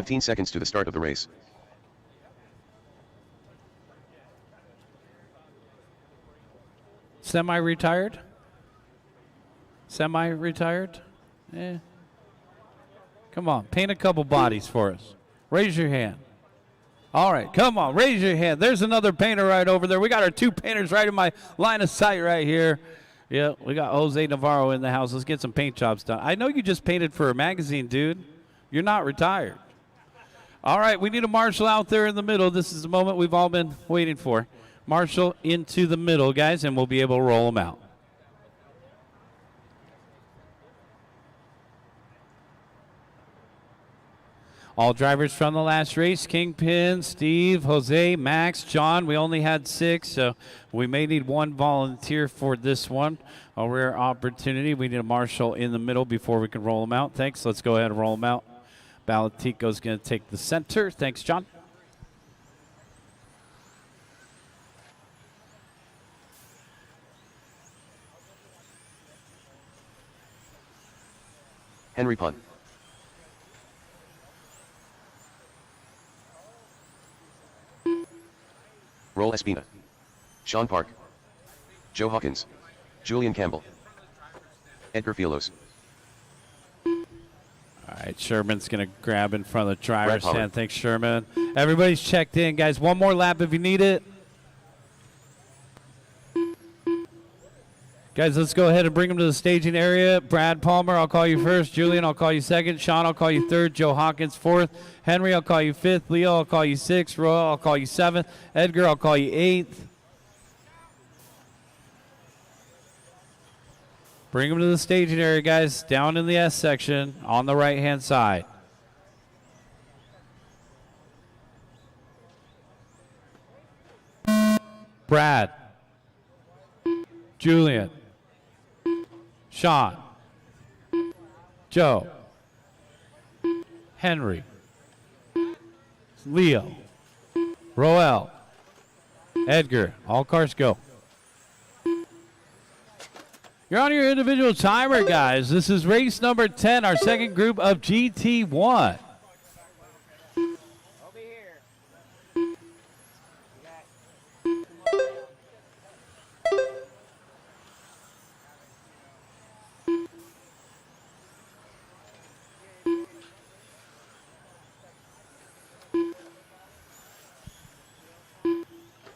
15 seconds to the start of the race. Semi-retired? Semi-retired? Come on, paint a couple bodies for us. Raise your hand. All right, come on, raise your hand. There's another painter right over there. We got our 2 painters right in my line of sight right here. Yeah, we got Jose Navarro in the house. Let's get some paint jobs done. I know you just painted for a magazine, dude. You're not retired. All right, we need a marshal out there in the middle. This is the moment we've all been waiting for. Marshal into the middle, guys, and we'll be able to roll them out. All drivers from the last race, Kingpin, Steve, Jose, Max, John. We only had 6, so we may need 1 volunteer for this one. A rare opportunity. We need a marshal in the middle before we can roll them out. Thanks. Let's go ahead and roll them out. Balatico's going to take the center. Thanks, John. Henry Punt. Roll Espina. Sean Park. Joe Hawkins. Julian Campbell. Edgar Fielos. All right, Sherman's going to grab in front of the driver's stand. Thanks, Sherman. Everybody's checked in, guys. 1 more lap if you need it. Guys, let's go ahead and bring them to the staging area. Brad Palmer, I'll call you first. Julian, I'll call you second. Sean, I'll call you third. Joe Hawkins, fourth. Henry, I'll call you fifth. Leo, I'll call you sixth. Roy, I'll call you seventh. Edgar, I'll call you eighth. Bring them to the staging area, guys. Down in the S section on the right-hand side. Brad. Julian. Sean, Joe, Henry, Leo, Roel, Edgar. All cars go. You're on your individual timer, guys. This is race number 10, our second group of GT1.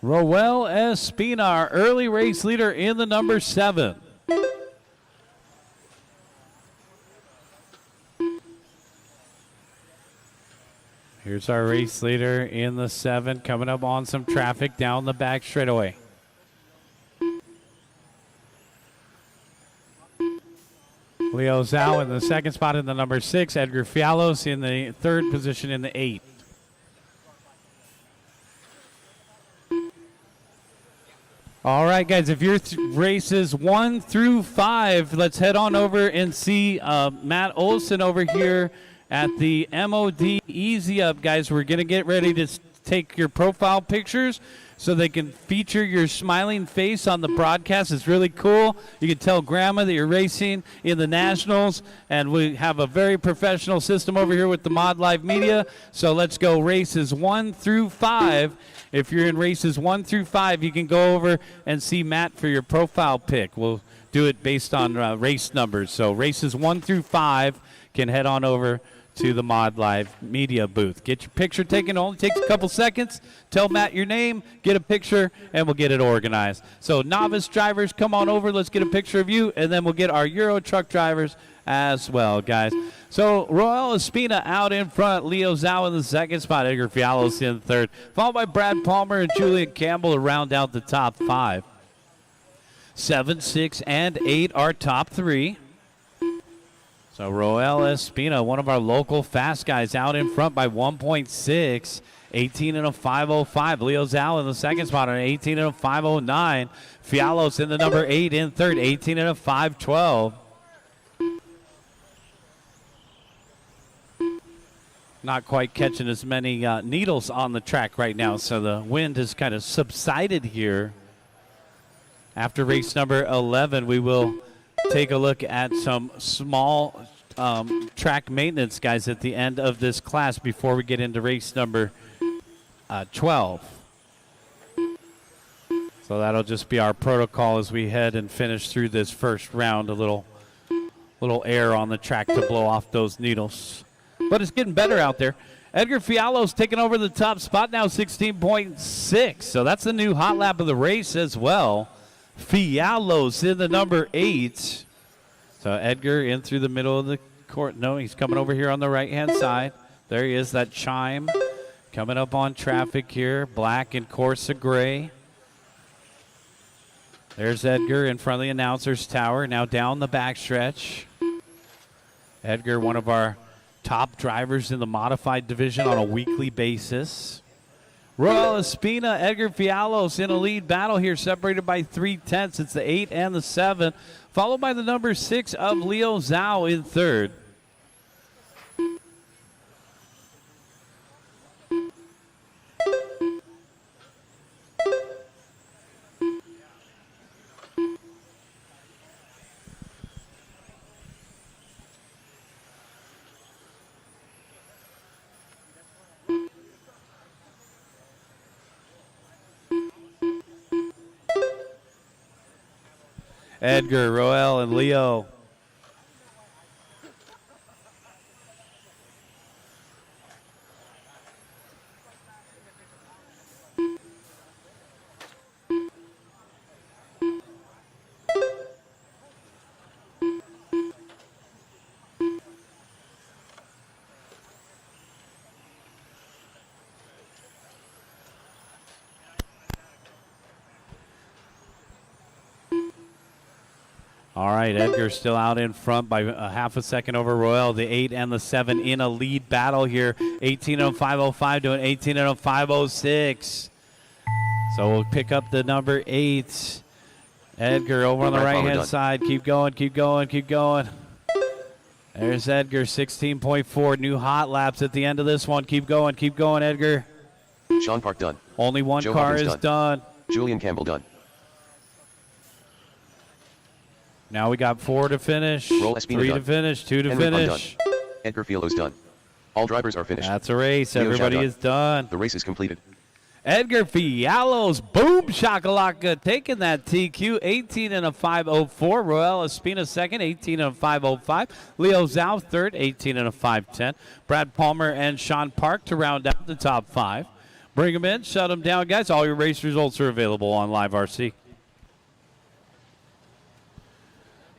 Roel Espina, our early race leader in the number 7. Here's our race leader in the 7, coming up on some traffic down the back straightaway. Leo Zhao in the 2nd spot in the number 6. Edgar Fialos in the 3rd position in the 8. All right, guys, if your races 1 through 5, let's head on over and see Matt Olson over here at the MOD Easy Up, guys. We're going to get ready to take your profile pictures so they can feature your smiling face on the broadcast. It's really cool. You can tell Grandma that you're racing in the Nationals, and we have a very professional system over here with the Mod Live Media. So let's go races 1 through 5. If you're in races 1 through 5, you can go over and see Matt for your profile pic. We'll do it based on race numbers. So races 1 through 5 can head on over to the Mod Live Media booth. Get your picture taken. It only takes a couple seconds. Tell Matt your name, get a picture, and we'll get it organized. So novice drivers, come on over. Let's get a picture of you, and then we'll get our Euro truck drivers as well, guys. So Roel Espina out in front, Leo Zhao in the 2nd spot, Edgar Fialos in the 3rd, followed by Brad Palmer and Julian Campbell to round out the top 5. 7, 6, and 8 are top 3. So Roel Espina, one of our local fast guys, out in front by 1.6, 18 and a 5:05. Leo Zhao in the 2nd spot on 18 and a 5:09. Fialos in the number 8 in 3rd, 18 and a 5:12. Not quite catching as many needles on the track right now, so the wind has kind of subsided here. After race number 11, we will take a look at some small track maintenance, guys, at the end of this class before we get into race number 12. So that'll just be our protocol as we head and finish through this first round. A little air on the track to blow off those needles. But it's getting better out there. Edgar Fialo's taking over the top spot now, 16.6. So that's the new hot lap of the race as well. Fialo's in the number 8. So Edgar in through the middle of the court. No, he's coming over here on the right-hand side. There he is, that chime coming up on traffic here. Black and Corsa gray. There's Edgar in front of the announcer's tower, now down the backstretch. Edgar, one of our top drivers in the modified division on a weekly basis. Royal Espina, Edgar Fialo's in a lead battle here, separated by 3/10. It's the 8 and the 7, followed by the number 6 of Leo Zhao in third. Edgar, Roel, and Leo. All right, Edgar still out in front by a half a second over Royal. The 8 and the 7 in a lead battle here. 18:05.05 to an 18:05.06. So we'll pick up the number 8. Edgar over on the right-hand side. Keep going, keep going, keep going. There's Edgar, 16.4. New hot laps at the end of this one. Keep going, Edgar. Sean Park done. Only one Joe car Hawkins is done. Julian Campbell done. Now we got 4 to finish, Roll Espina 3 done. to finish, 2 to Henry finish. done. Edgar Fialo's done. All drivers are finished. That's a race. Leo Zhao Everybody done. is done. The race is completed. Edgar Fialo's boom shakalaka taking that TQ, 18:05.04. Royal Espina second, 18:05.05. Leo Zhao third, 18:05.10. Brad Palmer and Sean Park to round out the top 5. Bring them in, shut them down, guys. All your race results are available on Live RC.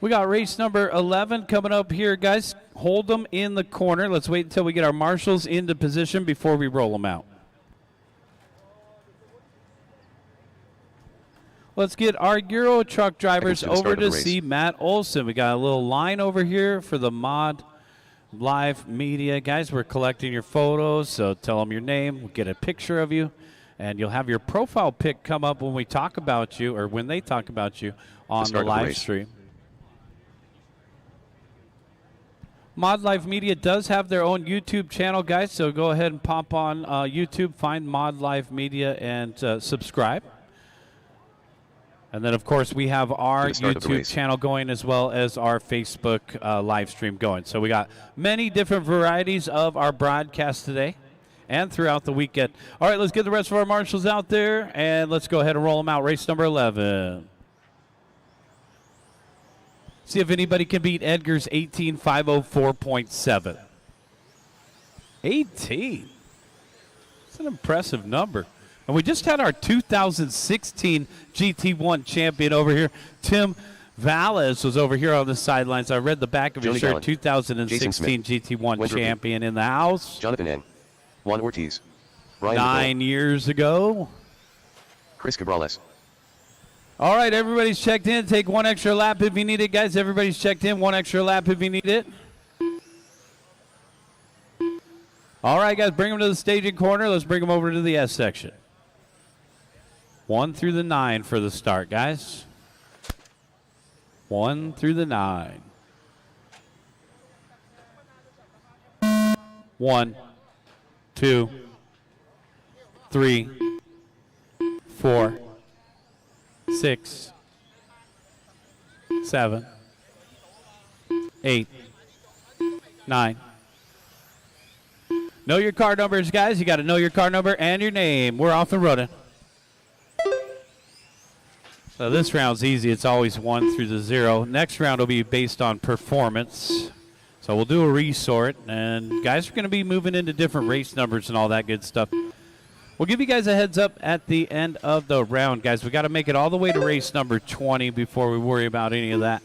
We got race number 11 coming up here, guys. Hold them in the corner. Let's wait until we get our marshals into position before we roll them out. Let's get our Euro truck drivers over to see Matt Olson. We got a little line over here for the Mod Live Media. Guys, we're collecting your photos, so tell them your name. We'll get a picture of you, and you'll have your profile pic come up when we talk about you, or when they talk about you on the live stream. Mod Live Media does have their own YouTube channel, guys, so go ahead and pop on YouTube, find Mod Live Media, and subscribe. And then, of course, we have our YouTube channel going as well as our Facebook live stream going. So we got many different varieties of our broadcast today and throughout the weekend. All right, let's get the rest of our marshals out there, and let's go ahead and roll them out. Race number 11. See if anybody can beat Edgar's 18:05.04.7. 18. That's an impressive number. And we just had our 2016 GT1 champion over here. Tim Valles was over here on the sidelines. I read the back of his shirt. 2016 GT1 champion in the house. Jonathan N. Juan Ortiz. Ryan 9 years ago. Chris Cabrales. All right, everybody's checked in. Take one extra lap if you need it, guys. Everybody's checked in. One extra lap if you need it. All right, guys, bring them to the staging corner. Let's bring them over to the S section. 1 through the 9 for the start, guys. 1 through the 9. 1, 2, 3, 4, 6, 7, 8, 9. Know your car numbers, guys. You got to know your car number and your name. We're off and running. So this round's easy. It's always 1 through the 0. Next round will be based on performance. So we'll do a resort, and guys are going to be moving into different race numbers and all that good stuff. We'll give you guys a heads up at the end of the round, guys. We got to make it all the way to race number 20 before we worry about any of that.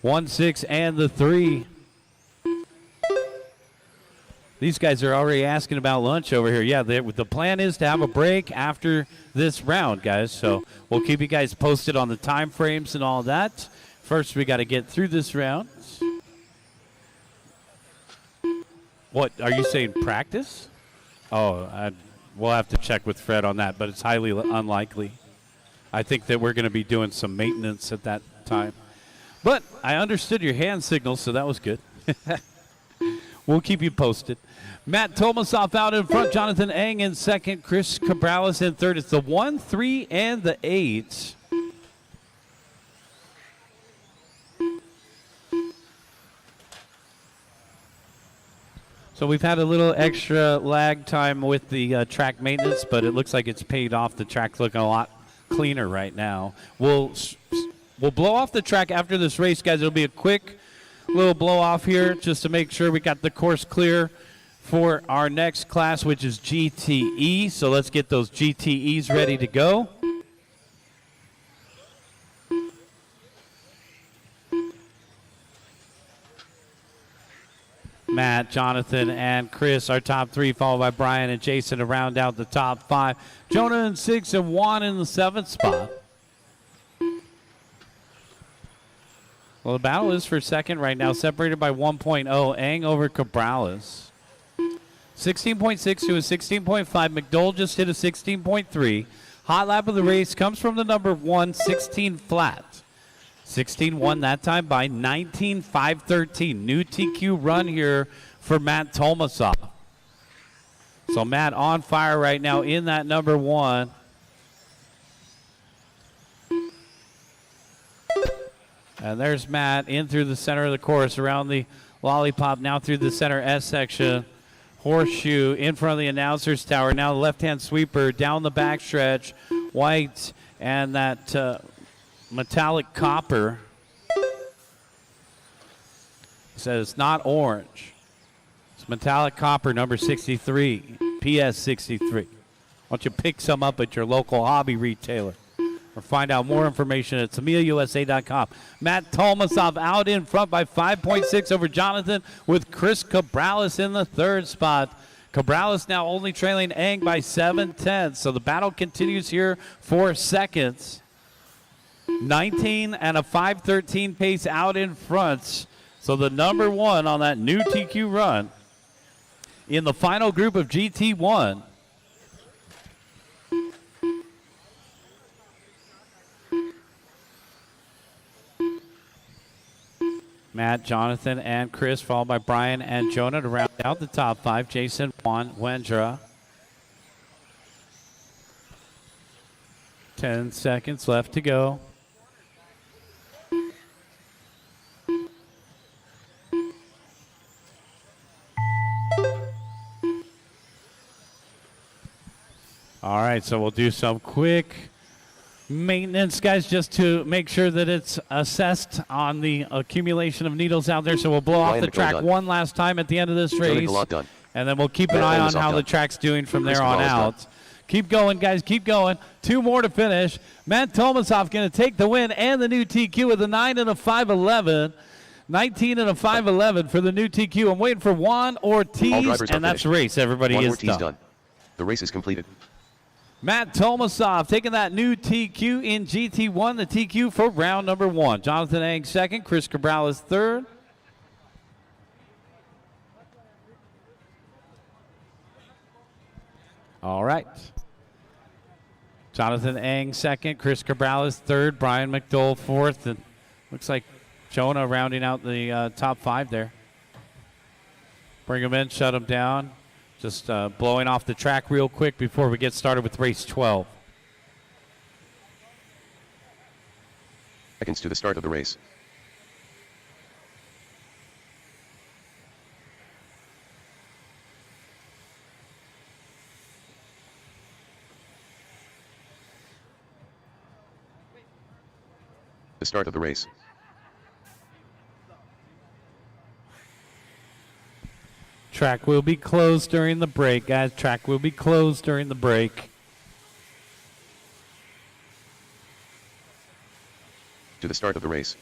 One, 6, and the 3. These guys are already asking about lunch over here. Yeah, the plan is to have a break after this round, guys. So we'll keep you guys posted on the time frames and all that. First, we got to get through this round. What, are you saying practice? Oh, we'll have to check with Fred on that, but it's highly unlikely. I think that we're going to be doing some maintenance at that time. But I understood your hand signals, so that was good. We'll keep you posted. Matt Tomasoff out in front. Jonathan Eng in second. Chris Cabrales in third. It's the 1, 3, and the 8. So we've had a little extra lag time with the track maintenance, but it looks like it's paid off. The track's looking a lot cleaner right now. We'll blow off the track after this race, guys. It'll be a quick little blow off here just to make sure we got the course clear for our next class, which is GTE. So let's get those GTEs ready to go. Matt, Jonathan, and Chris, our top 3, followed by Brian and Jason to round out the top 5. Jonah in 6 and Juan in the 7th spot. Well, the battle is for second right now, separated by 1.0. Eng over Cabrales. 16.6 to a 16.5. McDowell just hit a 16.3. Hot lap of the race comes from the number 1, 16 flat. 16-1 that time by 19.513. New TQ run here for Matt Tomasoff. So Matt on fire right now in that number 1. And there's Matt in through the center of the course, around the lollipop, now through the center S section. Horseshoe in front of the announcer's tower. Now the left-hand sweeper down the backstretch. White and that metallic copper. He says it's not orange. It's metallic copper, number 63, PS 63. Why don't you pick some up at your local hobby retailer? Or find out more information at TamiyaUSA.com. Matt Tomasoff out in front by 5.6 over Jonathan, with Chris Cabrales in the 3rd spot. Cabrales now only trailing Eng by 7/10. So the battle continues here for seconds. 19 and a 5:13 pace out in front. So the number 1 on that new TQ run in the final group of GT1. Matt, Jonathan, and Chris, followed by Brian and Jonah to round out the top 5. Jason, Juan, Wendra. 10 seconds left to go. All right, so we'll do some quick maintenance, guys, just to make sure that it's assessed on the accumulation of needles out there. So we'll blow off Ryan the track done. one last time at the end of this Johnny race. Galot done. And then we'll keep an Matt eye on Olmosov how the done. track's doing from Chris there on Cabral is out. done. Keep going, guys. Keep going. 2 more to finish. Matt Tomasov going to take the win and the new TQ with a 9 and a 5.11. 19 and a 5.11 for the new TQ. I'm waiting for Juan Ortiz, and that's finished. race. Everybody Juan is Ortiz done. The race is completed. Matt Tomasov taking that new TQ in GT1, the TQ for round number 1. Jonathan Eng second, Chris Cabral is third. All right. Jonathan Eng second, Chris Cabral is third, Brian McDowell fourth, and looks like Jonah rounding out the top 5 there. Bring him in, shut him down. Just blowing off the track real quick before we get started with race 12. Seconds to the start of the race. The start of the race. Track will be closed during the break, guys. Track will be closed during the break. To the start of the race.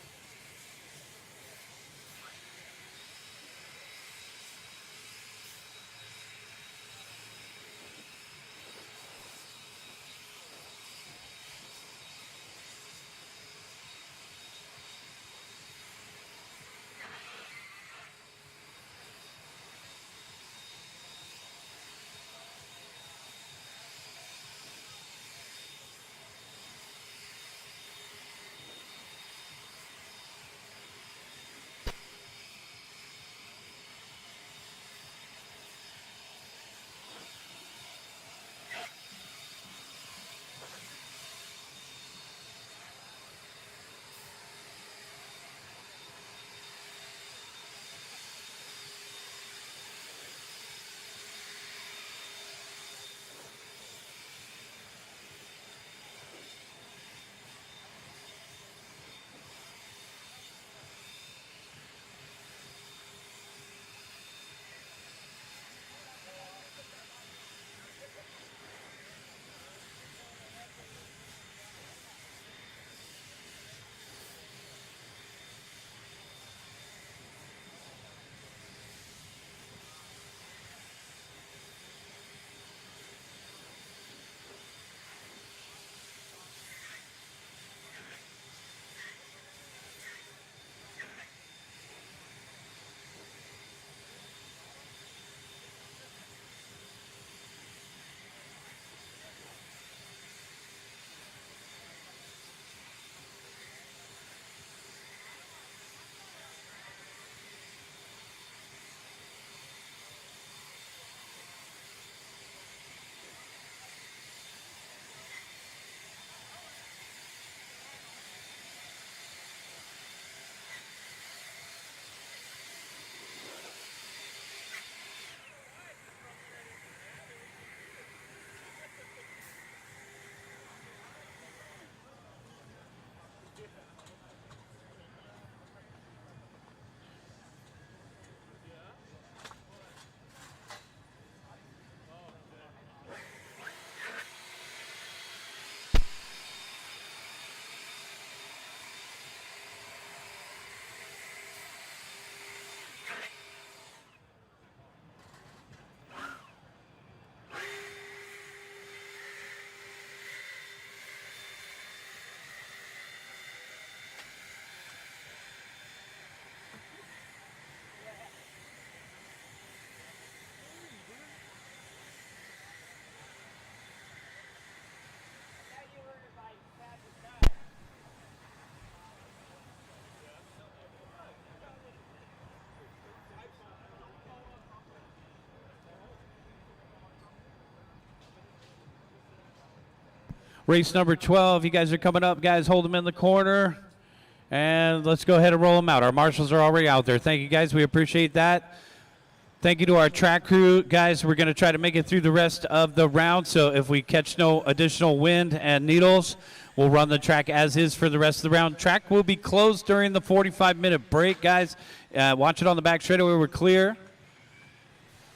Race number 12. You guys are coming up, guys. Hold them in the corner. And let's go ahead and roll them out. Our marshals are already out there. Thank you, guys. We appreciate that. Thank you to our track crew, guys. We're going to try to make it through the rest of the round, so if we catch no additional wind and needles, we'll run the track as is for the rest of the round. Track will be closed during the 45-minute break, guys. Watch it on the back straightaway. We're clear.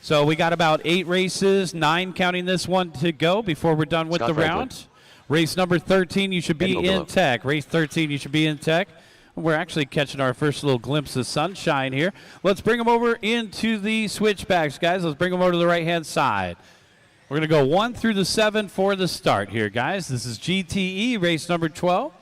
So we got about 8 races, 9 counting this one to go before we're done with the round. Race number 13, you should be in tech. Race 13, you should be in tech. We're actually catching our first little glimpse of sunshine here. Let's bring them over into the switchbacks, guys. Let's bring them over to the right-hand side. We're going to go 1 through the 7 for the start here, guys. This is GTE, race number 12.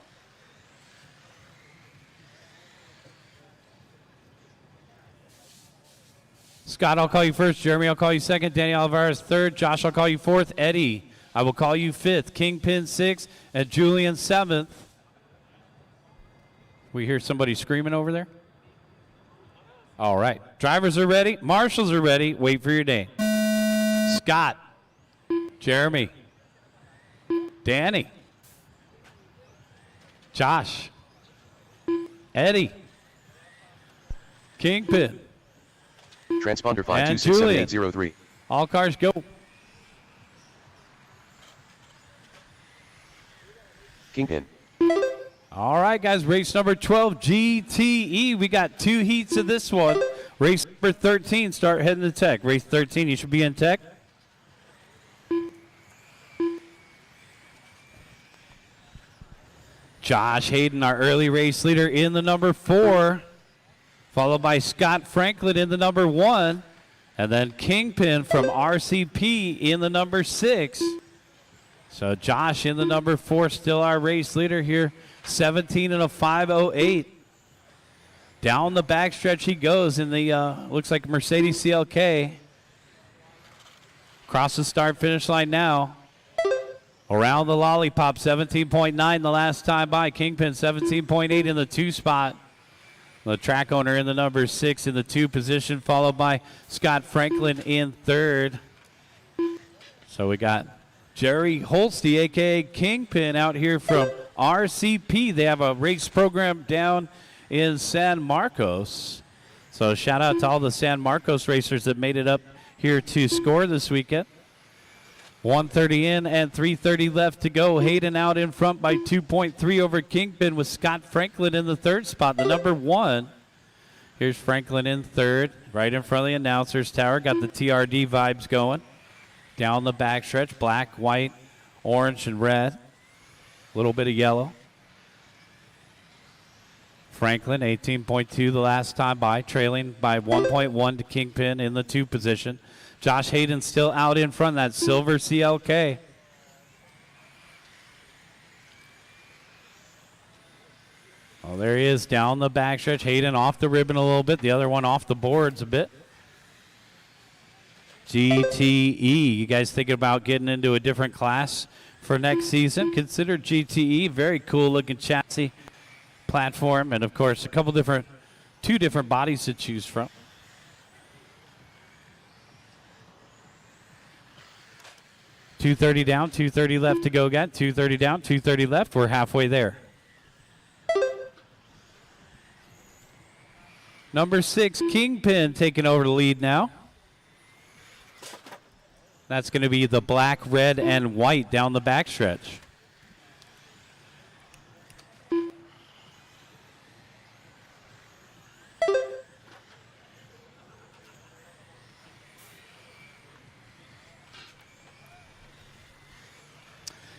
Scott, I'll call you first. Jeremy, I'll call you second. Danny Alvarez, third. Josh, I'll call you fourth. Eddie, I will call you fifth. Kingpin, sixth. And Julian, seventh. We hear somebody screaming over there? All right. Drivers are ready. Marshals are ready. Wait for your name. Scott. Jeremy. Danny. Josh. Eddie. Kingpin. Transponder 5267803. All cars go. Kingpin. All right, guys, race number 12, GTE. We got 2 heats of this one. Race number 13, start heading to tech. Race 13, you should be in tech. Josh Hayden, our early race leader, in the number 4, followed by Scott Franklin in the number 1, and then Kingpin from RCP in the number 6. So Josh in the number 4, still our race leader here. 17 and a 5.08. Down the backstretch he goes in the, looks like Mercedes CLK. Across the start-finish line now. Around the lollipop, 17.9 the last time by. Kingpin, 17.8 in the 2 spot. The track owner in the number 6 in the 2 position, followed by Scott Franklin in 3rd. So we got Jerry Holste, a.k.a. Kingpin, out here from RCP. They have a race program down in San Marcos. So shout out to all the San Marcos racers that made it up here to SCOR this weekend. 1:30 in and 3:30 left to go. Hayden out in front by 2.3 over Kingpin with Scott Franklin in the 3rd spot, the number 1. Here's Franklin in 3rd, right in front of the announcer's tower. Got the TRD vibes going. Down the backstretch, black, white, orange, and red. A little bit of yellow. Franklin, 18.2 the last time by, trailing by 1.1 to Kingpin in the 2 position. Josh Hayden still out in front, that silver CLK. Oh, there he is down the backstretch. Hayden off the ribbon a little bit, the other one off the boards a bit. GTE, you guys thinking about getting into a different class for next season? Consider GTE. Very cool looking chassis platform, and of course a couple different, 2 different bodies to choose from. $230 down, $230 left to go again. $230 down, $230 left. We're halfway there. Number 6, Kingpin, taking over the lead now. That's going to be the black, red, and white down the backstretch.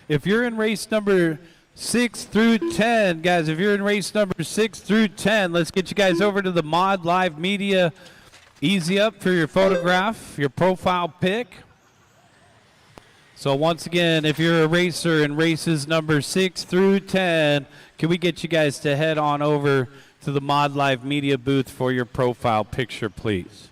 If you're in race number 6 through 10, guys, if you're in race number 6 through 10, let's get you guys over to the Mod Live Media Easy Up for your photograph, your profile pic. So once again, if you're a racer in races number 6 through 10, can we get you guys to head on over to the Mod Live Media booth for your profile picture, please?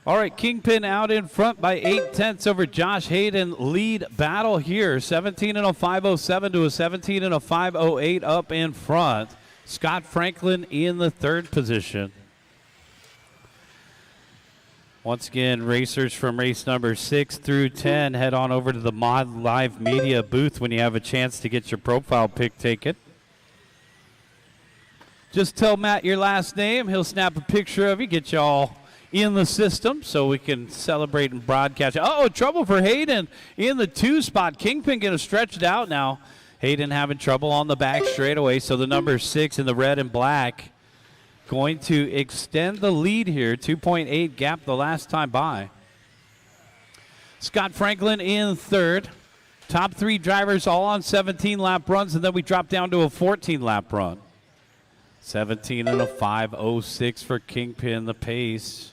All right, Kingpin out in front by 0.8 over Josh Hayden. Lead battle here, 17 and a 5.07 to a 17 and a 5.08 up in front. Scott Franklin in the 3rd position. Once again, racers from race number 6 through 10, head on over to the Mod Live Media booth when you have a chance to get your profile pic taken. Just tell Matt your last name. He'll snap a picture of you, get you all in the system so we can celebrate and broadcast. Oh, trouble for Hayden in the 2 spot. Kingpin going to stretch it out now. Hayden having trouble on the back straightaway, so the number 6 in the red and black going to extend the lead here. 2.8 gap the last time by. Scott Franklin in 3rd. Top 3 drivers all on 17-lap runs, and then we drop down to a 14-lap run. 17 and a 5.06 for Kingpin, the pace.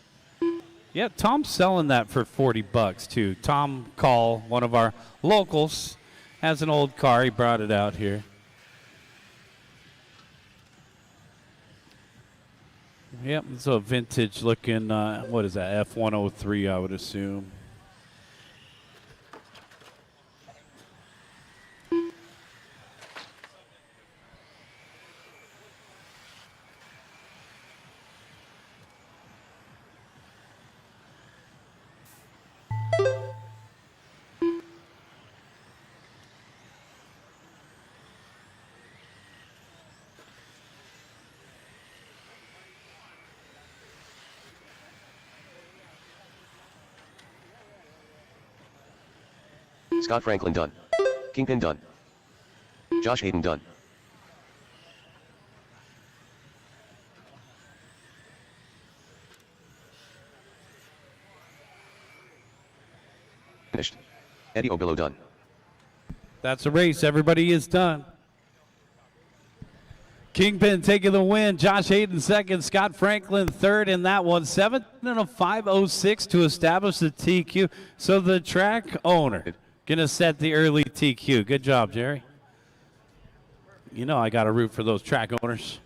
Yeah, Tom's selling that for $40 too. Tom Call, one of our locals, has an old car. He brought it out here. Yep, it's a vintage looking, what is that, F103, I would assume. Scott Franklin done. Kingpin done. Josh Hayden done. Finished. Eddie Obillo done. That's a race. Everybody is done. Kingpin taking the win. Josh Hayden 2nd. Scott Franklin 3rd in that one. 7 and a 5.06 to establish the TQ. So the track owner going to set the early TQ. Good job, Jerry. You know I got to root for those track owners.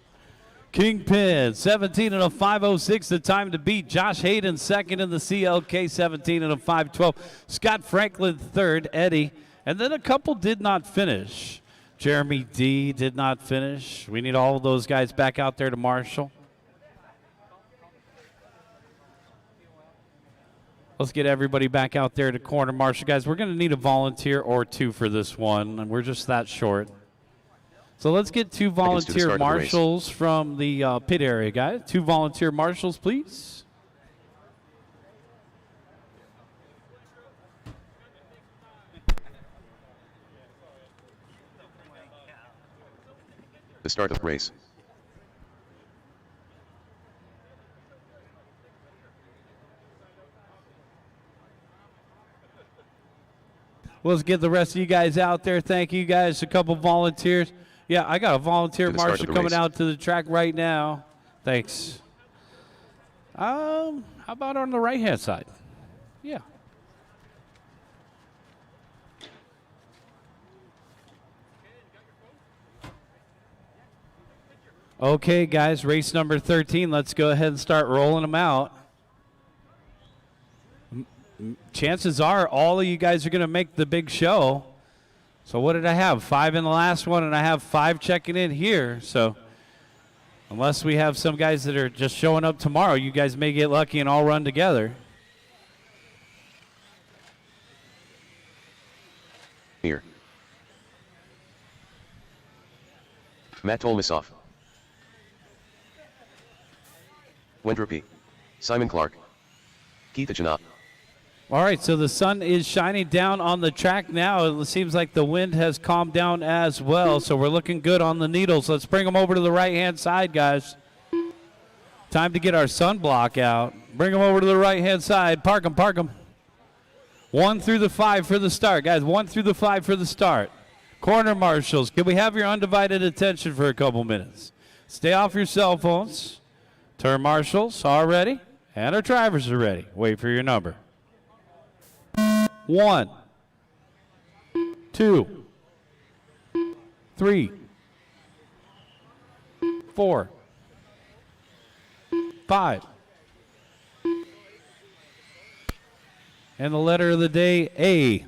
Kingpin, 17 and a 5.06, the time to beat. Josh Hayden 2nd in the CLK, 17 and a 5.12. Scott Franklin 3rd, Eddie. And then a couple did not finish. Jeremy D did not finish. We need all of those guys back out there to marshal. Let's get everybody back out there to corner marshal. Guys, we're going to need a volunteer or 2 for this one, and we're just that short. So let's get 2 volunteer marshals from the pit area, guys. 2 volunteer marshals, please. The start of race. Let's get the rest of you guys out there. Thank you guys. A couple volunteers. Yeah, I got a volunteer marshal coming out to the track right now. Thanks. How about on the right-hand side? Yeah. Okay, guys, race number 13. Let's go ahead and start rolling them out. Chances are all of you guys are going to make the big show. So what did I have? 5 in the last one, and I have 5 checking in here. So unless we have some guys that are just showing up tomorrow, you guys may get lucky and all run together. Here. Matt Tolmasov. Wendrupi. Simon Clark. Keith Janop. All right, so the sun is shining down on the track now. It seems like the wind has calmed down as well, so we're looking good on the needles. Let's bring them over to the right-hand side, guys. Time to get our sunblock out. Bring them over to the right-hand side. Park them, park them. 1 through the 5 for the start, guys. 1 through the 5 for the start. Corner marshals, can we have your undivided attention for a couple minutes? Stay off your cell phones. Turn marshals are ready, and our drivers are ready. Wait for your number. 1, 2, 3, 4, 5. And the letter of the day, A.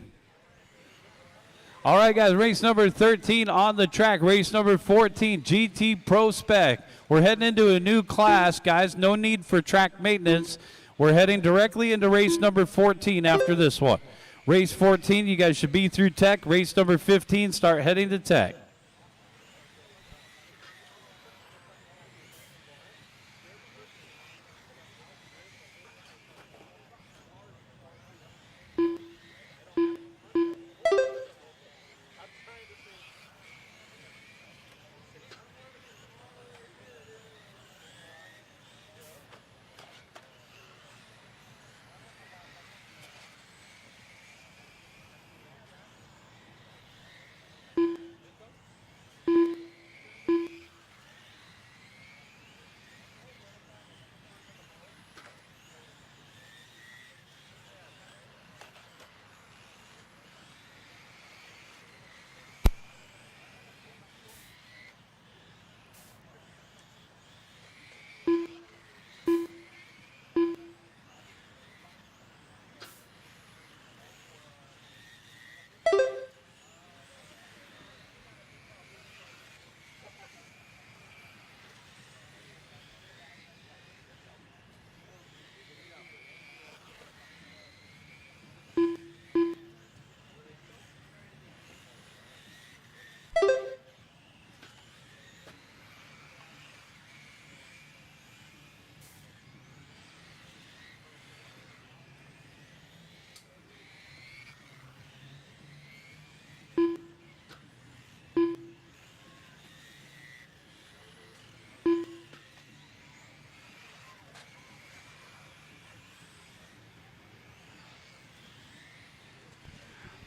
All right, guys, race number 13 on the track. Race number 14, GT Pro Spec. We're heading into a new class, guys. No need for track maintenance. We're heading directly into race number 14 after this one. Race 14, you guys should be through tech. Race number 15, start heading to tech.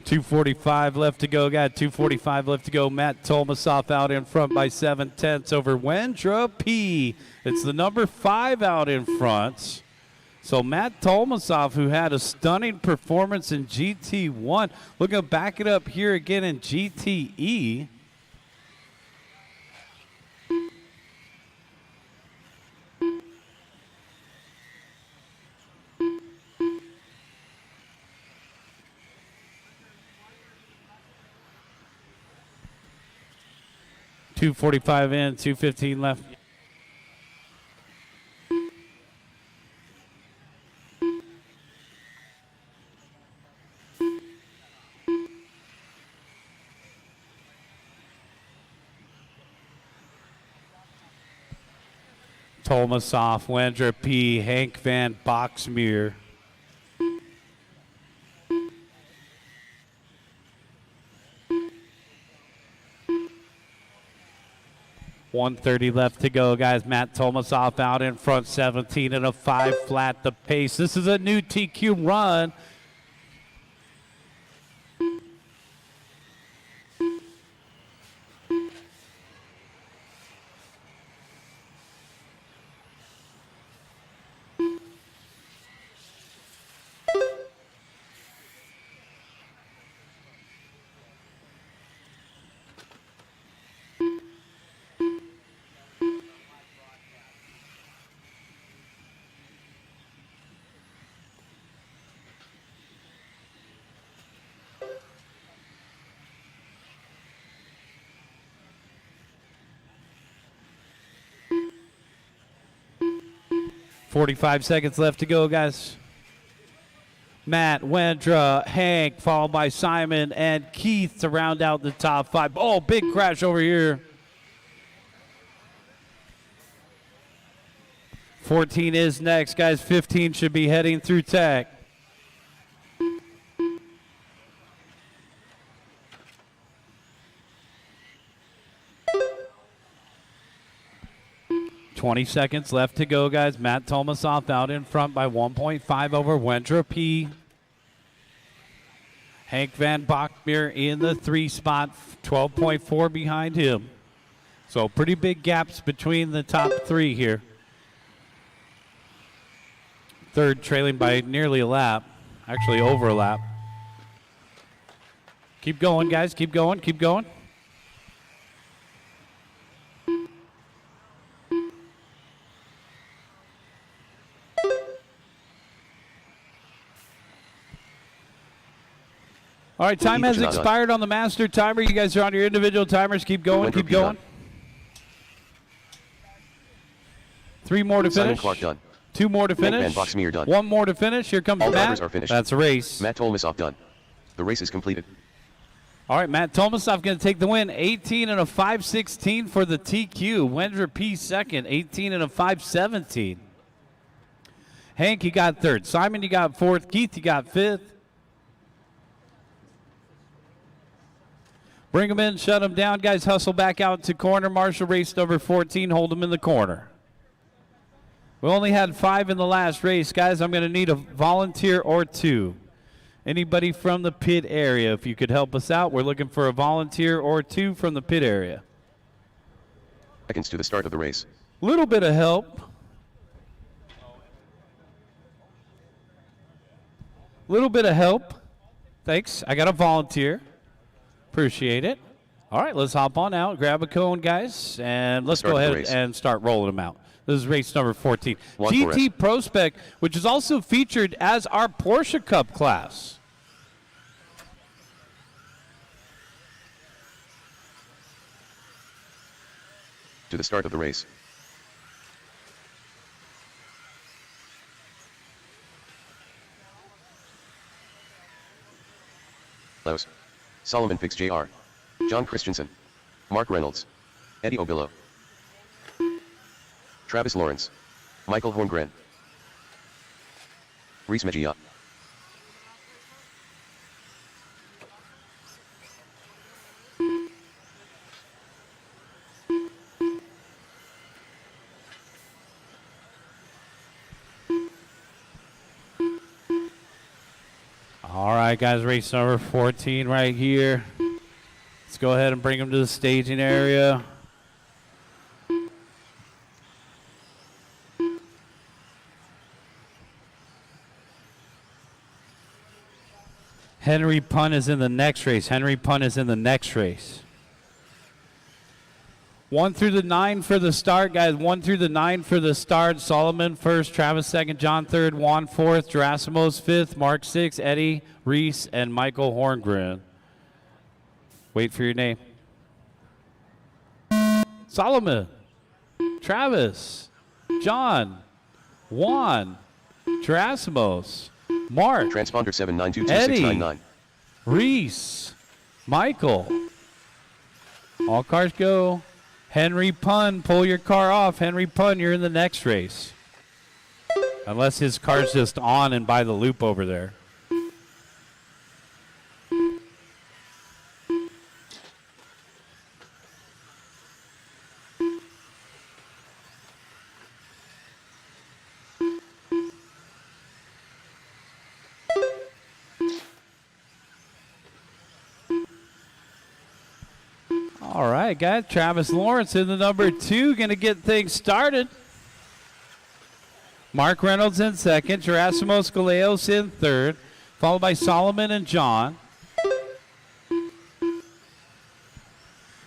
2:45 left to go. Got 2:45 left to go. Matt Tolmasoff out in front by 7/10 over Wendra P. It's the number 5 out in front. So Matt Tolmasoff, who had a stunning performance in GT1, looking to back it up here again in GTE. .245 in, 2:15 left. Tolmasoff, Wendra P, Hank Van Boxmeer. .130 left to go, guys. Matt Tolmasoff out in front, 17 and a 5 flat the pace. This is a new TQ run. .45 seconds left to go, guys. Matt, Wendra, Hank, followed by Simon and Keith to round out the top 5. Oh, big crash over here. 14 is next, guys. 15 should be heading through tech. .20 seconds left to go, guys. Matt Tolmasoff out in front by 1.5 over Wendra P. Hank Van Boxmeer in the 3 spot, 12.4 behind him. So pretty big gaps between the top 3 here. Third trailing by nearly a lap, actually over a lap. Keep going, guys. Keep going. Keep going. All right, time has expired on the master timer. You guys are on your individual timers. Keep going, keep going. 3 more to finish. 2 more to finish. Done. 1 more to finish. Here comes All Matt. drivers are finished. That's a race. Matt Tolmasoff done. The race is completed. All right, Matt Tolmasoff going to take the win. 18 and a 5.16 for the TQ. Wendra P second. 18 and a 5.17. Hank, you got third. Simon, you got fourth. Keith, you got fifth. Bring them in, shut them down. Guys, hustle back out to corner. Marshall, race number 14. Hold them in the corner. We only had 5 in the last race. Guys, I'm going to need a volunteer or 2. Anybody from the pit area, if you could help us out. We're looking for a volunteer or 2 from the pit area. Seconds to the start of the race. Little bit of help. Little bit of help. Thanks. I got a volunteer. Appreciate it. All right, let's hop on out. Grab a cone, guys, and let's go ahead and start rolling them out. This is race number 14. GT Pro Spec, which is also featured as our Porsche Cup class. To the start of the race. Los. Solomon Fix Jr. John Christensen. Mark Reynolds. Eddie Obillo. Travis Lawrence. Michael Horngren. Reese Mejia. All right, guys, race number 14 right here. Let's go ahead and bring them to the staging area. Henry Pun is in the next race. Henry Pun is in the next race. 1 through the 9 for the start, guys. 1 through the 9 for the start. Solomon first, Travis second, John third, Juan fourth, Gerasimos fifth, Mark sixth, Eddie, Reese, and Michael Horngren. Wait for your name. Solomon, Travis, John, Juan, Gerasimos, Mark, Transponder Eddie, 7922699. Reese, Michael. All cars go. Henry Pun, pull your car off. Henry Pun, you're in the next race. Unless his car's just on and by the loop over there. All right, guys. Travis Lawrence in the number 2, going to get things started. Mark Reynolds in second. Gerasimos Galeos in third, followed by Solomon and John.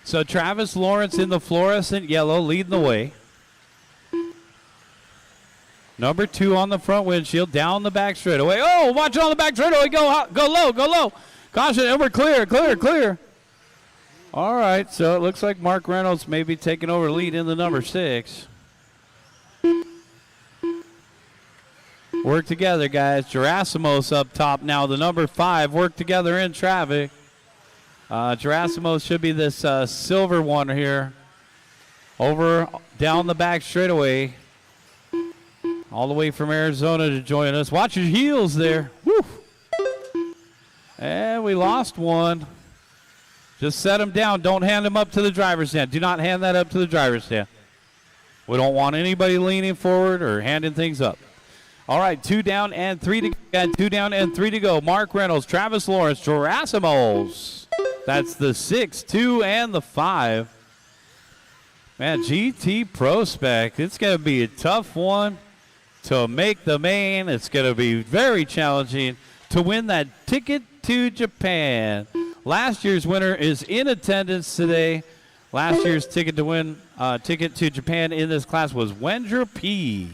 So Travis Lawrence in the fluorescent yellow leading the way. Number 2 on the front windshield, down the back straightaway. Oh, watch it on the back straightaway. Go low, go low. Caution, and we're clear. All right, so it looks like Mark Reynolds may be taking over lead in the number 6. Work together, guys. Gerasimos up top now, the number 5. Work together in traffic. Gerasimos should be this silver one here. Over, down the back straightaway. All the way from Arizona to join us. Watch your heels there. Woo! And we lost one. Just set him down. Don't hand him up to the driver's stand. Do not hand that up to the driver's stand. We don't want anybody leaning forward or handing things up. All right, 2 down and 3 to go. 2 down and 3 to go. Mark Reynolds, Travis Lawrence, Gerasimos. That's the 6, 2, and the 5. Man, GT Pro Spec. It's going to be a tough one to make the main. It's going to be very challenging to win that ticket to Japan. Last year's winner is in attendance today. Last year's ticket to Japan in this class was Wendra P.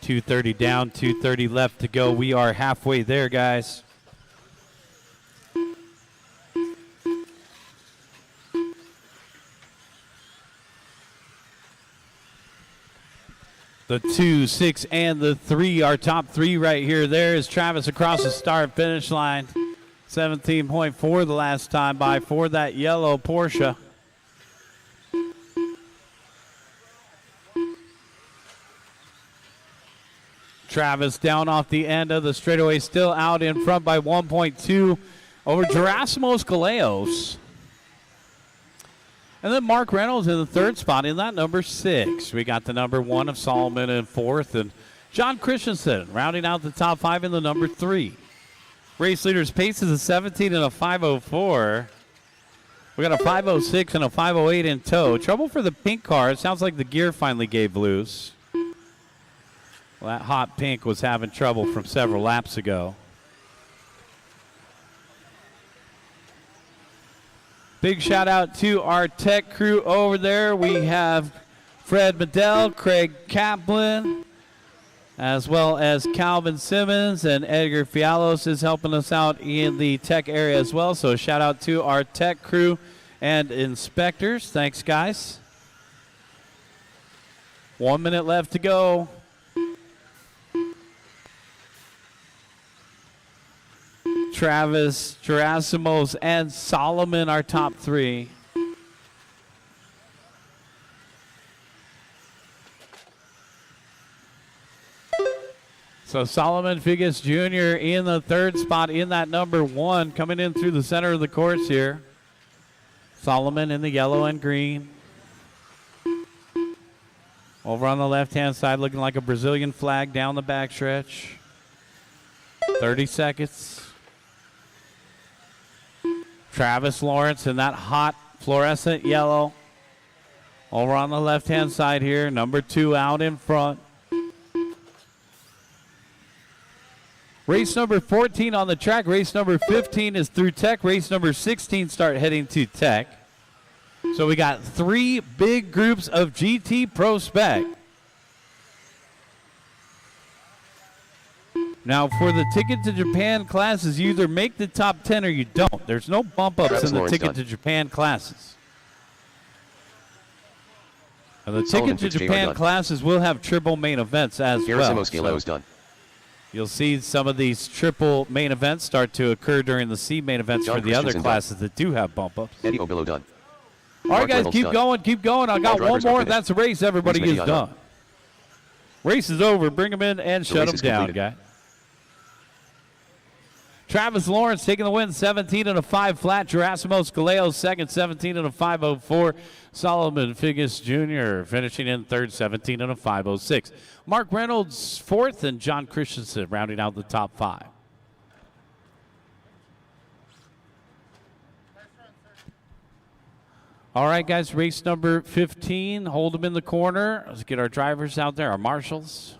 $230 down, $230 left to go. We are halfway there, guys. The 2, 6, and the 3, our top 3 right here. There is Travis across the start-finish line. 17.4 the last time by for that yellow Porsche. Travis down off the end of the straightaway, still out in front by 1.2 over Gerasimos Galeos. And then Mark Reynolds in the 3rd spot in that number 6. We got the number 1 of Solomon in 4th, and John Christensen rounding out the top 5 in the number 3. Race leaders' pace is a 17 and a 5:04. We got a 5:06 and a 5:08 in tow. Trouble for the pink car. It sounds like the gear finally gave loose. Well, that hot pink was having trouble from several laps ago. Big shout out to our tech crew over there. We have Fred Medell, Craig Kaplan, as well as Calvin Simmons, and Edgar Fialos is helping us out in the tech area as well. So shout out to our tech crew and inspectors. Thanks, guys. 1 minute left to go. Travis, Gerasimos, and Solomon are top 3. So Solomon Figgis Jr. in the 3rd spot in that number 1, coming in through the center of the course here. Solomon in the yellow and green. Over on the left-hand side, looking like a Brazilian flag down the backstretch. 30 seconds. Travis Lawrence in that hot fluorescent yellow. Over on the left-hand side here, number 2 out in front. Race number 14 on the track. Race number 15 is through Tech. Race number 16 start heading to Tech. So we got 3 big groups of GT Pro Spec. Now, for the Ticket to Japan classes, you either make the top 10 or you don't. There's no bump-ups in the Ticket to Japan classes. Now, the Ticket to Japan classes will have triple main events as well. So you'll see some of these triple main events start to occur during the C main events for the other classes that do have bump-ups. Eddie Obillo done. All right, guys, keep going, keep going. I got one more. That's a race. Everybody is done. Race is over. Bring them in and shut them down, guy. Travis Lawrence taking the win, 17 and a 5 flat. Gerasimos Galeo second, 17 and a 5.04. Solomon Figgis Jr. finishing in third, 17 and a 5.06. Mark Reynolds fourth, and John Christensen rounding out the top 5. All right, guys, race number 15. Hold them in the corner. Let's get our drivers out there, our marshals.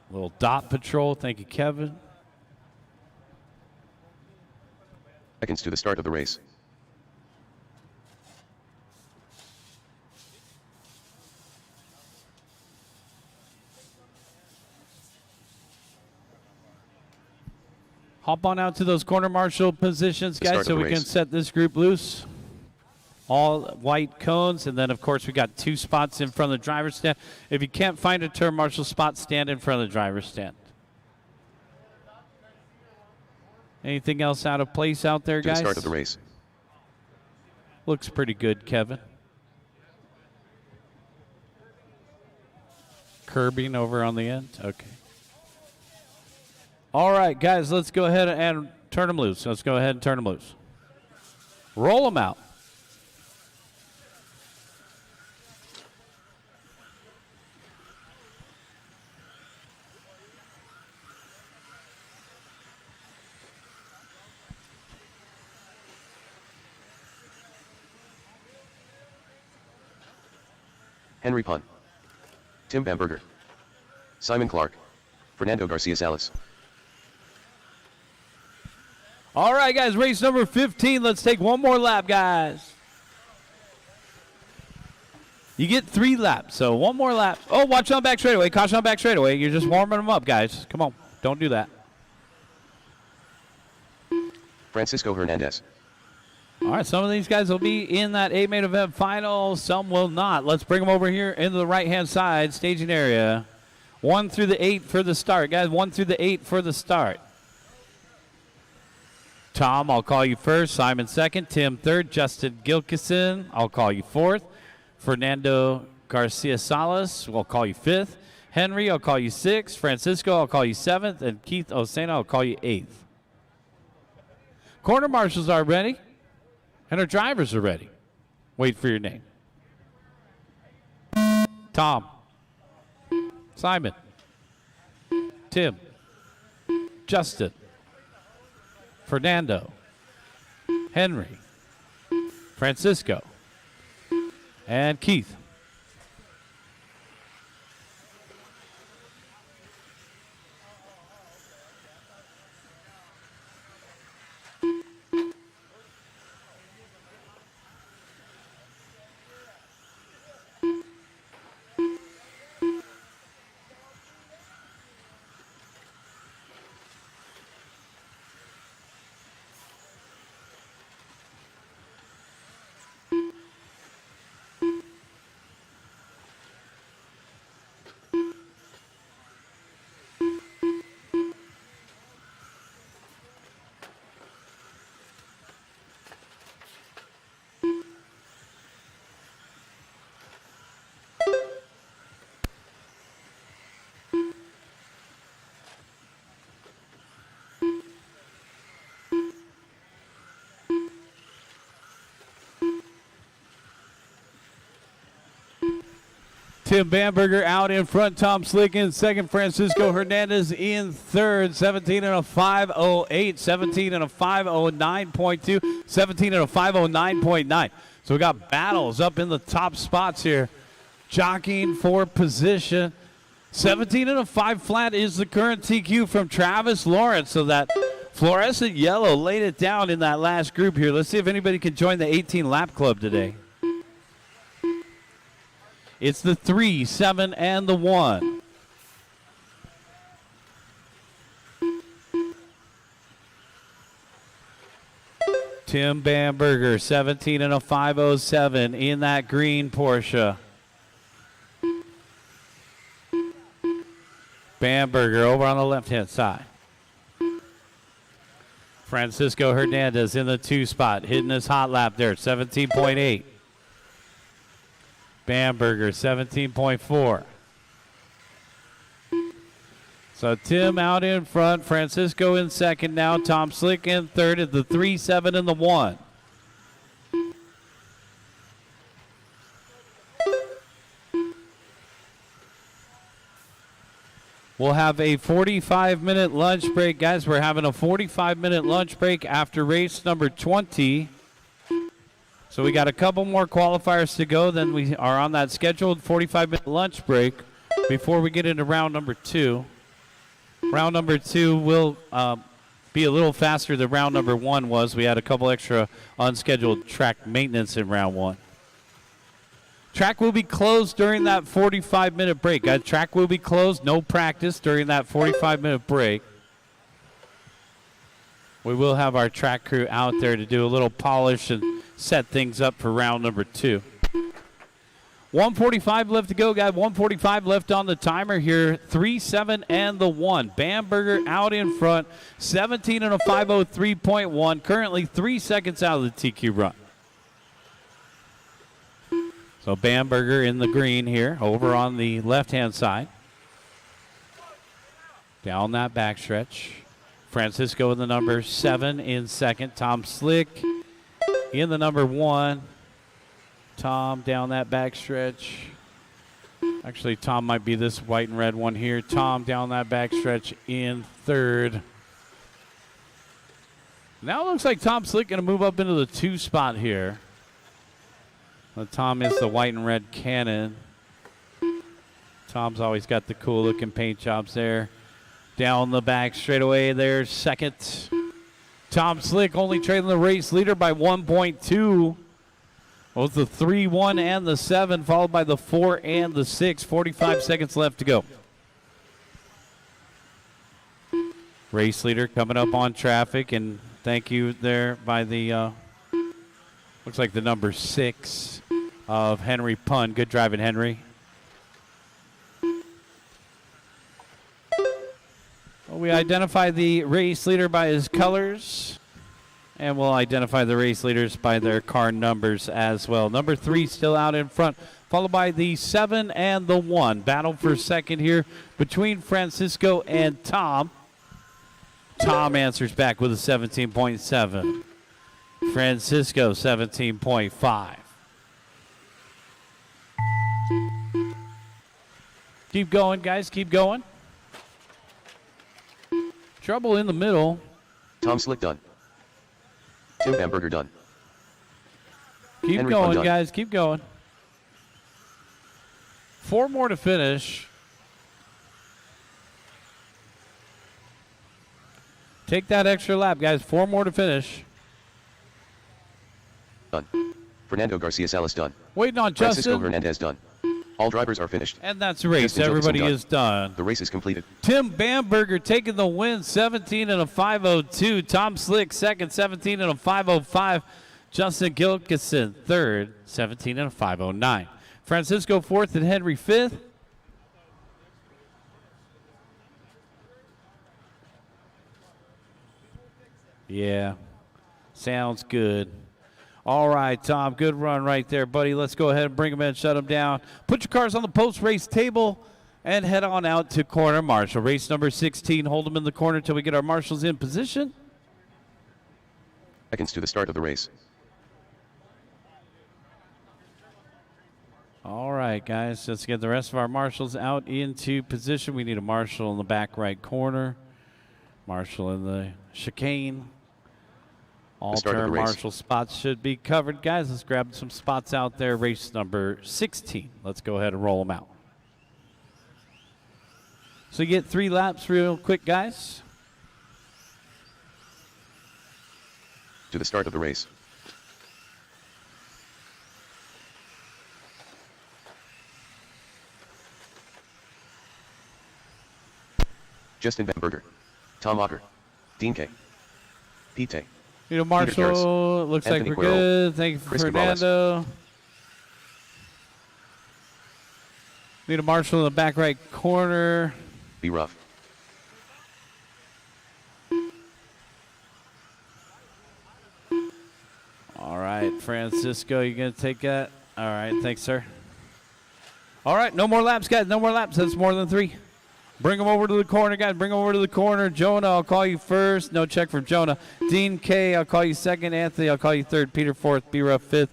A little dot patrol. Thank you, Kevin. Seconds to the start of the race. Hop on out to those corner marshal positions, guys, so we can set this group loose. All white cones, and then, of course, we got 2 spots in front of the driver's stand. If you can't find a turn marshal spot, stand in front of the driver's stand. Anything else out of place out there, guys? To the start of the race. Looks pretty good, Kevin. Curbing over on the end. Okay. All right, guys, let's go ahead and turn them loose. Let's go ahead and turn them loose. Roll them out. Henry Pun, Tim Bamberger, Simon Clark, Fernando Garcia Salas. All right, guys, race number 15. Let's take one more lap, guys. You get 3 laps, so one more lap. Oh, watch on back straightaway. Caution on back straightaway. You're just warming them up, guys. Come on, don't do that. Francisco Hernandez. All right, some of these guys will be in that A main event final. Some will not. Let's bring them over here into the right-hand side staging area. 1 through the 8 for the start, guys. 1 through the 8 for the start. Tom, I'll call you first. Simon second. Tim third. Justin Gilkison, I'll call you fourth. Fernando Garcia Salas, we'll call you fifth. Henry, I'll call you sixth. Francisco, I'll call you seventh. And Keith Osena, I'll call you eighth. Corner marshals are ready. And our drivers are ready. Wait for your name. Tom. Simon. Tim. Justin. Fernando. Henry. Francisco. And Keith. Tim Bamberger out in front. Tom Slick in second. Francisco Hernandez in third. 17 and a 5:08. 17 and a 5:09.2. 17 and a 5:09.9. So we got battles up in the top spots here, jockeying for position. 17 and a 5 flat is the current TQ from Travis Lawrence. So that fluorescent yellow laid it down in that last group here. Let's see if anybody can join the 18 lap club today. It's the 3, 7, and the 1. Tim Bamberger, 17 and a 5:07 in that green Porsche. Bamberger over on the left-hand side. Francisco Hernandez in the 2 spot, hitting his hot lap there, 17.8. Bamberger, 17.4. So Tim out in front, Francisco in second now, Tom Slick in third at the 3, 7, and the 1. We'll have a 45-minute lunch break. Guys, we're having a 45-minute lunch break after race number 20. So we got a couple more qualifiers to go. Then we are on that scheduled 45-minute lunch break before we get into round number 2. Round number 2 will be a little faster than round number 1 was. We had a couple extra unscheduled track maintenance in round 1. Track will be closed during that 45-minute break. Guys, track will be closed. No practice during that 45-minute break. We will have our track crew out there to do a little polish and set things up for round number 2. 1:45 left to go, guys. 1:45 left on the timer here. 3, 7, and the 1. Bamberger out in front. 17 and a 5:03.1. Currently 3 seconds out of the TQ run. So Bamberger in the green here, over on the left-hand side. Down that backstretch. Francisco in the number 7 in second. Tom Slick in the number 1. Tom down that backstretch. Actually, Tom might be this white and red one here. Tom down that backstretch in third. Now it looks like Tom Slick going to move up into the 2 spot here. Tom is the white and red cannon. Tom's always got the cool looking paint jobs there. Down the back straightaway there, second. Tom Slick only trailing the race leader by 1.2. Both the 3, 1, and the 7, followed by the 4 and the 6. 45 seconds left to go. Race leader coming up on traffic, and thank you there by the, looks like the number 6 of Henry Pun. Good driving, Henry. Well, we identify the race leader by his colors, and we'll identify the race leaders by their car numbers as well. Number 3 still out in front, followed by the 7 and the 1. Battle for second here between Francisco and Tom. Tom answers back with a 17.7. Francisco, 17.5. Keep going, guys. Keep going. Trouble in the middle. Tom Slick done. Tim Bamberger done. Keep Henry going, done. guys. Keep going. 4 more to finish. Take that extra lap, guys. 4 more to finish. Done. Fernando Garcia Salas done. Waiting on Francisco Justin. Hernandez done. All drivers are finished. And that's the race. Justin Everybody Gilkison is done. The race is completed. Tim Bamberger taking the win, 17 and a 5:02. Tom Slick second, 17 and a 5:05. Justin Gilkison third, 17 and a 5:09. Francisco fourth and Henry fifth. Yeah, sounds good. All right, Tom, good run right there, buddy. Let's go ahead and bring him in, shut him down. Put your cars on the post-race table and head on out to corner marshal. Race number 16, hold them in the corner until we get our marshals in position. Seconds to the start of the race. All right, guys, let's get the rest of our marshals out into position. We need a marshal in the back right corner, marshal in the chicane. All turn marshal spots should be covered. Guys, let's grab some spots out there. Race number 16. Let's go ahead and roll them out. So you get 3 laps real quick, guys. To the start of the race. Justin Bamberger, Tom Ocker, Dean K, Pete. Need a marshal. Looks Anthony like we're Quirrell, good. Thank you, Chris Fernando. Need a marshal in the back right corner. Be rough. All right, Francisco, you going to take that? All right, thanks, sir. All right, no more laps, guys. No more laps. That's more than 3. Bring them over to the corner, guys. Bring them over to the corner. Jonah, I'll call you first. No check from Jonah. Dean K, I'll call you second. Anthony, I'll call you third. Peter, fourth. B-Ruff, fifth.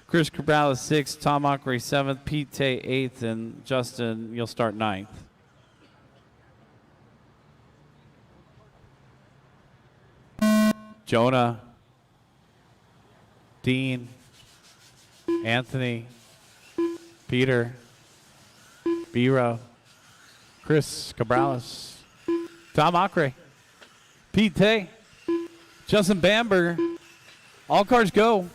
Chris Cabrales, sixth. Tom Ockery, seventh. Pete Tay, eighth. And Justin, you'll start ninth. Jonah, Dean, Anthony, Peter, B-Ruff, Chris Cabrales, Tom Ockery, Pete Tay, Justin Bamberger. All cars go.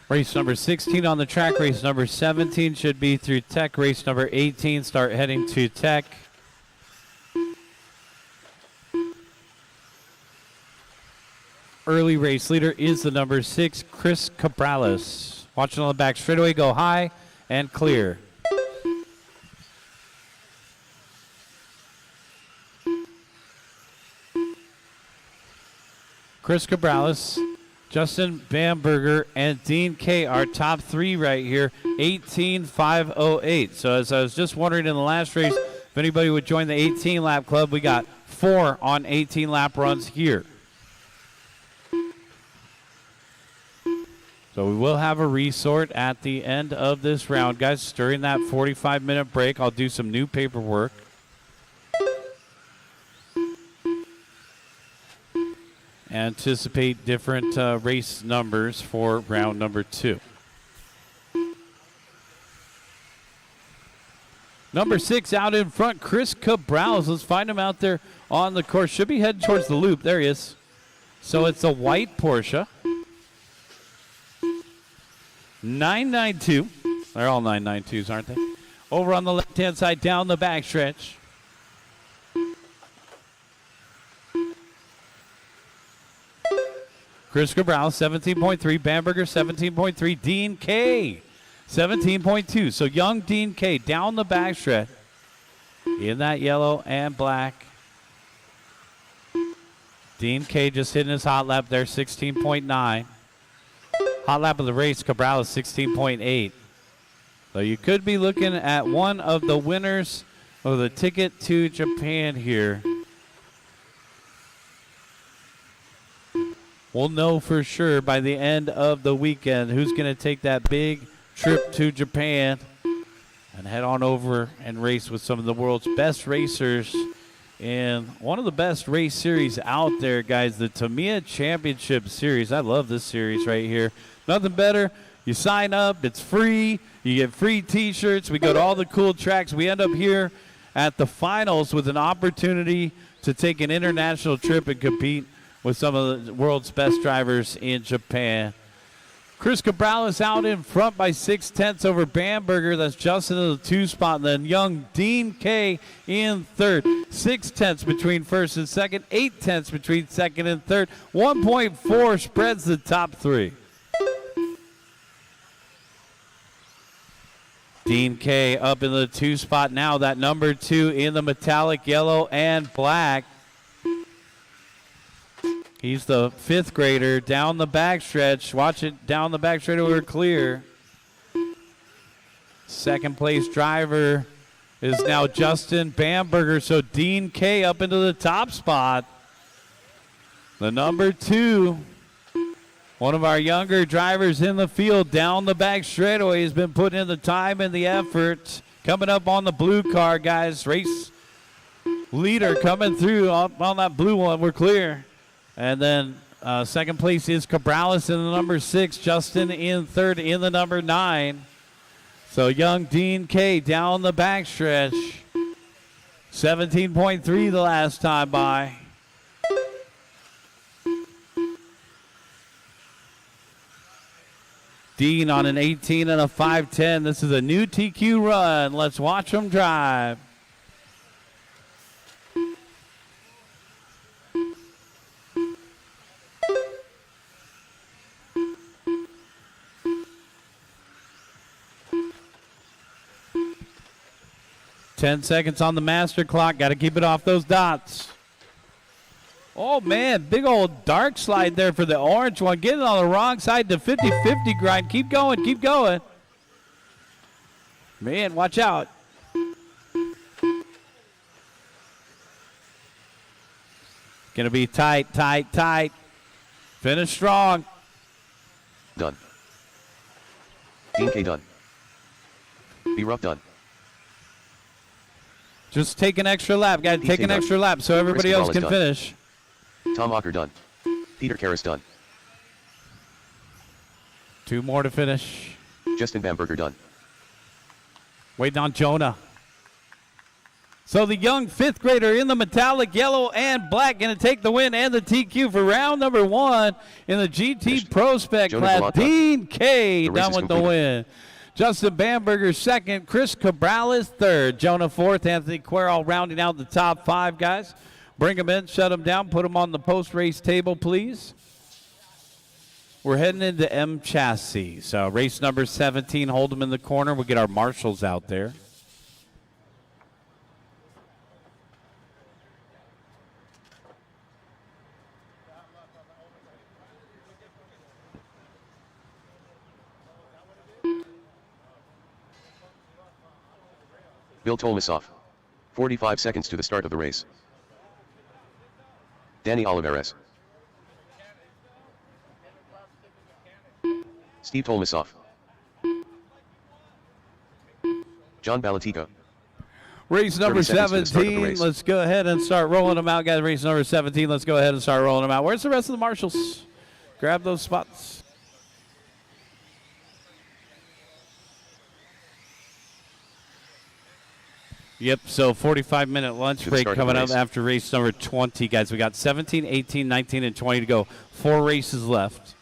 Race number 16 on the track. Race number 17 should be through Tech. Race number 18 start heading to Tech. Early race leader is the number 6, Chris Cabrales. Watching on the back straightaway, go high and clear. Chris Cabrales, Justin Bamberger, and Dean K are top 3 right here, 18.508. So as I was just wondering in the last race, if anybody would join the 18-lap club, we got 4 on 18-lap runs here. So we will have a resort at the end of this round, guys. During that 45-minute break, I'll do some new paperwork. Anticipate different race numbers for round number 2. Number 6 out in front, Chris Cabrales. Let's find him out there on the course. Should be heading towards the loop. There he is. So it's a white Porsche. 992. They're all 992s, aren't they? Over on the left-hand side, down the backstretch. Chris Cabrales, 17.3. Bamberger, 17.3. Dean K, 17.2. So young Dean K down the backstretch in that yellow and black. Dean K just hitting his hot lap there, 16.9. Hot lap of the race, Cabrales, 16.8. So you could be looking at one of the winners of the ticket to Japan here. We'll know for sure by the end of the weekend who's going to take that big trip to Japan and head on over and race with some of the world's best racers in one of the best race series out there, guys, the Tamiya Championship Series. I love this series right here. Nothing better. You sign up. It's free. You get free T-shirts. We go to all the cool tracks. We end up here at the finals with an opportunity to take an international trip and compete with some of the world's best drivers in Japan. Chris Cabrales out in front by 0.6 over Bamberger. That's Justin in the 2 spot. And then young Dean K in third. 0.6 between first and second. 0.8 between second and third. 1.4 spreads the top 3. Dean K up in the 2 spot now. That number 2 in the metallic yellow and black. He's the 5th grader down the backstretch. Watch it down the backstretch. We're clear. Second place driver is now Justin Bamberger. So Dean K up into the top spot. The number 2, one of our younger drivers in the field down the back straightaway, has been putting in the time and the effort. Coming up on the blue car, guys. Race leader coming through on that blue one. We're clear. And then second place is Cabrales in the number 6. Justin in 3rd in the number 9. So young Dean K down the backstretch. 17.3 the last time by. Dean on an 18 and a 5:10. This is a new TQ run. Let's watch them drive. Ten seconds on the master clock. Got to keep it off those dots. Oh, man, big old dark slide there for the orange one. Getting on the wrong side to 50-50 grind. Keep going, keep going. Man, watch out. Going to be tight, tight, tight. Finish strong. Done. Dean K done. B Ruff done. Just take an extra lap, guys. Take an extra lap so everybody else can finish. Tom Ocker done. Peter Karras done. 2 more to finish. Justin Bamberger done. Waiting on Jonah. So the young 5th grader in the metallic yellow and black going to take the win and the TQ for round number 1 in the GT Pro Spec class. Dean K done with the win. Justin Bamberger 2nd, Chris Cabrales 3rd, Jonah 4th, Anthony Querall rounding out the top 5 guys. Bring them in, shut them down, put them on the post-race table, please. We're heading into M Chassis. So race number 17, hold them in the corner. We'll get our marshals out there. Bill Tolmasoff. 45 seconds to the start of the race. Danny Oliveras. Steve Tolmasoff. John Balatica. Race number 17, let's go ahead and start rolling them out, guys. Race number 17, let's go ahead and start rolling them out. Where's the rest of the marshals? Grab those spots. Yep, so 45-minute lunch break coming up after race number 20, guys. We got 17, 18, 19, and 20 to go. 4 races left.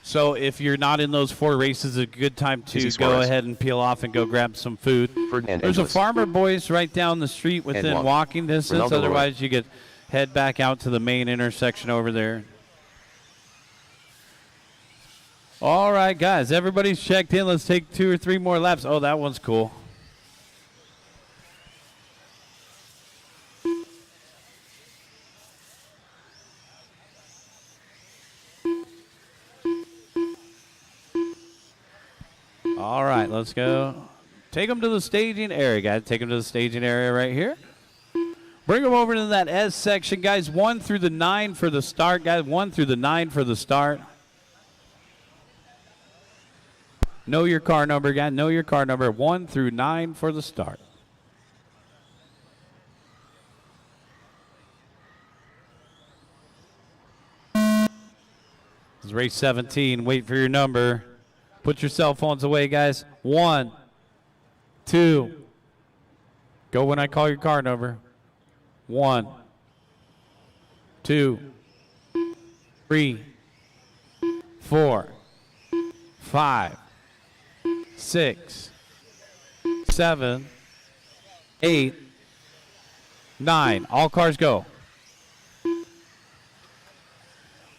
So if you're not in those 4 races, it's a good time to go ahead and peel off and go grab some food. There's a Farmer Boys right down the street within walking distance. Otherwise, you could head back out to the main intersection over there. All right, guys, everybody's checked in. Let's take 2 or 3 more laps. Oh, that one's cool. All right, let's go. Take them to the staging area, guys. Take them to the staging area right here. Bring them over to that S section, guys. 1 through the 9 for the start, guys. 1 through the 9 for the start. Know your car number, guys. Know your car number. 1 through 9 for the start. This is race 17. Wait for your number. Put your cell phones away, guys. 1, 2. Go when I call your car number. 1, 2, 3, 4, 5, 6, 7, 8, 9. All cars go.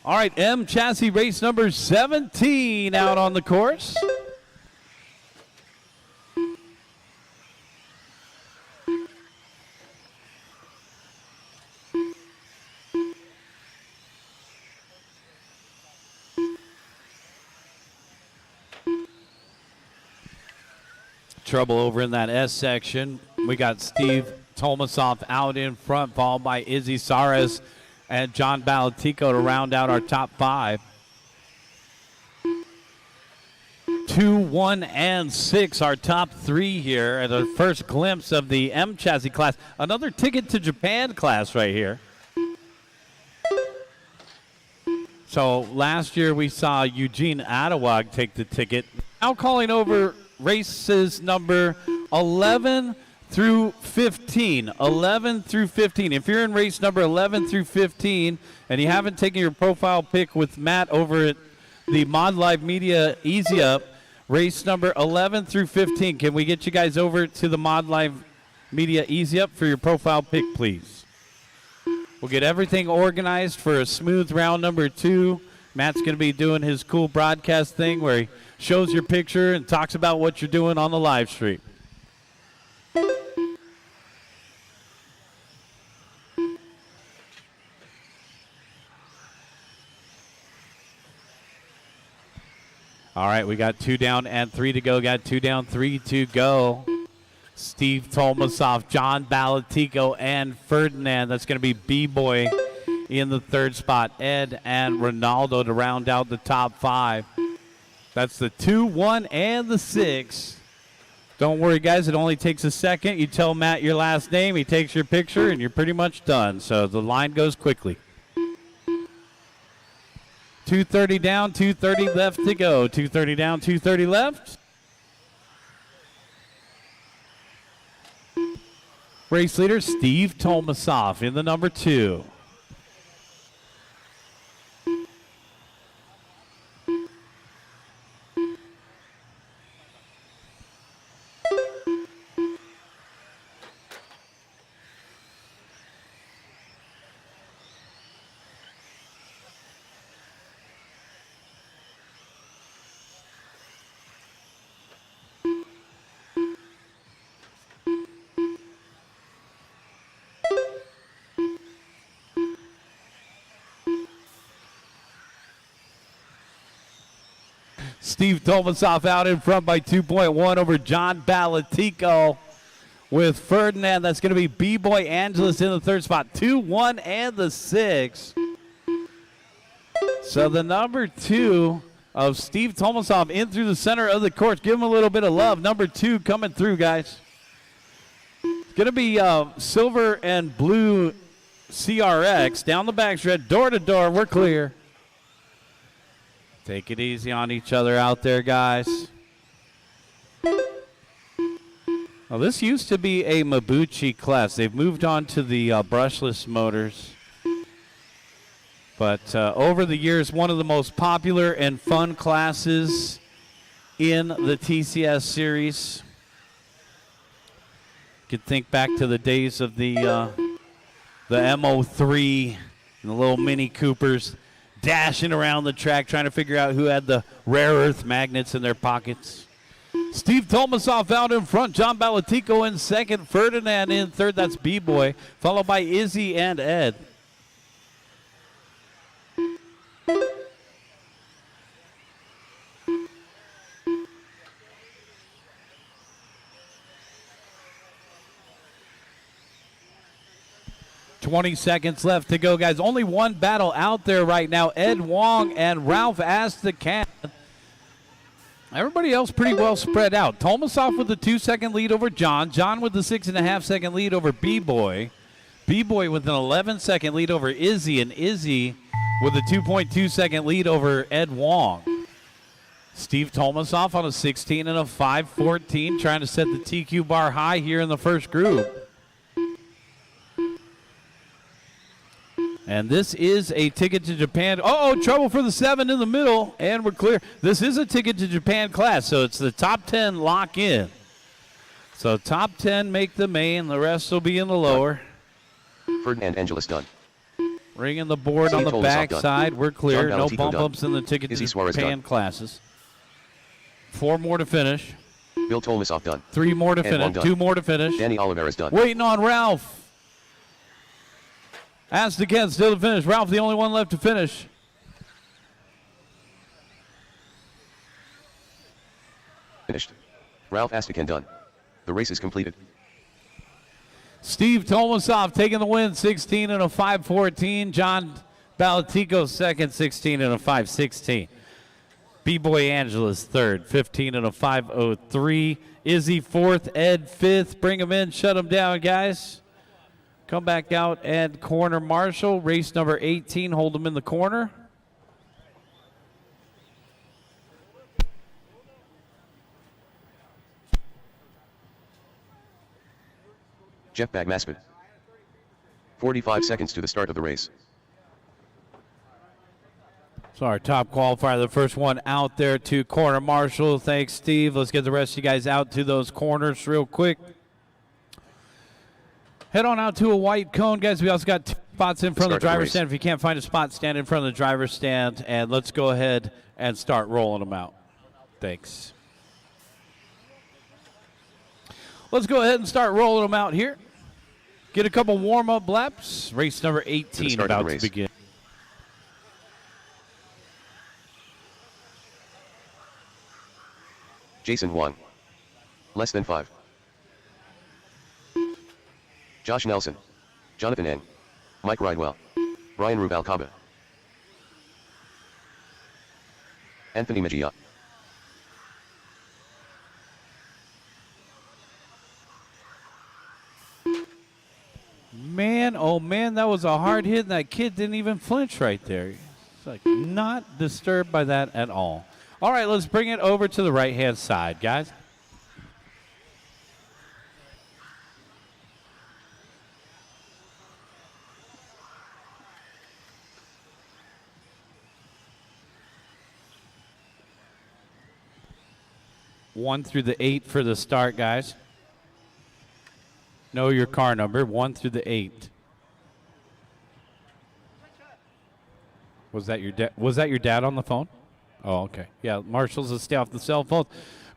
All right, M Chassis race number 17 out on the course. trouble over in that S section. We got Steve Tomasoff out in front, followed by Izzy Saras and John Balatico to round out our top 5. 2, 1, and 6, our top 3 here at our first glimpse of the M chassis class. Another ticket to Japan class right here. So last year we saw Eugene Adewag take the ticket. Now calling over races number 11 through 15. 11 through 15. If you're in race number 11 through 15 and you haven't taken your profile pic with Matt over at the Mod Live Media Easy Up, race number 11 through 15. Can we get you guys over to the Mod Live Media Easy Up for your profile pic, please? We'll get everything organized for a smooth round number 2. Matt's going to be doing his cool broadcast thing where he shows your picture and talks about what you're doing on the live stream. All right, we got 2 down and 3 to go. Got 2 down, 3 to go. Steve Tomasoff, John Balatico, and Ferdinand. That's going to be B-Boy in the 3rd spot. Ed and Ronaldo to round out the top 5. That's the 2, 1, and the 6. Don't worry, guys. It only takes a second. You tell Matt your last name. He takes your picture, and you're pretty much done. So the line goes quickly. 230 down, 230 left to go. 230 down, 230 left. Race leader Steve Tomasoff in the number 2. Steve Tomasoff out in front by 2.1 over John Balatico with Ferdinand. That's going to be B-Boy Angeles in the 3rd spot. 2, 1, and the 6. So the number 2 of Steve Tomasoff in through the center of the course. Give him a little bit of love. Number 2 coming through, guys. It's going to be silver and blue CRX down the backstretch, door to door. We're clear. Take it easy on each other out there, guys. Well, this used to be a Mabuchi class. They've moved on to the brushless motors. But over the years, one of the most popular and fun classes in the TCS series. You could think back to the days of the MO3 and the little Mini Coopers dashing around the track trying to figure out who had the rare earth magnets in their pockets. Steve Tomasoff out in front. John Balatico in 2nd. Ferdinand in 3rd. That's B-Boy. Followed by Izzy and Ed. $20 seconds left to go, guys. Only one battle out there right now. Ed Wong and Ralph Astacan. Everybody else pretty well spread out. Tomasoff with the 2-second lead over John. John with the 6.5-second lead over B-Boy. B-Boy with an 11-second lead over Izzy. And Izzy with a 2.2-second lead over Ed Wong. Steve Tomasoff on a 16 and a 5.14, trying to set the TQ bar high here in the first group. And this is a ticket to Japan. Uh-oh, trouble for the 7 in the middle, and we're clear. This is a ticket to Japan class, so it's the top 10 lock in. So top 10 make the main. The rest will be in the lower. Ferdinand Angeles done. Ringing the board Steve on the Tomasoff back done. side. We're clear. John No Balatico bump done. ups in the ticket to Izzy Suarez Japan done. classes. 4 more to finish. Bill Tomasoff done. 3 more to And finish. one done. 2 more to finish. Danny Oliveira's done. Waiting on Ralph. Astacan still to finish. Ralph, the only one left to finish. Finished. Ralph Astacan done. The race is completed. Steve Tomasov taking the win, 16 and a 5:14. John Balatico second, 16 and a 5:16. B-Boy Angeles third, 15 and a 5:03. Izzy fourth, Ed fifth. Bring him in, shut him down, guys. Come back out and corner Marshall. Race number 18, hold him in the corner. Jeff Bagmaspin. 45 seconds to the start of the race. So our top qualifier, the first one out there to corner Marshall. Thanks, Steve. Let's get the rest of you guys out to those corners real quick. Head on out to a white cone, guys. We also got 2 spots in front of the driver's stand. If you can't find a spot, stand in front of the driver's stand, and let's go ahead and start rolling them out. Thanks. Let's go ahead and start rolling them out here. Get a couple warm-up laps. Race number 18 about to begin. Jason 1. Less than 5. Josh Nelson. Jonathan N. Mike Ridewell. Brian Rubalcaba. Anthony Mejia. Man, oh man, that was a hard hit, and that kid didn't even flinch right there. It's like not disturbed by that at all. All right, let's bring it over to the right-hand side, guys. One through the 8 for the start, guys. Know your car number, 1 through the 8. Was that your dad on the phone? Oh, okay. Yeah, marshals will stay off the cell phone.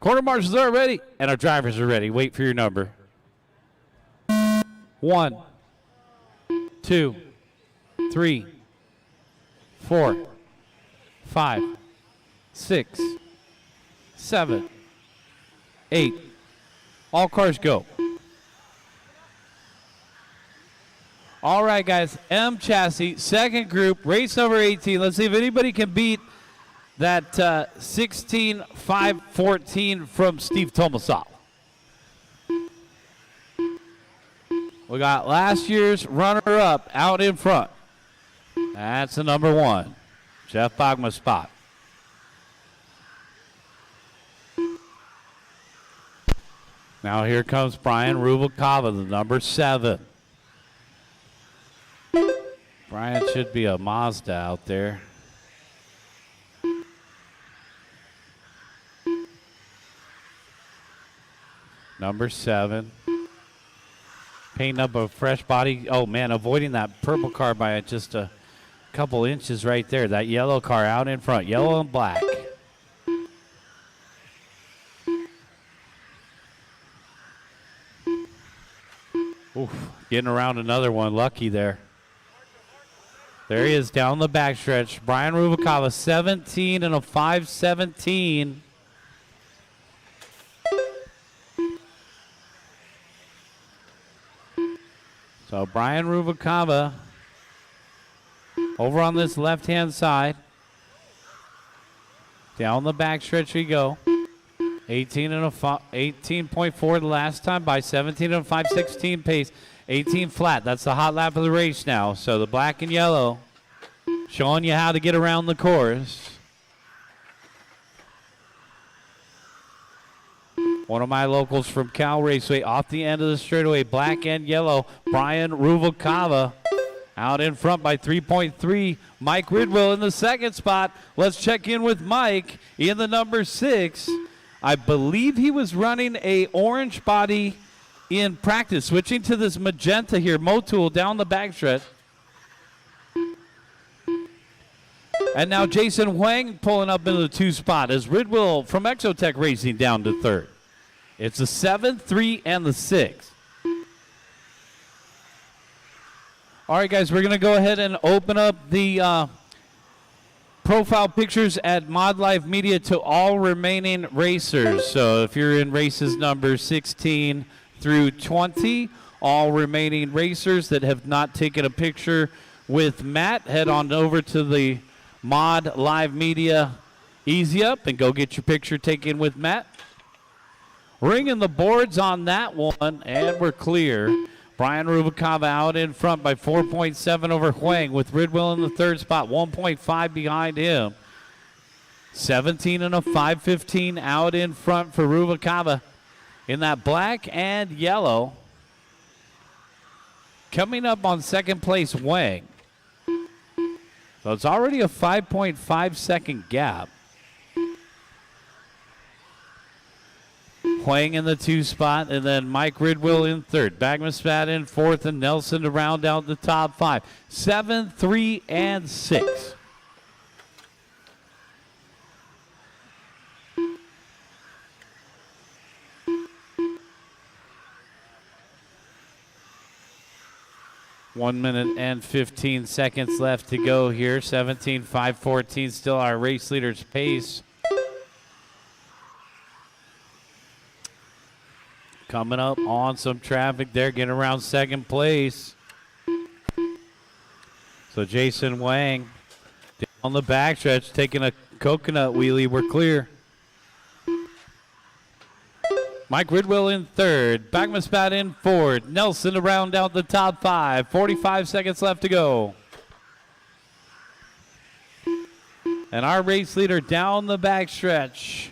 Quarter marshals are ready, and our drivers are ready. Wait for your number. 1, 2, 3, 4, 5, 6, 7, 8. All cars go. All right, guys. M chassis, second group, race number 18. Let's see if anybody can beat that 16-5-14 from Steve Tomasov. We got last year's runner-up out in front. That's the number 1, Jeff Bogma's spot. Now here comes Brian Rubalcaba, the number 7. Brian should be a Mazda out there. Number 7. Painting up a fresh body. Oh, man, avoiding that purple car by just a couple inches right there. That yellow car out in front, yellow and black. Oof, getting around another one. Lucky there. There he is down the backstretch. Brian Rubalcaba, 17 and a 5:17. So Brian Rubalcaba over on this left-hand side. Down the backstretch we go. 18.4 the last time by 17 and a 5:16 pace. 18 flat. That's the hot lap of the race now. So the black and yellow showing you how to get around the course. One of my locals from Cal Raceway off the end of the straightaway, black and yellow. Brian Rubalcaba out in front by 3.3. Mike Ridwell in the second spot. Let's check in with Mike in the number 6. I believe he was running a orange body in practice, switching to this magenta here, Motul down the backstretch. And now Jason Huang pulling up into the 2 spot as Ridwell from Exotech Racing down to 3rd. It's the 7, 3, and the 6. All right, guys, we're going to go ahead and open up the profile pictures at Mod Live Media to all remaining racers. So if you're in races number 16 through 20, all remaining racers that have not taken a picture with Matt, head on over to the Mod Live Media Easy Up and go get your picture taken with Matt. Ringing the boards on that one, and we're clear. Brian Rubalcava out in front by 4.7 over Huang, with Ridwell in the third spot, 1.5 behind him. 17 and a 5:15 out in front for Rubalcava in that black and yellow. Coming up on second place, Huang. So it's already a 5.5 second gap. Huang in the 2 spot, and then Mike Ridwell in third. Bagmaspat in fourth, and Nelson to round out the top 5. 7, 3, and 6. One minute and 15 seconds left to go here. 17, 5:14, still our race leader's pace. Coming up on some traffic there, getting around second place. So Jason Wang on the backstretch, taking a coconut wheelie. We're clear. Mike Ridwell in third. Bagmaspat in fourth. Nelson to round out the top 5. 45 seconds left to go. And our race leader down the backstretch,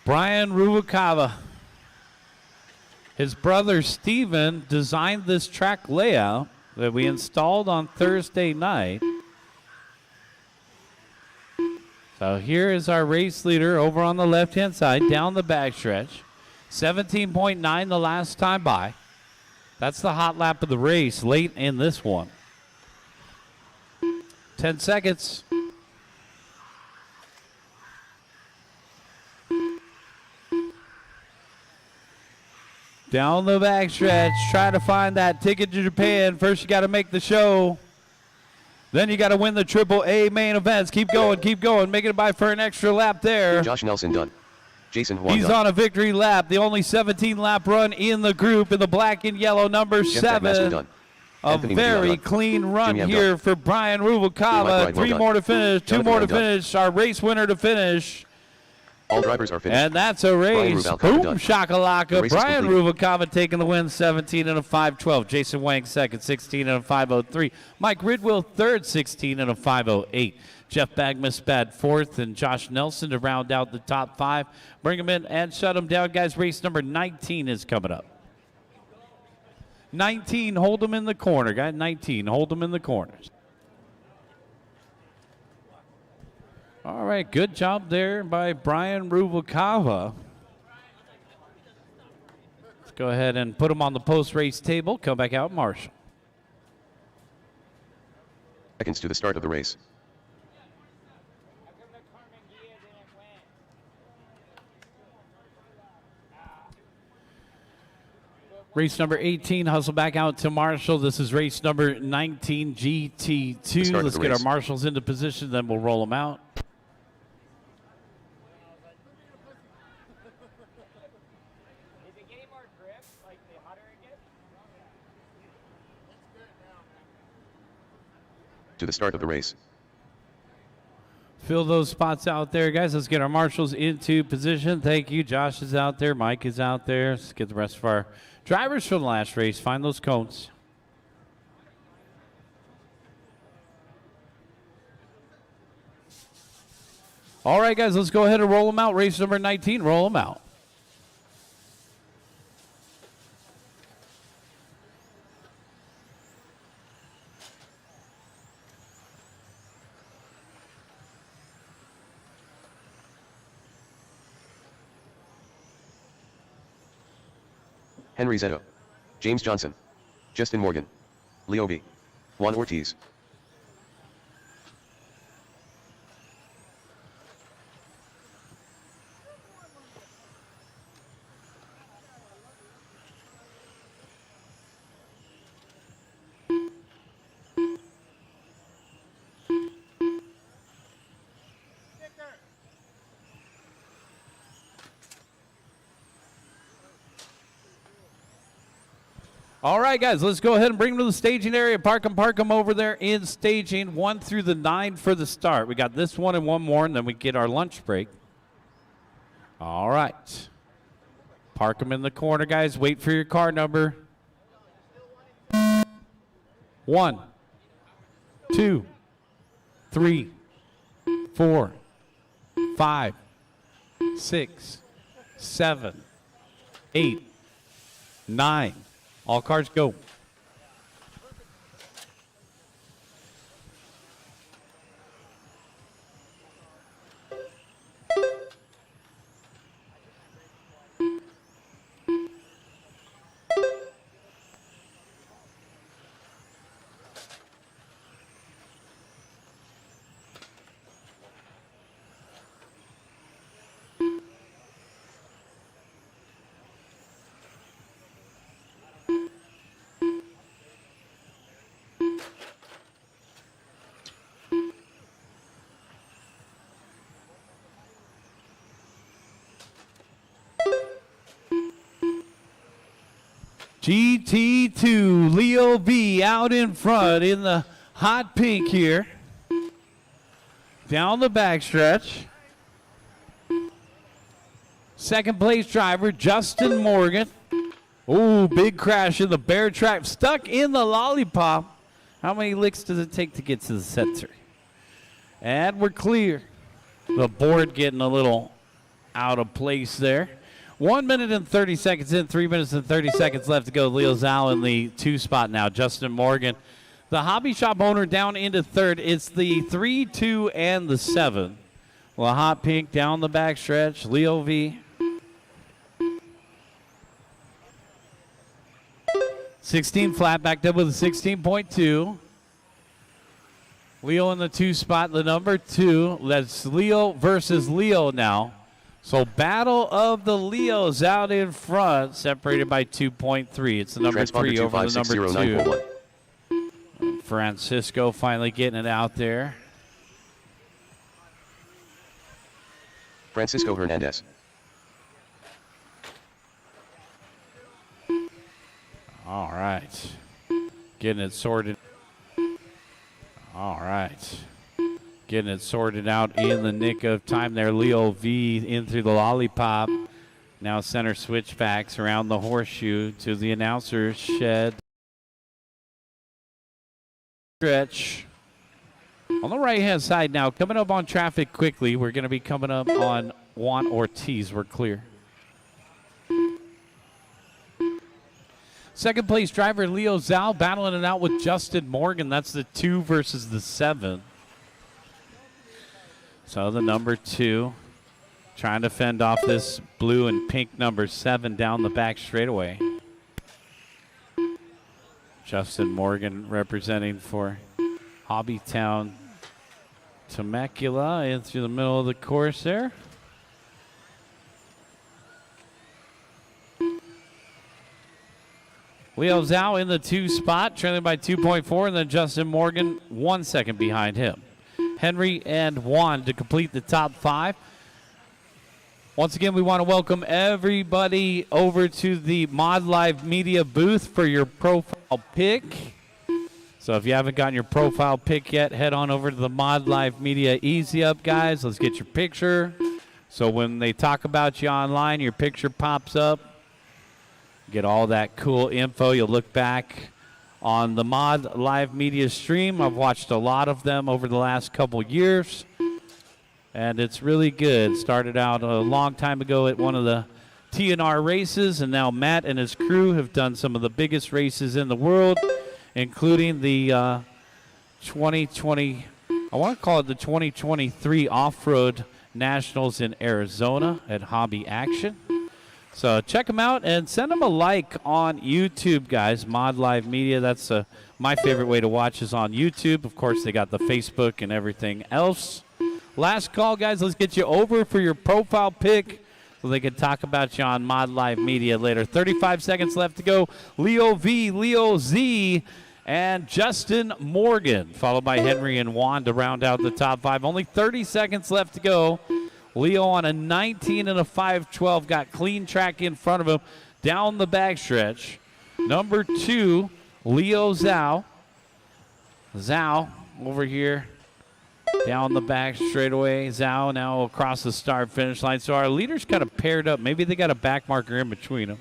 Brian Rubalcava. His brother Steven designed this track layout that we installed on Thursday night. So here is our race leader over on the left-hand side, down the backstretch. 17.9 the last time by. That's the hot lap of the race late in this one. 10 seconds. Down the backstretch, try to find that ticket to Japan. First, you got to make the show. Then you got to win the AAA main events. Keep going. Making it by for an extra lap there. Josh Nelson done. Jason Huang He's done. on a victory lap. The only 17-lap run in the group in the black and yellow, number Jeff 7. done. A Anthony very Medina done. clean run Jimmy here done. for Brian Rubalcava. Mike Wright, 3 well more to finish, 2 Jonathan more to done. finish. Our race winner to finish. All drivers are finished. And that's a race. Rubalcava Boom done. The shakalaka. race is Brian completed. Rubalcava taking the win, 17 and a 5:12. Jason Wang second, 16 and a 5:03. Mike Ridwell third, 16 and a 5:08. Jeff Bagmaspat fourth, and Josh Nelson to round out the top 5. Bring them in and shut them down, guys. Race number 19 is coming up. 19, hold them in the corner, guys. 19, hold them in the corners. All right, good job there by Brian Rubalcava. Let's go ahead and put him on the post-race table. Come back out, Marshall. Seconds to the start of the race. Race number 18, hustle back out to Marshall. This is race number 19, GT2. Let's get our marshals into position, then we'll roll them out. To the start of the race. Fill those spots out there, guys. Let's get our marshals into position. Thank you. Josh is out there. Mike is out there. Let's get the rest of our drivers from the last race. Find those cones. All right, guys. Let's go ahead and roll them out. Race number 19. Roll them out. Henry Zetto. James Johnson. Justin Morgan. Leo B. Juan Ortiz. All right, guys, let's go ahead and bring them to the staging area. Park them over there in staging 1 through the 9 for the start. We got this one and one more, and then we get our lunch break. All right. Park them in the corner, guys. Wait for your car number. 1, 2, 3, 4, 5, 6, 7, 8, 9. All cars go. GT2 Leo V out in front in the hot pink here. Down the backstretch. Second place driver, Justin Morgan. Oh, big crash in the bear trap. Stuck in the lollipop. How many licks does it take to get to the center? And we're clear. The board getting a little out of place there. 1 minute and 30 seconds in, 3 minutes and 30 seconds left to go. Leo Zhao in the 2 spot now. Justin Morgan, the hobby shop owner, down into 3rd. It's the 3, 2, and the 7. Well, hot pink down the backstretch. Leo V. 16 flat, backed up with a 16.2. Leo in the 2 spot, the number 2. That's Leo versus Leo now. So battle of the Leos out in front, separated by 2.3. It's the number 3 over the number 2. Francisco finally getting it out there. Francisco Hernandez. All right. Getting it sorted. All right. Getting it sorted out in the nick of time there. Leo V in through the lollipop. Now center switchbacks around the horseshoe to the announcer's shed. Stretch. On the right-hand side now, coming up on traffic quickly. We're going to be coming up on Juan Ortiz. We're clear. Second place driver, Leo Zhao, battling it out with Justin Morgan. That's the 2 versus the 7. So the number 2 trying to fend off this blue and pink number 7 down the back straightaway. Justin Morgan representing for Hobbytown Temecula in through the middle of the course there. Leo Zhao in the 2 spot, trailing by 2.4, and then Justin Morgan 1 second behind him. Henry and Juan to complete the top 5. Once again, we want to welcome everybody over to the Mod Live Media booth for your profile pick. So if you haven't gotten your profile pick yet, head on over to the Mod Live Media Easy Up, guys. Let's get your picture. So when they talk about you online, your picture pops up. Get all that cool info. You'll look back on the Mod Live Media stream. I've watched a lot of them over the last couple years, and it's really good. Started out a long time ago at one of the TNR races, and now Matt and his crew have done some of the biggest races in the world, including the 2020, I want to call it the 2023 Off-Road Nationals in Arizona at Hobby Action. So check them out and send them a like on YouTube, guys. Mod Live Media, that's my favorite way to watch is on YouTube. Of course, they got the Facebook and everything else. Last call, guys. Let's get you over for your profile pick so they can talk about you on Mod Live Media later. 35 seconds left to go. Leo V, Leo Z, and Justin Morgan, followed by Henry and Juan to round out the top 5. Only 30 seconds left to go. Leo on a 19 and a 512, got clean track in front of him down the backstretch. Number 2, Leo Zhao. Zhao over here. Down the back straightaway. Zhao now across the start finish line. So our leaders kind of paired up. Maybe they got a back marker in between them.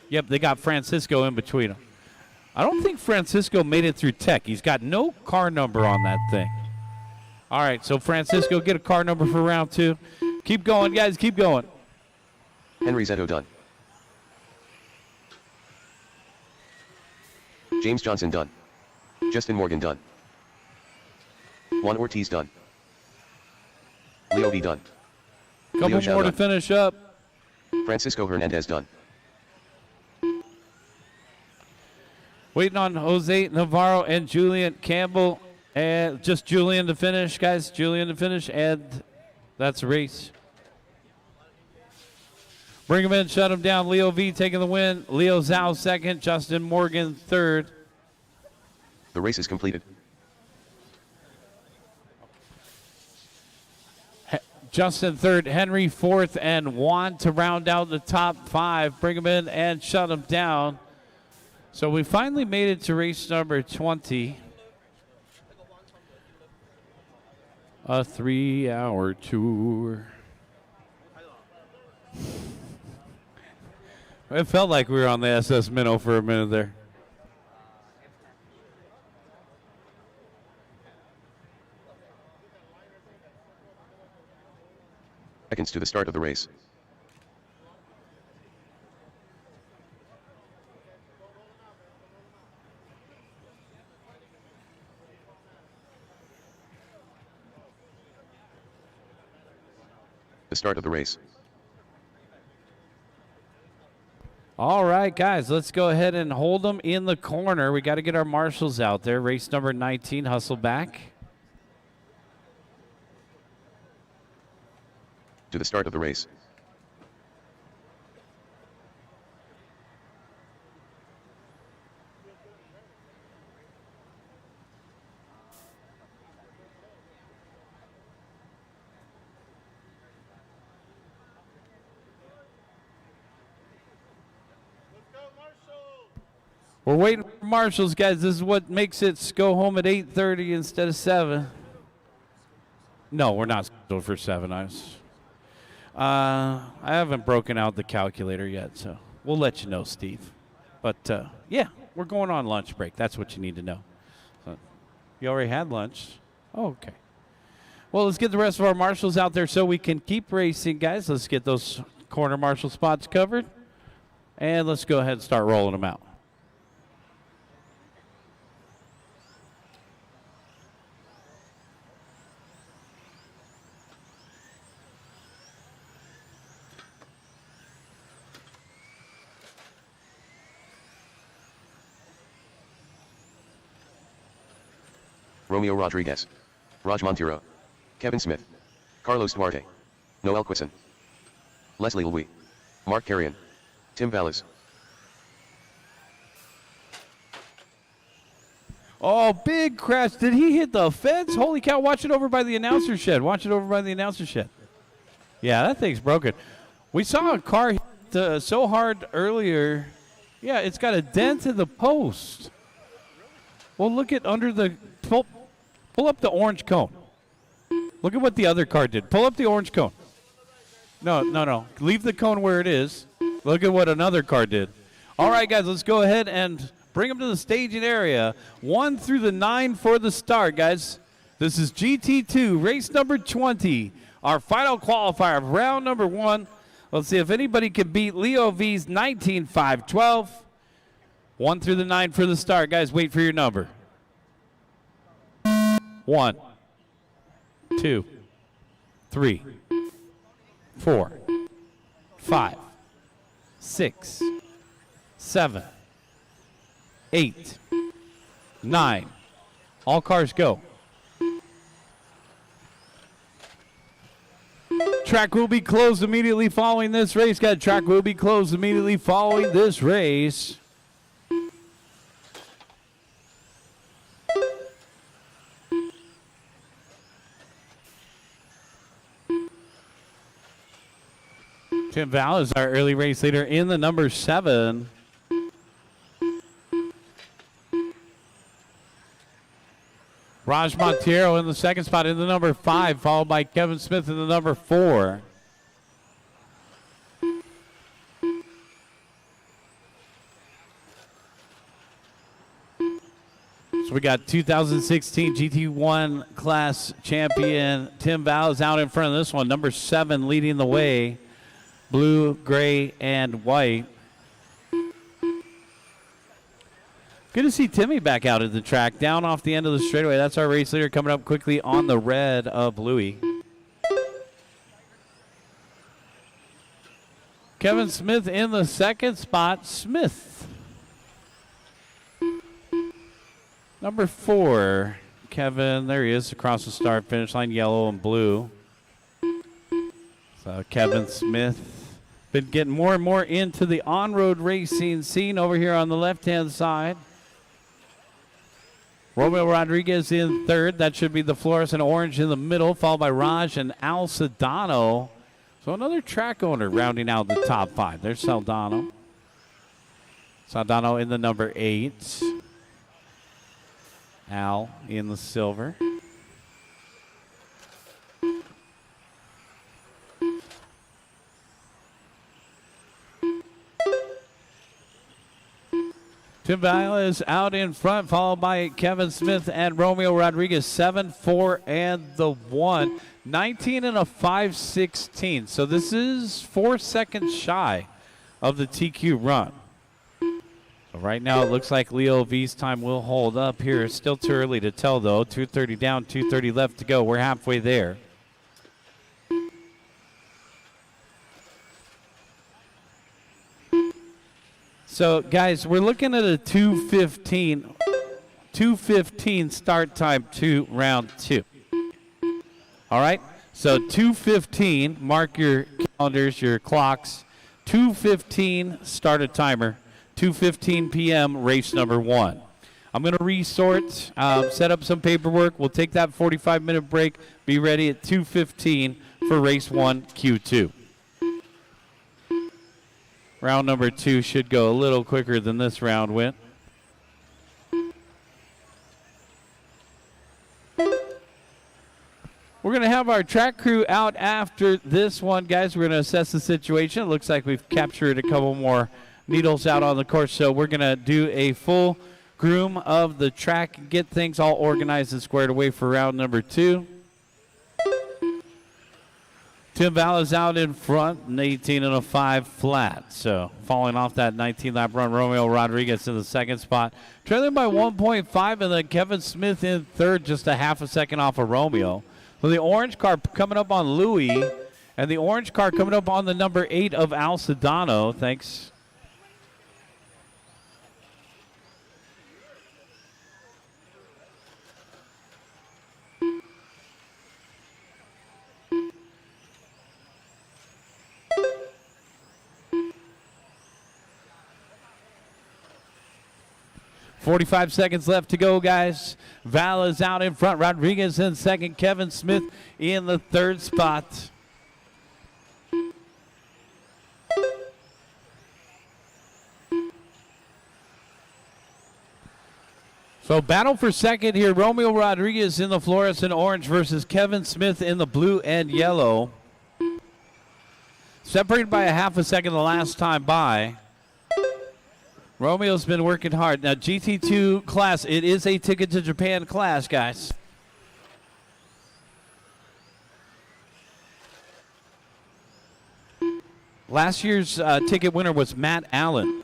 Yep, they got Francisco in between them. I don't think Francisco made it through tech. He's got no car number on that thing. All right, so Francisco, get a car number for round 2. Keep going, guys. Keep going. Henry Zetto done. James Johnson done. Justin Morgan done. Juan Ortiz done. Leo V done. Couple Leo Zhao more to done. finish up. Francisco Hernandez done. Waiting on Jose Navarro and Julian Campbell. And just Julian to finish, guys. Julian to finish, and that's a race. Bring him in, shut him down. Leo V taking the win. Leo Zhao second. Justin Morgan third. The race is completed. Justin third, Henry fourth, and Juan to round out the top 5. Bring him in and shut him down. So we finally made it to race number 20. A 3-hour tour. It felt like we were on the SS Minnow for a minute there. Seconds to the start of the race. The start of the race. All right, guys, let's go ahead and hold them in the corner. We got to get our marshals out there. Race number 19, hustle back. To the start of the race. We're waiting for marshals, guys. This is what makes it go home at 8:30 instead of 7. No, we're not scheduled for 7. I haven't broken out the calculator yet, so we'll let you know, Steve. But, yeah, we're going on lunch break. That's what you need to know. So, you already had lunch. Oh, okay. Well, let's get the rest of our marshals out there so we can keep racing, guys. Let's get those corner marshal spots covered. And let's go ahead and start rolling them out. Romeo Rodriguez. Raj Montero. Kevin Smith. Carlos Duarte. Noel Quisson. Leslie Louis. Mark Carrion. Tim Vallis. Oh, big crash. Did he hit the fence? Holy cow, watch it over by the announcer shed. Watch it over by the announcer shed. Yeah, that thing's broken. We saw a car hit so hard earlier. Yeah, it's got a dent in the post. Well, look at under the... Pull up the orange cone. Look at what the other car did. Pull up the orange cone. No. Leave the cone where it is. Look at what another car did. All right, guys, let's go ahead and bring them to the staging area. 1 through the 9 for the start, guys. This is GT2, race number 20. Our final qualifier of round number 1. Let's see if anybody can beat Leo V's 19.512. 1 through the 9 for the start. Guys, wait for your number. 1, 2, 3, 4, 5, 6, 7, 8, 9. All cars go. Track will be closed immediately following this race. Guys, track will be closed immediately following this race. Tim Val is our early race leader in the number 7. Raj Montiero in the second spot in the number 5, followed by Kevin Smith in the number 4. So we got 2016 GT1 class champion Tim Valles out in front of this one. Number 7 leading the way. Blue, gray, and white. Good to see Timmy back out at the track, down off the end of the straightaway. That's our race leader coming up quickly on the red of Louis. Kevin Smith in the second spot. Smith. Number 4, Kevin, there he is across the start finish line, yellow and blue. So Kevin Smith been getting more and more into the on-road racing scene over here on the left-hand side. Romeo Rodriguez in third. That should be the fluorescent orange in the middle, followed by Raj and Al Sedano. So another track owner rounding out the top 5. There's Saldano. Saldano in the number 8. Al in the silver. Tim Valles out in front, followed by Kevin Smith and Romeo Rodriguez. 7, 4, and the 1. 19 and a 5:16. So this is 4 seconds shy of the TQ run. So right now it looks like Leo V's time will hold up here. It's still too early to tell, though. 2:30 down, 2:30 left to go. We're halfway there. So, guys, we're looking at a 2:15 start time to round 2. All right? So 2:15, mark your calendars, your clocks. 2:15, start a timer. 2:15 p.m., race number 1. I'm going to resort, set up some paperwork. We'll take that 45-minute break, be ready at 2:15 for race 1, Q2. Round number 2 should go a little quicker than this round went. We're going to have our track crew out after this one, guys. We're going to assess the situation. It looks like we've captured a couple more needles out on the course, so we're going to do a full groom of the track and get things all organized and squared away for round number 2. Tim Valles out in front, an 18 and a 5 flat. So falling off that 19-lap run, Romeo Rodriguez in the second spot. Trailing by 1.5, and then Kevin Smith in third, just a half a second off of Romeo. So the orange car coming up on Louis, and the orange car coming up on the number 8 of Al Sedano. Thanks. .45 seconds left to go, guys. Valles out in front. Rodriguez in second. Kevin Smith in the third spot. So battle for second here. Romeo Rodriguez in the fluorescent orange versus Kevin Smith in the blue and yellow. Separated by a half a second the last time by. Romeo's been working hard. Now, GT2 class, it is a ticket to Japan class, guys. Last year's ticket winner was Matt Allen.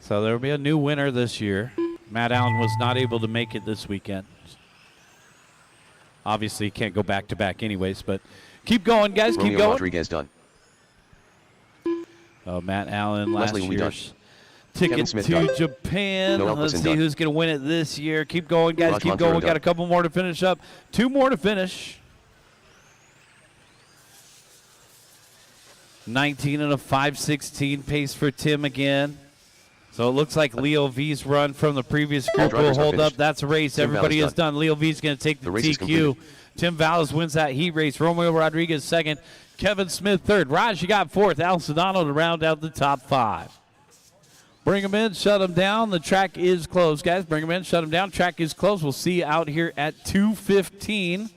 So there will be a new winner this year. Matt Allen was not able to make it this weekend. Obviously, he can't go back-to-back anyways, but keep going, guys. Keep Romeo going. Rodriguez done. Oh, Matt Allen, last year's ticket to done. Japan. Let's see done. who's going to win it this year. Keep going, guys. Raj Keep Montero going. We got done. a couple more to finish up. 2 more to finish. 19 and a 5:16 pace for Tim again. So it looks like Leo V's run from the previous group will hold up. That's a race. Tim Everybody Valles is done. Leo V's going to take the race is TQ. completed. Tim Valles wins that heat race. Romeo Rodriguez second. Kevin Smith third. Raj, you got fourth. Al Sedano to round out the top 5. Bring them in, shut them down. The track is closed, guys. Bring them in, shut them down. Track is closed. We'll see you out here at 2:15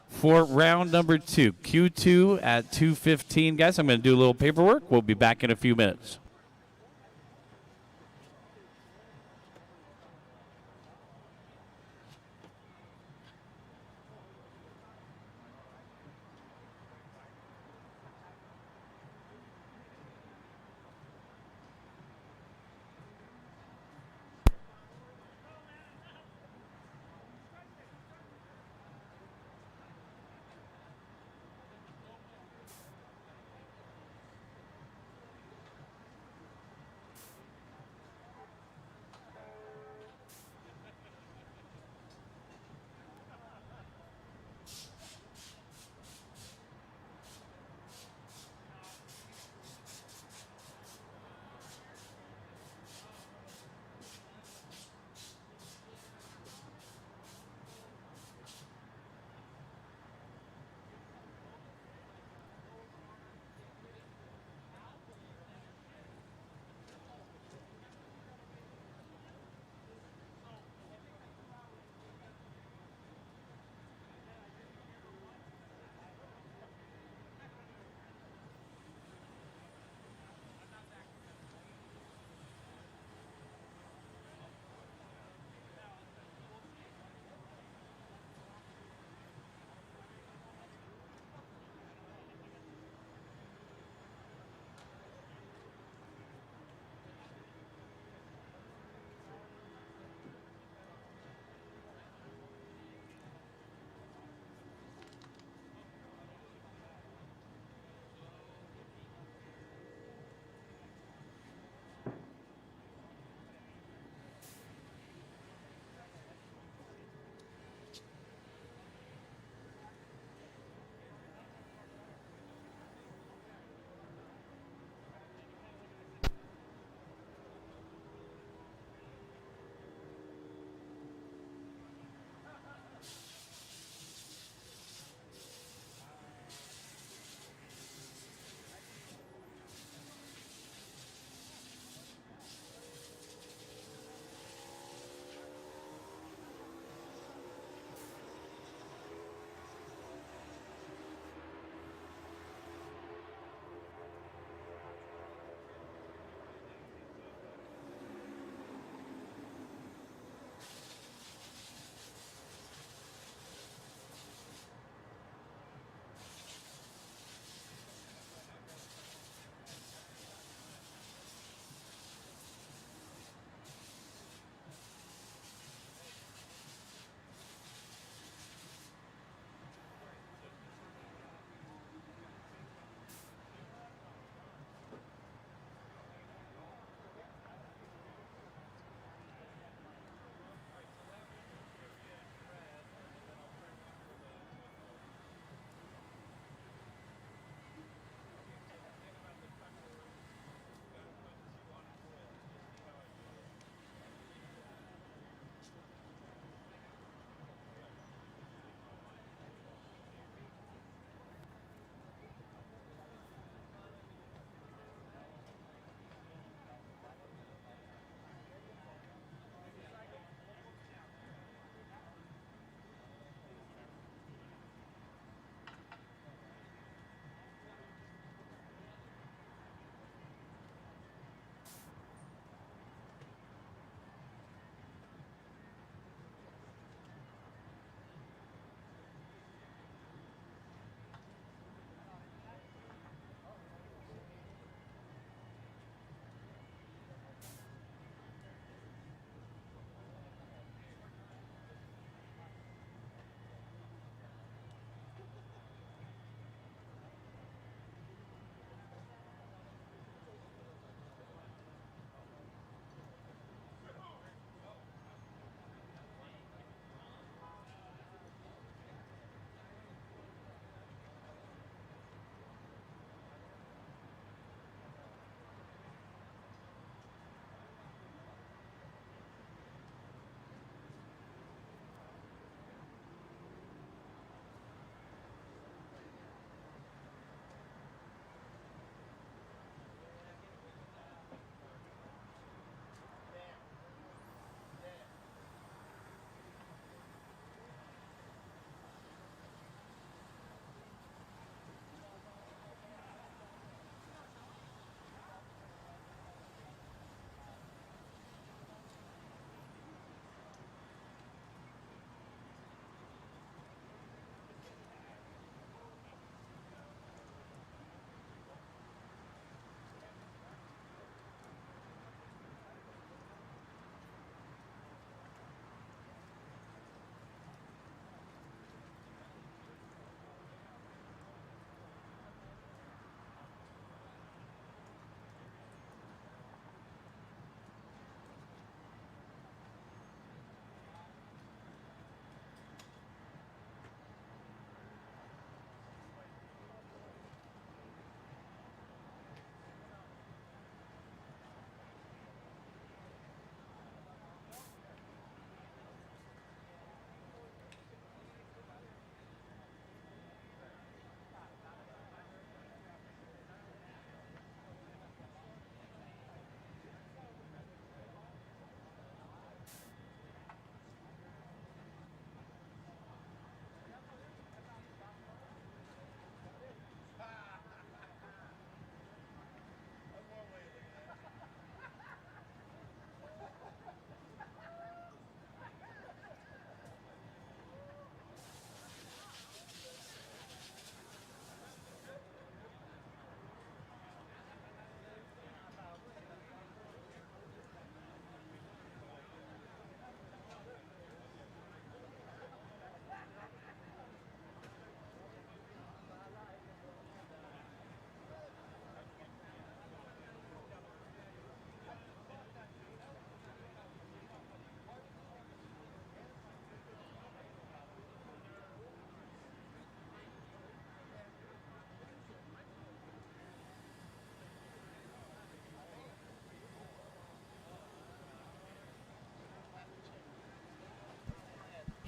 for round number 2. Q2 at 2:15, guys. I'm going to do a little paperwork. We'll be back in a few minutes.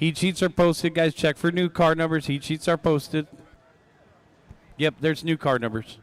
Heat sheets are posted, guys. Check for new car numbers. Heat sheets are posted. Yep, there's new car numbers.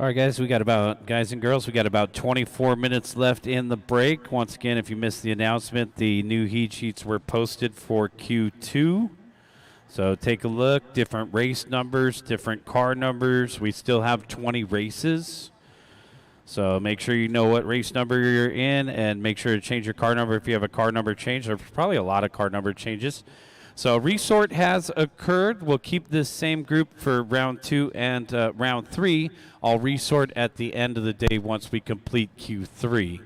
All right, guys, guys and girls, we got about 24 minutes left in the break. Once again, if you missed the announcement, the new heat sheets were posted for Q2. So take a look, different race numbers, different car numbers. We still have 20 races. So make sure you know what race number you're in and make sure to change your car number if you have a car number change. There's probably a lot of car number changes. So resort has occurred. We'll keep this same group for round 2 and round 3. I'll resort at the end of the day once we complete Q3.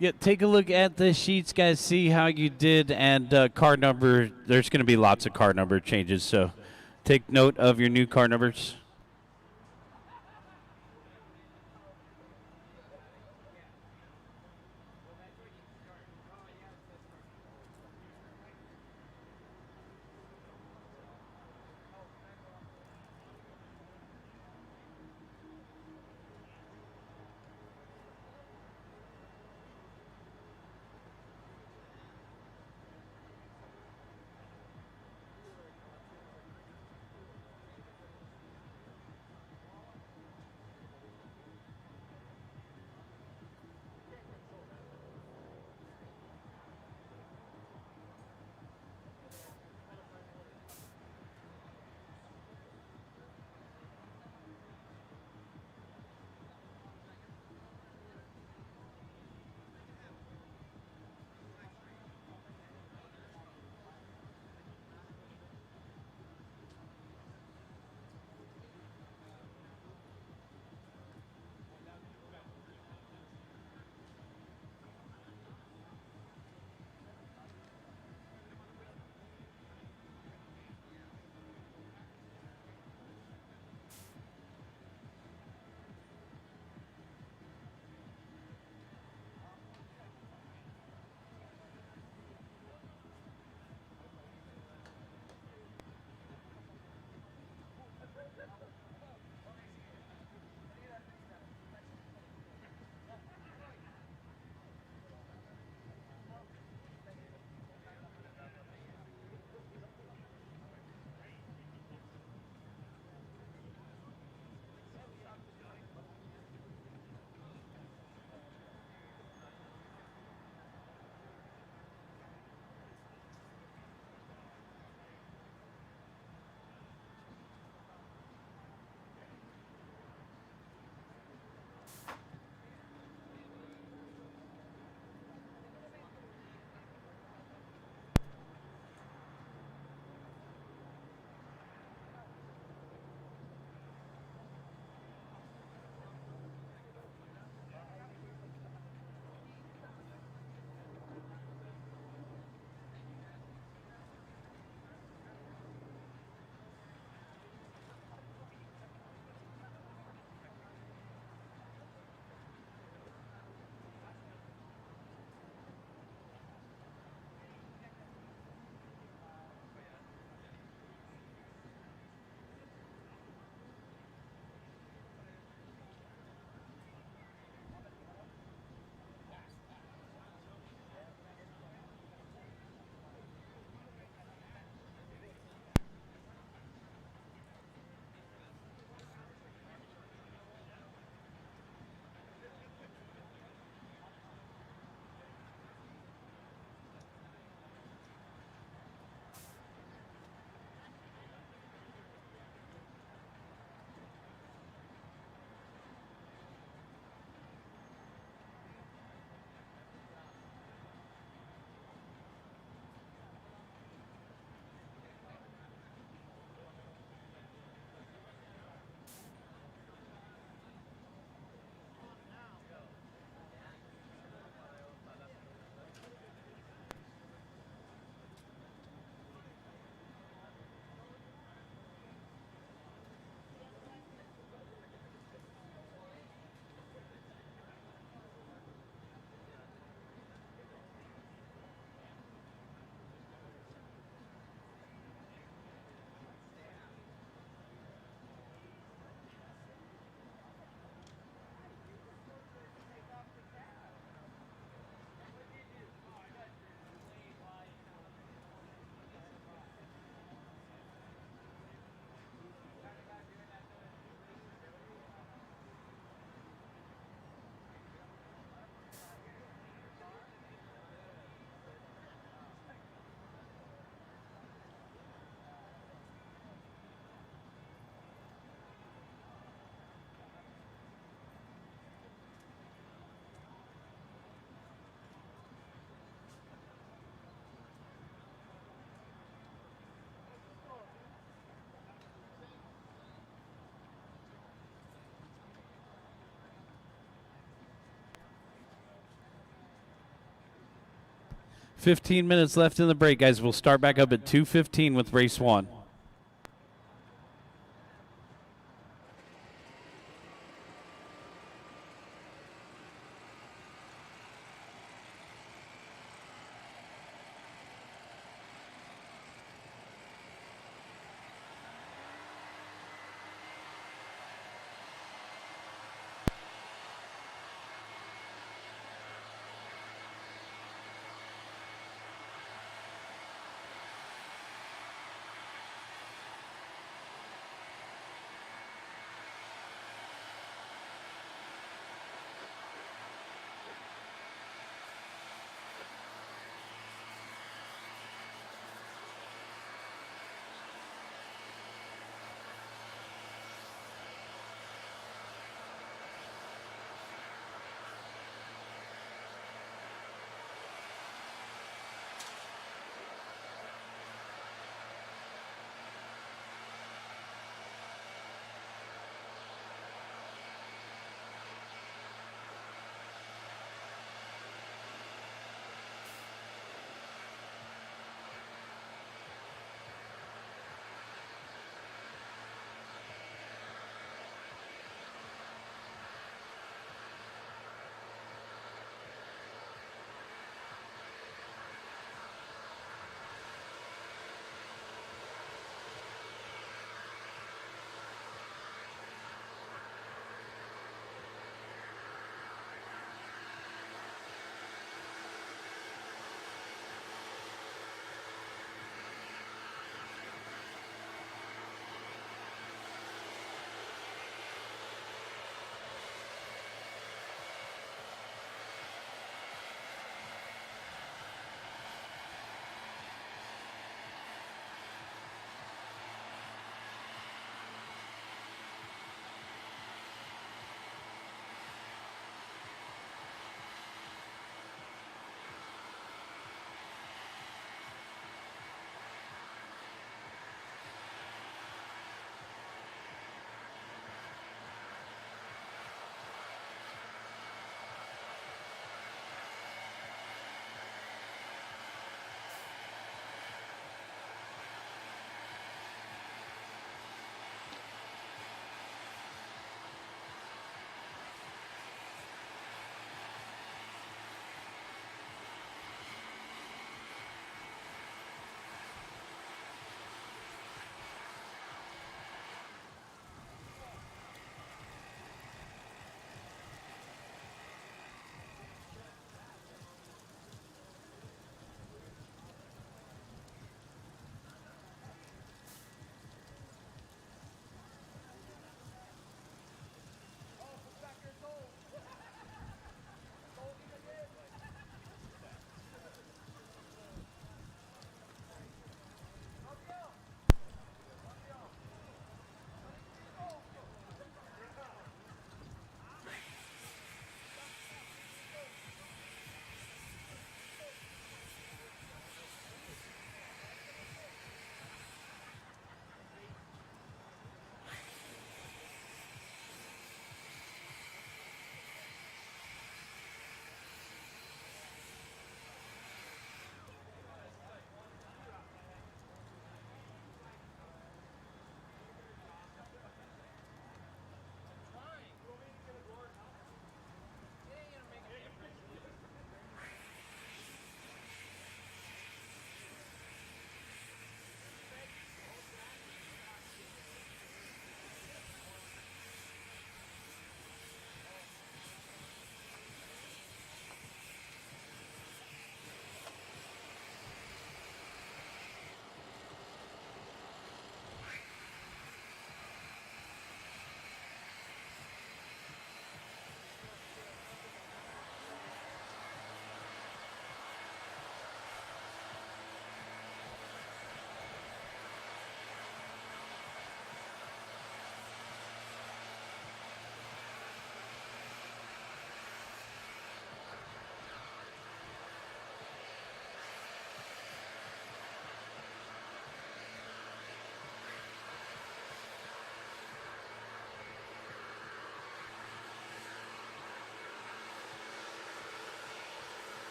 Yeah, take a look at the sheets, guys. See how you did, and car number. There's going to be lots of car number changes, so take note of your new car numbers. 15 minutes left in the break, guys. We'll start back up at 2:15 with race 1.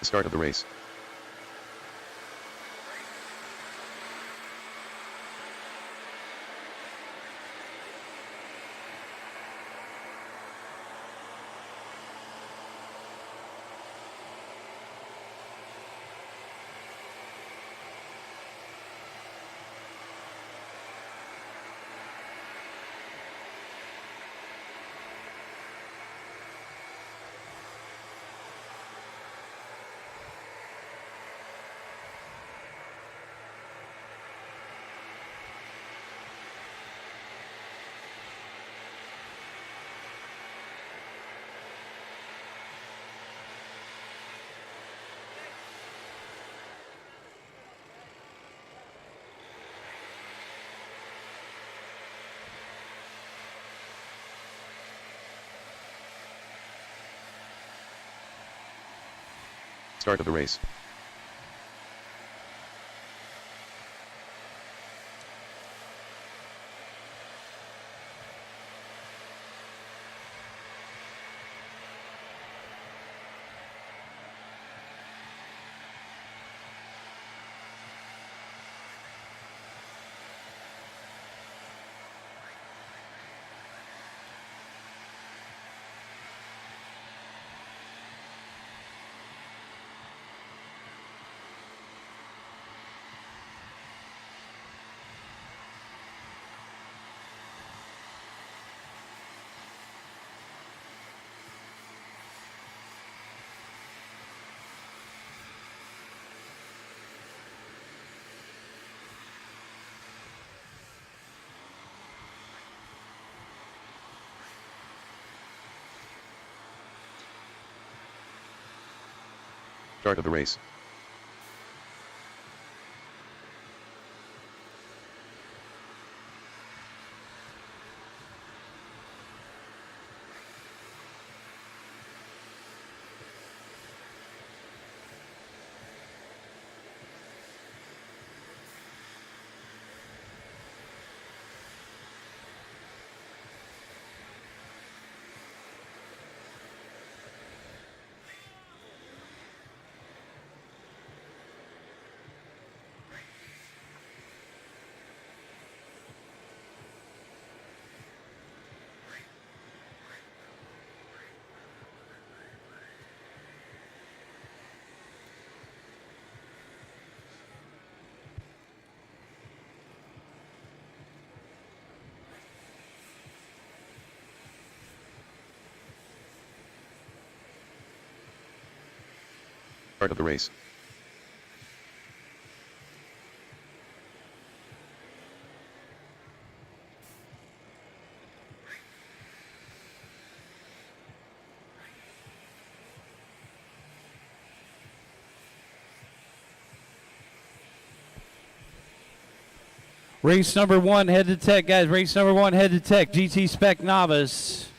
Start of the race. Start of the race. Start of the race. Start of the race. Race number one, head to tech, guys. Race number one, head to tech. GT Spec Novice.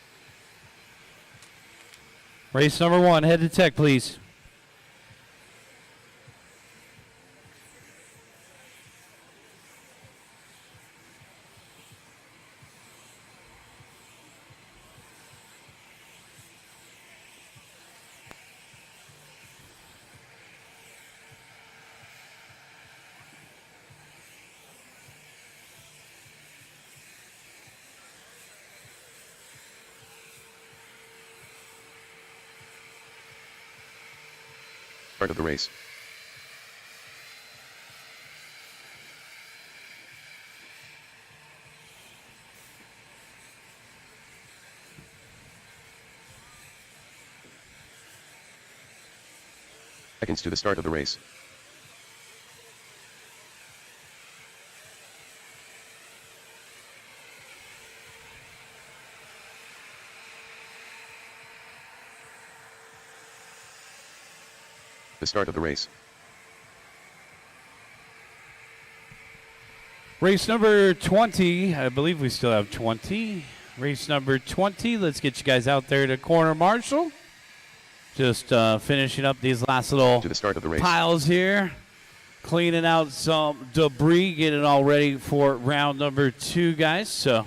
Race number one, head to tech, please. Start of the race. Seconds to the start of the race. The start of the race. Race number 20. I believe we still have 20. Race number 20. Let's get you guys out there to corner marshal. Just finishing up these last little to the start of the race. piles here. Cleaning out some debris. Getting all ready for round number 2, guys. So,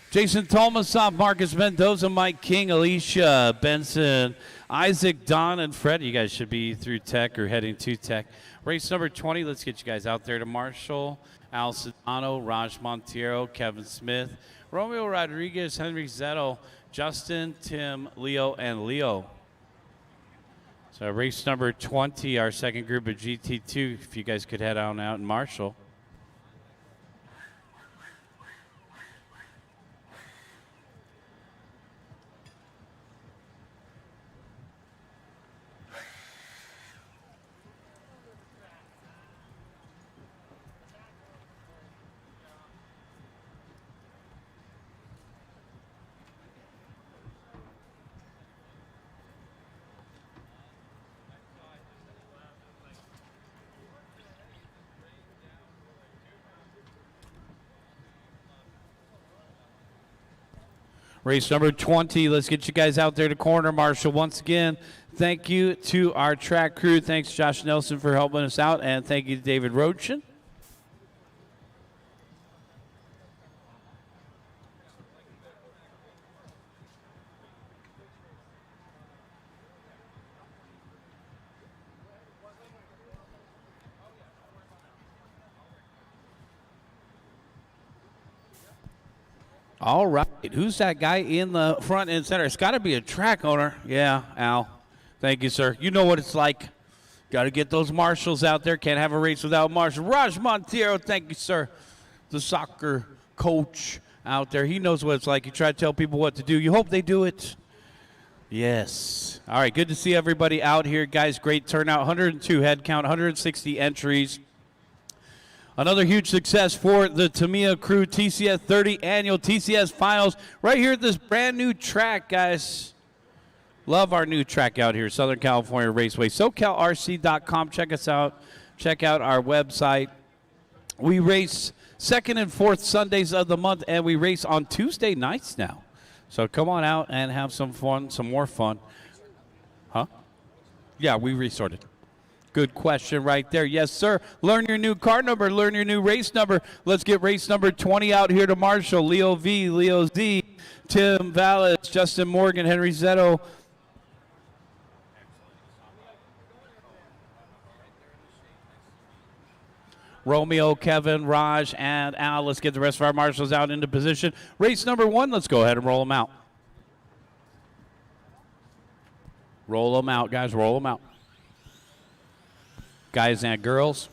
Jason Tolmasov, Marcus Mendoza, Mike King, Alicia Benson, Isaac, Don, and Fred, you guys should be through tech or heading to tech. Race number 20, let's get you guys out there to Marshall, Al Sedano, Raj Montiero, Kevin Smith, Romeo Rodriguez, Henry Zetto, Justin, Tim, Leo, and Leo. So race number 20, our second group of GT2, if you guys could head on out in Marshall. Race number 20, let's get you guys out there to corner Marshall. Once again, thank you to our track crew. Thanks, Josh Nelson, for helping us out, and thank you to David Rochen. All right, who's that guy in the front and center? It's got to be a track owner. Yeah, Al. Thank you, sir. You know what it's like. Got to get those marshals out there. Can't have a race without marshals. Raj Montiero, thank you, sir. The soccer coach out there. He knows what it's like. You try to tell people what to do. You hope they do it. Yes. All right, good to see everybody out here, guys. Great turnout. 102 head count, 160 entries. Another huge success for the Tamiya crew, TCS 30 annual TCS finals right here at this brand new track, guys. Love our new track out here, Southern California Raceway. SoCalRC.com. Check us out. Check out our website. We race second and fourth Sundays of the month, and we race on Tuesday nights now. So come on out and have some fun, some more fun. Huh? Yeah, we resorted. Good question right there. Yes, sir. Learn your new car number. Learn your new race number. Let's get race number 20 out here to Marshall. Leo V, Leo Z, Tim Vallis, Justin Morgan, Henry Zetto. Romeo, Kevin, Raj, and Al. Let's get the rest of our marshals out into position. Race number 1, let's go ahead and roll them out. Roll them out, guys. Roll them out. Guys and girls.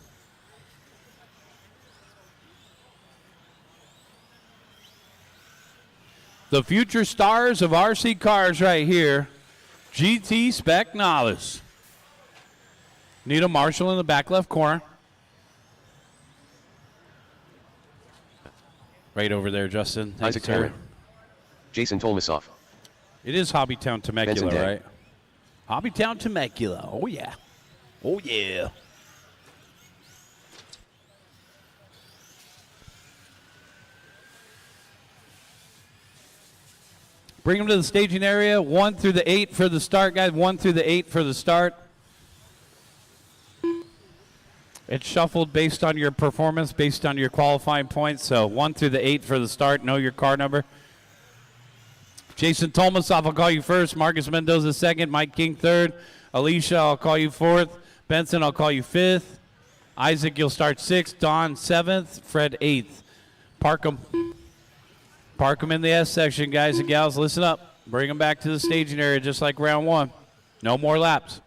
The future stars of RC cars right here. GT Spec Novice. Need a marshal in the back left corner. Right over there, Justin. Thanks, Isaac Cameron. Jason Tolmasoff. It is Hobbytown Temecula, right? Hobbytown Temecula. Oh, yeah. Oh, yeah. Bring them to the staging area. 1 through the 8 for the start, guys. 1 through the 8 for the start. It's shuffled based on your performance, based on your qualifying points. So 1 through the 8 for the start. Know your car number. Jason Tolmasoff, I'll call you first. Marcus Mendoza second. Mike King third. Alicia, I'll call you fourth. Benson, I'll call you fifth. Isaac, you'll start sixth. Don, seventh. Fred, eighth. Park them. Park them in the S section, guys and gals. Listen up. Bring them back to the staging area just like round 1. No more laps.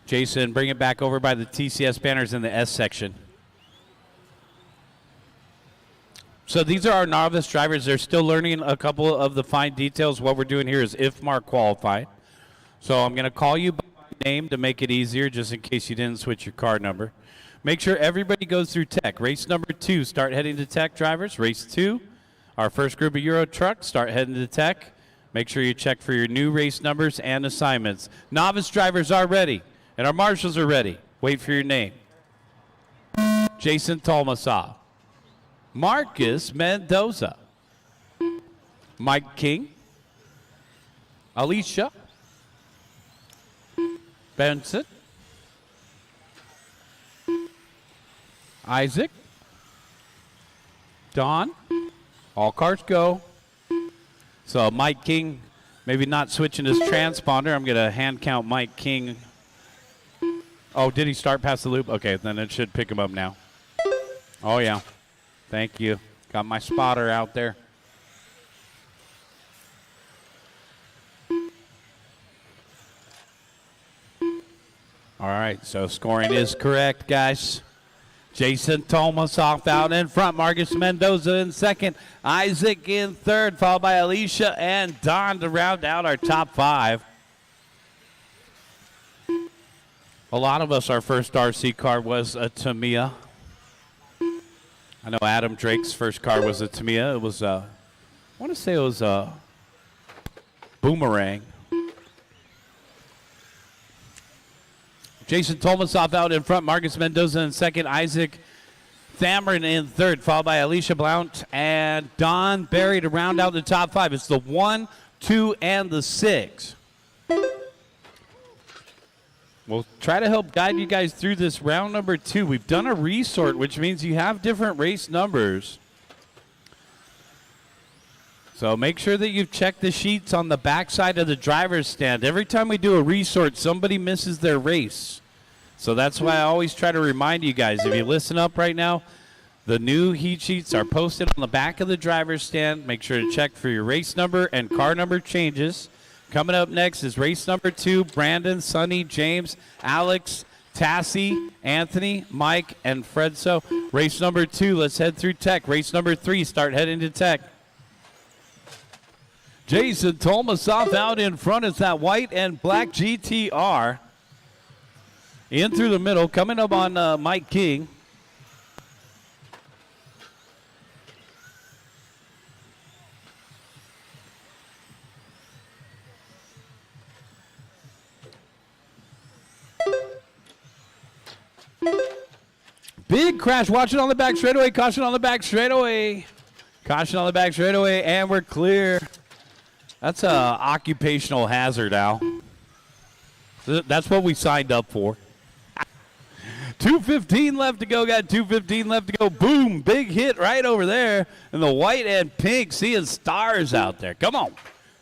Jason, bring it back over by the TCS banners in the S section. So these are our novice drivers. They're still learning a couple of the fine details. What we're doing here is if mark qualified. So I'm going to call you by name to make it easier, just in case you didn't switch your car number. Make sure everybody goes through tech. Race number 2, start heading to tech, drivers. Race 2, our first group of Euro trucks, start heading to tech. Make sure you check for your new race numbers and assignments. Novice drivers are ready, and our marshals are ready. Wait for your name. Jason Tolmasoff. Marcus Mendoza. Mike King. Alicia. Benson. Isaac. Don. All cars go. So Mike King, maybe not switching his transponder. I'm going to hand count Mike King. Oh, did he start past the loop? Okay, then it should pick him up now. Oh, yeah. Thank you. Got my spotter out there. All right, so scoring is correct, guys. Jason Tomasoff out in front. Marcus Mendoza in second. Isaac in third, followed by Alicia and Don to round out our top 5. A lot of us, our first RC car was a Tamiya. I know Adam Drake's first car was a Tamiya. It was, I want to say it was a Boomerang. Jason Tomasoff out in front. Marcus Mendoza in second. Isaac Thamrin in third, followed by Alicia Blount and Don Berry to round out the top 5. It's the 1, 2, and the 6. We'll try to help guide you guys through this round number 2. We've done a resort, which means you have different race numbers. So make sure that you've checked the sheets on the back side of the driver's stand. Every time we do a resort, somebody misses their race. So that's why I always try to remind you guys, if you listen up right now, the new heat sheets are posted on the back of the driver's stand. Make sure to check for your race number and car number changes. Coming up next is race number 2, Brandon, Sonny, James, Alex, Tassie, Anthony, Mike, and Fred. So race number 2, let's head through tech. Race number 3, start heading to tech. Jason Tomasoff out in front. It's that white and black GTR. In through the middle, coming up on Mike King. Big crash. Watch it on the back straightaway. Caution on the back straightaway. Caution on the back straightaway, and we're clear. That's a occupational hazard, Al. That's what we signed up for. 2:15 left to go. Got 2:15 left to go. Boom. Big hit right over there. And the white and pink seeing stars out there. Come on.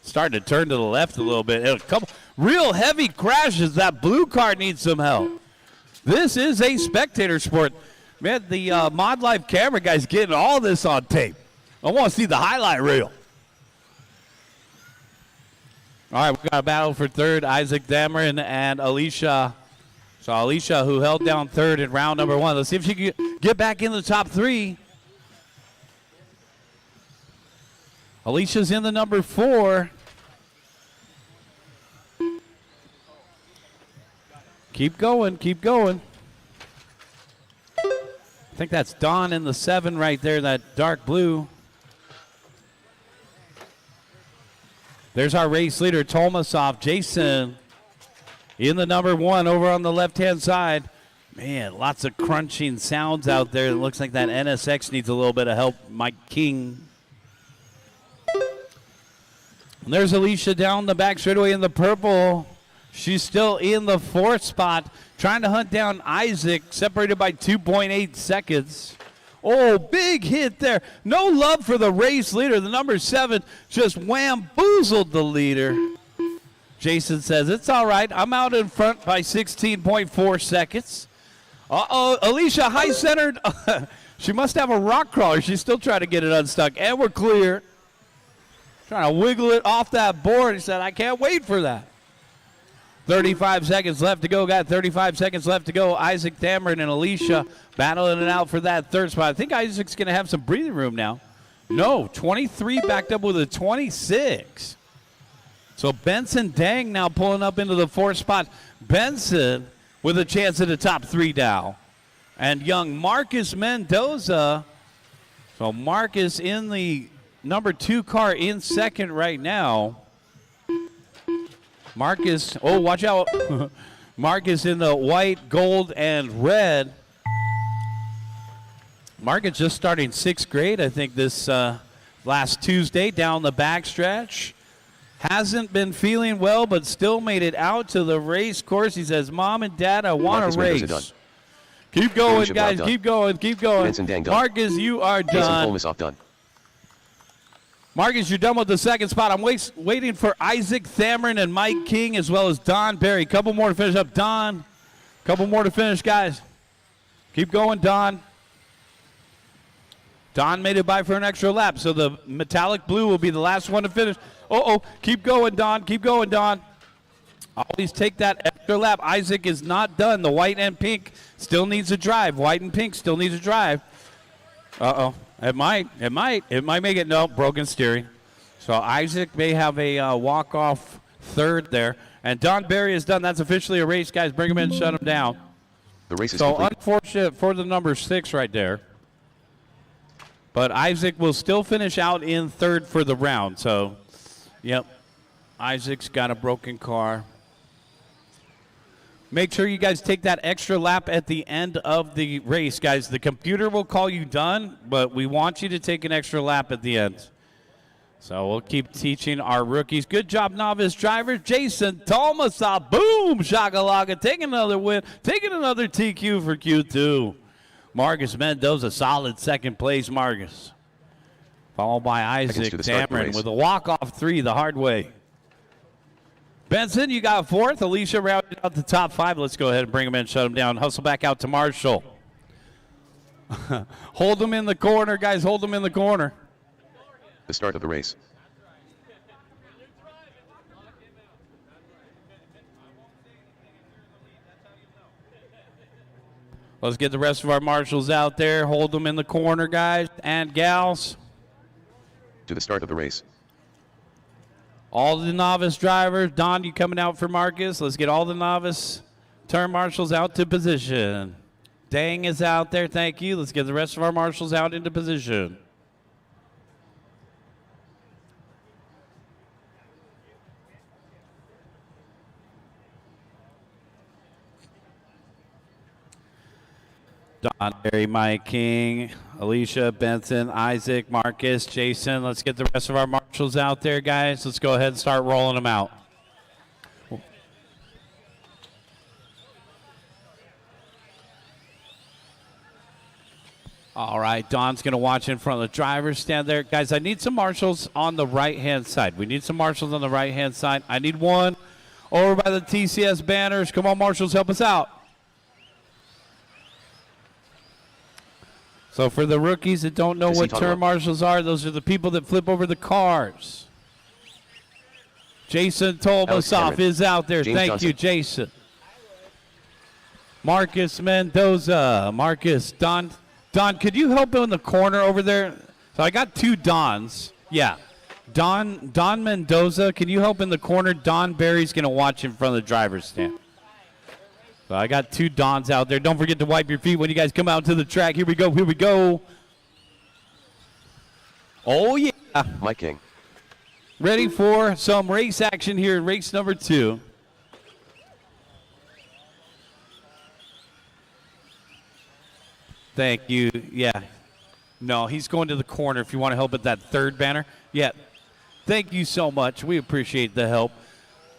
Starting to turn to the left a little bit. A couple real heavy crashes. That blue car needs some help. This is a spectator sport. Man, the Mod Life camera guy's getting all this on tape. I want to see the highlight reel. All right, we got a battle for third. Isaac Dameron and Alicia. So Alicia, who held down third in round number 1. Let's see if she can get back in the top 3. Alicia's in the number 4. Keep going, keep going. I think that's Don in the 7 right there, that dark blue. There's our race leader, Tomasoff. Jason in the number 1 over on the left-hand side. Man, lots of crunching sounds out there. It looks like that NSX needs a little bit of help. Mike King. And there's Alicia down the back straightaway in the purple. She's still in the 4th spot, trying to hunt down Isaac, separated by 2.8 seconds. Oh, big hit there. No love for the race leader. The number 7 just whamboozled the leader. Jason says, it's all right. I'm out in front by 16.4 seconds. Uh-oh, Alicia high-centered. She must have a rock crawler. She's still trying to get it unstuck. And we're clear. Trying to wiggle it off that board. He said, I can't wait for that. 35 seconds left to go. Got 35 seconds left to go. Isaac Dameron and Alicia battling it out for that 3rd spot. I think Isaac's going to have some breathing room now. No, 23 backed up with a 26. So Benson Dang now pulling up into the 4th spot. Benson with a chance at the top 3 now. And young Marcus Mendoza. So Marcus in the number 2 car in 2nd right now. Marcus, oh, watch out. Marcus in the white, gold, and red. Marcus just starting 6th grade, I think, this last Tuesday down the backstretch. Hasn't been feeling well, but still made it out to the race course. He says, Mom and Dad, I want to race. Keep going, Alicia guys. Brown Keep going. Keep going. Benson Dang done. Marcus, you are Jason done. Polmasoff done. Marcus, you're done with the second spot. I'm waiting for Isaac Thameron and Mike King as well as Don Berry. Couple more to finish up. Don, couple more to finish, guys. Keep going, Don. Don made it by for an extra lap, so the metallic blue will be the last one to finish. Uh-oh. Keep going, Don. Keep going, Don. Always take that extra lap. Isaac is not done. The white and pink still needs a drive. White and pink still needs a drive. Uh-oh. It might make it. No, broken steering. So Isaac may have a walk-off third there. And Don Berry is done. That's officially a race, guys. Bring him in, shut him down. The race is So complete. unfortunate for the number 6 right there. But Isaac will still finish out in third for the round. So, yep, Isaac's got a broken car. Make sure you guys take that extra lap at the end of the race, guys. The computer will call you done, but we want you to take an extra lap at the end. So we'll keep teaching our rookies. Good job, novice drivers. Jason Talmasa, boom, shakalaka, taking another win, taking another TQ for Q2. Marcus Mendoza, solid second place, Marcus. Followed by Isaac Thameron with a walk-off 3 the hard way. Benson, you got 4th. Alicia rounded out the top 5. Let's go ahead and bring him in, shut him down. Hustle back out to Marshall. Hold him in the corner, guys. Hold him in the corner. The start of the race. Let's get the rest of our marshals out there. Hold them in the corner, guys and gals. To the start of the race. All the novice drivers. Don, you coming out for Marcus? Let's get all the novice turn marshals out to position. Dang is out there. Thank you. Let's get the rest of our marshals out into position. Don Berry, Mike King, Alicia, Benson, Isaac, Marcus, Jason. Let's get the rest of our marshals out there, guys. Let's go ahead and start rolling them out. All right, Don's going to watch in front of the drivers. Stand there. Guys, I need some marshals on the right-hand side. We need some marshals on the right-hand side. I need one over by the TCS banners. Come on, marshals, help us out. So for the rookies that don't know what turn marshals are, those are the people that flip over the cars. Jason Tolmasoff is out there. James Thank Johnson. you, Jason. Marcus Mendoza. Marcus, Don, could you help in the corner over there? So I got 2 Dons. Yeah. Don Mendoza, can you help in the corner? Don Berry's going to watch in front of the driver's stand. So I got 2 Dons out there. Don't forget to wipe your feet when you guys come out to the track. Here we go. Here we go. Oh, yeah. Mike King. Ready for some race action here in race number 2. Thank you. Yeah. No, he's going to the corner if you want to help at that third banner. Yeah. Thank you so much. We appreciate the help.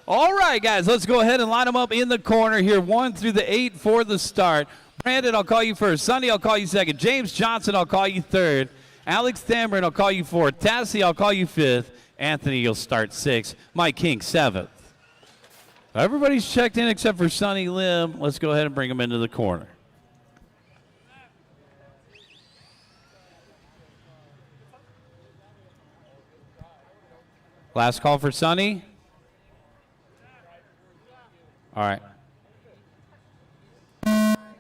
All right, guys, let's go ahead and line them up in the corner here, 1 through the 8 for the start. Brandon, I'll call you first. Sonny, I'll call you second. James Johnson, I'll call you third. Alex Thameron, I'll call you fourth. Tassie, I'll call you fifth. Anthony, you'll start sixth. Mike King, seventh. Everybody's checked in except for Sonny Lim. Let's go ahead and bring him into the corner. Last call for Sonny. All right.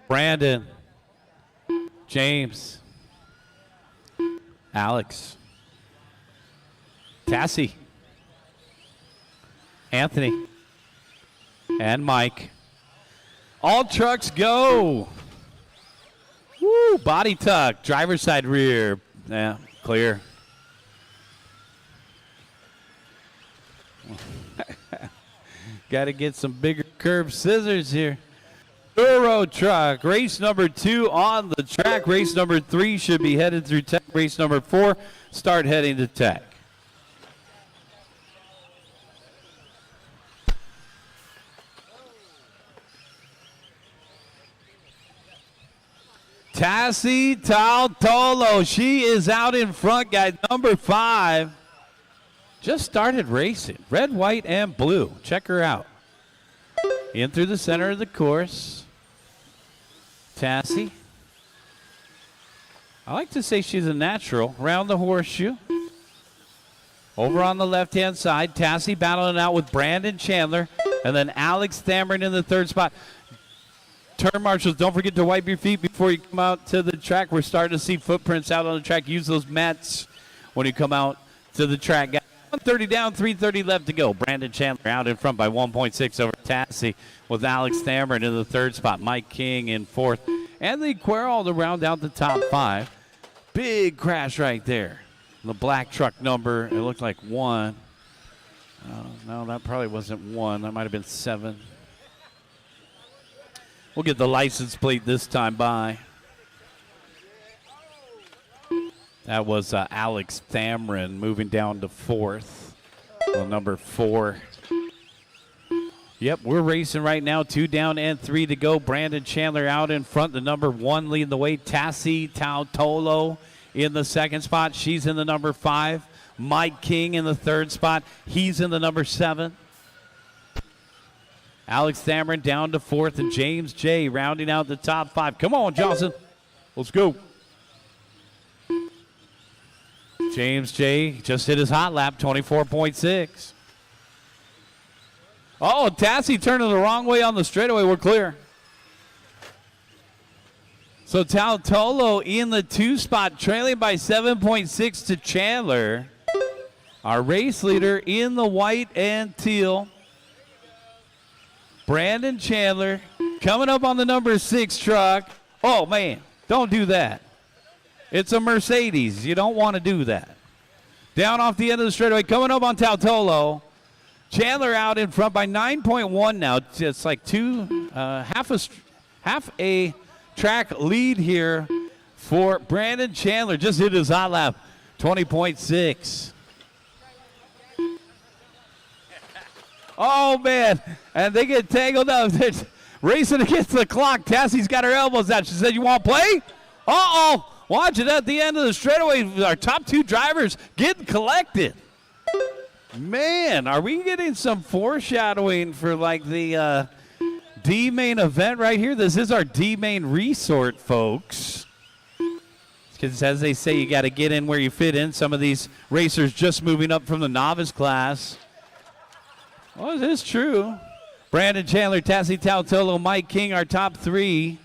Brandon. James. Alex. Tassie. Anthony. And Mike. All trucks go. Woo, body tuck. Driver's side rear. Yeah, clear. Got to get some bigger curved scissors here. Euro truck, race number 2 on the track. Race number 3 should be headed through tech. Race number 4, start heading to tech. Tassie Tautolo. She is out in front, guys. Number 5. Just started racing. Red, white, and blue. Check her out. In through the center of the course. Tassie. I like to say she's a natural. Around the horseshoe. Over on the left-hand side, Tassie battling out with Brandon Chandler. And then Alex Thamrin in the 3rd spot. Turn marshals, don't forget to wipe your feet before you come out to the track. We're starting to see footprints out on the track. Use those mats when you come out to the track. 130 down, 330 left to go. Brandon Chandler out in front by 1.6 over Tassie with Alex Thamrin in the 3rd spot. Mike King in 4th. And the Quals to round out the top 5. Big crash right there. The black truck number, it looked like 1. No, that probably wasn't 1. That might have been 7. We'll get the license plate this time by. That was Alex Thamrin moving down to 4th. Well, number 4. Yep, we're racing right now. 2 down and 3 to go. Brandon Chandler out in front. The number 1 leading the way. Tassie Tautolo in the 2nd spot. She's in the number 5. Mike King in the 3rd spot. He's in the number 7. Alex Thamrin down to 4th. And James J. rounding out the top 5. Come on, Johnson. Let's go. James J. just hit his hot lap, 24.6. Oh, Tassie turning the wrong way on the straightaway. We're clear. So Tautolo in the 2 spot, trailing by 7.6 to Chandler. Our race leader in the white and teal. Brandon Chandler coming up on the number 6 truck. Oh, man, don't do that. It's a Mercedes. You don't want to do that. Down off the end of the straightaway, coming up on Tautolo. Chandler out in front by 9.1 now. It's like half a track lead here for Brandon Chandler. Just hit his hot lap, 20.6. Oh, man. And they get tangled up. They're racing against the clock. Tassie's got her elbows out. She said, you want to play? Uh-oh. Watch it at the end of the straightaway. Our top 2 drivers getting collected. Man, are we getting some foreshadowing for like the D main event right here? This is our D main resort, folks. Because as they say, you got to get in where you fit in. Some of these racers just moving up from the novice class. Oh, it is true. Brandon Chandler, Tassie Tautolo, Mike King, our top 3.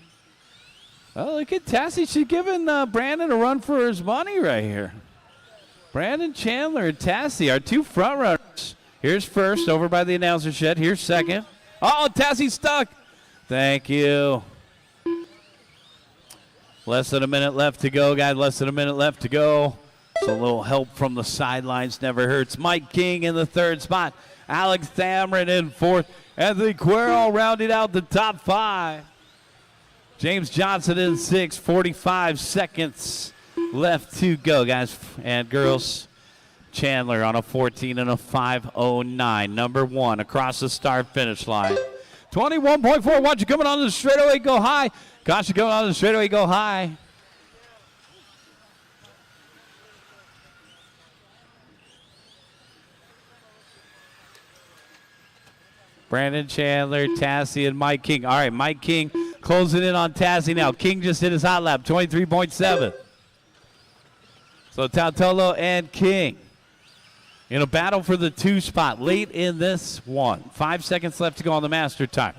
Well, look at Tassie. She's giving Brandon a run for his money right here. Brandon Chandler and Tassie, our 2 front runners. Here's first over by the announcer shed. Here's second. Oh, Tassie's stuck. Thank you. Less than a minute left to go, guys. Less than a minute left to go. So a little help from the sidelines never hurts. Mike King in the 3rd spot. Alex Thamrin in 4th. And the Quals rounded out the top 5. James Johnson in 6th, 45 seconds left to go, guys and girls. Chandler on a 14 and a 5:09. Number 1 across the start finish line. 21.4. Watch you coming on the straightaway, go high. Caution coming on the straightaway, go high. Brandon Chandler, Tassie, and Mike King. All right, Mike King closing in on Tassie now. King just hit his hot lap, 23.7. So Tautolo and King in a battle for the 2 spot late in this one. 5 seconds left to go on the master timer.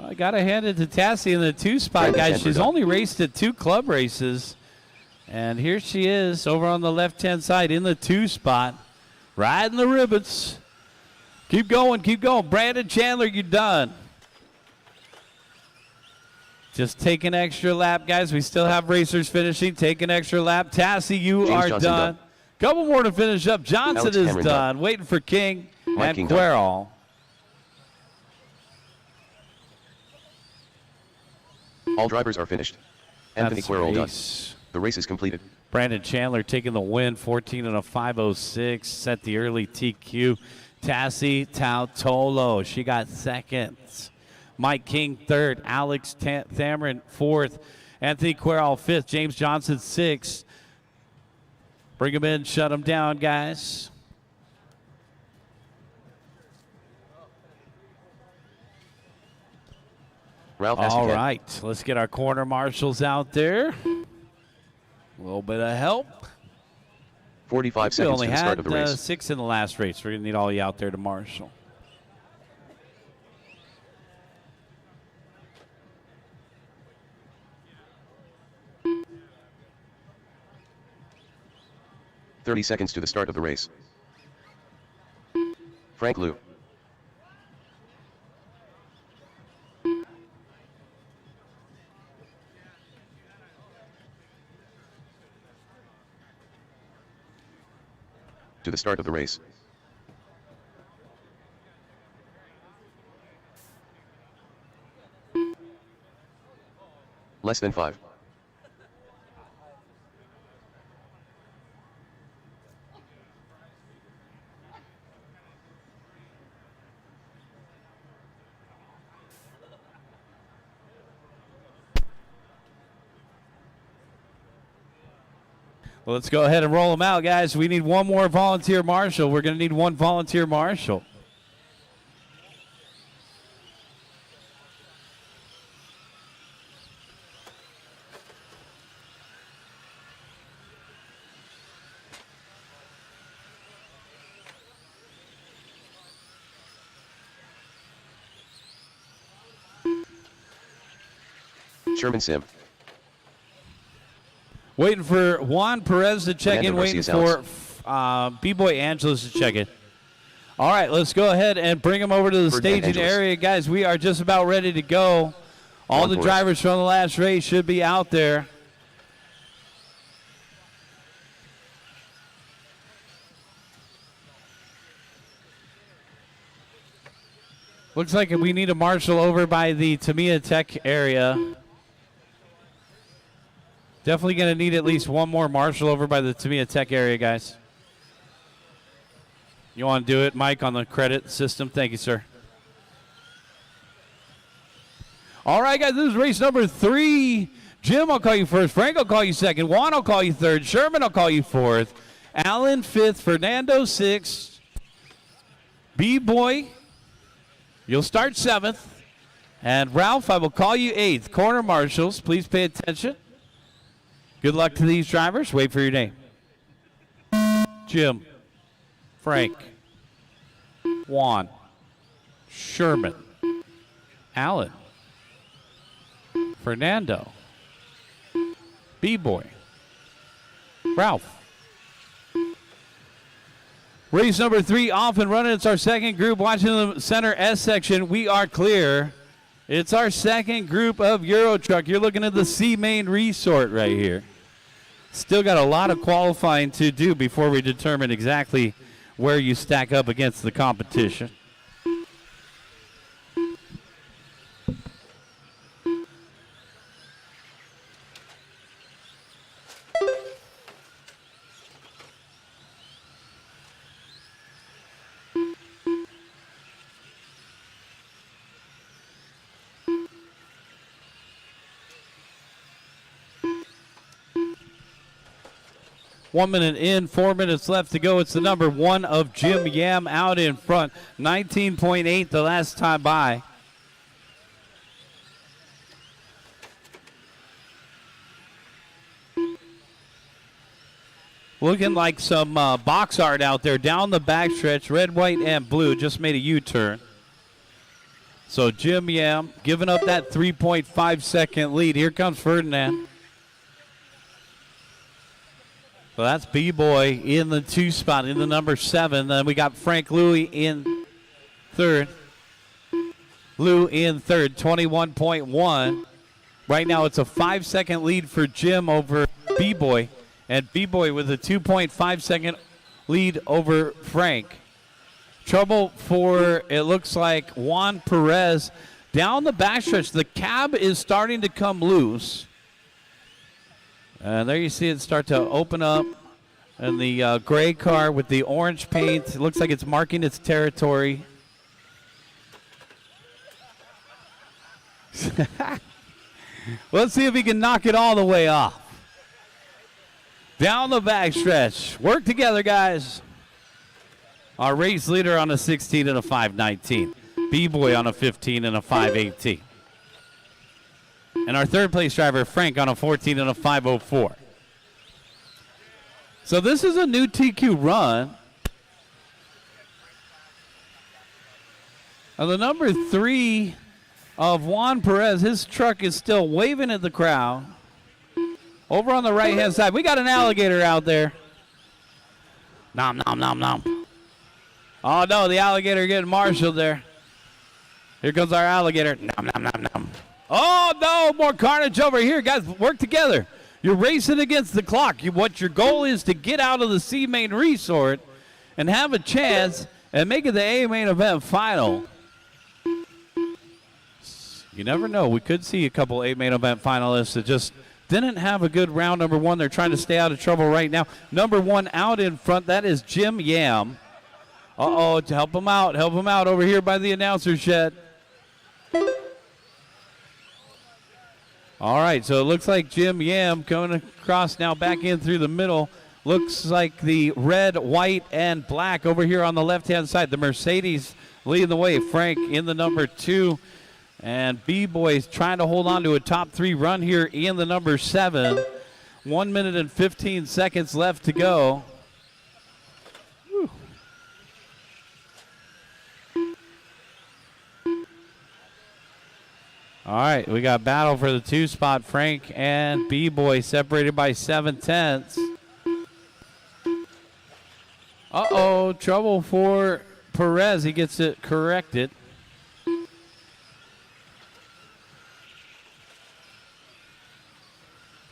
I got to hand it to Tassie in the 2 spot, guys. She's only raced at 2 club races. And here she is over on the left-hand side in the 2 spot, riding the ribbons. Keep going, keep going. Brandon Chandler, you're done. Just take an extra lap, guys. We still have racers finishing. Take an extra lap. Tassie, you are done. Couple more to finish up. Johnson is done. Waiting for King and Quals. All drivers are finished. Anthony Quals done. The race is completed. Brandon Chandler taking the win, 14 and a 5:06. Set the early TQ. Tassie Tautolo, she got second. Mike King third. Alex Thamarin fourth. Anthony Quals fifth. James Johnson sixth. Bring him in, shut him down, guys. Ralph has All to right, let's get our corner marshals out there. A little bit of help. 45 We seconds only to the start had of the race. 6 in the last race. We're going to need all you out there to marshal. "30 seconds to the start of the race. Frank Liu. To the start of the race. Less than 5. Well, let's go ahead and roll them out, guys. We need one more volunteer marshal. We're going to need one volunteer marshal. Sherman Sim. Waiting for Juan Perez to check in. Waiting Fernando for B-Boy Angeles to check in. All right, let's go ahead and bring him over to the staging Angeles. area. Guys, we are just about ready to go. All the drivers from the last race should be out there. Looks like we need a marshal over by the Tamiya Tech area. Definitely going to need at least one more marshal over by the Tamiya Tech area, guys. You want to do it, Mike, on the credit system? Thank you, sir. All right, guys, this is race number 3. Jim, I'll call you first. Frank, I'll call you second. Juan, I'll call you third. Sherman, I'll call you fourth. Allen, fifth. Fernando, sixth. B-Boy, you'll start seventh. And Ralph, I will call you eighth. Corner marshals, please pay attention. Good luck to these drivers. Wait for your name. Jim, Frank, Juan, Sherman, Allen, Fernando, B-Boy, Ralph. Race number 3 off and running. It's our second group. Watching the center S section, we are clear. It's our second group of Euro Truck. You're looking at the C Main Resort right here. Still got a lot of qualifying to do before we determine exactly where you stack up against the competition. One minute in, 4 minutes left to go. It's the number 1 of Jim Yam out in front. 19.8 the last time by. Looking like some box art out there down the backstretch. Red, white, and blue. Just made a U-turn. So Jim Yam giving up that 3.5-second lead. Here comes Ferdinand. So that's B-Boy in the 2 spot, in the number 7. Then we got Frank Louie in third. Lou in third, 21.1. Right now it's a 5-second lead for Jim over B-Boy. And B-Boy with a 2.5-second lead over Frank. Trouble for, it looks like, Juan Perez. Down the backstretch, the cab is starting to come loose. And there you see it start to open up. And the gray car with the orange paint, it looks like it's marking its territory. Let's see if he can knock it all the way off. Down the backstretch. Work together, guys. Our race leader on a 16 and a 5:19. B-Boy on a 15 and a 5:18. And our third place driver, Frank, on a 14 and a 5:04. So this is a new TQ run. And the number 3 of Juan Perez, his truck is still waving at the crowd. Over on the right-hand side, we got an alligator out there. Nom, nom, nom, nom. Oh, no, the alligator getting marshaled there. Here comes our alligator. Nom, nom, nom, nom. Oh, no, more carnage over here. Guys, work together. You're racing against the clock. What your goal is to get out of the C main resort and have a chance and make it the A main event final. You never know. We could see a couple A main event finalists that just didn't have a good round number one. They're trying to stay out of trouble right now. Number 1 out in front, that is Jim Yam. Uh-oh, to help him out over here by the announcer shed. All right, so it looks like Jim Yam coming across now back in through the middle. Looks like the red, white, and black over here on the left-hand side. The Mercedes leading the way. Frank in the number 2. And B-Boy's trying to hold on to a top 3 run here in the number 7. 1 minute and 15 seconds left to go. Whew. All right, we got battle for the 2 spot. Frank and B-Boy separated by 7/10. Uh-oh, trouble for Perez. He gets it corrected.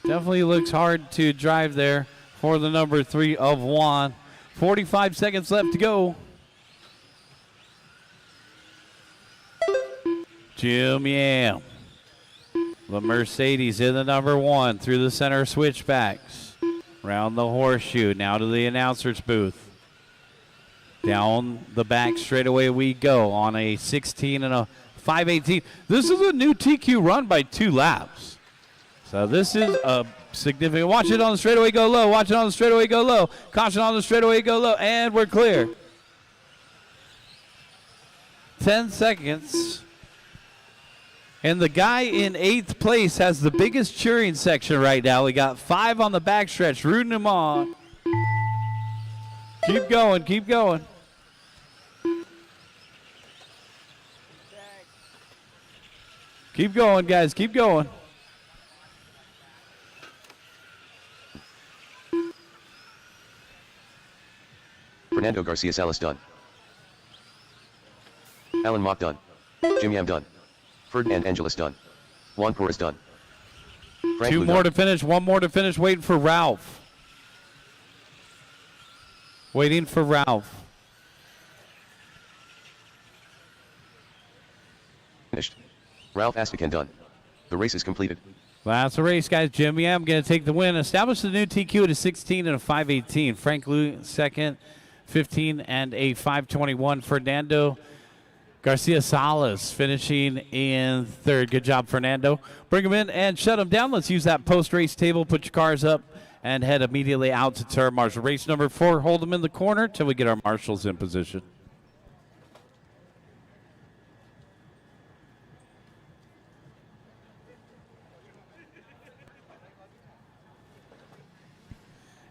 Definitely looks hard to drive there for the number 3 of Juan. 45 seconds left to go. Jim Yam. The Mercedes in the number 1 through the center switchbacks. Round the horseshoe. Now to the announcer's booth. Down the back straightaway we go on a 16 and a 5:18. This is a new TQ run by 2 laps. So this is a significant. Watch it on the straightaway, go low. Watch it on the straightaway, go low. Caution on the straightaway, go low. And we're clear. 10 seconds. And the guy in 8th place has the biggest cheering section right now. We got 5 on the backstretch, rooting him on. Keep going, keep going. Keep going, guys, keep going. Fernando Garcia Salas done. Alan Mock done. Jim Yam done. Ferdinand Angelis done. Juan Perez done. Frank 2 Lou more done. to finish, 1 more to finish, waiting for Ralph. Waiting for Ralph. Finished. Ralph Astacan done. The race is completed. That's the race, guys. Jim Yam going to take the win. Establish the new TQ at a 16 and a 5:18. Frank Lou second, 15 and a 5:21. Fernando Garcia Salas finishing in 3rd. Good job, Fernando. Bring him in and shut him down. Let's use that post-race table. Put your cars up and head immediately out to turn marshal. Race number 4, hold them in the corner till we get our marshals in position.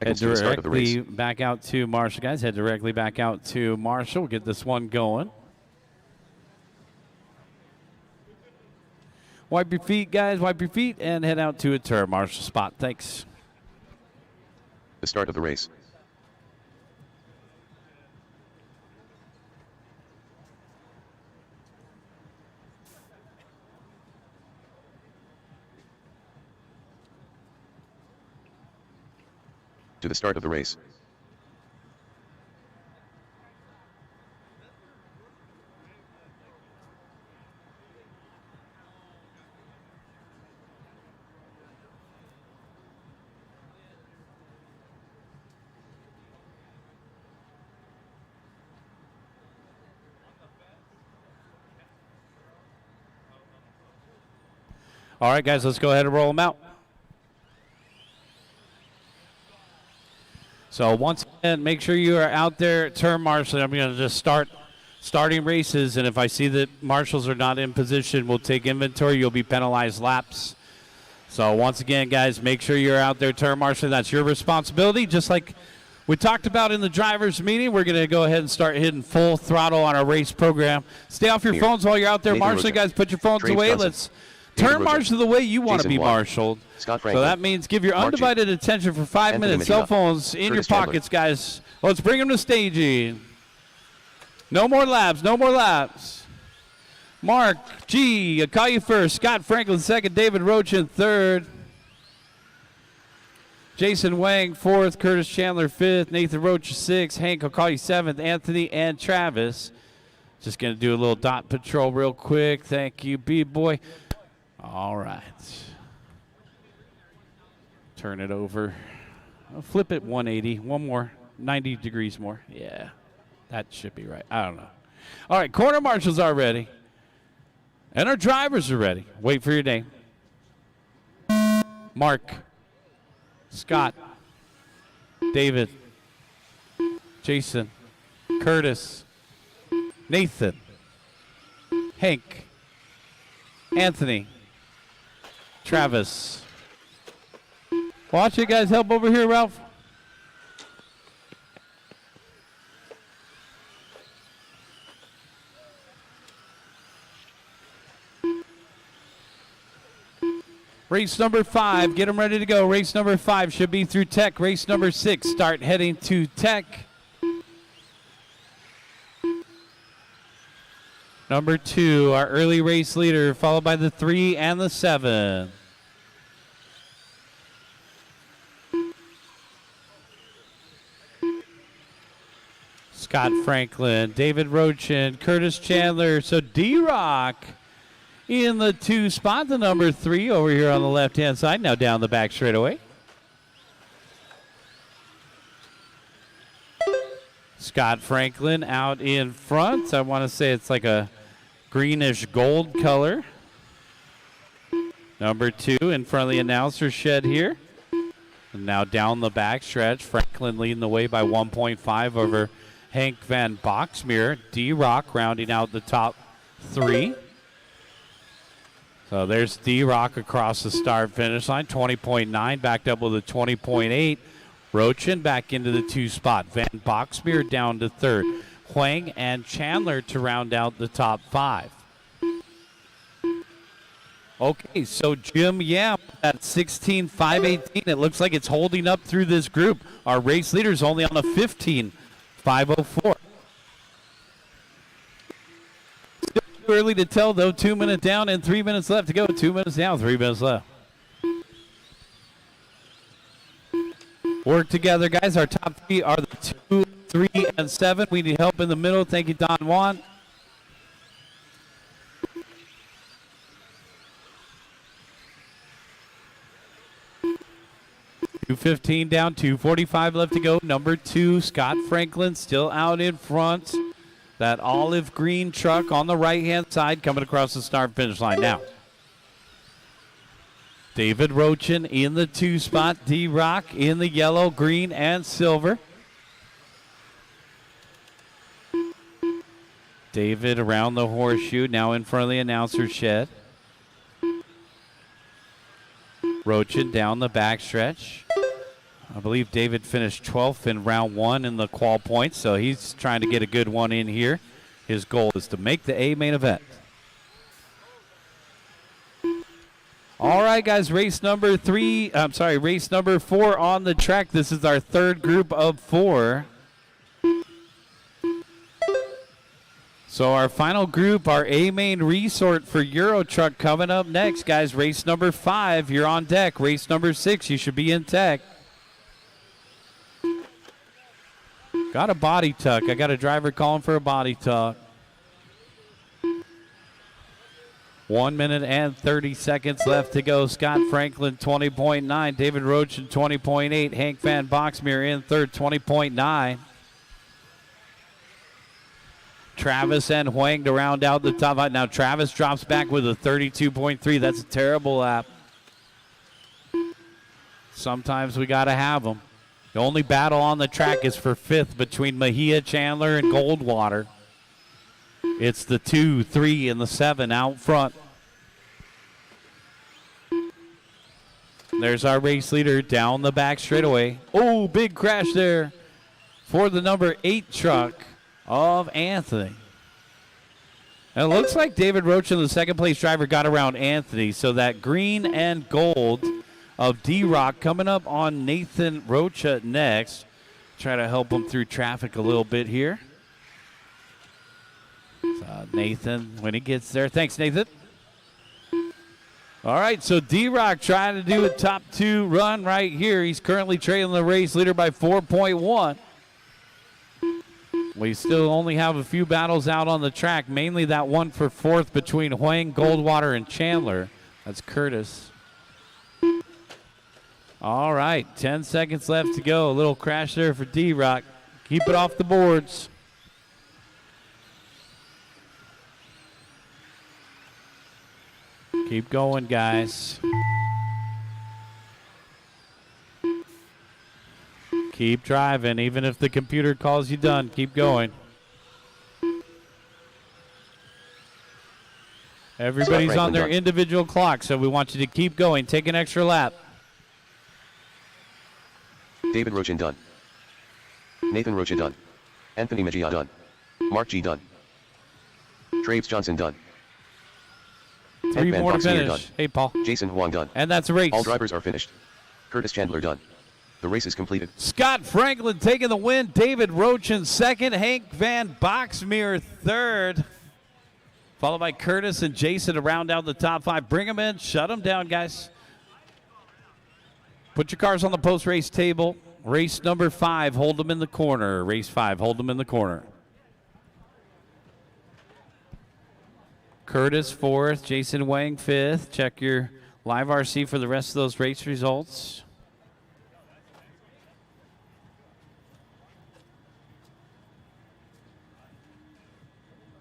Head To the start of the race. directly back out to Marshall, guys. Head directly back out to Marshall. Get this one going. Wipe your feet, guys. Wipe your feet and head out to a turn marshal spot. Thanks. The start of the race. To the start of the race. All right, guys, let's go ahead and roll them out. So once again, make sure you are out there turn marshaling. I'm going to just starting races, and if I see that marshals are not in position, we'll take inventory. You'll be penalized laps. So once again, guys, make sure you're out there turn marshaling. That's your responsibility. Just like we talked about in the drivers' meeting, we're going to go ahead and start hitting full throttle on our race program. Stay off your phones while you're out there marshaling, guys. Put your phones away. Let's turn marshal the way you want to be marshaled. So that means give your undivided attention for 5 minutes. Cell phones in your pockets, guys. Let's bring them to staging. No more laps. No more laps. Mark G. I'll call you first. Scott Franklin second. David Roach in third. Jason Wang fourth. Curtis Chandler fifth. Nathan Roach sixth. Hank, I'll call you seventh. Anthony and Travis. Just going to do a little dot patrol real quick. Thank you, B-Boy. All right. Turn it over. I'll flip it 180. One more. 90 degrees more. Yeah. That should be right. I don't know. All right. Corner marshals are ready. And our drivers are ready. Wait for your name. Mark. Scott. David. Jason. Curtis. Nathan. Hank. Anthony. Travis. Watch it, guys. Help over here, Ralph. Race number 5. Get them ready to go. Race number 5 should be through Tech. Race number 6. Start heading to Tech. Number 2, our early race leader, followed by the 3 and the 7. Scott Franklin, David Rochin, Curtis Chandler. So D-Rock in the 2 spot, the number 3 over here on the left-hand side. Now down the back straightaway. Scott Franklin out in front. I want to say it's like a greenish gold color. Number 2 in front of the announcer shed here. And now down the back stretch. Franklin leading the way by 1.5 over Hank Van Boxmeer. D-Rock rounding out the top 3. So there's D-Rock across the start finish line. 20.9 backed up with a 20.8. Rochin back into the 2 spot. Van Boxmeer down to 3rd. Huang and Chandler to round out the top 5. Okay, so Jim Yam at 16.518. It looks like it's holding up through this group. Our race leader's only on a 15.504. Still too early to tell, though. 2 minutes down and 3 minutes left to go. 2 minutes down, 3 minutes left. Work together, guys. Our top 3 are the 2, 3, and 7. We need help in the middle. Thank you, Don Juan. .215 down, 2:45 left to go. Number 2, Scott Franklin, still out in front. That olive green truck on the right-hand side coming across the start finish line now. David Rochin in the 2 spot. D-Rock in the yellow, green, and silver. David around the horseshoe, now in front of the announcer shed. Rochin down the backstretch. I believe David finished 12th in round 1 in the qual points, so he's trying to get a good one in here. His goal is to make the A main event. All right, guys, race number 4 on the track. This is our 3rd group of 4. So our final group, our A-main resort for Euro Truck coming up next, guys. Race number 5, you're on deck. Race number 6, you should be in tech. Got a body tuck. I got a driver calling for a body tuck. 1 minute and 30 seconds left to go. Scott Franklin, 20.9. David Roach, 20.8. Hank Van Boxmeer in 3rd, 20.9. Travis and Huang to round out the top 5. Now Travis drops back with a 32.3. That's a terrible lap. Sometimes we got to have them. The only battle on the track is for 5th between Mejia, Chandler, and Goldwater. It's the 2, 3, and the 7 out front. There's our race leader down the back straightaway. Oh, big crash there for the number 8 truck of Anthony. And it looks like David Rocha, the second place driver, got around Anthony. So that green and gold of D-Rock coming up on Nathan Rocha next. Try to help him through traffic a little bit here. So Nathan, when he gets there. Thanks, Nathan. All right, so D-Rock trying to do a top 2 run right here. He's currently trailing the race leader by 4.1. We still only have a few battles out on the track, mainly that one for 4th between Huang, Goldwater, and Chandler. That's Curtis. All right, 10 seconds left to go. A little crash there for D-Rock. Keep it off the boards. Keep going, guys. Keep driving, even if the computer calls you done. Keep going. Everybody's on their individual clock, so we want you to keep going. Take an extra lap. David Rocha done. Nathan Rocha done. Anthony Mejia done. Mark G done. Traves Johnson done. 3 more to finish. Done. Hey, Paul. Jason Huang done. And that's a race. All drivers are finished. Curtis Chandler done. The race is completed. Scott Franklin taking the win. David Roach in 2nd. Hank Van Boxmeer 3rd. Followed by Curtis and Jason to round out the top 5. Bring them in. Shut them down, guys. Put your cars on the post-race table. Race number 5, hold them in the corner. Race 5, hold them in the corner. Curtis 4th, Jason Wang 5th. Check your live RC for the rest of those race results.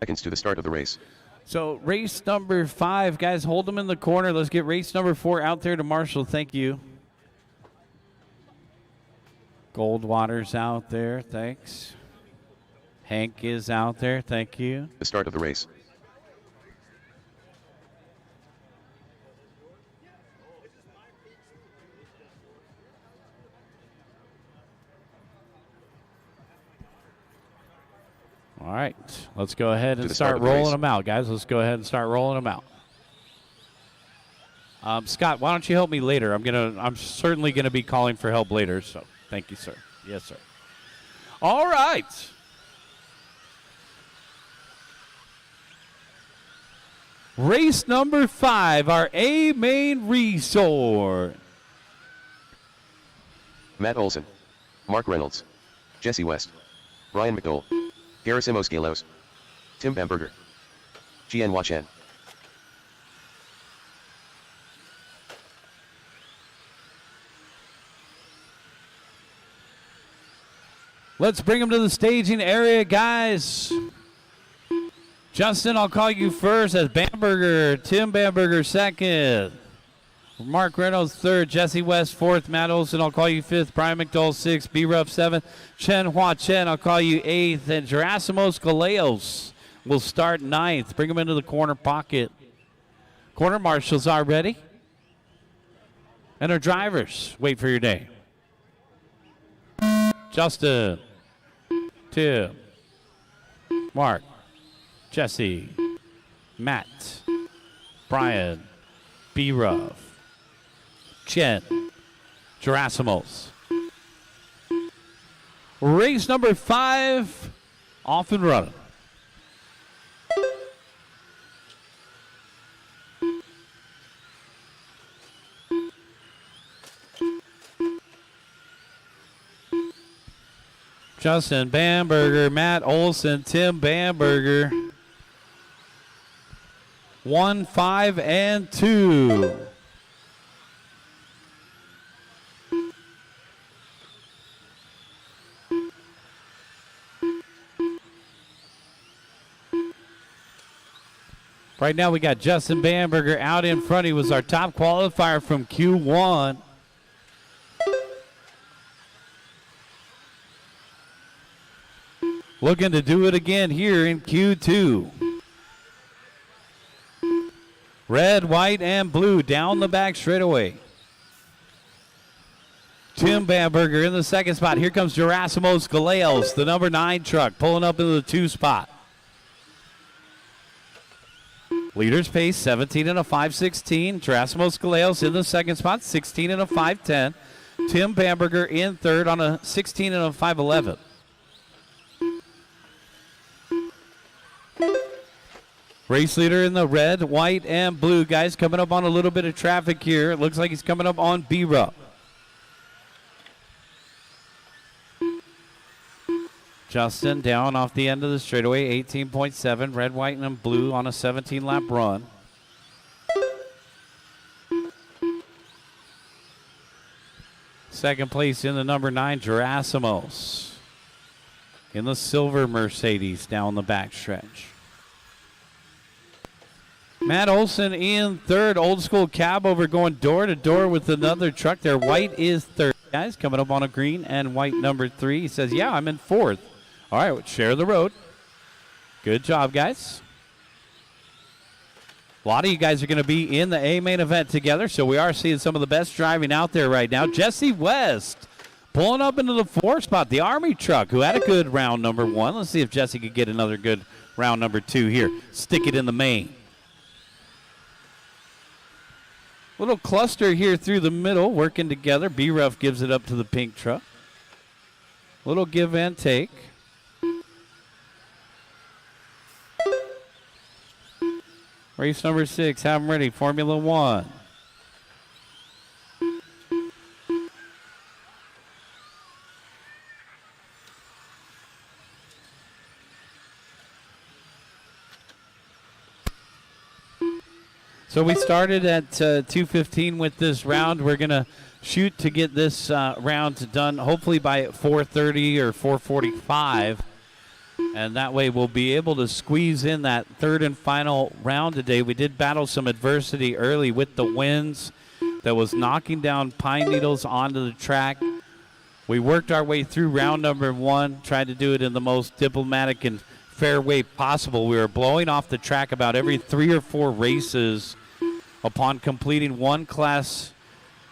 Seconds to the start of the race. So race number 5, guys, hold them in the corner. Let's get race number 4 out there to Marshall. Thank you. Goldwater's out there. Thanks. Hank is out there. Thank you. The start of the race. All right, let's go ahead and start rolling them out, guys. Let's go ahead and start rolling them out. Scott, why don't you help me later? I'm certainly gonna be calling for help later. So thank you, sir. Yes, sir. All right. Race number 5, our A main resort. Matt Olson, Mark Reynolds, Jesse West, Brian McDowell, Gerasimos Galos, Tim Bamberger, Jian Chen. Let's bring them to the staging area, guys. Justin, I'll call you first as Bamberger. Tim Bamberger 2nd. Mark Reynolds 3rd. Jesse West 4th. Matt Olson, I'll call you 5th. Brian McDowell 6th. B-Ruff 7th. Chen Hua Chen, I'll call you 8th. And Gerasimos Galeos will start 9th. Bring them into the corner pocket. Corner marshals are ready. And our drivers, wait for your day. Justin, Tim, Mark, Jesse, Matt, Brian, B-Ruff, Chen, Gerasimos. Race number 5, off and running. Justin Bamberger, Matt Olson, Tim Bamberger. 1, 5, and 2. Right now we got Justin Bamberger out in front. He was our top qualifier from Q1. Looking to do it again here in Q2. Red, white, and blue down the back straightaway. Tim Bamberger in the second spot. Here comes Gerasimos Galeos, the number 9 truck, pulling up into the 2 spot. Leaders pace 17 and a 5.16. Gerasimos Galeos in the second spot, 16 and a 5.10. Tim Bamberger in third on a 16 and a 5.11. Race leader in the red, white, and blue. Guys coming up on a little bit of traffic here. It looks like he's coming up on B-Rup. Justin down off the end of the straightaway, 18.7. Red, white, and blue on a 17-lap run. Second place in the number 9, Gerasimos. In the silver Mercedes down the backstretch. Matt Olson in third. Old school cab over going door to door with another truck there. White is third. Guys coming up on a green and white number 3. He says, yeah, I'm in fourth. All right, share the road. Good job, guys. A lot of you guys are going to be in the A main event together, so we are seeing some of the best driving out there right now. Jesse West pulling up into the 4 spot, the Army truck, who had a good round number 1. Let's see if Jesse could get another good round number 2 here. Stick it in the main. Little cluster here through the middle, working together. B-Ruff gives it up to the pink truck. Little give and take. Race number 6, have them ready, Formula 1. So we started at 2:15 with this round. We're going to shoot to get this round done hopefully by 4:30 or 4:45. And that way we'll be able to squeeze in that third and final round today. We did battle some adversity early with the winds that was knocking down pine needles onto the track. We worked our way through round number 1, tried to do it in the most diplomatic and fair way possible. We were blowing off the track about every 3 or 4 races. Upon completing one class,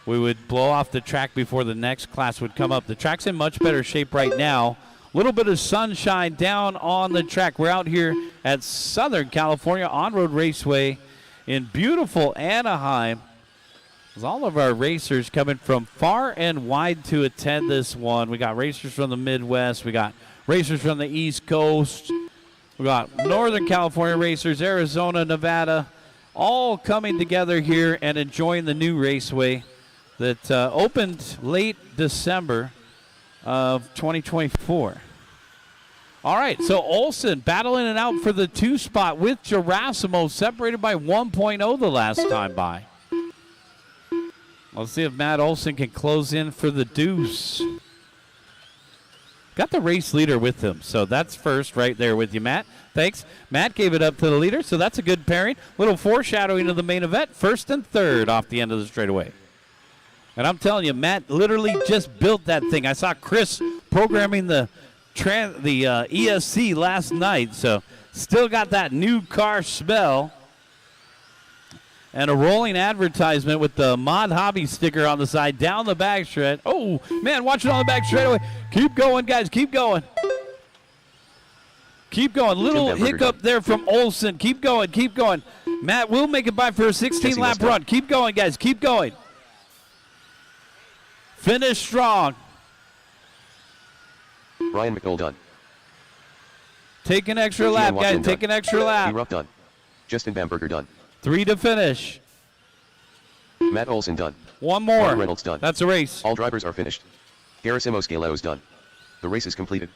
we would blow off the track before the next class would come up. The track's in much better shape right now. A little bit of sunshine down on the track. We're out here at Southern California On-Road Raceway in beautiful Anaheim. There's all of our racers coming from far and wide to attend this one. We got racers from the Midwest. We got racers from the East Coast. We got Northern California racers, Arizona, Nevada, all coming together here and enjoying the new raceway that opened late December of 2024. All right, so Olson battling it out for the 2 spot with Gerasimos, separated by 1.0 the last time by. Let's see if Matt Olson can close in for the deuce. Got the race leader with him, so that's first right there with you, Matt. Thanks. Matt gave it up to the leader, so that's a good pairing. Little foreshadowing of the main event, first and third off the end of the straightaway. And I'm telling you, Matt literally just built that thing. I saw Chris programming the ESC last night, so still got that new car smell. And a rolling advertisement with the Mod Hobby sticker on the side down the back stretch. Oh, man, watch it on the back straightaway. Keep going, guys. Keep going. Keep going. Little hiccup there from Olson. Keep going. Keep going. Matt will make it by for a 16-lap run. Keep going, guys. Keep going. Finish strong. Ryan McNoll done. Take an extra lap, guys. Take an extra lap. B-Ruff done. Justin Bamberger done. 3 to finish. Matt Olson done. One more. Mark Reynolds done. That's a race. All drivers are finished. Gerasimos Galeos done. The race is completed.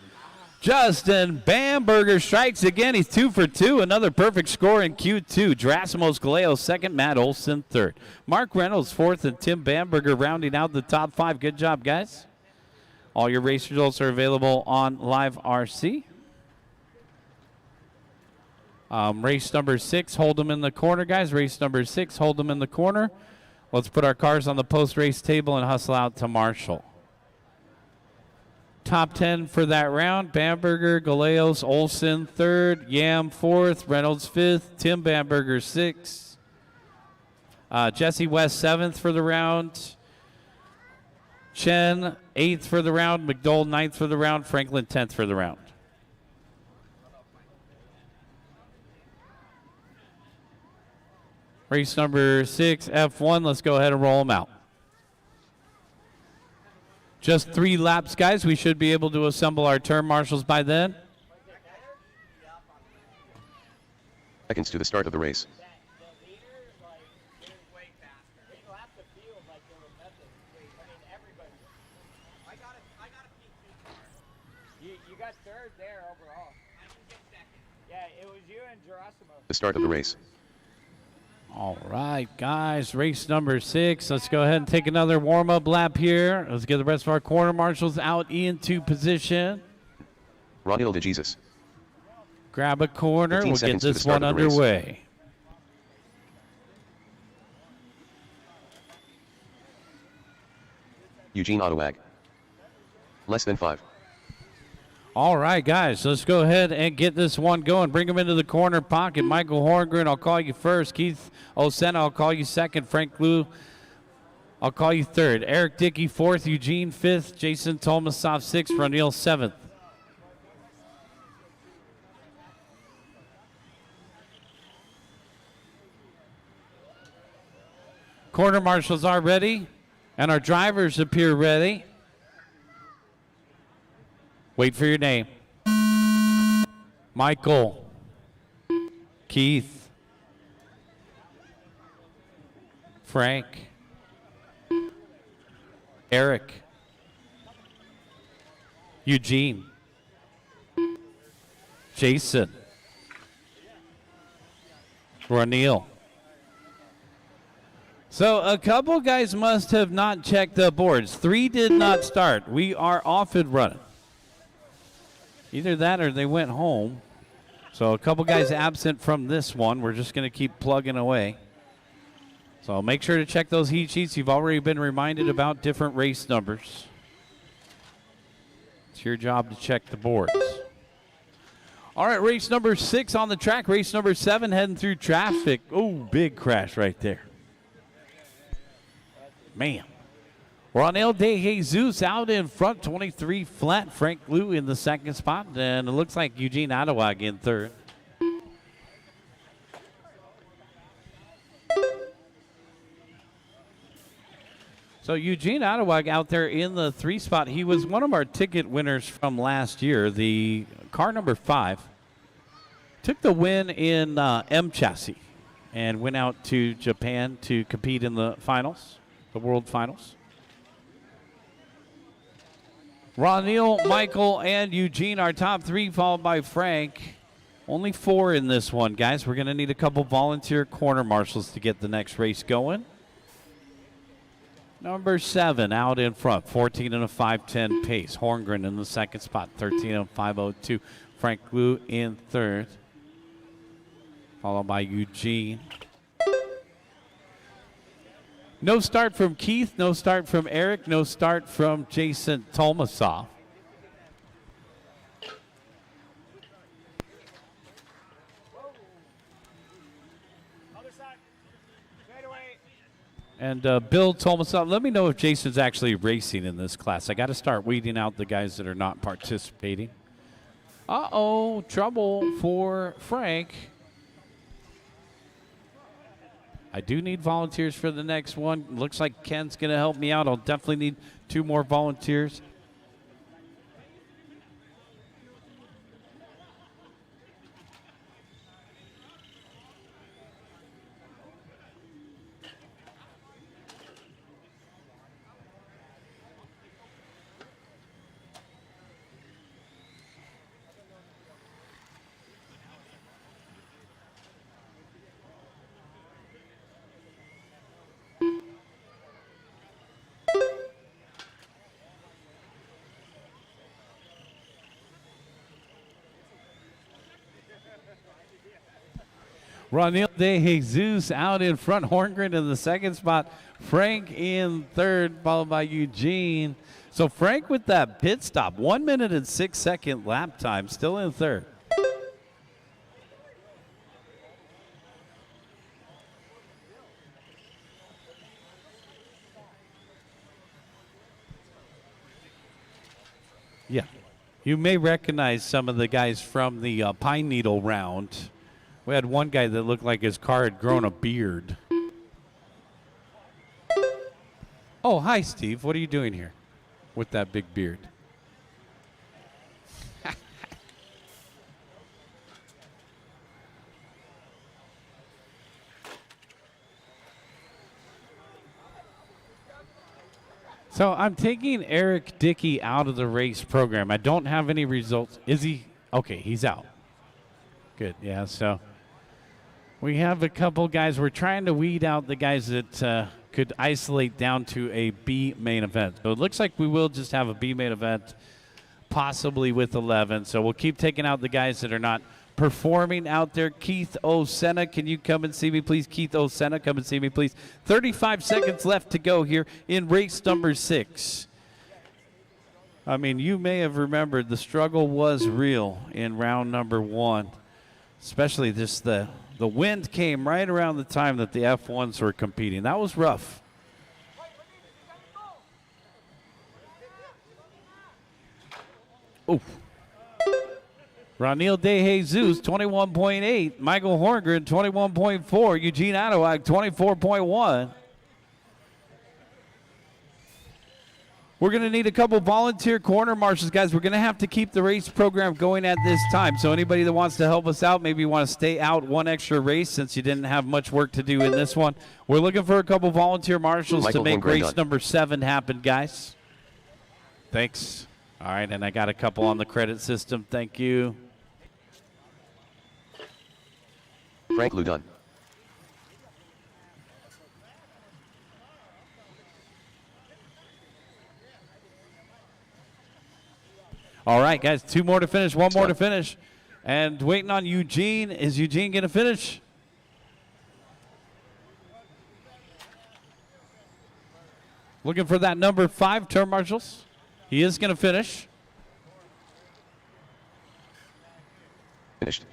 Justin Bamberger strikes again. He's 2 for 2. Another perfect score in Q2. Gerasimos Galeos second. Matt Olson third. Mark Reynolds fourth, and Tim Bamberger rounding out the top 5. Good job, guys. All your race results are available on Live RC. Race number 6, hold them in the corner, guys. Race number 6, hold them in the corner. Let's put our cars on the post-race table and hustle out to Marshall. Top 10 for that round: Bamberger, Galeos, Olson 3rd, Yam 4th, Reynolds 5th, Tim Bamberger 6th, Jesse West 7th for the round, Chen 8th for the round, McDowell 9th for the round, Franklin 10th for the round. Race number 6, F1. Let's go ahead and roll them out. Just 3 laps, guys. We should be able to assemble our turn marshals by then. Seconds to the start of the race. You got 3rd there overall. Yeah, it was you and Gerasimo. The start of the race. All right, guys, race number 6. Let's go ahead and take another warm-up lap here. Let's get the rest of our corner marshals out into position. Ronil de Jesus. Grab a corner. 15 We'll get seconds to the this start one of the race. underway. Eugene Ottawag. Less than 5. All right, guys, let's go ahead and get this one going. Bring him into the corner pocket. Michael Horngren, I'll call you first. Keith Osena, I'll call you second. Frank Lou, I'll call you third. Eric Dickey, 4th. Eugene, 5th. Jason Tomasov, 6th. Ronil, 7th. Corner marshals are ready, and our drivers appear ready. Wait for your name. Michael. Keith. Frank. Eric. Eugene. Jason. Ronil. So a couple guys must have not checked the boards. 3 did not start. We are off and running. Either that or they went home. So a couple guys absent from this one. We're just going to keep plugging away. So make sure to check those heat sheets. You've already been reminded about different race numbers. It's your job to check the boards. All right, race number 6 on the track. Race number 7 heading through traffic. Oh, big crash right there. Man. Ronel De Jesus out in front, 23 flat. Frank Lou in the 2nd spot, and it looks like Eugene Ottawag in 3rd. So Eugene Ottawag out there in the 3 spot. He was one of our ticket winners from last year, the car number 5. Took the win in M chassis and went out to Japan to compete in the finals, the world finals. Ronil, Michael, and Eugene, our top 3, followed by Frank. Only 4 in this one, guys. We're going to need a couple volunteer corner marshals to get the next race going. Number 7 out in front, 14 and a 5:10 pace. Horngren in the 2nd spot, 13 and a 5:02. Frank Lou in 3rd, followed by Eugene. No start from Keith, no start from Eric, no start from Jason Tomasov. And Bill Tomasov, let me know if Jason's actually racing in this class. I got to start weeding out the guys that are not participating. Uh-oh, trouble for Frank. I do need volunteers for the next one. Looks like Ken's going to help me out. I'll definitely need 2 more volunteers. Ronil De Jesus out in front. Horngren in the second spot. Frank in third, followed by Eugene. So Frank with that pit stop. 1 minute and 6 second lap time. Still in third. Yeah. You may recognize some of the guys from the Pine Needle round. We had one guy that looked like his car had grown a beard. Oh, hi, Steve. What are you doing here with that big beard? So I'm taking Eric Dickey out of the race program. I don't have any results. Is he? Okay, he's out. Good, yeah, so we have a couple guys. We're trying to weed out the guys that could isolate down to a B main event. So it looks like we will just have a B main event, possibly with 11. So we'll keep taking out the guys that are not performing out there. Keith Osena, can you come and see me, please? Keith Osena, come and see me, please. 35 seconds left to go here in race number 6. I mean, you may have remembered the struggle was real in round number 1, especially just the wind came right around the time that the F1s were competing. That was rough. Oof. Ronil De Jesus, 21.8. Michael Horngren, 21.4. Eugene Adewag, 24.1. We're going to need a couple volunteer corner marshals, guys. We're going to have to keep the race program going at this time. So anybody that wants to help us out, maybe you want to stay out one extra race since you didn't have much work to do in this one. We're looking for a couple volunteer marshals to make race number 7 happen, guys. Thanks. All right, and I got a couple on the credit system. Thank you. Frank Ludun. All right, guys, 2 more to finish, 1 more to finish. And waiting on Eugene. Is Eugene going to finish? Looking for that number 5, turn marshals. He is going to finish. Finished.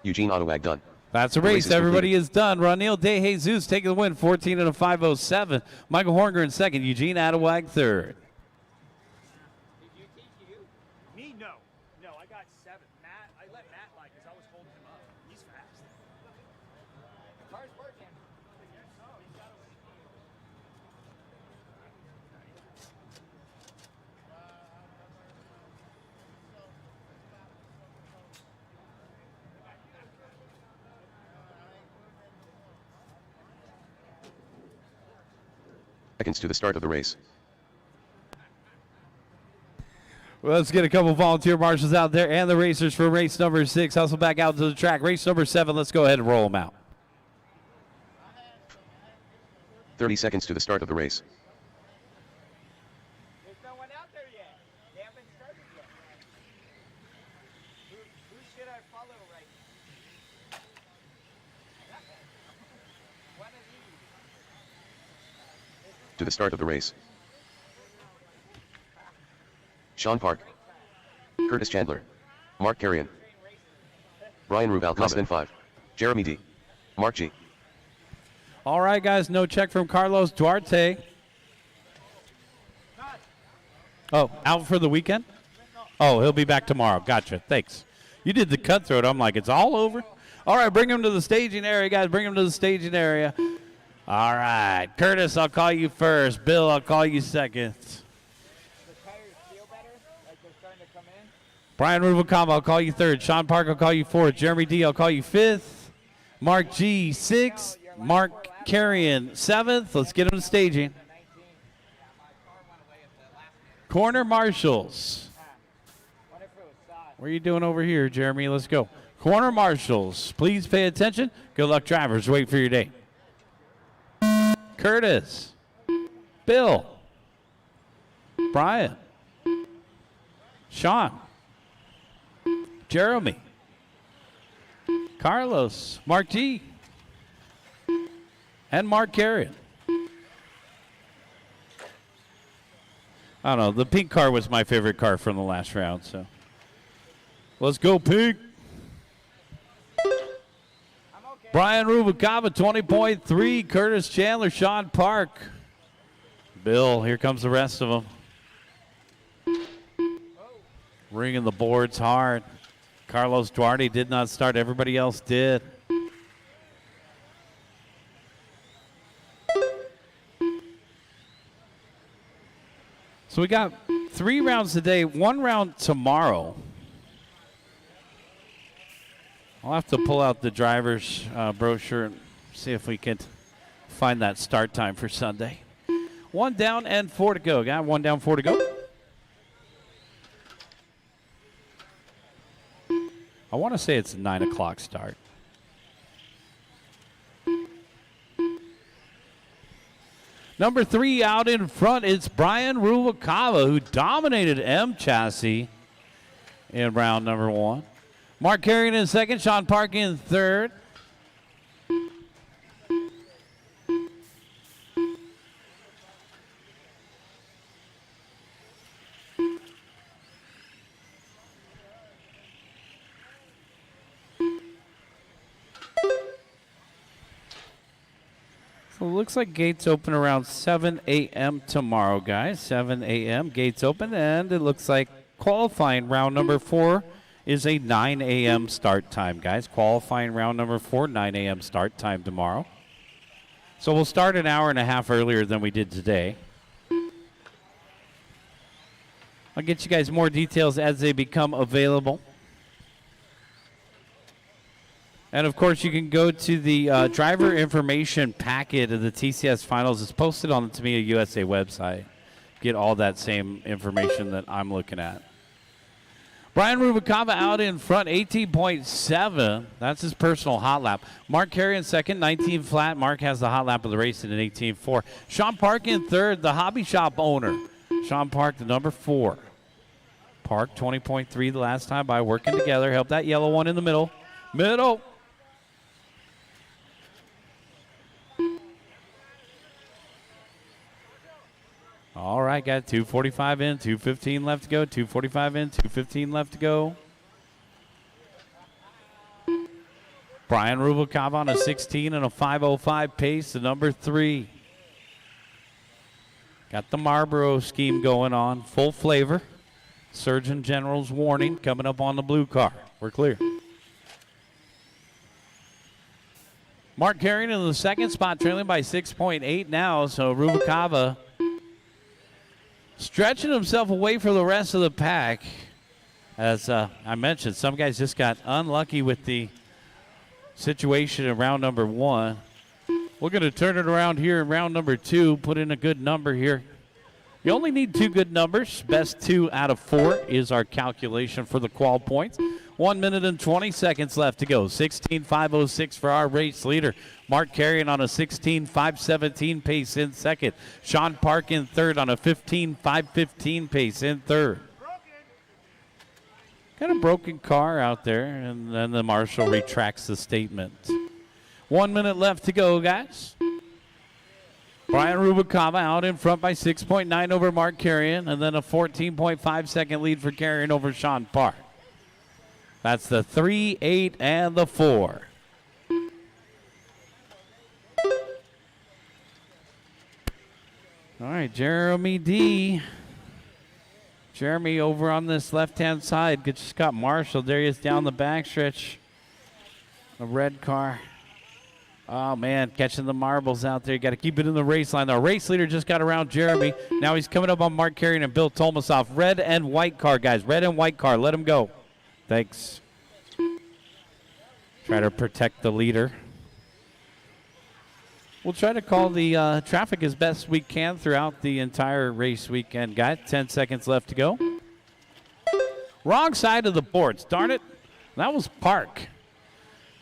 Eugene Adewag done. That's a race. Everybody is done. Ronil De Jesus taking the win, 14 and a 5:07. Michael Horngren second. Eugene Adewag third. Did you teach you? Me? No. No, I got 7. Matt, I let Matt lie because I was holding him up. He's fast. The car's working. Seconds to the start of the race. Well, let's get a couple volunteer marshals out there and the racers for race number 6. Hustle back out to the track. Race number 7, let's go ahead and roll them out. 30 seconds to the start of the race. There's no one out there yet. They haven't started yet. Who should I follow right now? One of these. To the start of the race. Sean Park. Curtis Chandler. Mark Carrion. Brian Ruvalcaba. Less than 5. Jeremy D. Mark G. All right, guys, no check from Carlos Duarte. Oh, out for the weekend? Oh, he'll be back tomorrow. Gotcha. Thanks. You did the cutthroat. I'm like, it's all over? All right, bring him to the staging area, guys. Bring him to the staging area. All right. Curtis, I'll call you first. Bill, I'll call you second. The tires feel better? Like they're starting to come in? Brian Ruvalcaba, I'll call you third. Sean Park, I'll call you fourth. Jeremy D, I'll call you fifth. Mark G, sixth. Mark Carrion, seventh. Let's get him to staging. Corner marshals. What are you doing over here, Jeremy? Let's go. Corner marshals, please pay attention. Good luck, drivers. Wait for your day. Curtis. Bill. Brian. Sean. Jeremy. Carlos. Mark G. and Mark Carrion. I don't know. The pink car was my favorite car from the last round. So let's go, pink. Brian Rubalcaba, 20.3. Curtis Chandler, Sean Park. Bill, here comes the rest of them. Ringing the boards hard. Carlos Duarte did not start. Everybody else did. So we got 3 rounds today, 1 round tomorrow. I'll have to pull out the driver's brochure and see if we can find that start time for Sunday. 1 down and 4 to go. Got 1 down, 4 to go. I want to say it's a 9 o'clock start. Number 3 out in front, it's Brian Rubalcaba, who dominated M Chassis in round number 1. Mark Carrion in second, Sean Park in third. So it looks like gates open around 7 a.m. tomorrow, guys. 7 a.m. gates open, and it looks like qualifying round number 4 is a 9 a.m. start time, guys. Qualifying round number 4, 9 a.m. start time tomorrow. So we'll start an hour and a half earlier than we did today. I'll get you guys more details as they become available. And, of course, you can go to the driver information packet of the TCS Finals. It's posted on the Tamiya USA website. Get all that same information that I'm looking at. Brian Rubalcaba out in front, 18.7. That's his personal hot lap. Mark Carrion second, 19 flat. Mark has the hot lap of the race in an 18.4. Sean Park in third, the hobby shop owner. Sean Park, the number 4. Park, 20.3 the last time by working together. Help that yellow one in the middle. Middle. All right, got 2:45 in, 2:15 left to go, 2:45 in, 2:15 left to go. Brian Rubalcaba on a 16 and a 5:05 pace, the number 3. Got the Marlboro scheme going on, full flavor. Surgeon General's warning coming up on the blue car. We're clear. Mark Carrion in the second spot, trailing by 6.8 now, so Rubalcaba stretching himself away from the rest of the pack. As I mentioned, some guys just got unlucky with the situation in round number 1. We're going to turn it around here in round number 2, put in a good number here. You only need 2 good numbers. Best 2 out of 4 is our calculation for the qual points. 1 minute and 20 seconds left to go. 16.506 for our race leader. Mark Carrion on a 16.517 pace in second. Sean Park in third on a 15.515 pace in third. Got a broken car out there, and then the marshal retracts the statement. 1 minute left to go, guys. Brian Rubalcaba out in front by 6.9 over Mark Carrion, and then a 14.5 second lead for Carrion over Sean Park. That's the 3, 8, and the 4. All right, Jeremy D. Jeremy over on this left-hand side. Just got Marshall. There he is down the backstretch. The red car. Oh, man, catching the marbles out there. You got to keep it in the race line. The race leader just got around Jeremy. Now he's coming up on Mark Carrion and Bill Tolmasoff. Red and white car, guys. Red and white car. Let him go. Thanks. Try to protect the leader. We'll try to call the traffic as best we can throughout the entire race weekend, guys. 10 seconds left to go. Wrong side of the boards. Darn it. That was Park.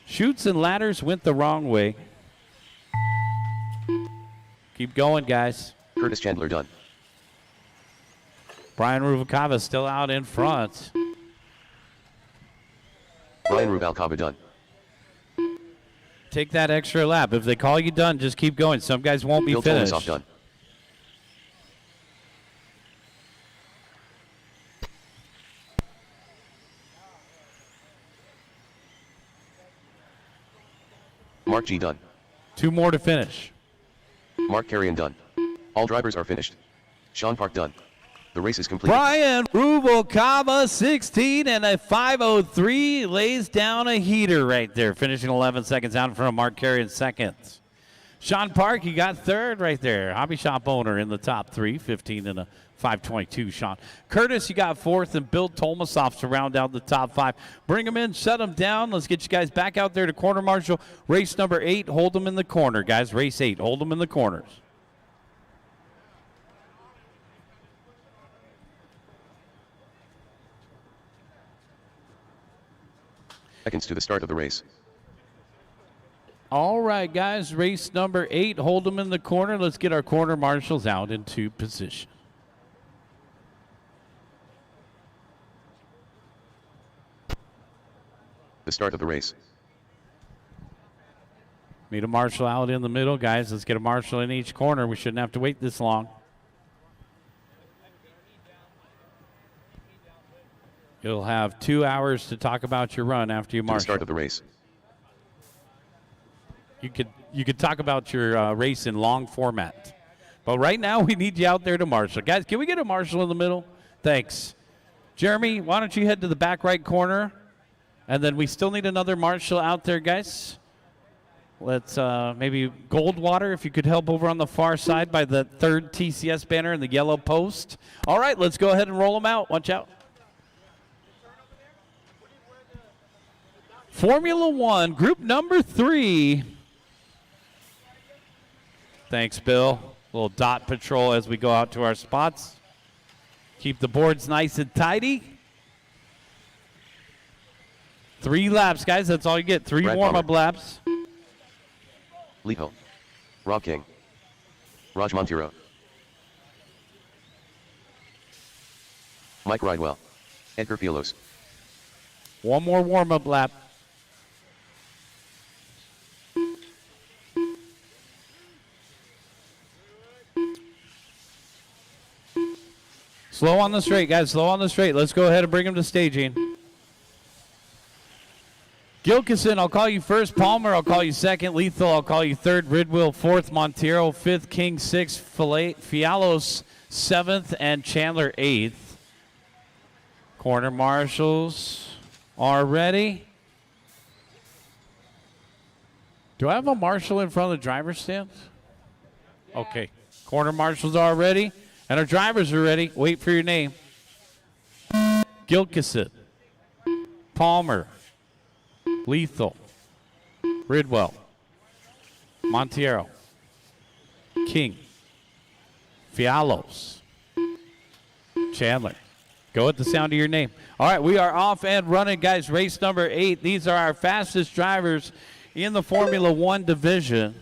Chutes and ladders went the wrong way. Keep going, guys. Curtis Chandler done. Brian Rubalcaba still out in front. Brian Rubalcaba done. Take that extra lap. If they call you done, just keep going. Some guys won't be Bill finished. Tomasov done. Mark G done. 2 more to finish. Mark Carrion done. All drivers are finished. Sean Park done. The race is complete. Brian Rubalcaba, 16 and a 5:03, lays down a heater right there, finishing 11 seconds out in front of Mark Carrion second. Sean Park, he got third right there. Hobby shop owner in the top 3, 15 and a 5:22, Sean. Curtis, you got fourth, and Bill Tolmasoff to round out the top 5. Bring them in, shut them down. Let's get you guys back out there to quarter marshal. Race number 8, hold them in the corner, guys. Race 8, hold them in the corners. Seconds to the start of the race. All right, guys, race number 8, hold them in the corner. Let's get our quarter marshals out into position. The start of the race. Meet a marshal out in the middle, guys. Let's get a marshal in each corner. We shouldn't have to wait this long. You'll have 2 hours to talk about your run after you To the marshal. start of the race. You could talk about your race in long format. But right now we need you out there to marshal. Guys, can we get a marshal in the middle? Thanks. Jeremy, why don't you head to the back right corner? And then we still need another marshal out there, guys. Let's maybe Goldwater, if you could help over on the far side by the 3rd TCS banner and the yellow post. All right, let's go ahead and roll them out. Watch out. Formula 1, group number 3. Thanks, Bill. Little dot patrol as we go out to our spots. Keep the boards nice and tidy. 3 laps, guys. That's all you get. 3 Brad warm-up Palmer. laps. Lee Hill. Rob King. Raj Montero. Mike Ridewell. Edgar Pilos. 1 more warm-up lap. Slow on the straight, guys. Slow on the straight. Let's go ahead and bring him to staging. Gilkison, I'll call you first. Palmer, I'll call you second. Lethal, I'll call you third. Ridwell, fourth. Montero, fifth. King, sixth. Fialos, seventh. And Chandler, eighth. Corner marshals are ready. Do I have a marshal in front of the driver's stand? Okay. Corner marshals are ready. And our drivers are ready. Wait for your name. Gilkison, Palmer, Lethal, Ridwell, Montero, King, Fialos, Chandler. Go at the sound of your name. All right, we are off and running, guys. Race number 8. These are our fastest drivers in the Formula 1 division.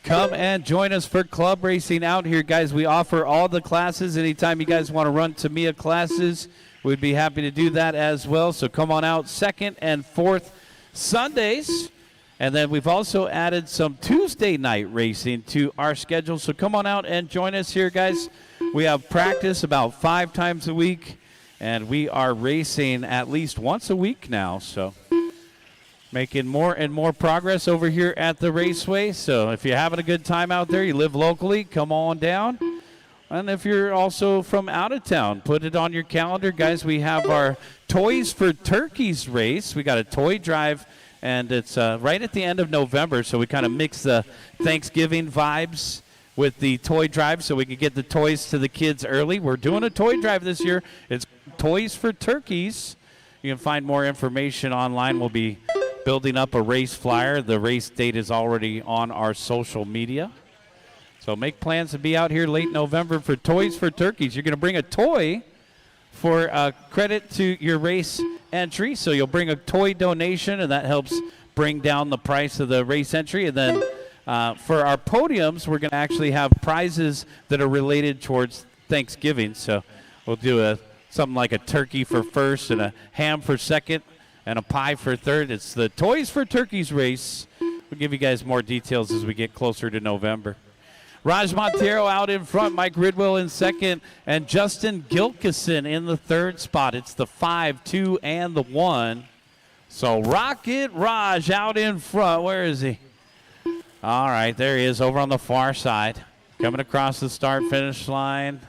Come and join us for club racing out here, guys. We offer all the classes. Anytime you guys want to run Tamiya classes, we'd be happy to do that as well. So come on out 2nd and 4th Sundays. And then we've also added some Tuesday night racing to our schedule. So come on out and join us here, guys. We have practice about 5 times a week, and we are racing at least once a week now. So making more and more progress over here at the Raceway. So if you're having a good time out there, you live locally, come on down. And if you're also from out of town, put it on your calendar. Guys, we have our Toys for Turkeys race. We got a toy drive, and it's right at the end of November. So we kind of mix the Thanksgiving vibes with the toy drive so we can get the toys to the kids early. We're doing a toy drive this year. It's Toys for Turkeys. You can find more information online. We'll be building up a race flyer. The race date is already on our social media. So make plans to be out here late November for Toys for Turkeys. You're going to bring a toy for credit to your race entry. So you'll bring a toy donation, and that helps bring down the price of the race entry. And then for our podiums, we're going to actually have prizes that are related towards Thanksgiving. So we'll do a something like a turkey for first and a ham for second and a pie for third. It's the Toys for Turkeys race. We'll give you guys more details as we get closer to November. Raj Montero out in front, Mike Ridwell in second, and Justin Gilkison in the third spot. It's the 5, 2, and the 1. So Rocket Raj out in front. Where is he? All right, there he is over on the far side. Coming across the start-finish line.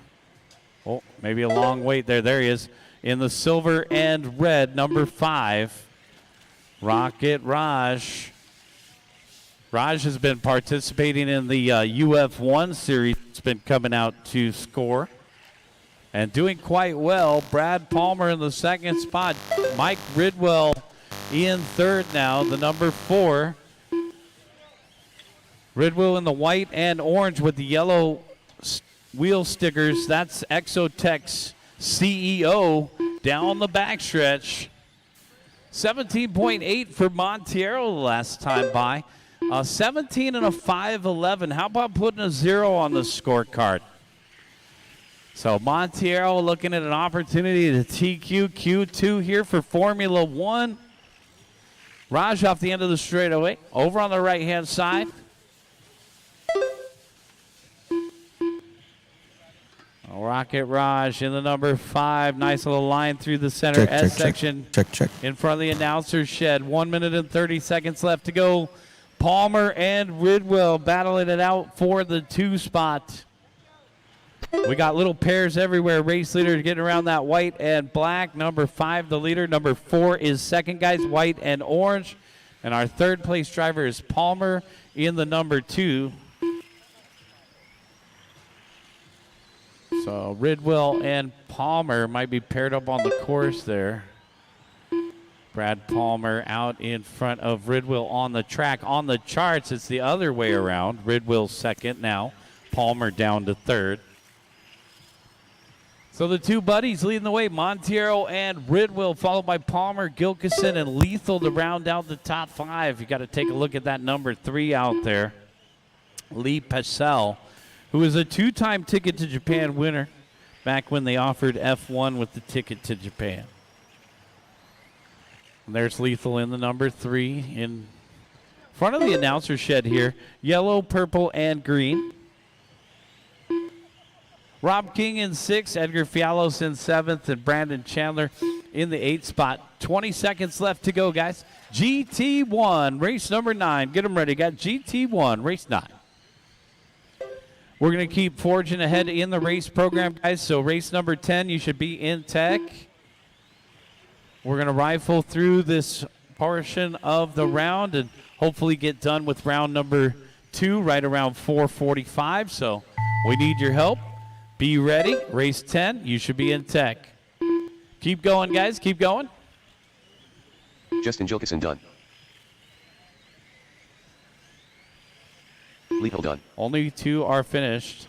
Oh, maybe a long wait there. There he is in the silver and red, number 5. Rocket Raj. Raj has been participating in the UF1 series. It's been coming out to SCOR and doing quite well. Brad Palmer in the second spot. Mike Ridwell in third now, the number 4. Ridwell in the white and orange with the yellow wheel stickers. That's Exotech's CEO down the backstretch. 17.8 for Montero the last time by. 17 and a 5.11. How about putting a 0 on the scorecard? So Montero looking at an opportunity to TQ Q2 here for Formula 1. Raj off the end of the straightaway. Over on the right-hand side. Rocket Raj in the number 5. Nice little line through the center S section. Check. In front of the announcer's shed. 1 minute and 30 seconds left to go. Palmer and Ridwell battling it out for the 2 spot. We got little pairs everywhere. Race leader getting around that white and black. Number 5, the leader. Number 4 is second, guys, white and orange. And our third place driver is Palmer in the number 2. So Ridwell and Palmer might be paired up on the course there. Brad Palmer out in front of Ridwell on the track. On the charts, it's the other way around. Ridwell second now. Palmer down to third. So the 2 buddies leading the way, Montero and Ridwell, followed by Palmer, Gilkison, and Lethal to round out the top 5. You got to take a look at that number 3 out there. Lee Passell, who is a 2-time Ticket to Japan winner back when they offered F1 with the Ticket to Japan. And there's Lethal in the number 3 in front of the announcer shed here. Yellow, purple, and green. Rob King in 6th, Edgar Fialos in 7th, and Brandon Chandler in the 8th spot. 20 seconds left to go, guys. GT1, race number 9. Get them ready. Got GT1, race 9. We're going to keep forging ahead in the race program, guys. So race number 10, you should be in tech. We're going to rifle through this portion of the round and hopefully get done with round number 2 right around 4:45. So we need your help. Be ready. Race 10, you should be in tech. Keep going, guys. Keep going. Justin Gilkison done. Lethal done. Only 2 are finished.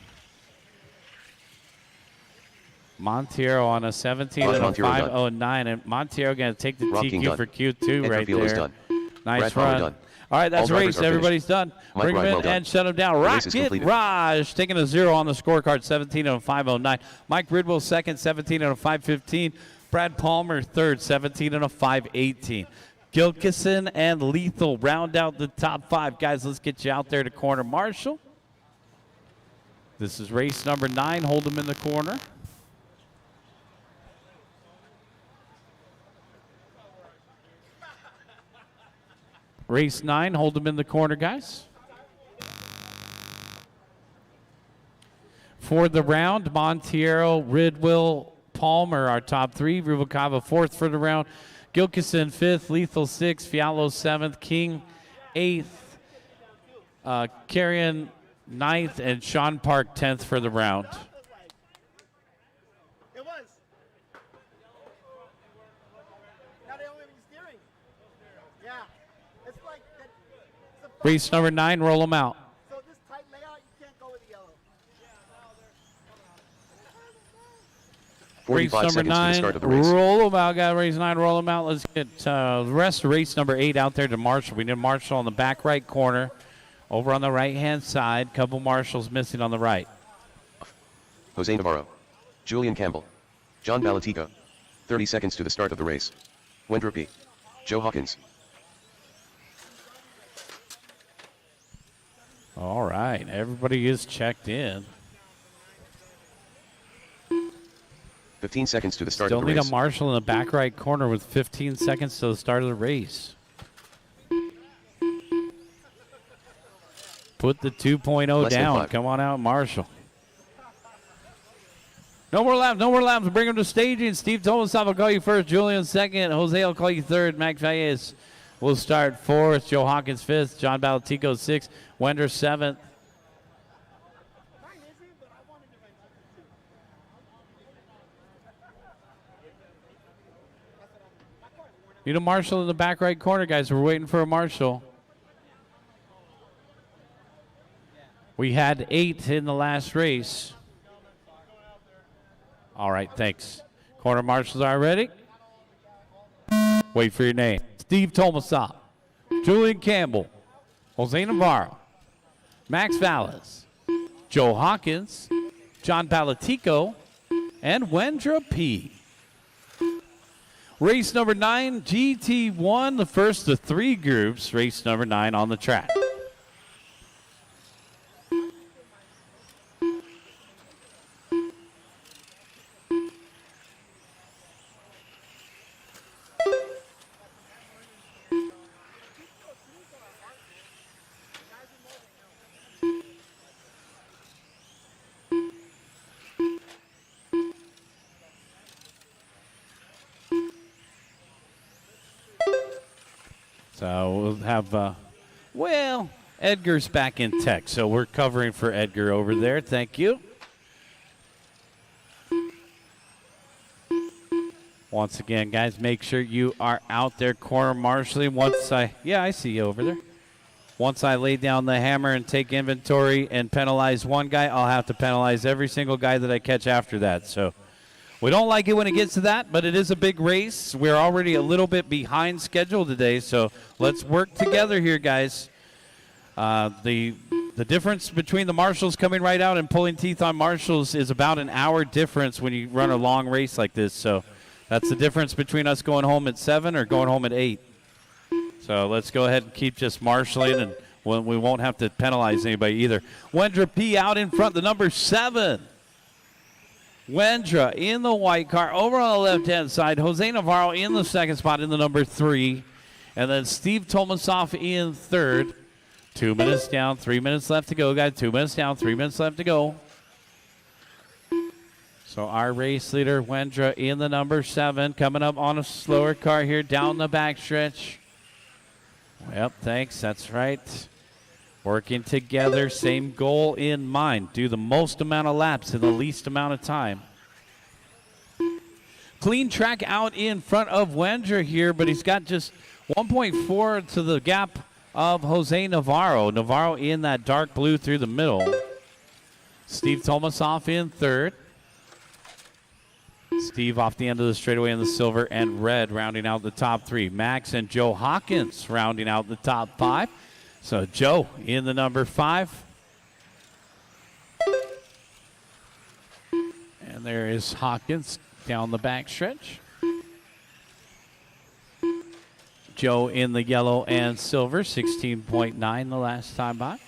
Montero on a 17 and a 5.09, and Montero going to take the TQ for Q2 right there. Nice run. Done. All right, that's race. Everybody's done. Bring him in and shut him down. Rocket Raj taking a 0 on the scorecard, 17 and a 5.09. Mike Ridwell second, 17 and a 5.15. Brad Palmer third, 17 and a 5.18. Gilkison and Lethal round out the top 5. Guys, let's get you out there to corner marshal. This is race number 9. Hold them in the corner. Race 9, hold them in the corner, guys. For the round, Montero, Ridwell, Palmer, our top 3. Rubalcava 4th for the round. Gilkison 5th, Lethal 6th, Fialo 7th, King 8th, Carrion 9th, and Sean Park 10th for the round. Race number 9, roll them out. So this tight layout, you can't go with the yellow. 45 race number 9, start of the race. Roll them out, guys. Race 9, roll them out. Let's get the rest of race number 8 out there to Marshall. We need Marshall on the back right corner. Over on the right-hand side. Couple Marshalls missing on the right. Jose Navarro. Julian Campbell. John Balatico. 30 seconds to the start of the race. Wendra P. Joe Hawkins. All right, everybody is checked in. 15 seconds to the start Still of the need race. a marshal in the back right corner with 15 seconds to the start of the race. Put the 2.0 Less than down. 5. Come on out, Marshall. No more laps, no more laps. Bring him to staging. Steve Tomasov will call you first. Julian second. Jose will call you third. Max Valles will start fourth. Joe Hawkins fifth. John Balatico sixth. Wender seventh. Need a marshal in the back right corner, guys. We're waiting for a marshal. We had 8 in the last race. All right, thanks. Corner marshals are ready. Wait for your name. Steve Tomasov, Julian Campbell, Jose Navarro, Max Valles, Joe Hawkins, John Balatico, and Wendra P. Race number 9, GT1, the first of 3 groups. Race number 9 on the track. So we'll have, well, Edgar's back in tech, so we're covering for Edgar over there. Thank you. Once again, guys, make sure you are out there corner marshaling. I see you over there. Once I lay down the hammer and take inventory and penalize one guy, I'll have to penalize every single guy that I catch after that. So we don't like it when it gets to that, but it is a big race. We're already a little bit behind schedule today, so let's work together here, guys. The difference between the marshals coming right out and pulling teeth on marshals is about an hour difference when you run a long race like this. So that's the difference between us going home at 7 or going home at 8. So let's go ahead and keep just marshaling, and we won't have to penalize anybody either. Wendra P out in front, the number 7. Wendra in the white car over on the left-hand side. Jose Navarro in the second spot in the number 3. And then Steve Tomasov in third. 2 minutes down, 3 minutes left to go, guys. 2 minutes down, 3 minutes left to go. So our race leader, Wendra, in the number 7, coming up on a slower car here down the backstretch. Yep, thanks. That's right. Working together, same goal in mind. Do the most amount of laps in the least amount of time. Clean track out in front of Wendra here, but he's got just 1.4 to the gap of Jose Navarro. Navarro in that dark blue through the middle. Steve Tomasov in third. Steve off the end of the straightaway in the silver and red, rounding out the top 3. Max and Joe Hawkins rounding out the top 5. So Joe in the number 5. And there is Hawkins down the back stretch. Joe in the yellow and silver, 16.9 the last time by.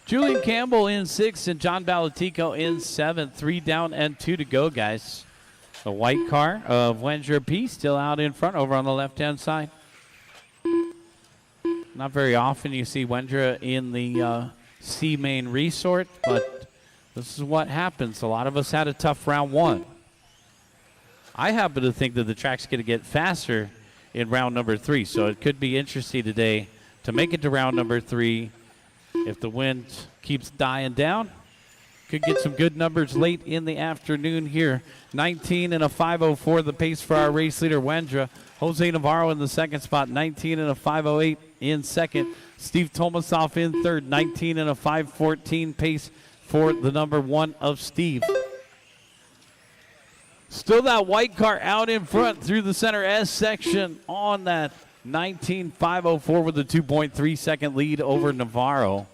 Julian Campbell in 6th and John Balatico in 7th. 3 down and 2 to go, guys. The white car of Wendra P still out in front over on the left-hand side. Not very often you see Wendra in the C Main Resort, but this is what happens. A lot of us had a tough round 1. I happen to think that the track's going to get faster in round number 3, so it could be interesting today to make it to round number 3. If the wind keeps dying down, could get some good numbers late in the afternoon here. 19 and a 5:04, the pace for our race leader, Wendra. Jose Navarro in the second spot, 19 and a 5:08 in second. Steve Tomasov in third, 19 and a 5:14 pace for the number 1 of Steve. Still that white car out in front through the center S section on that 19.504 with a 2.3 second lead over Navarro.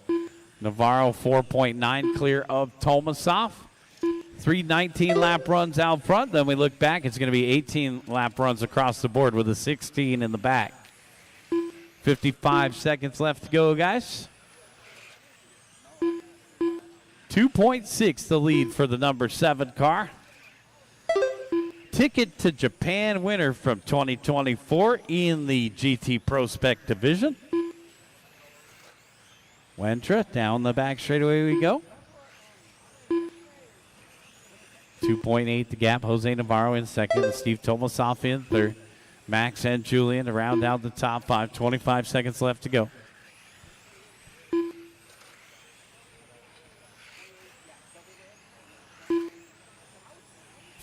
Navarro 4.9 clear of Tomasov. 3:19 lap runs out front. Then we look back. It's going to be 18 lap runs across the board with a 16 in the back. 55 seconds left to go, guys. 2.6 the lead for the number 7 car. Ticket to Japan winner from 2024 in the GT Pro Spec division. Wendra down the back straightaway we go. 2.8 the gap. Jose Navarro in second. And Steve Tomasoff in third. Max and Julian to round out the top 5. 25 seconds left to go.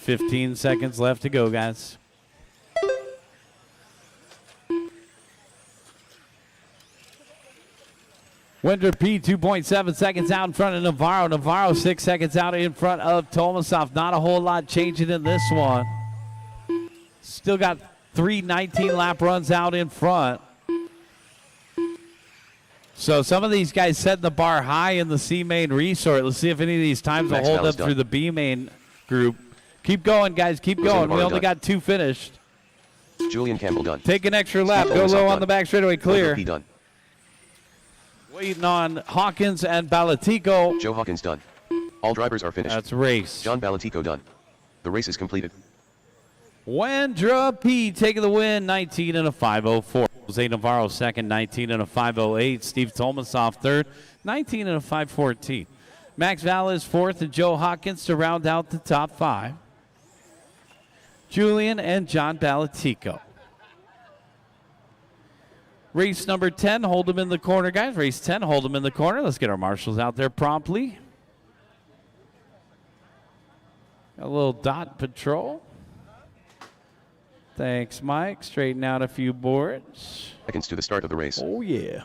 $15 seconds left to go, guys. Wendra P, 2.7 seconds out in front of Navarro. Navarro 6 seconds out in front of Tomasoff. Not a whole lot changing in this one. Still got 3:19 lap runs out in front. So some of these guys setting the bar high in the C main resort. Let's see if any of these times will hold up through the B main group. Keep going, guys. Keep going. We only got 2 finished. Julian Campbell done. Take an extra lap. Go low on the back straightaway. Clear. P done. Waiting on Hawkins and Balatico. Joe Hawkins done. All drivers are finished. That's race. John Balatico done. The race is completed. Wendra P taking the win, 19 and a 5:04. Jose Navarro second, 19 and a 5:08. Steve Tomasoff third, 19 and a 5:14. Max Valles fourth and Joe Hawkins to round out the top 5. Julian and John Balatico. Race number 10, hold them in the corner, guys. Race 10, hold them in the corner. Let's get our marshals out there promptly. Got a little dot patrol. Thanks, Mike. Straighten out a few boards. Seconds to the start of the race. Oh, yeah.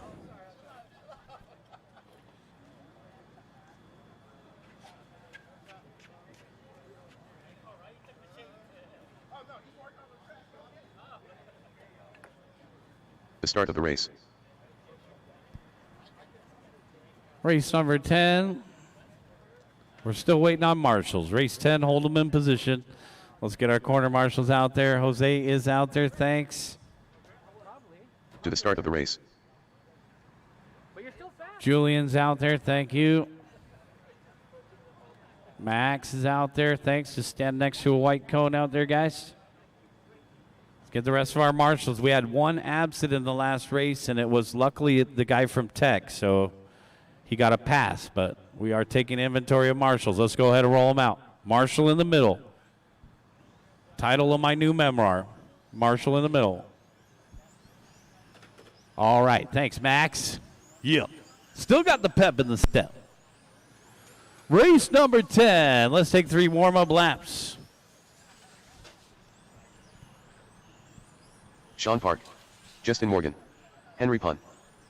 The start of the race. Race number 10. We're still waiting on marshals. Race 10, hold them in position. Let's get our corner marshals out there. Jose is out there. Thanks. To the start of the race. Julian's out there. Thank you. Max is out there. Thanks. Just stand next to a white cone out there, guys. Let's get the rest of our marshals. We had one absent in the last race, and it was luckily the guy from Tech, so he got a pass. But we are taking inventory of marshals. Let's go ahead and roll them out. Marshal in the middle. Title of my new memoir, Marshal in the middle. All right, thanks, Max. Yeah. Still got the pep in the step. Race number 10. Let's take 3 warm-up laps. Sean Park. Justin Morgan. Henry Pun.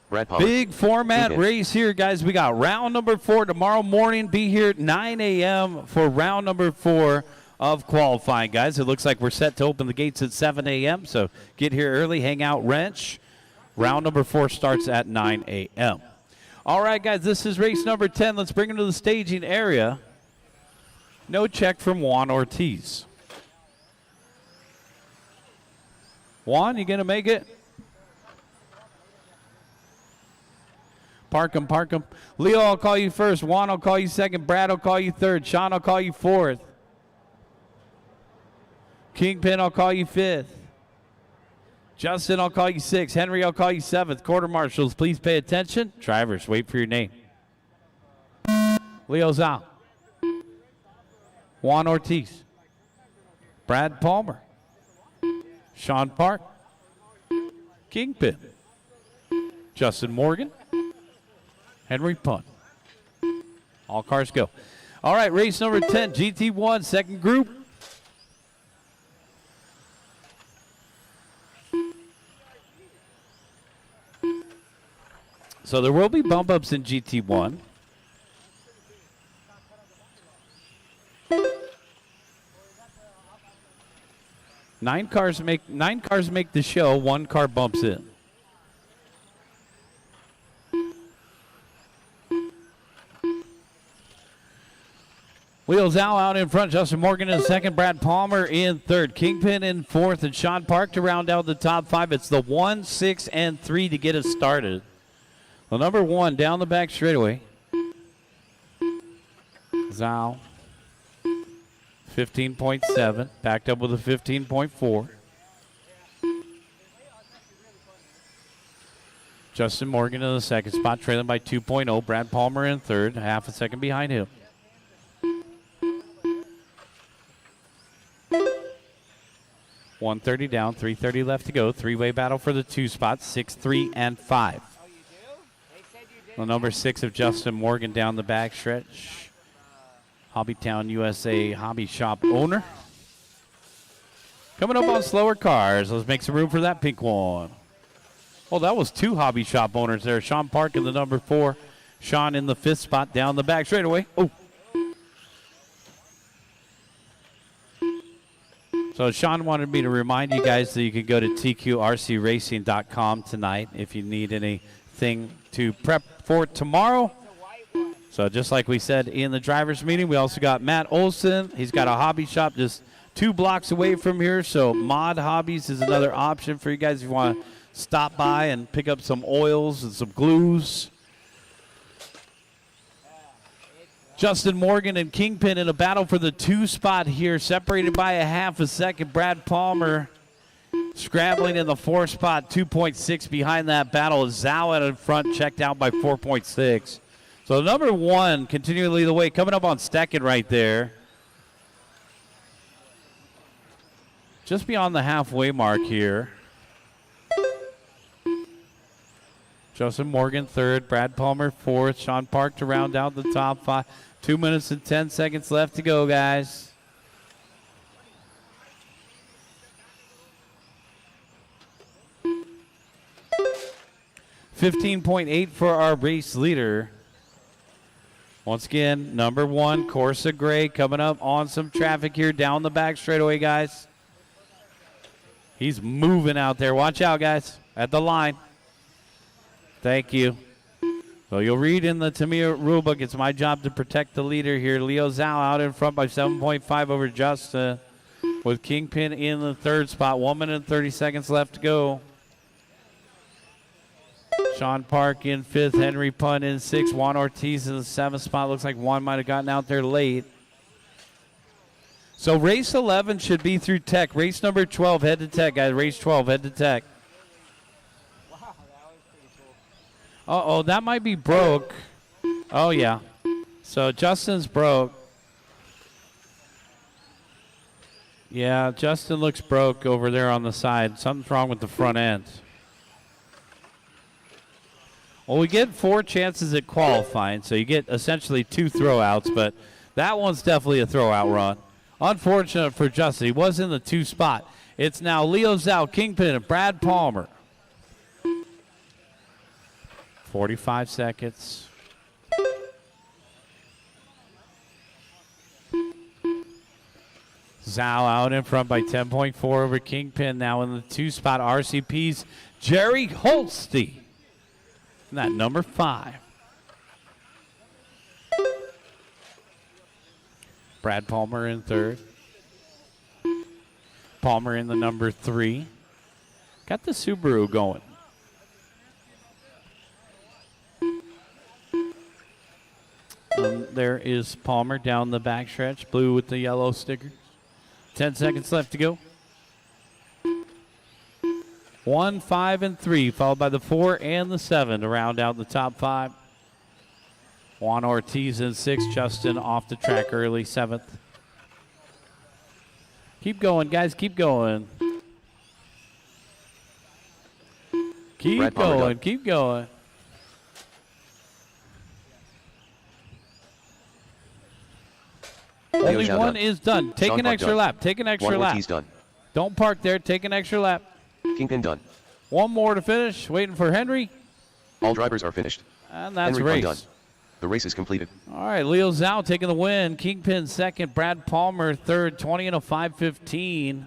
Brad Palmer. Big format race here, guys. We got round number 4 tomorrow morning. Be here at 9 a.m. for round number 4 of qualifying, guys. It looks like we're set to open the gates at 7 a.m., so get here early, hang out, wrench. Round number 4 starts at 9 a.m. All right, guys, this is race number 10. Let's bring them to the staging area. No check from Juan Ortiz. Juan, you going to make it? Park him, park him. Leo, I'll call you first. Juan, I'll call you second. Brad, I'll call you third. Sean, I'll call you fourth. Kingpin, I'll call you 5th. Justin, I'll call you 6th. Henry, I'll call you 7th. Quarter marshals, please pay attention. Drivers, wait for your name. Leo's out. Juan Ortiz. Brad Palmer. Sean Park. Kingpin. Justin Morgan. Henry Pun. All cars go. All right, race number 10, GT1, second group. So there will be bump ups in GT1. Nine cars make the show. 1 car bumps in. Leo Zhao out in front. Justin Morgan in second. Brad Palmer in third. Kingpin in fourth. And Sean Park to round out the top 5. It's the 1, 6, and 3 to get us started. Well, number 1 down the back straightaway. Zhao. 15.7. Backed up with a 15.4. Justin Morgan in the second spot, trailing by 2.0. Brad Palmer in third, half a second behind him. .130 down, 3:30 left to go. Three-way battle for the 2 spots, 6, 3, and 5. The number 6 of Justin Morgan down the back stretch. Hobbytown USA hobby shop owner. Coming up on slower cars. Let's make some room for that pink one. Oh, that was 2 hobby shop owners there. Sean Park in the number 4. Sean in the 5th spot down the back straightaway. Oh. So Sean wanted me to remind you guys that you can go to tqrcracing.com tonight if you need anything to prep for tomorrow. So just like we said in the driver's meeting, we also got Matt Olson. He's got a hobby shop just 2 blocks away from here. So Mod Hobbies is another option for you guys if you want to stop by and pick up some oils and some glues. Justin Morgan and Kingpin in a battle for the 2 spot here, separated by a half a second. Brad Palmer scrambling in the 4 spot, 2.6 behind that battle. Zhao out in front, checked out by 4.6. So number 1 continuing to lead the way, coming up on second right there. Just beyond the halfway mark here. Justin Morgan third, Brad Palmer fourth, Sean Park to round out the top 5. 2 minutes and 10 seconds left to go, guys. $15.8 for our race leader. Once again, number 1, Corsa Gray, coming up on some traffic here down the back straightaway, guys. He's moving out there. Watch out, guys, at the line. Thank you. So you'll read in the Tamiya rulebook, it's my job to protect the leader here. Leo Zhao out in front by 7.5 over Justin, with Kingpin in the 3rd spot. 1 minute and 30 seconds left to go. Sean Park in 5th, Henry Punt in 6th, Juan Ortiz in the 7th spot. Looks like Juan might have gotten out there late. So race 11 should be through Tech. Race number 12, head to Tech, guys. Race 12, head to Tech. Uh-oh, that might be broke. Oh, yeah. So Justin's broke. Yeah, Justin looks broke over there on the side. Something's wrong with the front end. Well, we get 4 chances at qualifying, so you get essentially 2 throwouts, but that one's definitely a throwout run. Unfortunate for Justin. He was in the 2 spot. It's now Leo Zhao, Kingpin, and Brad Palmer. 45 seconds. Zhao out in front by 10.4 over Kingpin. Now in the 2 spot, RCP's Jerry Holste. And that number 5. Brad Palmer in 3rd. Palmer in the number 3. Got the Subaru going. There is Palmer down the backstretch, blue with the yellow stickers. 10 seconds left to go. 1, 5, and 3, followed by the 4 and the 7 to round out the top 5. Juan Ortiz in 6th, Justin off the track early, 7th. Keep going, guys, keep going. Keep going, keep going. Only one is done. Take an extra lap. Take an extra lap. He's done. Don't park there. Take an extra lap. Kingpin done. One more to finish. Waiting for Henry. All drivers are finished. And that's Henry race. done. The race is completed. All right, Leo Zhao taking the win. Kingpin second. Brad Palmer third. 20 and a 5:15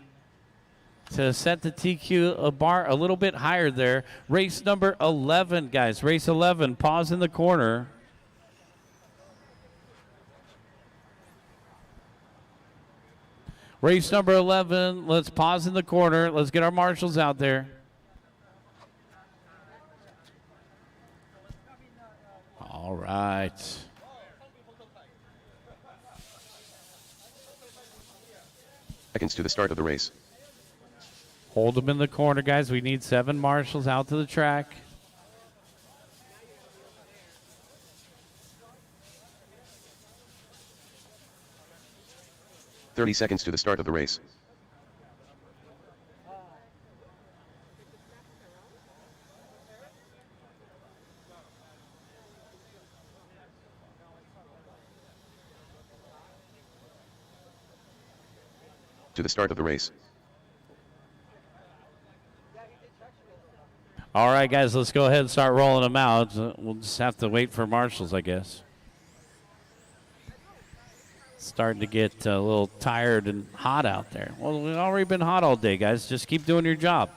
to set the TQ a bar a little bit higher there. Race number 11, guys. Race 11. Pause in the corner. Race number 11. Let's pause in the corner. Let's get our marshals out there. All right. Seconds to the start of the race. Hold them in the corner, guys. We need 7 marshals out to the track. "30 seconds to the start of the race. To the start of the race. All right, guys, let's go ahead and start rolling them out. We'll just have to wait for marshals, I guess. Starting to get a little tired and hot out there. Well, we've already been hot all day, guys. Just keep doing your job.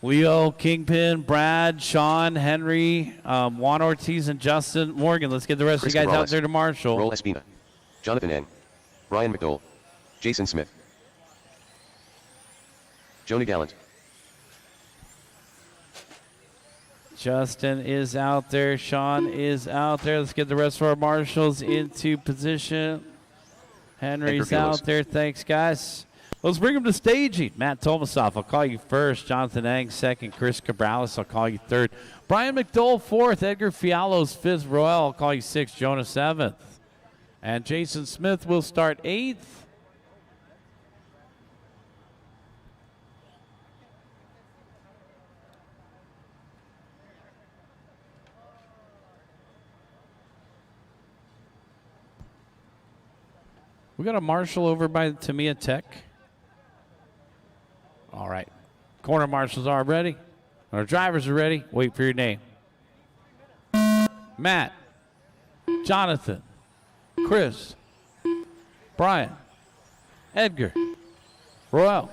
Leo, Kingpin, Brad, Sean, Henry, Juan Ortiz, and Justin Morgan. Let's get the rest of you guys out there to marshal. Roll Espina. Jonathan N. Ryan McDowell. Jason Smith. Jonah Gallant. Justin is out there. Sean is out there. Let's get the rest of our marshals into position. Henry's out there. Thanks, guys. Let's bring them to staging. Matt Tomasoff, I'll call you first. Jonathan Ang second. Chris Cabrales, I'll call you third. Brian McDowell fourth. Edgar Fialos fifth. Royal, I'll call you sixth. Jonah seventh. And Jason Smith will start eighth. We got a marshal over by Tamiya Tech. All right. Corner marshals are ready. Our drivers are ready. Wait for your name. Matt, Jonathan, Chris, Brian, Edgar, Royal,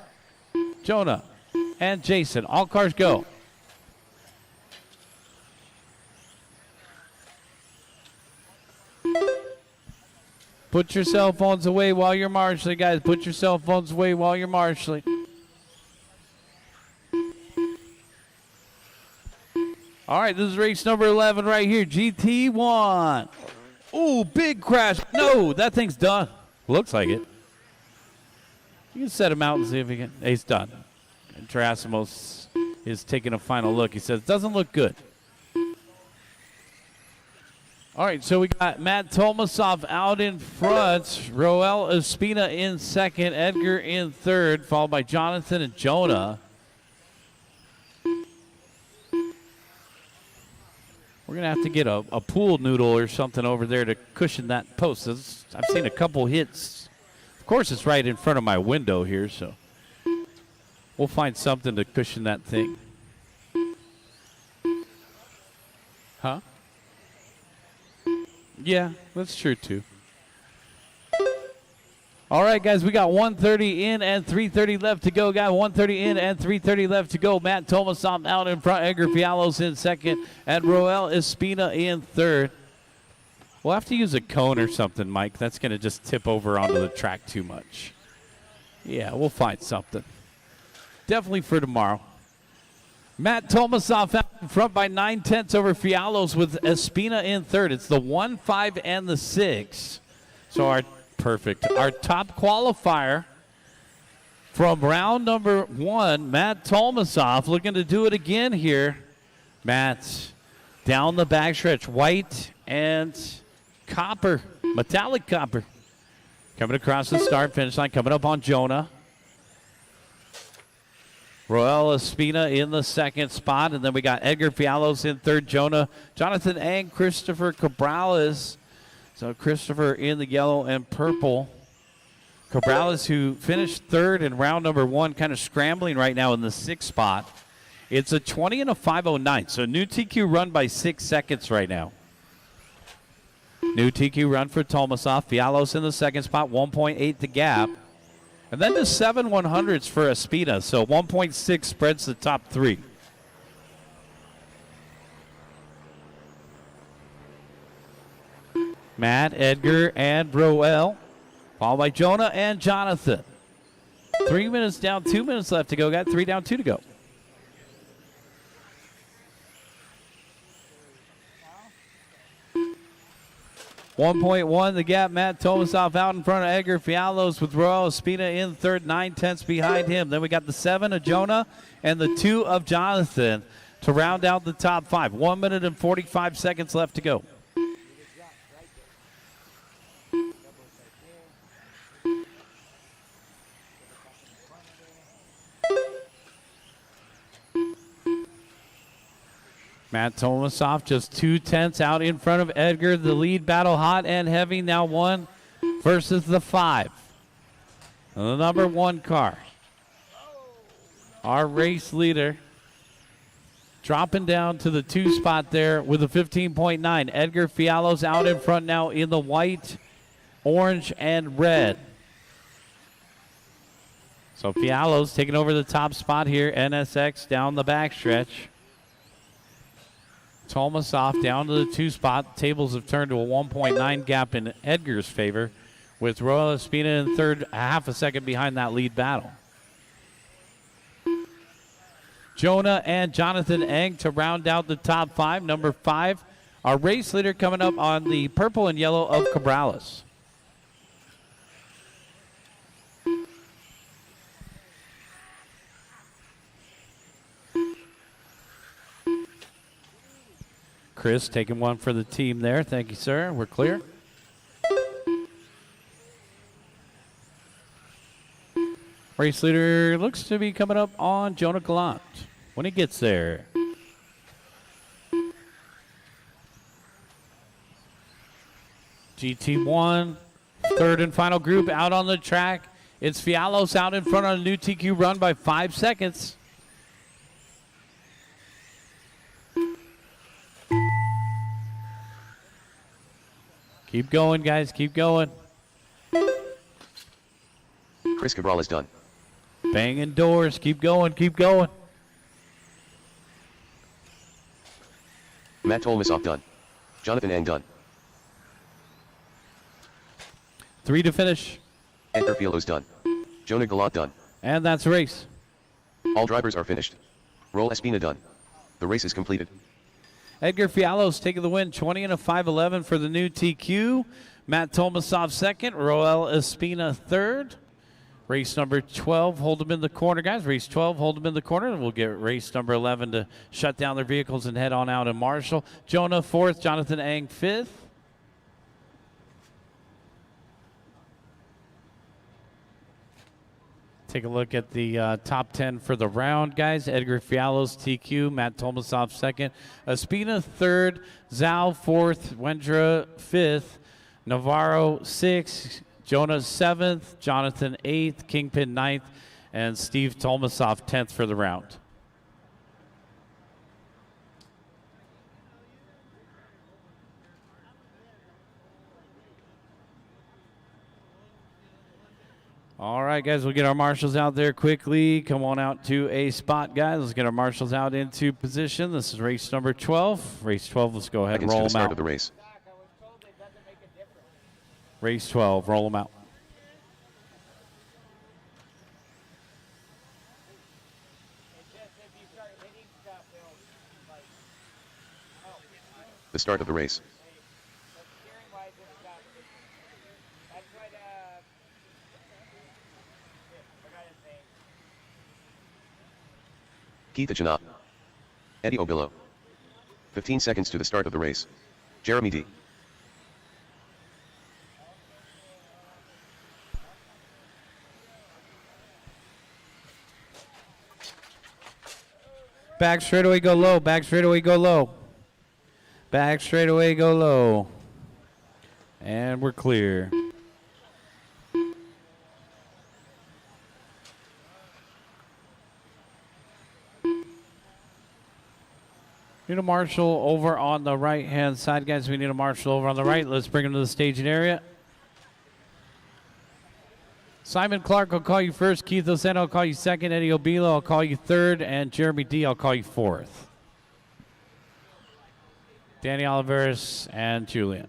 Jonah, and Jason. All cars go. Put your cell phones away while you're marshalling, guys. Put your cell phones away while you're marshalling. All right, this is race number 11 right here. GT1. Ooh, big crash. No, that thing's done. Looks like it. You can set him out and see if he can. He's done. And Gerasimos is taking a final look. He says, doesn't look good. All right, so we got Matt Tomasoff out in front, Roel Espina in second, Edgar in third, followed by Jonathan and Jonah. We're going to have to get a pool noodle or something over there to cushion that post. I've seen a couple hits. Of course, it's right in front of my window here, so we'll find something to cushion that thing. Huh? Yeah, that's true too. All right, guys, we got 130 in and 330 left to go. Got 130 in and 330 left to go. Matt Tomasoff out in front. Edgar Fialos in second. And Roel Espina in third. We'll have to use a cone or something, Mike. That's going to just tip over onto the track too much. Yeah, we'll find something. Definitely for tomorrow. Matt Tomasoff out in front by 9/10 over Fialos with Espina in third. It's the 1, 5, and the 6. So our top qualifier from round number 1, Matt Tomasoff, looking to do it again here. Matt down the backstretch, white and copper, metallic copper. Coming across the start finish line, coming up on Jonah. Roel Espina in the second spot, and then we got Edgar Fialos in third, Jonathan Ang, Christopher Cabrales. So Christopher in the yellow and purple. Cabrales, who finished third in round number 1, kind of scrambling right now in the 6th spot. It's a 20 and a 5:09, so new TQ run by 6 seconds right now. New TQ run for Tomasoff. Fialos in the second spot, 1.8 the gap. And then the 7 100s for Espina, so 1.6 spreads the top 3. Matt, Edgar, and Roel followed by Jonah and Jonathan. 3 minutes down, 2 minutes left to go. Got 3 down, 2 to go. .1 the gap. Matt Tomasoff out in front of Edgar Fialos with Royal Espina in third, 9/10 behind him. Then we got the 7 of Jonah and the 2 of Jonathan to round out the top 5. 1 minute and 45 seconds left to go. Matt Tomasoff just 2/10 out in front of Edgar. The lead battle hot and heavy. Now 1 versus the 5. The number 1 car. Our race leader dropping down to the 2 spot there with a 15.9. Edgar Fialos out in front now in the white, orange, and red. So Fialos taking over the top spot here. NSX down the backstretch. Tomasoff down to the 2 spot. Tables have turned to a 1.9 gap in Edgar's favor, with Royal Espina in third, a half a second behind that lead battle. Jonah and Jonathan Eng to round out the top 5. Number 5, our race leader coming up on the purple and yellow of Cabrales. Chris taking one for the team there. Thank you, sir. We're clear. Race leader looks to be coming up on Jonah Gallant when he gets there. GT1, third and final group out on the track. It's Fialos out in front on a new TQ run by 5 seconds. Keep going, guys. Keep going. Chris Cabral is done. Banging doors. Keep going. Keep going. Matt Tomasoff done. Jonathan Eng done. 3 to finish. Edgar Fialos done. Jonah Gallant done. And that's a race. All drivers are finished. Roll Espina done. The race is completed. Edgar Fialos taking the win, 20 and a 5.11 for the new TQ. Matt Tomasoff second. Roel Espina third. Race number 12, hold them in the corner, guys. Race 12, hold them in the corner, and we'll get race number 11 to shut down their vehicles and head on out in Marshall. Jonah fourth, Jonathan Eng fifth. Take a look at the top 10 for the round, guys. Edgar Fialos, TQ. Matt Tomasoff second. Espina third. Zhao fourth. Wendra fifth. Navarro sixth. Jonah seventh. Jonathan eighth. Kingpin ninth. And Steve Tomasoff 10th for the round. All right, guys, we'll get our marshals out there quickly. Come on out to a spot, guys. Let's get our marshals out into position. This is race number 12. Race 12, let's go ahead and roll the them start out. Of the race. Race 12, roll them out. The start of the race. Keith Janot. Eddie Obillo. 15 seconds to the start of the race. Jeremy D. Back straightaway, go low. Back straightaway, go low. Back straightaway, go low. And we're clear. Need a marshal over on the right-hand side, guys. We need a marshal over on the right. Let's bring him to the staging area. Simon Clark, I'll call you first. Keith Oseno, I'll call you second. Eddie Obillo, I'll call you third. And Jeremy D, I'll call you fourth. Danny Oliveris and Julian.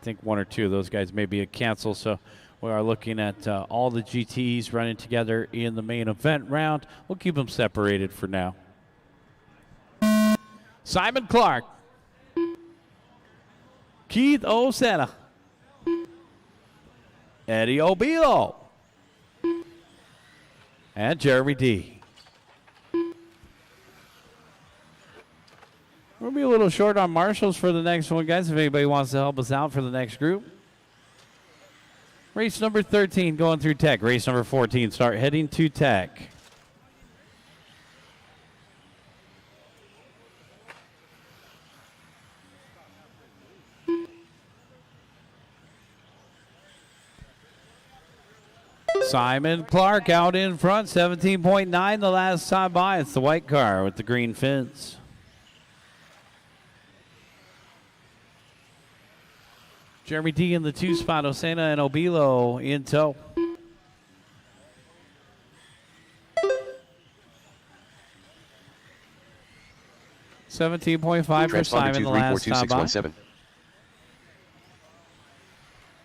think one or two of those guys may be a cancel. So we are looking at all the GTEs running together in the main event round. We'll keep them separated for now. Simon Clark, Keith Osena, Eddie Obilo, and Jeremy D. We'll be a little short on marshals for the next one, guys, if anybody wants to help us out for the next group. Race number 13 going through tech. Race number 14 start heading to tech. Simon Clark out in front, 17.9 the last time by. It's the white car with the green fins. Jeremy D in the 2 spot, Osena and Obilo in tow. $17.5 for Simon the last time by.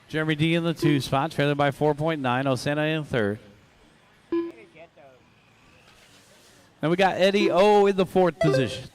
Jeremy D in the 2 spot, trailing by 4.9. Osena in third. And we got Eddie O in the 4th position.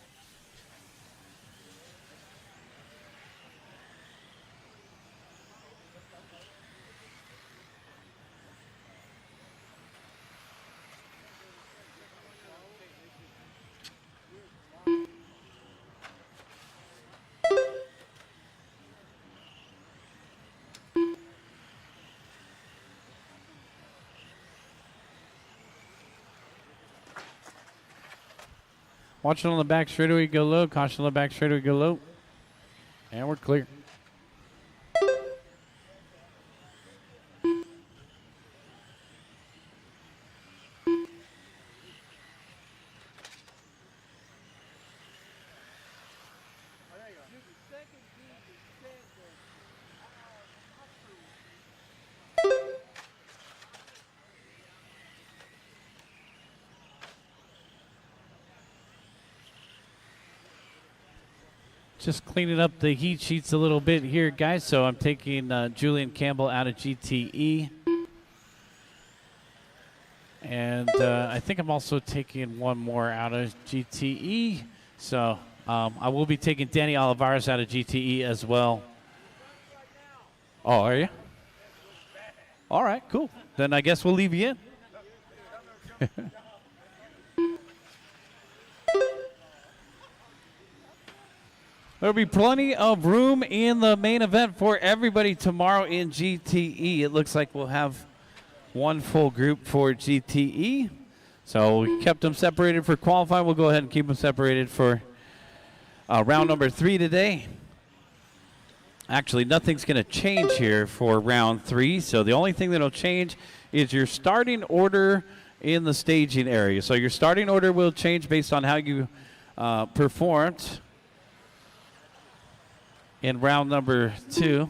Watching on the back straightaway, go low. Caution on the back straightaway, go low. And we're clear. Just cleaning up the heat sheets a little bit here, guys. So I'm taking Julian Campbell out of GTE. And I think I'm also taking one more out of GTE. So I will be taking Danny Olivares out of GTE as well. Oh, are you? All right, cool. Then I guess we'll leave you in. There'll be plenty of room in the main event for everybody tomorrow in GTE. It looks like we'll have one full group for GTE. So we kept them separated for qualifying. We'll go ahead and keep them separated for round number 3 today. Actually, nothing's going to change here for round 3. So the only thing that'll change is your starting order in the staging area. So your starting order will change based on how you performed in round number 2.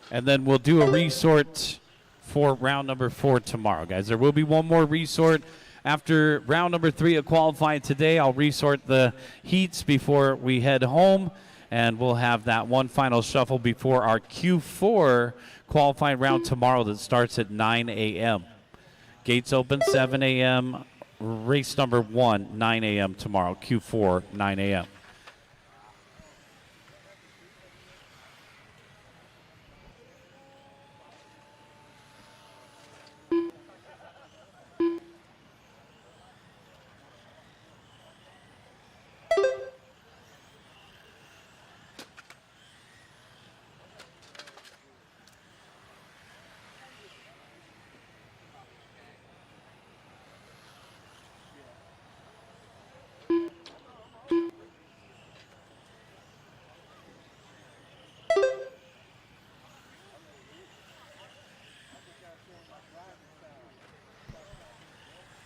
And then we'll do a resort for round number 4 tomorrow, guys. There will be one more resort after round number 3 of qualifying today. I'll resort the heats before we head home, and we'll have that one final shuffle before our Q4 qualifying round tomorrow that starts at 9 a.m. Gates open 7 a.m. Race number 1, 9 a.m. tomorrow. Q4, 9 a.m.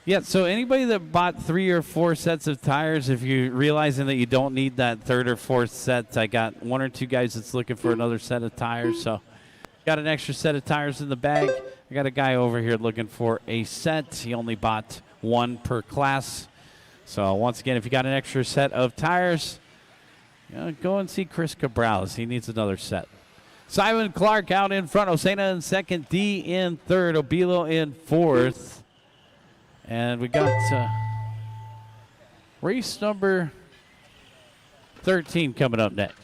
Yeah, so anybody that bought 3 or 4 sets of tires, if you're realizing that you don't need that 3rd or 4th set, I got 1 or 2 guys that's looking for another set of tires. So got an extra set of tires in the bag. I got a guy over here looking for a set. He only bought 1 per class. So once again, if you got an extra set of tires, Go and see Chris Cabrales. He needs another set. Simon Clark out in front. Osena in second. D in third. Obilo in fourth. And we got race number 13 coming up next.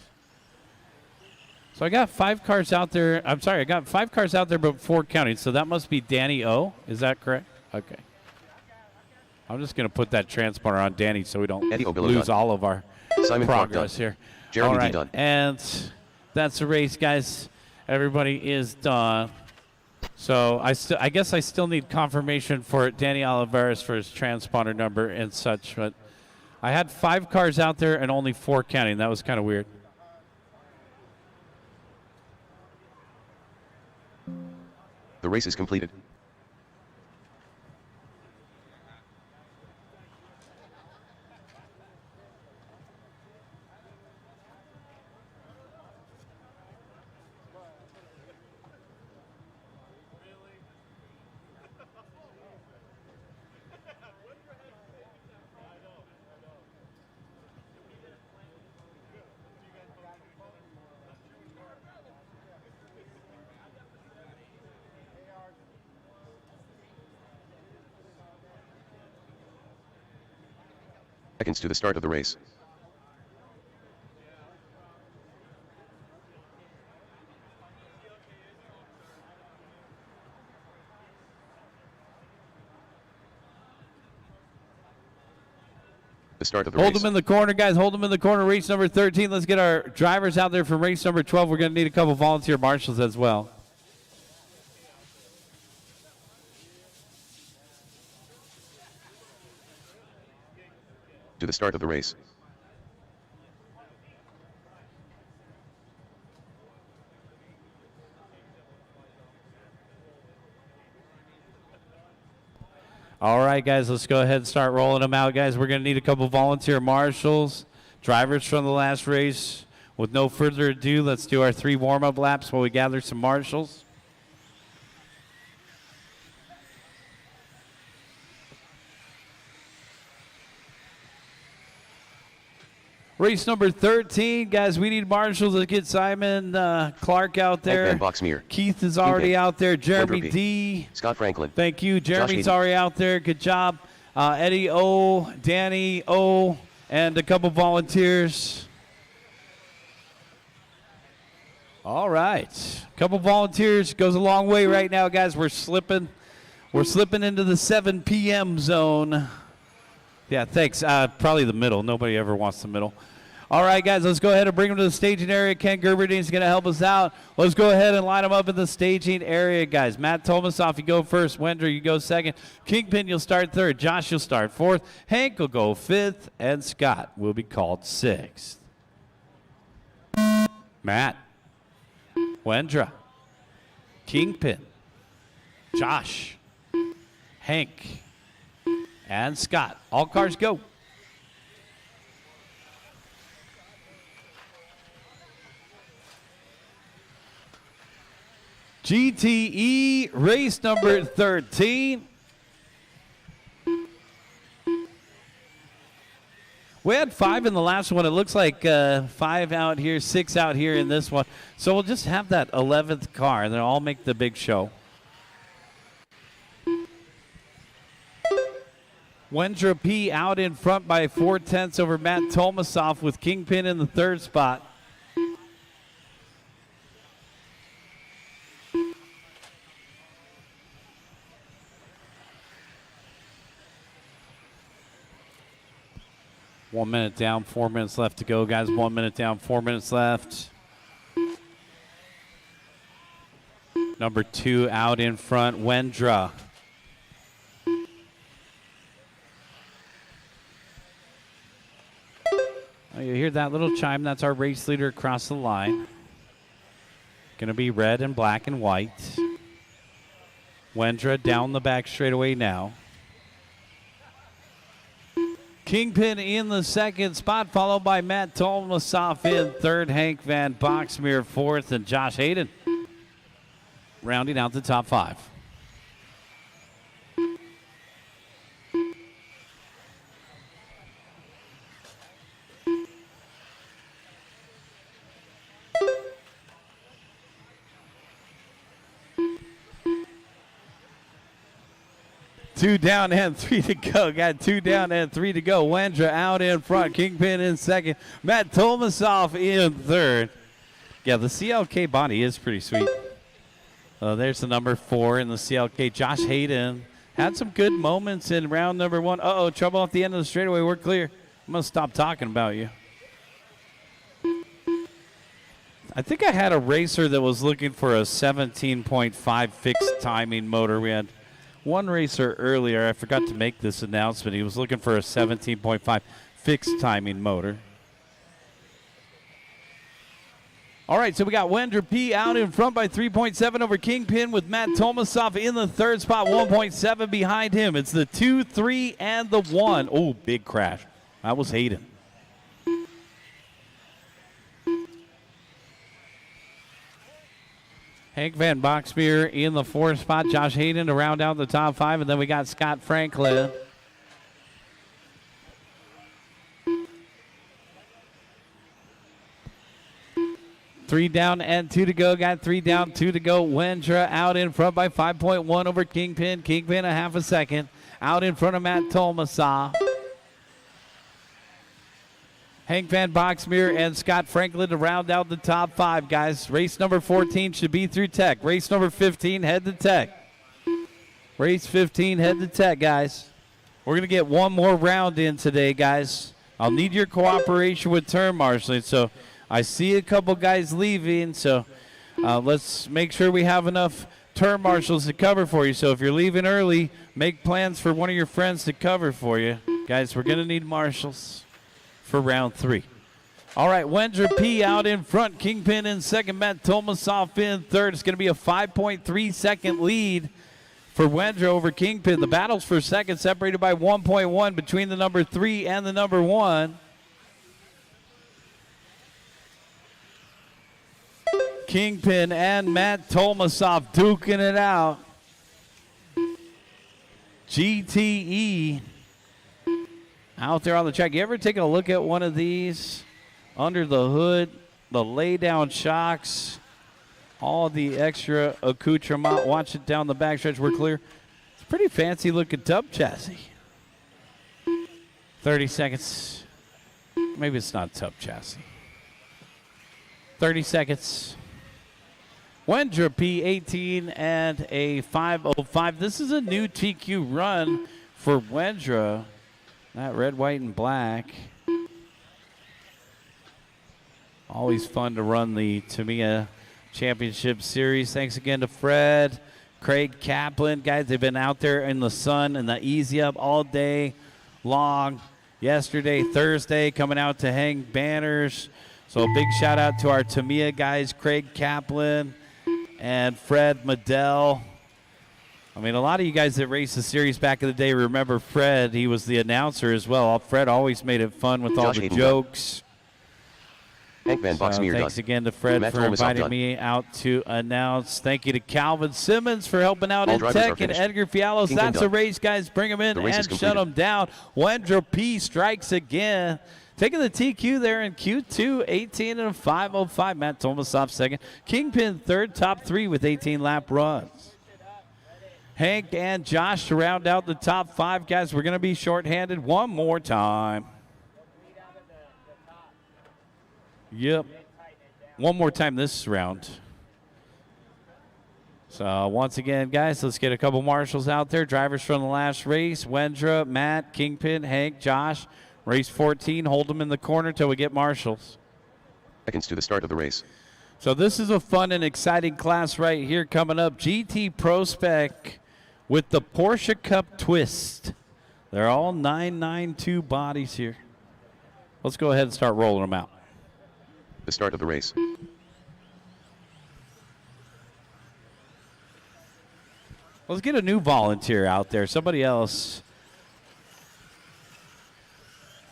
So I got 5 cars out there. I'm sorry, I got 5 cars out there, but 4 counting. So that must be Danny O. Is that correct? Okay. I'm just going to put that transponder on Danny so we don't lose all of our Simon progress here. Jeremy all right. D. done. And that's the race, guys. Everybody is done. So I guess I still need confirmation for Danny Olivares for his transponder number and such. But I had 5 cars out there and only 4 counting. That was kind of weird. The race is completed. Seconds to the start of the race. The start of the race. Hold them in the corner, guys. Hold them in the corner. Race number 13. Let's get our drivers out there for race number 12. We're going to need a couple volunteer marshals as well. To the start of the race. All right, guys, let's go ahead and start rolling them out, guys. We're going to need a couple volunteer marshals, drivers from the last race. With no further ado, let's do our 3 warm-up laps while we gather some marshals. Race number 13, guys, we need marshals to get Simon Clark out there. Keith is already out there. Jeremy D. Scott Franklin. Thank you. Jeremy's already out there. Good job. Eddie O, Danny O, and a couple volunteers. All right. A couple volunteers goes a long way right now, guys. We're slipping into the 7 p.m. zone. Yeah, thanks. Probably the middle. Nobody ever wants the middle. All right, guys, let's go ahead and bring them to the staging area. Ken Gerberding is going to help us out. Let's go ahead and line them up in the staging area, guys. Matt Tomasoff, you go first. Wendra, you go second. Kingpin, you'll start third. Josh, you'll start fourth. Hank will go fifth. And Scott will be called sixth. Matt, Wendra, Kingpin, Josh, Hank, and Scott. All cars go. GTE race number 13. We had 5 in the last one. It looks like 5 out here, 6 out here in this one. So we'll just have that 11th car, and they'll all make the big show. Wendra P out in front by 4/10 over Matt Tomasoff with Kingpin in the 3rd spot. One minute down, 4 minutes left to go, guys. 1 minute down, 4 minutes left. Number 2 out in front, Wendra. Oh, you hear that little chime? That's our race leader across the line. Going to be red and black and white. Wendra down the back straightaway now. Kingpin in the 2nd spot, followed by Matt Tomasoff in 3rd, Hank Van Boxmeer 4th, and Josh Hayden rounding out the top 5. 2 down and 3 to go. Got 2 down and 3 to go. Wendra out in front. Kingpin in second. Matt Tomasov in third. Yeah, the CLK body is pretty sweet. There's the number 4 in the CLK. Josh Hayden had some good moments in round number 1. Uh-oh, trouble off the end of the straightaway. We're clear. I'm going to stop talking about you. I think I had a racer that was looking for a 17.5 fixed timing motor. We had one racer earlier. I forgot to make this announcement. He was looking for a 17.5 fixed timing motor. All right, so we got Wendra P out in front by 3.7 over Kingpin with Matt Tomasov in the third spot, 1.7 behind him. It's the 2, 3, and the 1. Oh, big crash. That was Hayden. Hank Van Boxmeer in the 4th spot. Josh Hayden to round out the top 5. And then we got Scott Franklin. Three down and 2 to go. Got 3 down, 2 to go. Wendra out in front by 5.1 over Kingpin. Kingpin a half a second. Out in front of Matt Tomasov. Hank Van Boxmeer and Scott Franklin to round out the top 5, guys. Race number 14 should be through Tech. Race number 15, head to Tech. Race 15, head to Tech, guys. We're going to get one more round in today, guys. I'll need your cooperation with turn marshaling. So I see a couple guys leaving, so let's make sure we have enough turn marshals to cover for you. So if you're leaving early, make plans for one of your friends to cover for you. Guys, we're going to need marshals for round 3. All right, Wendra P out in front. Kingpin in second. Matt Tomasov in third. It's going to be a 5.3 second lead for Wendra over Kingpin. The battles for second separated by 1.1 between the number 3 and the number 1. Kingpin and Matt Tomasov duking it out. GTE out there on the track. You ever take a look at one of these under the hood, the lay down shocks, all the extra accoutrement? Watch it down the backstretch. We're clear. It's a pretty fancy looking tub chassis. 30 seconds. Maybe it's not a tub chassis. 30 seconds. Wendra P 18 and a 5:05. This is a new TQ run for Wendra. That red, white, and black. Always fun to run the Tamiya Championship Series. Thanks again to Fred, Craig Kaplan. Guys, they've been out there in the sun and the easy up all day long. Yesterday, Thursday, coming out to hang banners. So a big shout out to our Tamiya guys, Craig Kaplan and Fred Medell. I mean, a lot of you guys that raced the series back in the day remember Fred. He was the announcer as well. Fred always made it fun with all the jokes. Hank Van Boxmeer. Thanks again to Fred for inviting me out to announce. Thank you to Calvin Simmons for helping out in Tech and Edgar Fialos. That's a race, guys. Bring them in and shut them down. Wendra P strikes again. Taking the TQ there in Q2, 18 and a 5:05. Matt Tomasov second. Kingpin third, top 3 with 18 lap runs. Hank and Josh to round out the top 5, guys. We're going to be shorthanded one more time. Yep. One more time this round. So once again, guys, let's get a couple marshals out there. Drivers from the last race. Wendra, Matt, Kingpin, Hank, Josh. Race 14, hold them in the corner till we get marshals. Seconds to the start of the race. So this is a fun and exciting class right here coming up. GT Pro Spec with the Porsche Cup Twist. They're all 992 bodies here. Let's go ahead and start rolling them out. The start of the race. Let's get a new volunteer out there. Somebody else.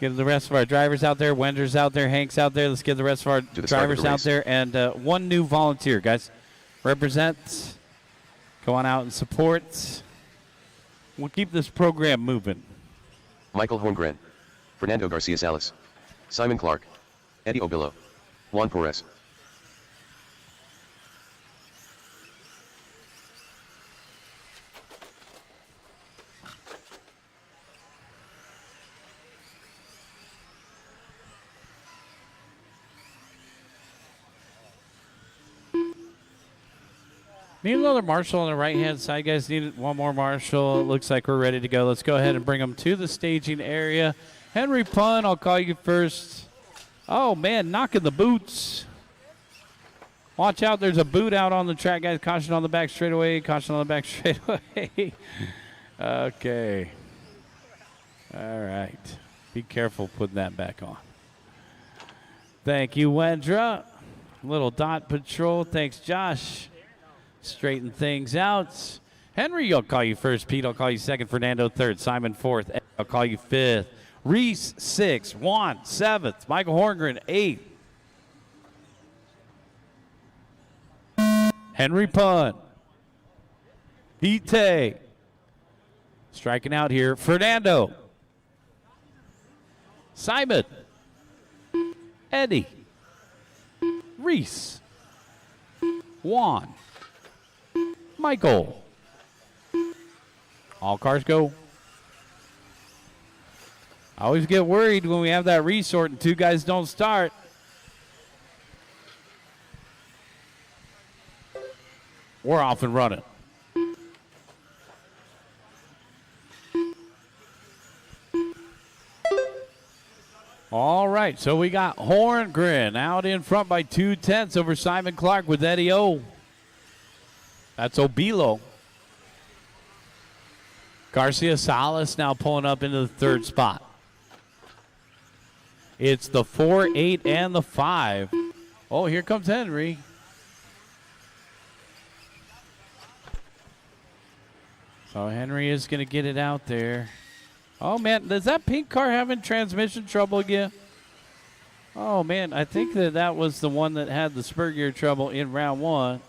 Get the rest of our drivers out there. Wendra's out there. Hank's out there. Let's get the rest of our drivers out there. And one new volunteer, guys. Represent. Go on out and support. We'll keep this program moving. Michael Horngren. Fernando Garcia Salas. Simon Clark. Eddie Obillo. Juan Perez. Need another marshal on the right-hand side, guys. Need one more marshal. It looks like we're ready to go. Let's go ahead and bring them to the staging area. Henry Pun, I'll call you first. Oh, man, knocking the boots. Watch out, there's a boot out on the track, guys. Caution on the back straightaway. Caution on the back straightaway. Okay. All right. Be careful putting that back on. Thank you, Wendra. Little dot patrol. Thanks, Josh. Straighten things out. Henry, I'll call you first. Pete, I'll call you second. Fernando, third. Simon, fourth. Ed, I'll call you fifth. Reese, sixth. Juan, seventh. Michael Horngren, eighth. Henry Pun. Pete. Striking out here. Fernando. Simon. Eddie. Reese. Juan. Michael. All cars go. I always get worried when we have that resort and two guys don't start. We're off and running. All right, so we got Horngren out in front by 2/10 over Simon Clark with Eddie O. That's Obilo. Garcia Salas now pulling up into the third spot. It's the 4, 8, and the 5. Oh, here comes Henry. So Henry is going to get it out there. Oh, man, is that pink car having transmission trouble again? Oh, man, I think that was the one that had the spur gear trouble in round one.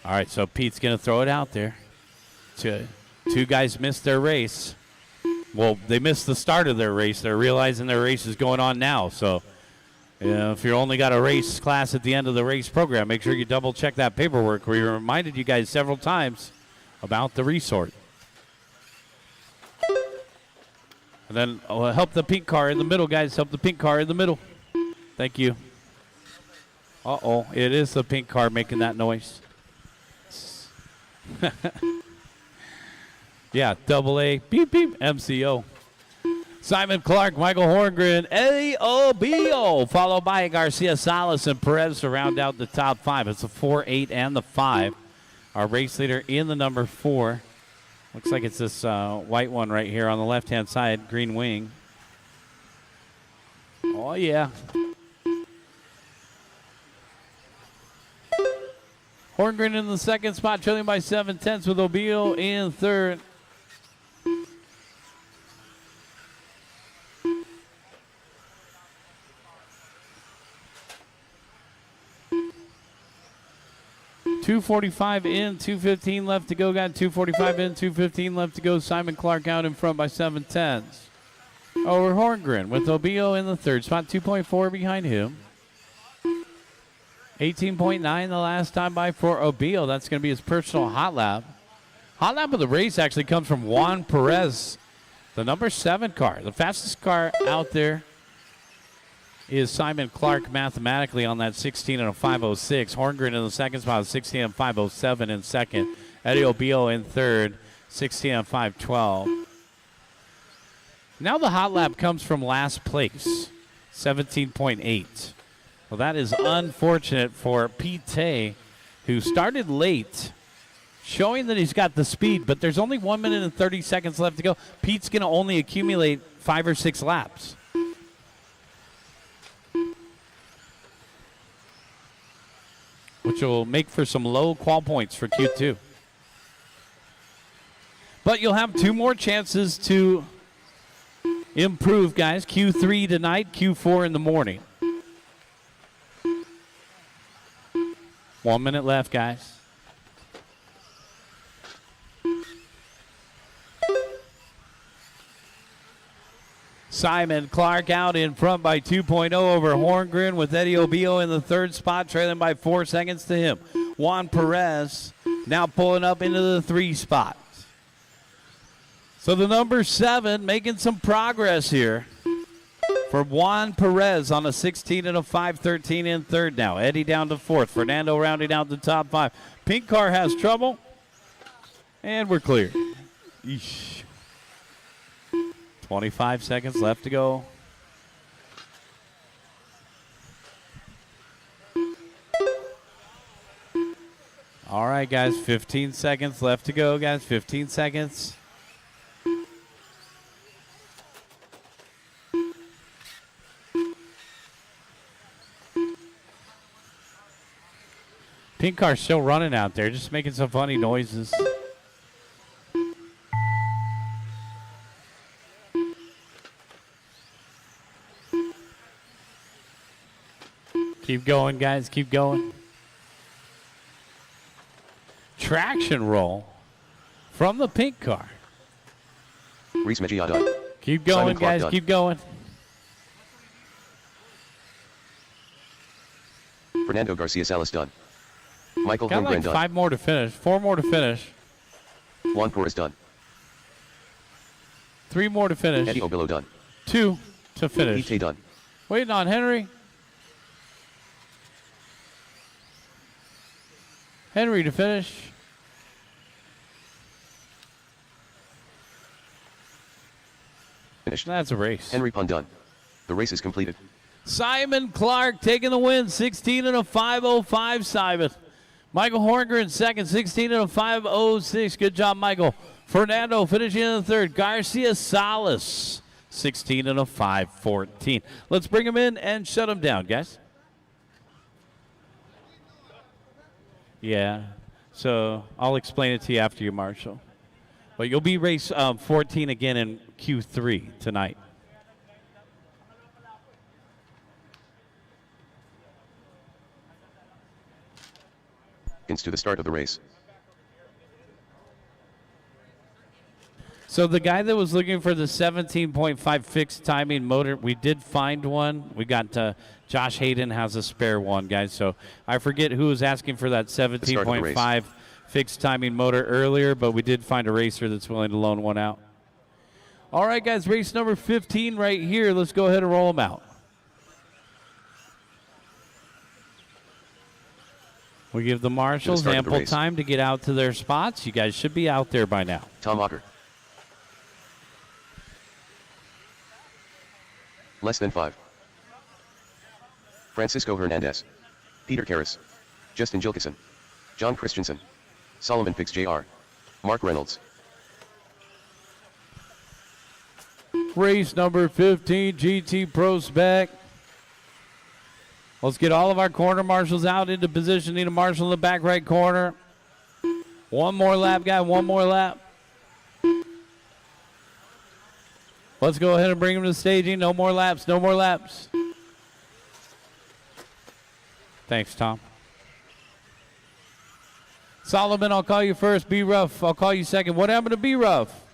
All right, so Pete's going to throw it out there. Two guys missed their race. Well, they missed the start of their race. They're realizing their race is going on now. So, if you only got a race class at the end of the race program, make sure you double check that paperwork. We reminded you guys several times about the resort. And then help the pink car in the middle, guys. Help the pink car in the middle. Thank you. Uh-oh, it is the pink car making that noise. Yeah, double A, beep, beep, MCO. Simon Clark, Michael Horngren, Eddie Obio, followed by Garcia Salas and Perez to round out the top 5. It's the 4, 8, and the 5. Our race leader in the number 4. Looks like it's this white one right here on the left-hand side, green wing. Oh, yeah. Horngren in the second spot, trailing by 7/10 with Obio in third. .245 in, 2:15 left to go. Got 2:45 in, 2:15 left to go. Simon Clark out in front by 7/10. Over Horngren with Obio in the third spot, 2.4 behind him. 18.9 the last time by for Obio. That's going to be his personal hot lap. Hot lap of the race actually comes from Juan Perez, the number 7 car. The fastest car out there is Simon Clark mathematically on that 16 and a 5:06. Horngren in the second spot, 16 and 5:07 in second. Eddie Obio in third, 16 and 5:12. Now the hot lap comes from last place, 17.8. Well, that is unfortunate for Pete, who started late, showing that he's got the speed, but there's only 1 minute and 30 seconds left to go. Pete's going to only accumulate 5 or 6 laps. Which will make for some low qual points for Q2. But you'll have 2 more chances to improve, guys. Q3 tonight, Q4 in the morning. 1 minute left, guys. Simon Clark out in front by 2.0 over Horngren with Eddie Obio in the third spot, trailing by 4 seconds to him. Juan Perez now pulling up into the 3 spot. So So the number 7 making some progress here for Juan Perez on a 16 and a 5-13 in third now. Eddie down to fourth. Fernando rounding out the top 5. Pink car has trouble. And we're clear. Eesh. 25 seconds left to go. All right, guys, 15 seconds left to go, guys. 15 seconds. Pink car's still running out there, just making some funny noises. Keep going, guys. Keep going. Traction roll from the pink car. Reese Mejia done. Keep going, Simon Clark guys. done. Keep going. Fernando Garcia Salas done. Michael Got Holmgren like done. 5 more to finish. 4 more to finish. Juan Perez done. 3 more to finish. Eddie Obillo done. 2 to finish. Ite done. Waiting on Henry. Henry to finish. Finished. That's a race. Henry Pun done. The race is completed. Simon Clark taking the win, 16 and a 5:05. Simon. Michael Horngren second, 16 and a 5:06. Good job, Michael. Fernando finishing in the third. Garcia Salas, 16 and a 5:14. Let's bring him in and shut him down, guys. Yeah, so I'll explain it to you after you, Marshall. But you'll be race 14 again in Q3 tonight. To the start of the race. So the guy that was looking for the 17.5 fixed timing motor, we did find one. We got Josh Hayden has a spare one, guys. So I forget who was asking for that 17.5 fixed timing motor earlier, but we did find a racer that's willing to loan one out. All right, guys, race number 15 right here. Let's go ahead and roll them out. We give the marshals ample time to get out to their spots. You guys should be out there by now. Tom Ocker. Less than 5. Francisco Hernandez. Peter Karras. Justin Gilkison. John Christensen. Solomon Fix Jr. Mark Reynolds. Race number 15, GT Pro Spec. Let's get all of our corner marshals out into position. Need a marshal in the back right corner. One more lap, guy. One more lap. Let's go ahead and bring him to the staging. No more laps. No more laps. Thanks, Tom. Solomon, I'll call you first. Be Rough, I'll call you second. What happened to Be Rough?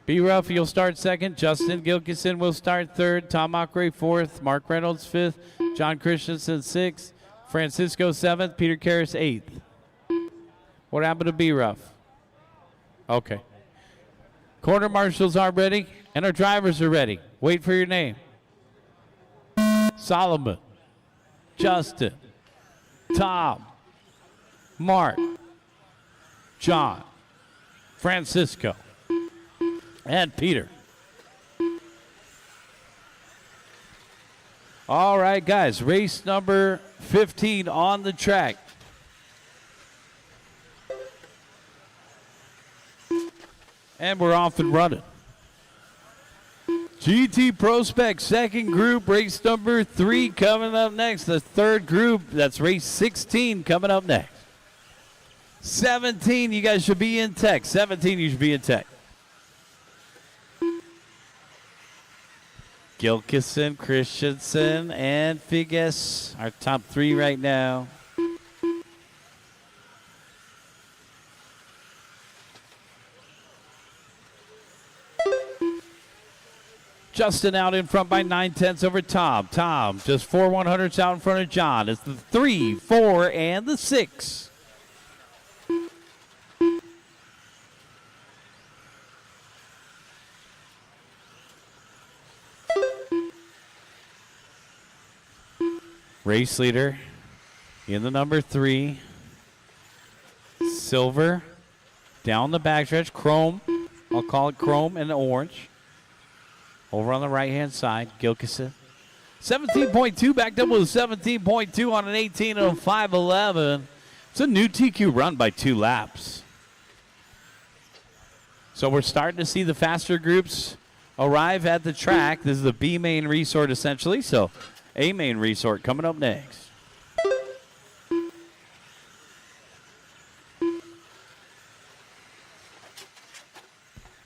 Be Rough, you'll start second. Justin Gilkison will start third. Tom Ockray fourth. Mark Reynolds fifth. John Christensen sixth. Francisco seventh. Peter Karras eighth. What happened to Be Rough? Okay. Corner marshals are ready, and our drivers are ready. Wait for your name. Solomon. Justin. Tom. Mark. John. Francisco. And Peter. All right, guys, race number 15 on the track. And we're off and running. GT Pro Spec second group, race number 3 coming up next. The third group, that's race 16 coming up next. 17, you guys should be in tech. 17, you should be in tech. Gilkison, Christensen, and Figes, our top 3 right now. Justin out in front by 9/10 over Tom. Tom just 4 100ths out in front of John. It's the 3, 4, and the 6. Race leader in the number 3. Silver down the backstretch. Chrome. I'll call it chrome and orange. Over on the right-hand side, Gilkison. 17.2 backed up with 17.2 on an 18.05.11. It's a new TQ run by 2 laps. So we're starting to see the faster groups arrive at the track. This is the B main resort essentially. So A main resort coming up next.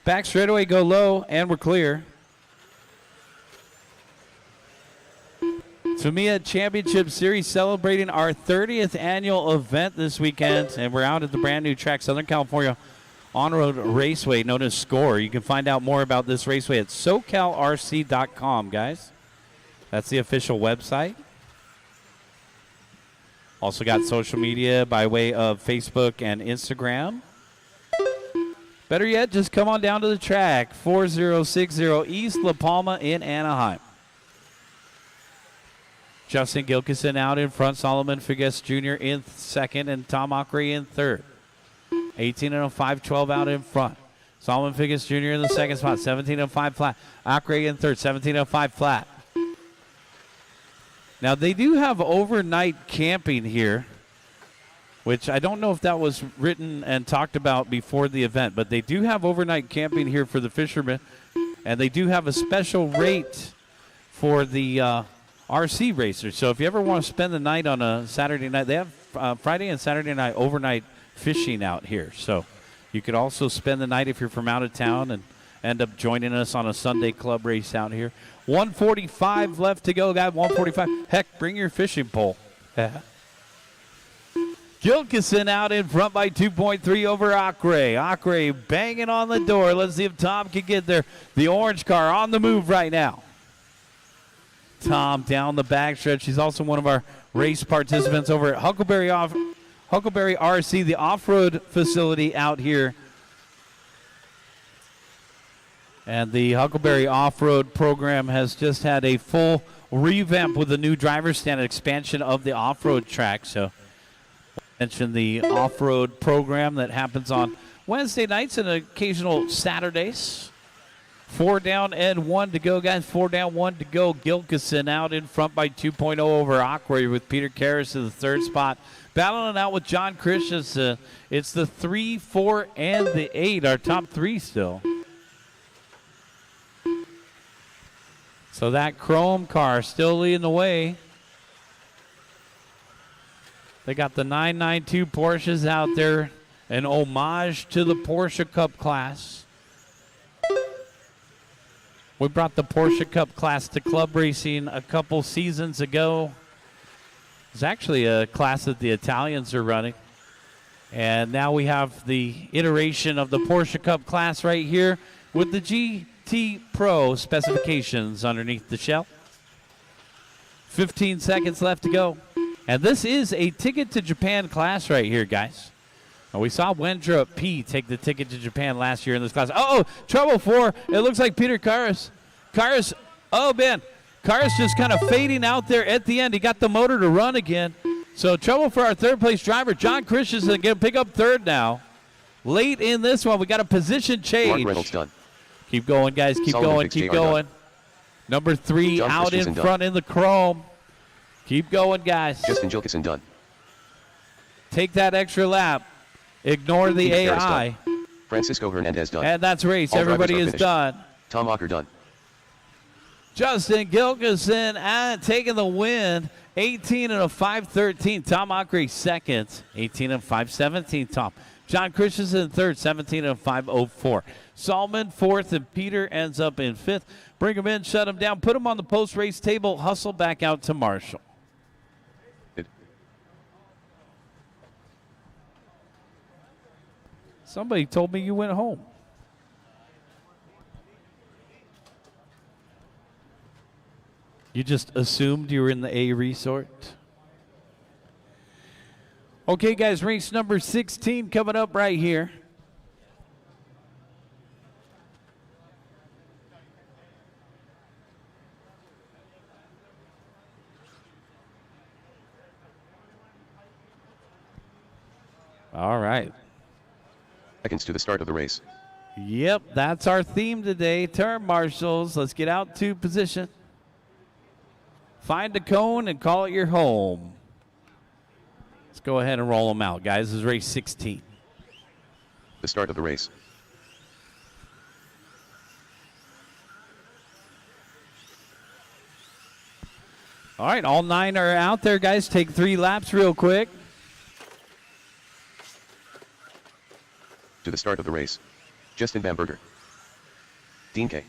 Back straightaway, go low, and we're clear. Tamiya Championship Series celebrating our 30th annual event this weekend, and we're out at the brand new track, Southern California On-Road Raceway, known as SCOR. You can find out more about this raceway at SoCalRC.com, guys. That's the official website. Also got social media by way of Facebook and Instagram. Better yet, just come on down to the track, 4060 East La Palma in Anaheim. Justin Gilkison out in front, Solomon Figues Jr. in second, and Tom Ockery in third. 18.05.12 out in front. Solomon Figues Jr. in the second spot, 17.05 flat. Ockery in third, 17.05 flat. Now, they do have overnight camping here, which I don't know if that was written and talked about before the event, but they do have overnight camping here for the fishermen, and they do have a special rate for the RC racers. So if you ever want to spend the night on a Saturday night, they have Friday and Saturday night overnight fishing out here. So you could also spend the night if you're from out of town and end up joining us on a Sunday club race out here. 145 left to go, guys. 145. Heck, bring your fishing pole. Gilkison out in front by 2.3 over Ockery. Ockery banging on the door. Let's see if Tom can get there. The orange car on the move right now. Tom down the backstretch. He's also one of our race participants over at Huckleberry RC, the off-road facility out here. And the Huckleberry off-road program has just had a full revamp with the new driver's stand expansion of the off-road track. So mention the off-road program that happens on Wednesday nights and occasional Saturdays. 4 down and 1 to go, guys. 4 down, 1 to go. Gilkison out in front by 2.0 over Ockery with Peter Karras in the third spot. Battling out with John Christensen. It's the 3, 4, and the 8, our top 3 still. So that chrome car still leading the way. They got the 992 Porsches out there, an homage to the Porsche Cup class. We brought the Porsche Cup class to club racing a couple seasons ago. It's actually a class that the Italians are running. And now we have the iteration of the Porsche Cup class right here with the GT Pro specifications underneath the shell. 15 seconds left to go. And this is a ticket to Japan class right here, guys. And we saw Wendra P take the ticket to Japan last year in this class. Oh, trouble for, it looks like Peter Karras. Oh, man. Karras just kind of fading out there at the end. He got the motor to run again. So trouble for our third-place driver, John Christensen, going to pick up third now. Late in this one, we got a position change. Mark Reynolds done. Keep going, guys. Keep Solomon going. Figues Keep Jr. going. done. Number 3 John out in Christensen front done. in the chrome. Keep going, guys. Justin Gilkison done. Take that extra lap. Ignore the Peter Karras AI. done. Francisco Hernandez done. And that's race. All drivers Everybody are is finished. done. Tom Ocker done. Justin Gilkison taking the win. 18.05.13. Tom Ockery second. 18.05.17. Tom. John Christensen third. 17.05.04. Solomon fourth, and Peter ends up in fifth. Bring him in, shut him down, put him on the post-race table, hustle back out to Marshall. Somebody told me you went home. You just assumed you were in the A resort? Okay, guys, race number 16 coming up right here. All right. Seconds to the start of the race. Yep, that's our theme today. Turn marshals. Let's get out to position. Find a cone and call it your home. Let's go ahead and roll them out, guys. This is race 16. The start of the race. All right, all 9 are out there, guys. Take 3 laps real quick. To the start of the race. Justin Bamberger. Dean K.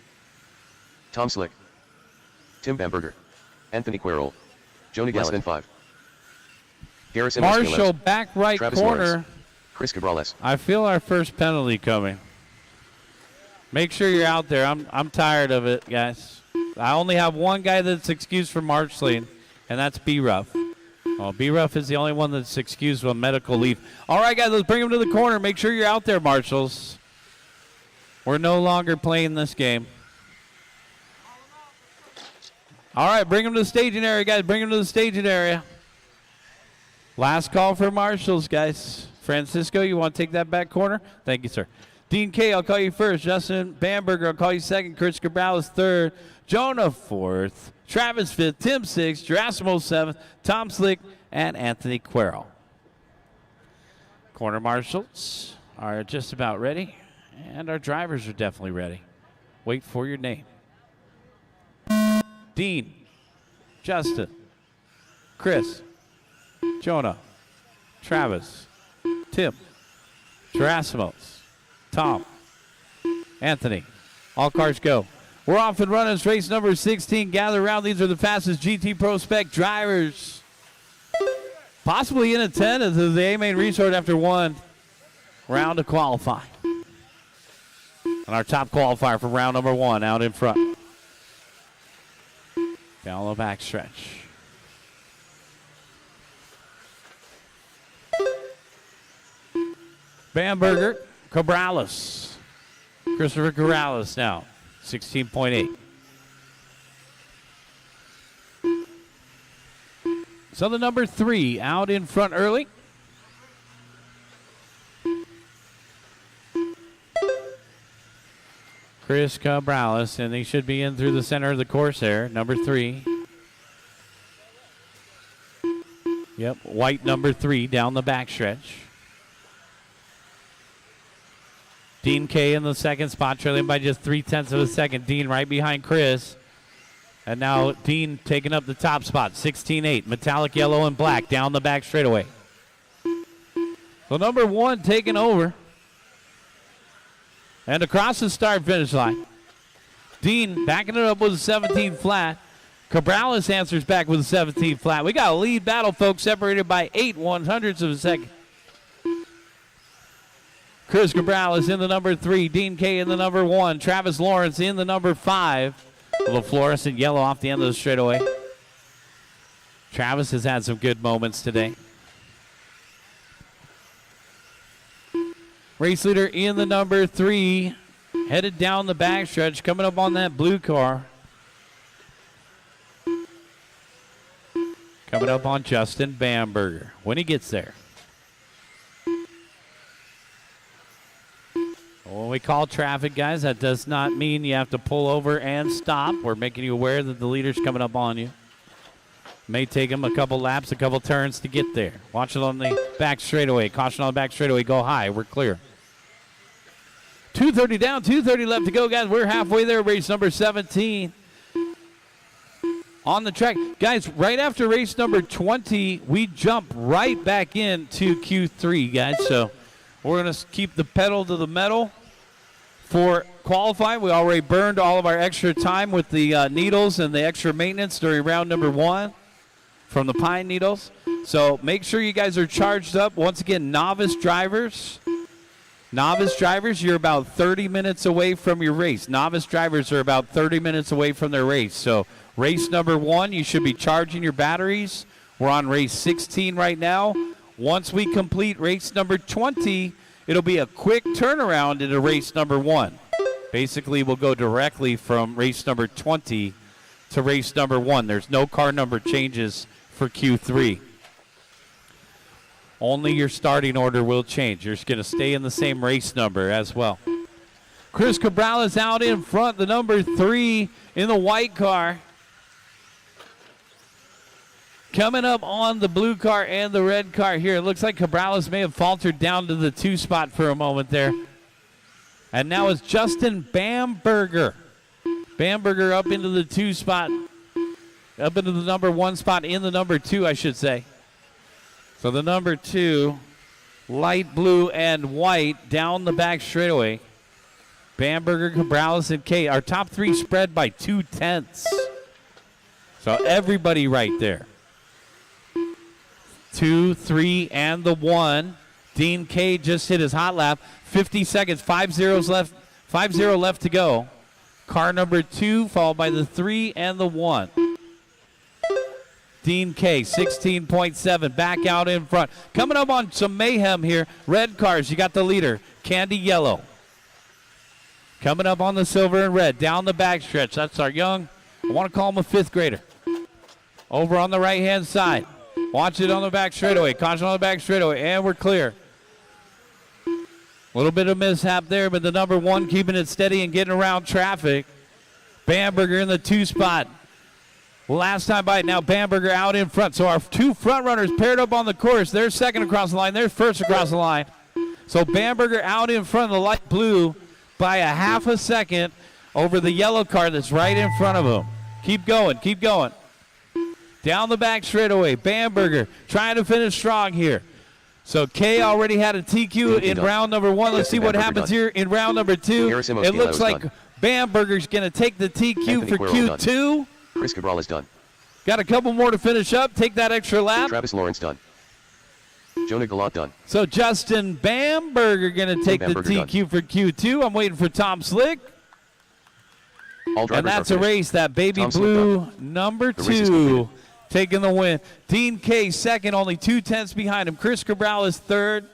Tom Slick. Tim Bamberger. Anthony Quirrell. Jonah Less than 5. Garrison Marshall back right Travis corner. Lawrence. Chris Cabrales. I feel our first penalty coming. Make sure you're out there. I'm tired of it, guys. I only have one guy that's excused for marshalling, and that's B-Ruff. Well, B-Ruff is the only one that's excused from medical leave. All right, guys, let's bring him to the corner. Make sure you're out there, marshals. We're no longer playing this game. All right, bring him to the staging area, guys. Bring him to the staging area. Last call for marshals, guys. Francisco, you want to take that back corner? Thank you, sir. Dean K., I'll call you first. Justin Bamberger, I'll call you second. Chris Cabrales, third. Jonah, fourth. Travis, fifth. Tim, sixth. Gerasimo, seventh. Tom Slick, and Anthony Quirrell. Corner marshals are just about ready, and our drivers are definitely ready. Wait for your name. Dean, Justin, Chris, Jonah, Travis, Tim, Gerasimos, Tom, Anthony. All cars go. We're off and running. It's race number 16. Gather around. These are the fastest GT Pro Spec drivers. Possibly in attendance as the A-Main Resort after one round of qualifying. And our top qualifier for round number 1 out in front. Down the backstretch. Bamberger, Cabrales. Christopher Cabrales now, 16.8. So the number 3 out in front early. Chris Cabrales, and he should be in through the center of the course there, number 3. Yep, white number 3 down the backstretch. Dean K in the second spot, trailing by just 0.3 of a second. Dean right behind Chris. And now Dean taking up the top spot, 16.8. Metallic yellow and black down the back straightaway. So number 1 taking over. And across the start-finish line. Dean backing it up with a 17 flat. Cabrales answers back with a 17 flat. We got a lead battle, folks, separated by 0.8 of a second. Chris Cabrales in the number 3. Dean K in the number 1. Travis Lawrence in the number 5. A little fluorescent yellow off the end of the straightaway. Travis has had some good moments today. Race leader in the number 3. Headed down the backstretch, coming up on that blue car. Coming up on Justin Bamberger when he gets there. When we call traffic, guys, that does not mean you have to pull over and stop. We're making you aware that the leader's coming up on you. May take him a couple laps, a couple turns to get there. Watch it on the back straightaway. Caution on the back straightaway. Go high. We're clear. 2:30 down, 2:30 left to go, guys. We're halfway there. Race number 17 on the track. Guys, right after race number 20, we jump right back into Q3, guys. So we're going to keep the pedal to the metal. For qualifying, we already burned all of our extra time with the needles and the extra maintenance during round number 1 from the pine needles. So make sure you guys are charged up. Once again, novice drivers, you're about 30 minutes away from your race. Novice drivers are about 30 minutes away from their race. So race number 1, you should be charging your batteries. We're on race 16 right now. Once we complete race number 20, it'll be a quick turnaround into race number 1. Basically, we'll go directly from race number 20 to race number 1. There's no car number changes for Q3. Only your starting order will change. You're just going to stay in the same race number as well. Chris Cabral is out in front, the number 3 in the white car. Coming up on the blue car and the red car here. It looks like Cabrales may have faltered down to the 2 spot for a moment there. And now it's Justin Bamberger. Bamberger up into the 2 spot. Up into the number 1 spot in the number 2, I should say. So the number 2, light blue and white down the back straightaway. Bamberger, Cabrales, and Kate. Our top 3 spread by 0.2. So everybody right there. 2, 3, and the 1. Dean K just hit his hot lap. 50 seconds, 5-0 left. 5-0 left to go. Car number 2, followed by the 3 and the 1. Dean K, 16.7, back out in front. Coming up on some mayhem here. Red cars, you got the leader, Candy Yellow. Coming up on the silver and red, down the backstretch. That's our young, I want to call him a 5th grader. Over on the right-hand side. Watch it on the back straightaway. Caution on the back straightaway, and we're clear. A little bit of mishap there, but the number 1 keeping it steady and getting around traffic. Bamberger in the 2 spot. Last time by, now Bamberger out in front. So our 2 front runners paired up on the course. They're second across the line. They're first across the line. So Bamberger out in front of the light blue by a half a second over the yellow car that's right in front of him. Keep going, keep going. Down the back straightaway, Bamberger trying to finish strong here. So Kay already had a TQ in round number 1. Let's see what happens here in round number 2. It looks like Bamberger's going to take the TQ for Q2. Chris Cabral is done. Got a couple more to finish up. Take that extra lap. Travis Lawrence done. Jonah Galot done. So Justin Bamberger going to take the TQ for Q2. I'm waiting for Tom Slick. All drivers and that's are a race that baby Tom blue number 2 taking the win. Dean K second, only 0.2 behind him. Chris Cabral is third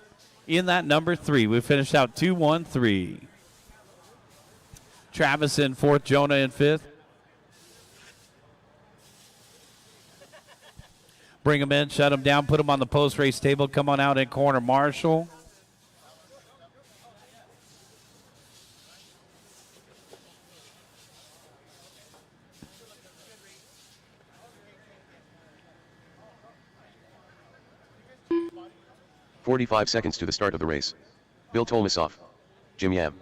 in that number 3. We finished out 2-1-3. Travis in 4th, Jonah in 5th. Bring him in, shut him down, put him on the post-race table. Come on out in corner, Marshall. "45 seconds to the start of the race. Bill Tolmasoff. Jim Yam.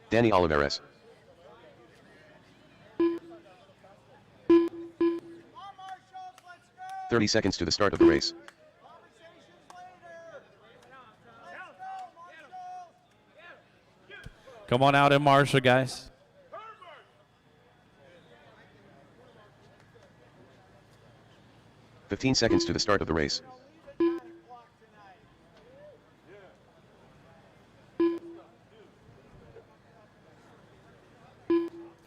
Danny Oliveras. 30 seconds to the start of the race. Come on out in Marshall, guys. "15 seconds to the start of the race.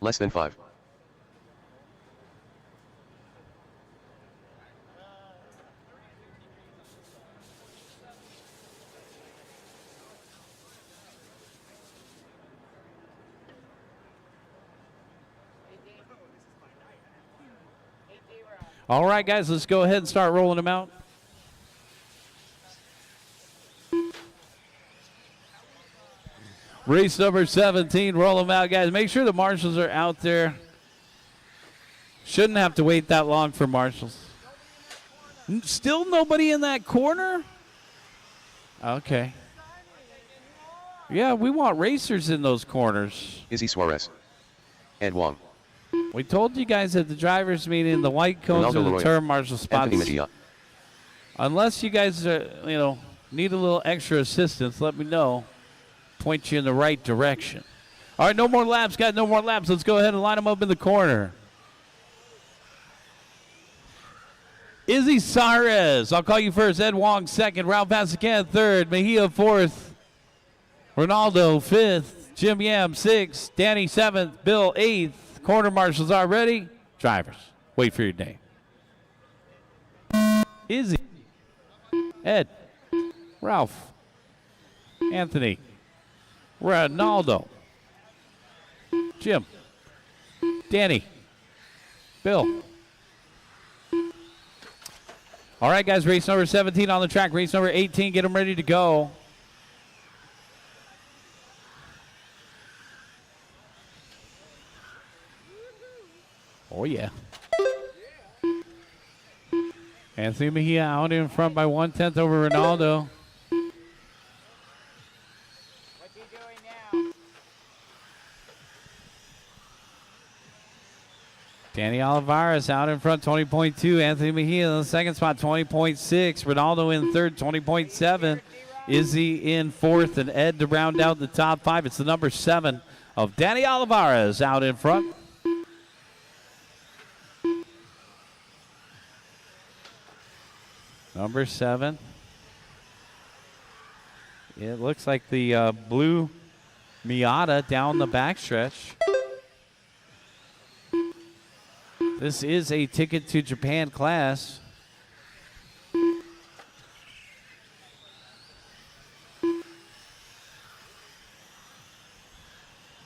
Less than 5. All right, guys, let's go ahead and start rolling them out. Race number 17, roll them out, guys. Make sure the marshals are out there. Shouldn't have to wait that long for marshals. Still nobody in that corner? Okay. Yeah, we want racers in those corners. Izzy Suarez. Ed Wong. We told you guys at the drivers' meeting the white cones are the term marshal spots. Unless you guys are, need a little extra assistance, let me know. Point you in the right direction. All right, no more laps, guys. No more laps. Let's go ahead and line them up in the corner. Izzy Suarez, I'll call you first. Ed Wong second. Ralph Pasican third. Mejia fourth. Ronaldo fifth. Jim Yam sixth. Danny seventh. Bill eighth. Corner marshals are ready. Drivers, wait for your name. Izzy. Ed. Ralph. Anthony. Ronaldo. Jim. Danny. Bill. All right, guys, race number 17 on the track. Race number 18, get them ready to go. Oh, yeah. Anthony Mejia out in front by 1/10 over Ronaldo. What's he doing now? Danny Olivares out in front, 20.2. Anthony Mejia in the second spot, 20.6. Ronaldo in third, 20.7. Izzy in fourth, and Ed to round out the top 5. It's the number 7 of Danny Olivares out in front. Number 7. It looks like the blue Miata down the backstretch. This is a ticket to Japan class.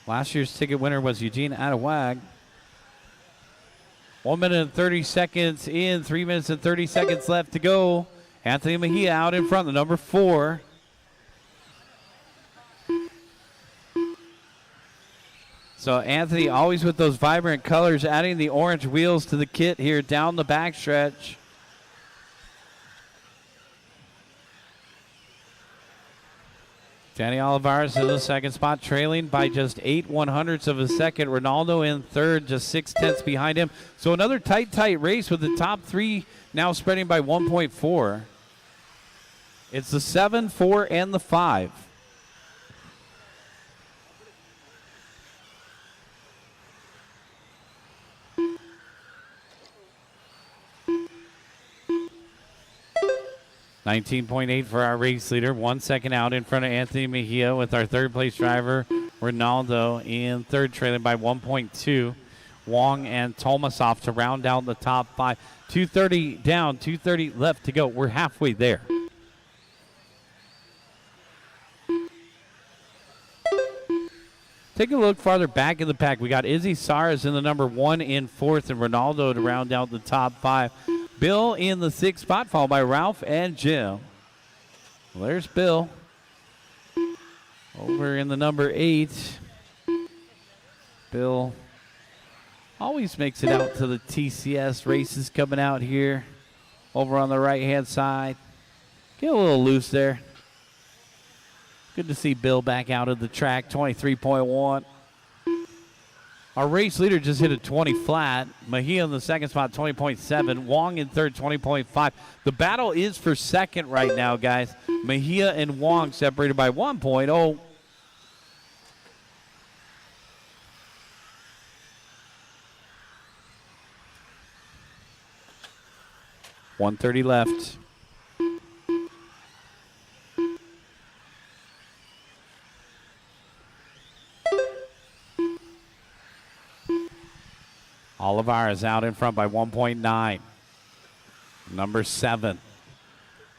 Last year's ticket winner was Eugene Adewag. 1 minute and 30 seconds in, 3 minutes and 30 seconds left to go. Anthony Mejia out in front, the number 4. So Anthony always with those vibrant colors, adding the orange wheels to the kit here down the backstretch. Danny Olivares in the second spot, trailing by just 8/100ths of a second. Ronaldo in third, just 6/10ths behind him. So another tight race with the top 3 now spreading by 1.4. It's the 7, 4, and the 5. $19.8 for our race leader. 1 second out in front of Anthony Mejia with our third place driver, Ronaldo, in third, trailing by 1.2. Wong and Tomasov to round out the top 5. 2:30 down, 2:30 left to go. We're halfway there. Take a look farther back in the pack. We got Izzy Saras in the number 1 in fourth, and Ronaldo to round out the top 5. Bill in the 6th spot, followed by Ralph and Jim. Well, there's Bill. Over in the number 8. Bill always makes it out to the TCS races coming out here. Over on the right-hand side. Get a little loose there. Good to see Bill back out of the track, 23.1. Our race leader just hit a 20 flat. Mejia in the second spot, 20.7. Wong in third, 20.5. The battle is for second right now, guys. Mejia and Wong separated by 1.0. $130 left. Olivares out in front by 1.9. Number 7.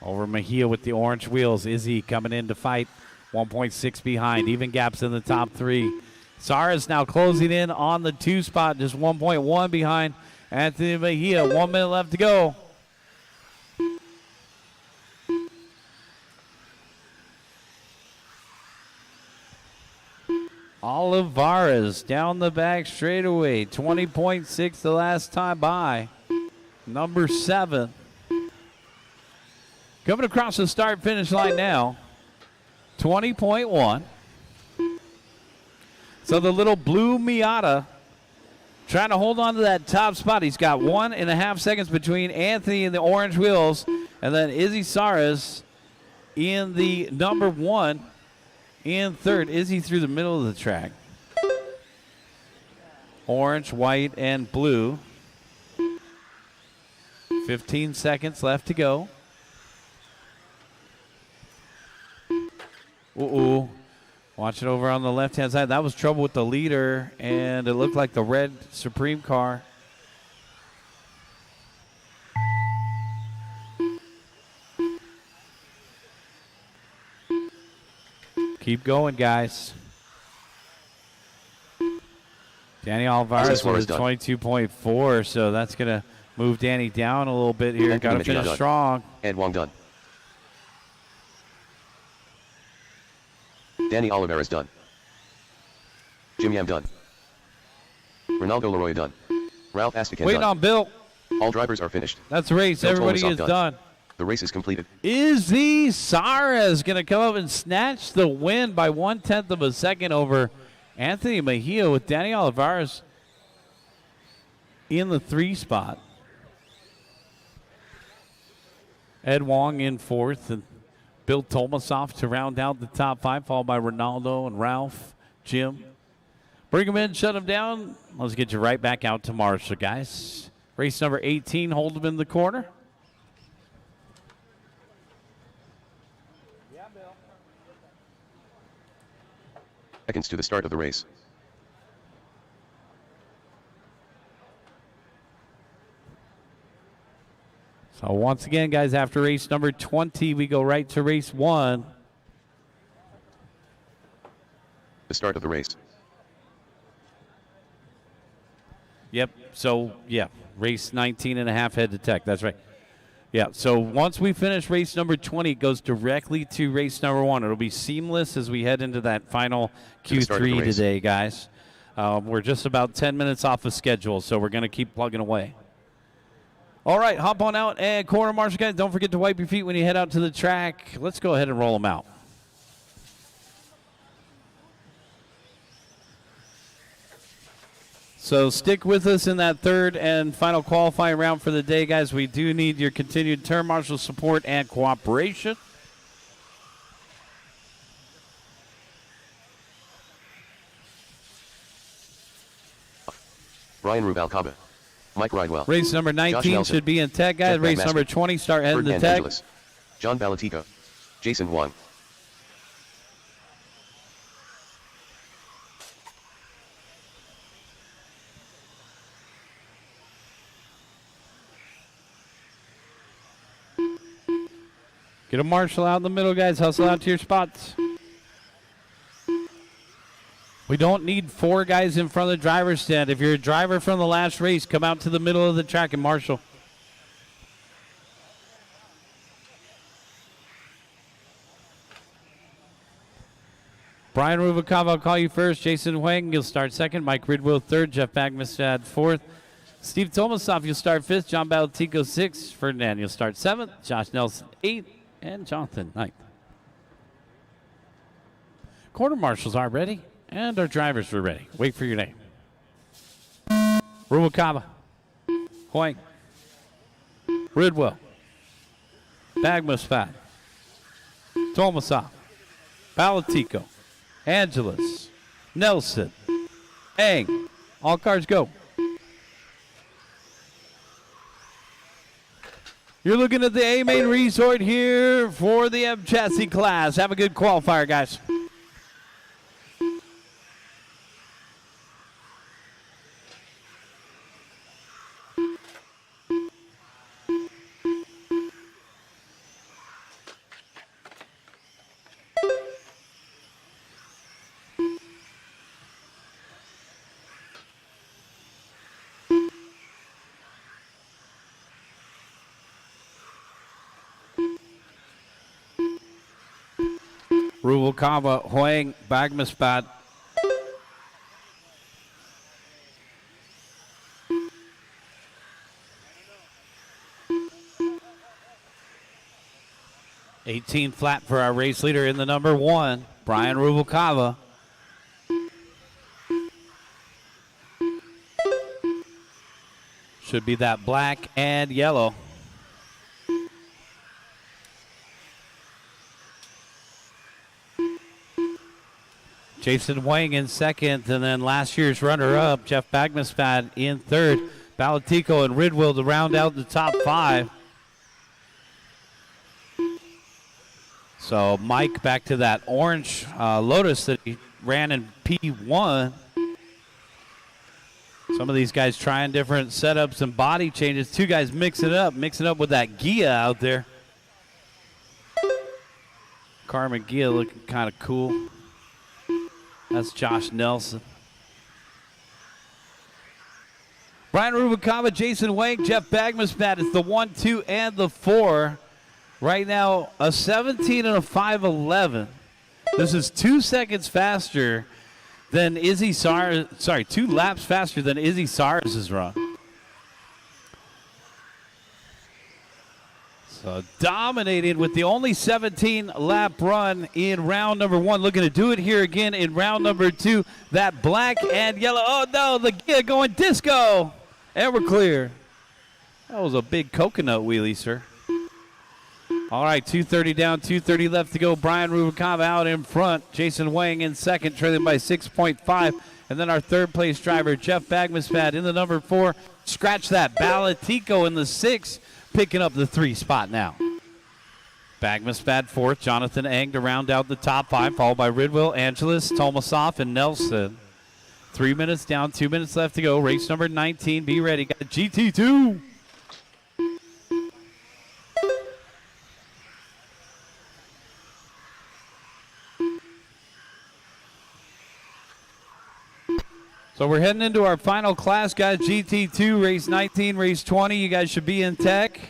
Over Mejia with the orange wheels. Izzy coming in to fight. 1.6 behind. Even gaps in the top 3. Saras now closing in on the 2 spot. Just 1.1 behind Anthony Mejia. 1 minute left to go. Olivares down the back straightaway. 20.6 the last time by. Number 7. Coming across the start-finish line now. 20.1. So the little blue Miata trying to hold on to that top spot. He's got 1.5 seconds between Anthony and the orange wheels. And then Izzy Saras in the number 1. In third, Izzy through the middle of the track. Orange, white, and blue. 15 seconds left to go. Uh-oh. Watch it over on the left-hand side. That was trouble with the leader, and it looked like the red Supreme car. Keep going, guys. Danny Alvarez was 22.4, so that's going to Move Danny down a little bit here. Got to Anthony finish done. strong. Ed Wong done. Danny Oliveira's done. Jim Yam done. Ronaldo Leroy done. Ralph Astican Waiting done. on Bill. All drivers are finished. That's the race. Bill Everybody Tolmasoff is done. The race is completed. Izzy Saras going to come up and snatch the win by 1/10 of a second over Anthony Mejia, with Danny Olivares in the 3 spot. Ed Wong in 4th, and Bill Tolmasoff to round out the top 5, followed by Ronaldo and Ralph, Jim. Bring them in, shut them down. Let's get you right back out to Marshall, guys. Race number 18, hold them in the corner. Seconds to the start of the race. So once again, guys, after race number 20, we go right to race 1. The start of the race. Yep. So, yeah, race 19 and a half head to tech. That's right. Yeah. So once we finish race number 20, it goes directly to race number 1. It'll be seamless as we head into that final Q3 today, guys. We're just about 10 minutes off of schedule, so we're going to keep plugging away. All right, hop on out and corner marshal, guys. Don't forget to wipe your feet when you head out to the track. Let's go ahead and roll them out. So stick with us in that third and final qualifying round for the day, guys. We do need your continued turn marshal support and cooperation. Brian Rubalcaba. Mike Ridewell. Race number 19 should be in tech, guys. Race number 20 start heading to tech. Angeles. John Balatico. Jason Wong. Get a marshal out in the middle, guys. Hustle out to your spots. We don't need 4 guys in front of the driver's stand. If you're a driver from the last race, come out to the middle of the track and marshal. Brian Rubalcaba, I'll call you first. Jason Huang, you'll start second. Mike Ridwell third. Jeff Bagmestad fourth. Steve Tomasoff, you'll start fifth. John Balatico sixth. Ferdinand, you'll start seventh. Josh Nelson eighth. And Jonathan ninth. Quarter marshals are ready. And our drivers were ready. Wait for your name. Rubalcaba. Hoying. Ridwell. Bagmestad. Tomasoff. Balatico. Angeles. Nelson. Eng. All cars go. You're looking at the A-Main Resort here for the M Chassis class. Have a good qualifier, guys. Rubalcaba, Huang, Bagmestad. $18 flat for our race leader in the number 1, Brian Rubalcaba. Should be that black and yellow. Jason Wang in second, and then last year's runner-up, Jeff Bagmestad in third. Balatico and Ridwell to round out the top 5. So Mike back to that orange Lotus that he ran in P1. Some of these guys trying different setups and body changes. 2 guys mixing it up with that Gia out there. Carmen Gia looking kind of cool. That's Josh Nelson. Brian Rubalcaba, Jason Wang, Jeff Bagmaspat is the 1, 2, and the 4. Right now, a 17 and a 5:11. This is 2 seconds faster than Izzy Sars. Sorry, 2 laps faster than Izzy Sars' run. So dominated with the only 17-lap run in round number 1. Looking to do it here again in round number 2. That black and yellow. Oh, no, the gear going disco. And we're clear. That was a big coconut wheelie, sir. All right, 2:30 down, 2:30 left to go. Brian Rubalcaba out in front. Jason Wang in second, trailing by 6.5. And then our third-place driver, Jeff Bagmaspat, in the number 4. Scratch that. Balatico in the 6. Picking up the 3 spot now. Bagmaspat fourth. Jonathan Eng to round out the top 5, followed by Ridwell, Angeles, Tomasoff, and Nelson. 3 minutes down, 2 minutes left to go. Race number 19. Be ready. Got GT2. So we're heading into our final class, guys. GT2, race 19, race 20. You guys should be in tech.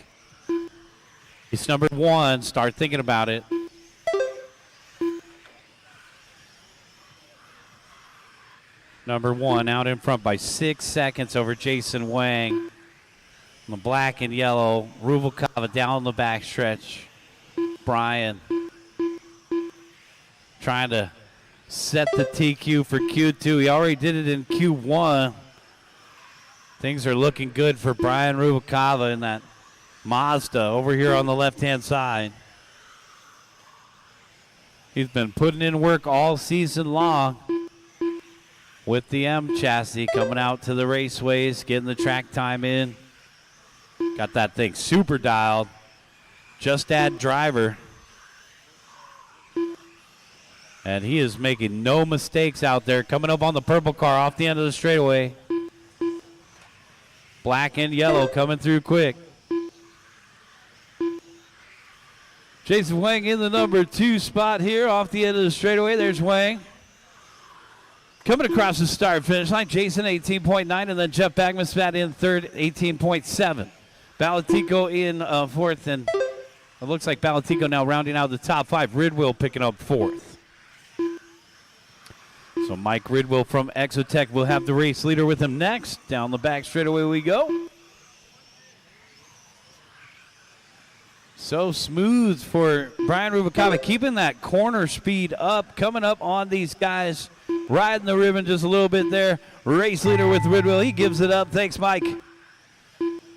It's number 1. Start thinking about it. Number 1 out in front by 6 seconds over Jason Wang. The black and yellow. Rubalcaba down the backstretch. Brian trying to set the TQ for Q2. He already did it in Q1. Things are looking good for Brian Rubalcaba in that Mazda over here on the left-hand side. He's been putting in work all season long with the M chassis, coming out to the raceways, getting the track time in. Got that thing super dialed. Just add driver. And he is making no mistakes out there. Coming up on the purple car off the end of the straightaway. Black and yellow coming through quick. Jason Wang in the number 2 spot here off the end of the straightaway. There's Wang. Coming across the start finish line, Jason 18.9, and then Jeff Bagmaspat in third, 18.7. Balatico in fourth, and it looks like Balatico now rounding out the top 5. Ridwell picking up 4th. So Mike Ridwell from Exotech will have the race leader with him next. Down the back straightaway we go. So smooth for Brian Rubalcaba, keeping that corner speed up, coming up on these guys, riding the ribbon just a little bit there. Race leader with Ridwell, he gives it up. Thanks, Mike.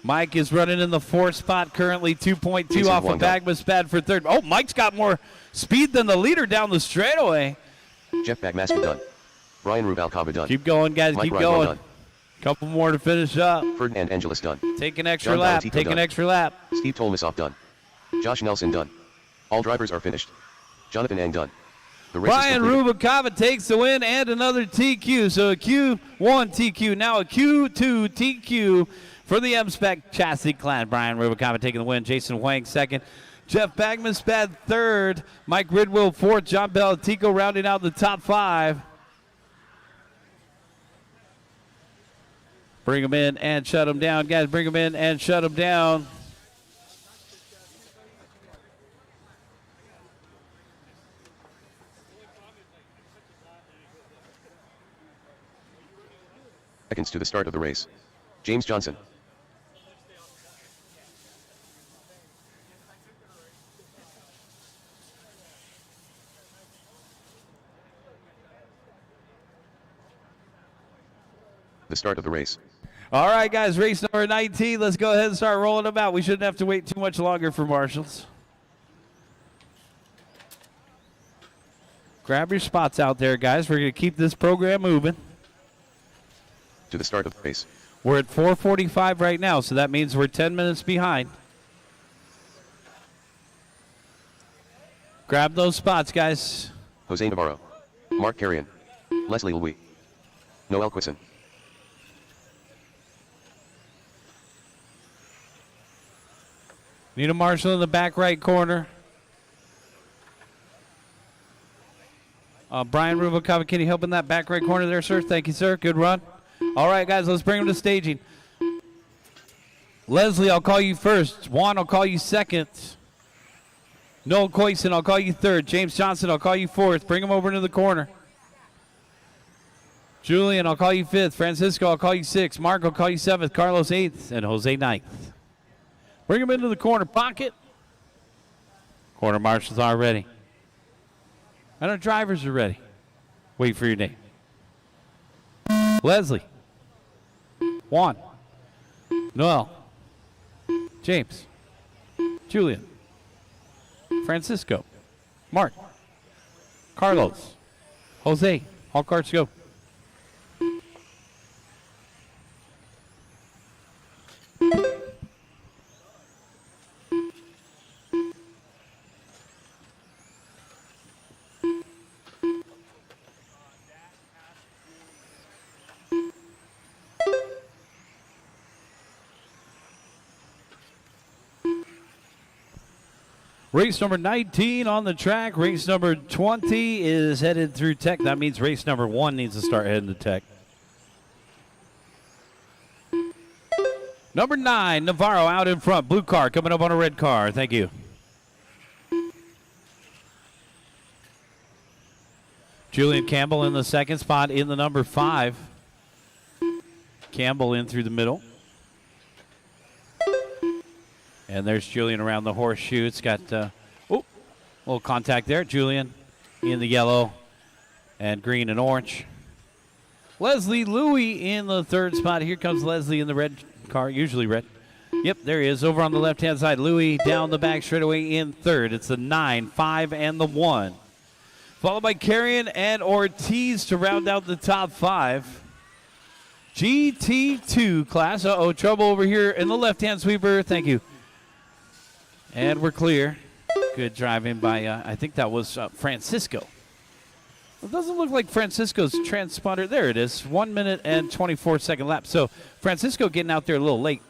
Mike is running in the 4th spot currently, 2.2 off of Bagmaspat for 3rd. Oh, Mike's got more speed than the leader down the straightaway. Jeff Bagmaspat done. Brian Rubalcaba done. Keep going, guys. Mike Keep Ridwell going. done. Couple more to finish up. Ferdinand Angelis done. Take an extra John lap. Balatico Take an done. extra lap. Steve Tolmasoff done. Josh Nelson done. All drivers are finished. Jonathan Ang done. The race Brian is completed. Rubalcaba takes the win and another TQ. So a Q1 TQ, now a Q2 TQ for the M-Spec chassis class. Brian Rubalcaba taking the win. Jason Wang second. Jeff Bagmaspat third. Mike Ridwell fourth. John Balatico rounding out the top 5. Bring them in and shut them down. Guys, bring them in and shut them down. Seconds to the start of the race. James Johnson. The start of the race. All right, guys, race number 19. Let's go ahead and start rolling them out. We shouldn't have to wait too much longer for marshals. Grab your spots out there, guys. We're going to keep this program moving. To the start of the race. We're at 4:45 right now, so that means we're 10 minutes behind. Grab those spots, guys. Jose Navarro. Mark Carrion. Leslie Louis. Noel Quisson. Need a marshal in the back right corner. Brian Rubalcaba, can you help in that back right corner there, sir? Thank you, sir. Good run. All right, guys, let's bring them to staging. Leslie, I'll call you first. Juan, I'll call you second. Noel Coyson, I'll call you third. James Johnson, I'll call you fourth. Bring him over into the corner. Julian, I'll call you fifth. Francisco, I'll call you sixth. Mark, I'll call you seventh. Carlos, eighth. And Jose, ninth. Bring him into the corner pocket. Corner marshals are ready. And our drivers are ready. Wait for your name. Leslie. Juan. Noel. James. Julian. Francisco. Mark. Carlos. Jose. All carts go. Race number 19 on the track. Race number 20 is headed through tech. That means race number 1 needs to start heading to tech. Number 9, Navarro out in front. Blue car coming up on a red car. Thank you. Julian Campbell in the second spot in the number 5. Campbell in through the middle. And there's Julian around the horseshoe. It's got a little contact there. Julian in the yellow and green and orange. Leslie Louie in the third spot. Here comes Leslie in the red car, usually red. Yep, there he is over on the left-hand side. Louie down the back straightaway in third. It's the 9, 5, and the 1. Followed by Carrion and Ortiz to round out the top 5. GT2 class. Trouble over here in the left-hand sweeper. Thank you. And we're clear. Good driving by, I think that was Francisco. It doesn't look like Francisco's transponder. There it is. 1 minute and 24-second lap. So Francisco getting out there a little late.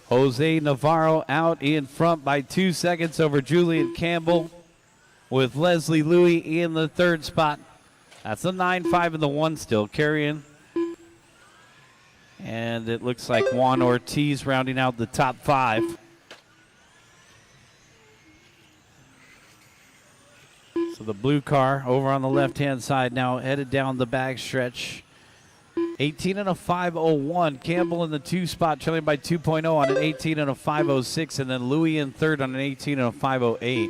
Jose Navarro out in front by 2 seconds over Julian Campbell, with Leslie Louie in the third spot. That's the 9, 5, and the 1 still carrying. And it looks like Juan Ortiz rounding out the top 5. So the blue car over on the left-hand side now headed down the back stretch. 18 and a 5:01. Campbell in the 2 spot, trailing by 2.0 on an 18 and a 5:06, and then Louie in third on an 18 and a 5:08.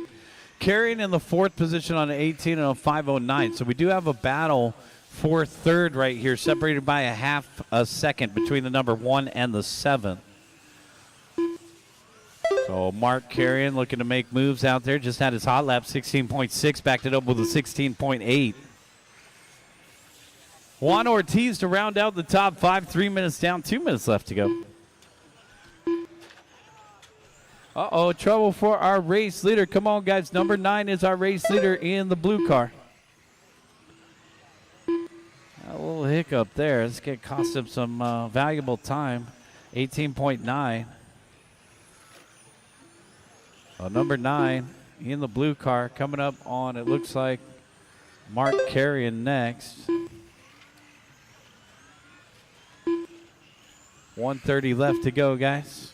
Carrying in the 4th position on an 18 and a 5:09. So we do have a battle for third right here, separated by a half a second between the number 1 and the 7. So Mark Carrion looking to make moves out there. Just had his hot lap, 16.6, backed it up with a 16.8. Juan Ortiz to round out the top 5, 3 minutes down, 2 minutes left to go. Trouble for our race leader. Come on, guys. Number 9 is our race leader in the blue car. A little hiccup there. This could cost him some valuable time. 18.9. Number 9 in the blue car coming up on, it looks like, Mark Carrion next. 1:30 left to go, guys.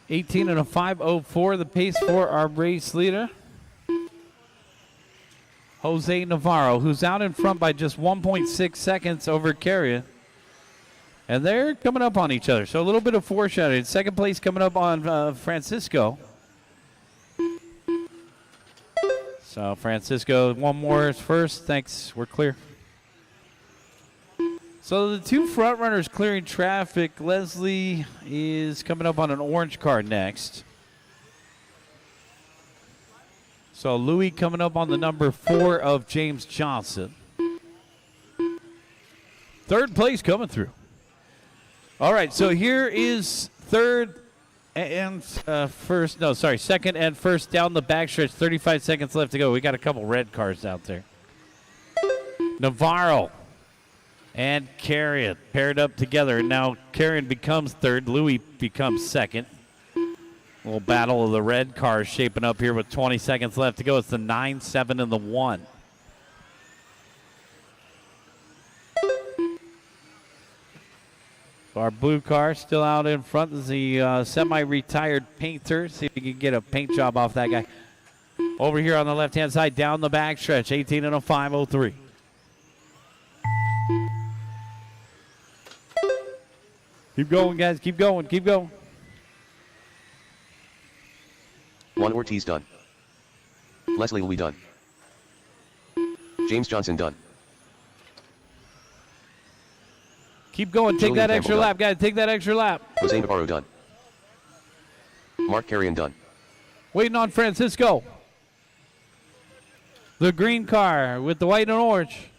$18 and a 5:04, the pace for our race leader. Jose Navarro, who's out in front by just 1.6 seconds over Carrion. And they're coming up on each other. So a little bit of foreshadowing. Second place coming up on Francisco. So Francisco, one more is first. Thanks, we're clear. So the 2 front runners clearing traffic. Leslie is coming up on an orange car next. So Louie coming up on the number 4 of James Johnson. Third place coming through. All right, so here is second and first down the backstretch. 35 seconds left to go. We got a couple red cars out there. Navarro and Carrion paired up together. Now Carrion becomes third. Louis becomes second. Little battle of the red cars shaping up here with 20 seconds left to go. It's the 9, 7, and the 1. Our blue car still out in front is the semi-retired painter. See if we can get a paint job off that guy. Over here on the left-hand side, down the backstretch, 18 and a 503. Keep going, guys. Keep going. Keep going. Juan Ortiz done. Leslie Louis done. James Johnson done. Keep going. Take Julian that extra Campbell lap, guys. Take that extra lap. Jose Navarro done. Mark Carrion done. Waiting on Francisco. The green car with the white and orange.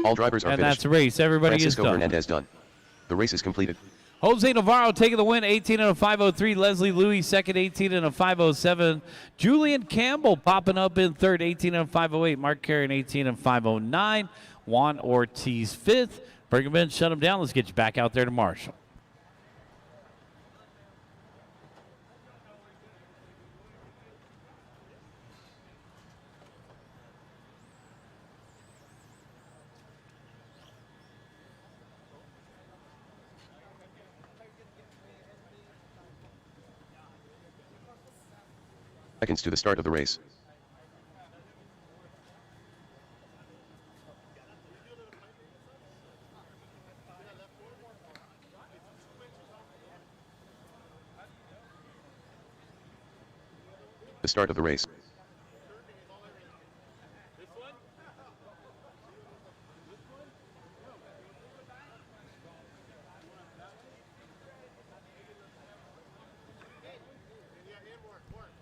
All drivers are And finished. that's a race. Everybody Francisco is done. Hernandez done. The race is completed. Jose Navarro taking the win, 18 and a 503. Leslie Louis second, 18 and a 507. Julian Campbell popping up in third, 18 and a 508. Mark Carrion, 18 and 509. Juan Ortiz fifth. Bring him in, shut him down. Let's get you back out there to Marshall. Seconds to the start of the race. The start of the race.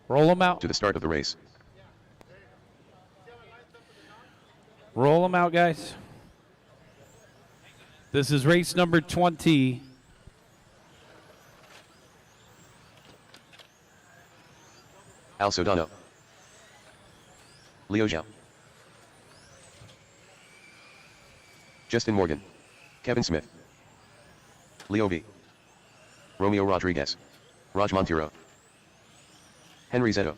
Roll them out. To the start of the race. Roll them out, guys. This is race number 20. Al Sodano. Leo Zhao. Justin Morgan. Kevin Smith. Leo V. Romeo Rodriguez. Raj Montero. Henry Zetto.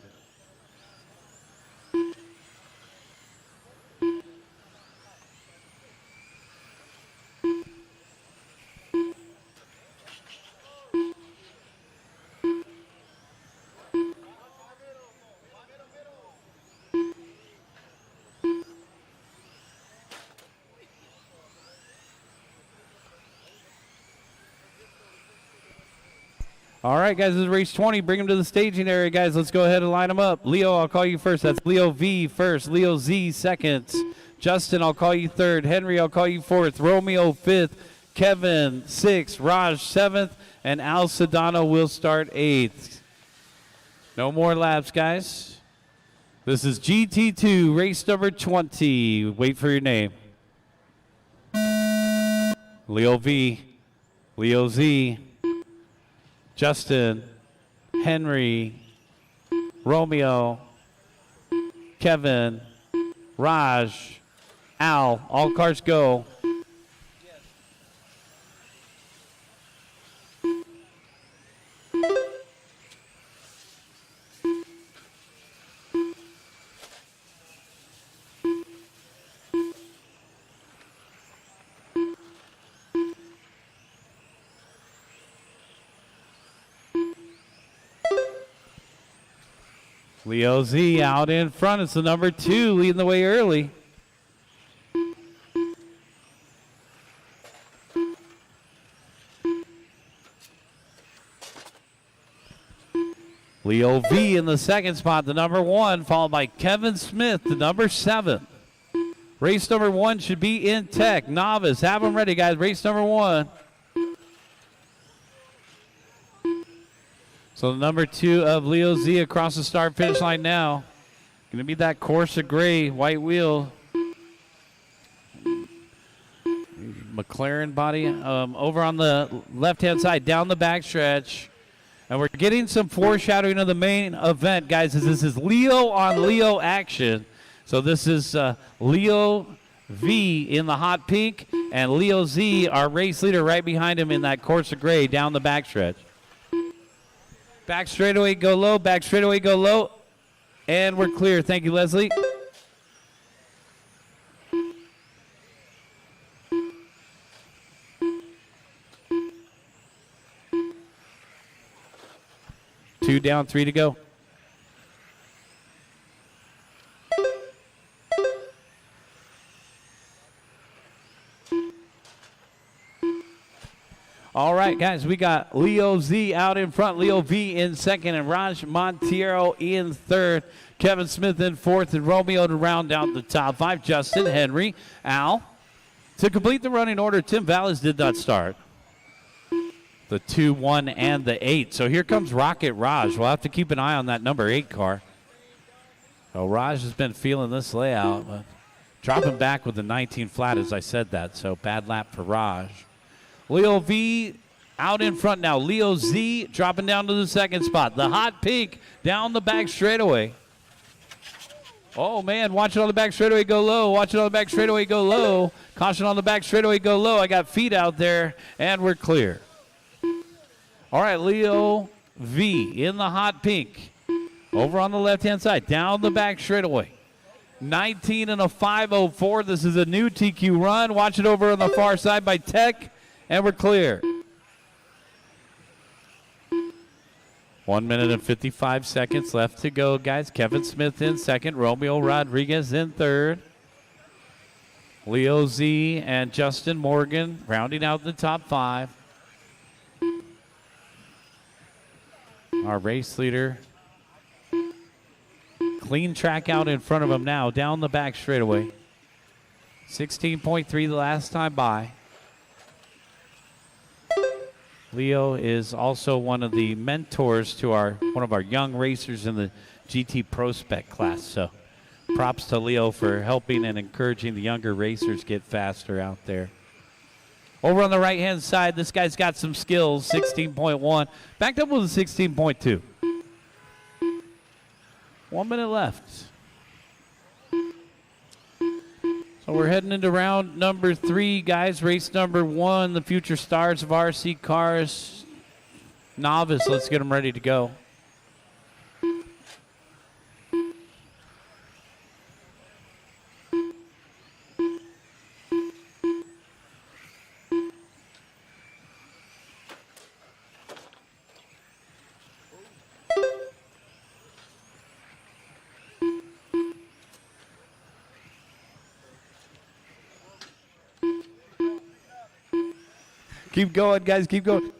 All right, guys, this is race 20. Bring them to the staging area, guys. Let's go ahead and line them up. Leo, I'll call you first. That's Leo V first. Leo Z second. Justin, I'll call you third. Henry, I'll call you fourth. Romeo fifth. Kevin sixth. Raj seventh. And Al Sedano will start eighth. No more laps, guys. This is GT2, race number 20. Wait for your name. Leo V. Leo Z. Justin, Henry, Romeo, Kevin, Raj, Al, all cars go. Leo Z out in front. It's the number 2 leading the way early. Leo V in the second spot, the number 1, followed by Kevin Smith, the number 7. Race number 1 should be in tech. Novice, have them ready, guys. Race number 1. So the number 2 of Leo Z across the start finish line now. Going to be that Corsa gray white wheel. McLaren body over on the left-hand side, down the backstretch. And we're getting some foreshadowing of the main event, guys, as this is Leo on Leo action. So this is Leo V in the hot pink, and Leo Z, our race leader, right behind him in that Corsa gray down the backstretch. Back straightaway, go low. Back straightaway, go low. And we're clear. Thank you, Leslie. Two down, 3 to go. All right, guys, we got Leo Z out in front, Leo V in second, and Raj Montiero in third. Kevin Smith in fourth, and Romeo to round out the top 5. Justin, Henry, Al. To complete the running order, Tim Vallis did not start. The 2, 1, and the 8. So here comes Rocket Raj. We'll have to keep an eye on that number 8 car. So Raj has been feeling this layout, but dropping back with the 19 flat as I said that. So bad lap for Raj. Leo V out in front now. Leo Z dropping down to the second spot. The hot pink down the back straightaway. Oh, man, watch it on the back straightaway, go low. Watch it on the back straightaway, go low. Caution on the back straightaway, go low. I got feet out there, and we're clear. All right, Leo V in the hot pink. Over on the left-hand side, down the back straightaway. 19 and a 5:04. This is a new TQ run. Watch it over on the far side by Tech, and we're clear. 1 minute and 55 seconds left to go, guys. Kevin Smith in second. Romeo Rodriguez in third. Leo Z and Justin Morgan rounding out the top 5. Our race leader. Clean track out in front of him now, down the back straightaway. 16.3 the last time by. Leo is also one of the mentors to one of our young racers in the GT Pro Spec class. So props to Leo for helping and encouraging the younger racers get faster out there. Over on the right-hand side, this guy's got some skills, 16.1. Backed up with a 16.2. 1 minute left. So we're heading into round number 3, guys. Race number 1, the future stars of RC Cars. Novice, let's get them ready to go. Keep going, guys. Keep going.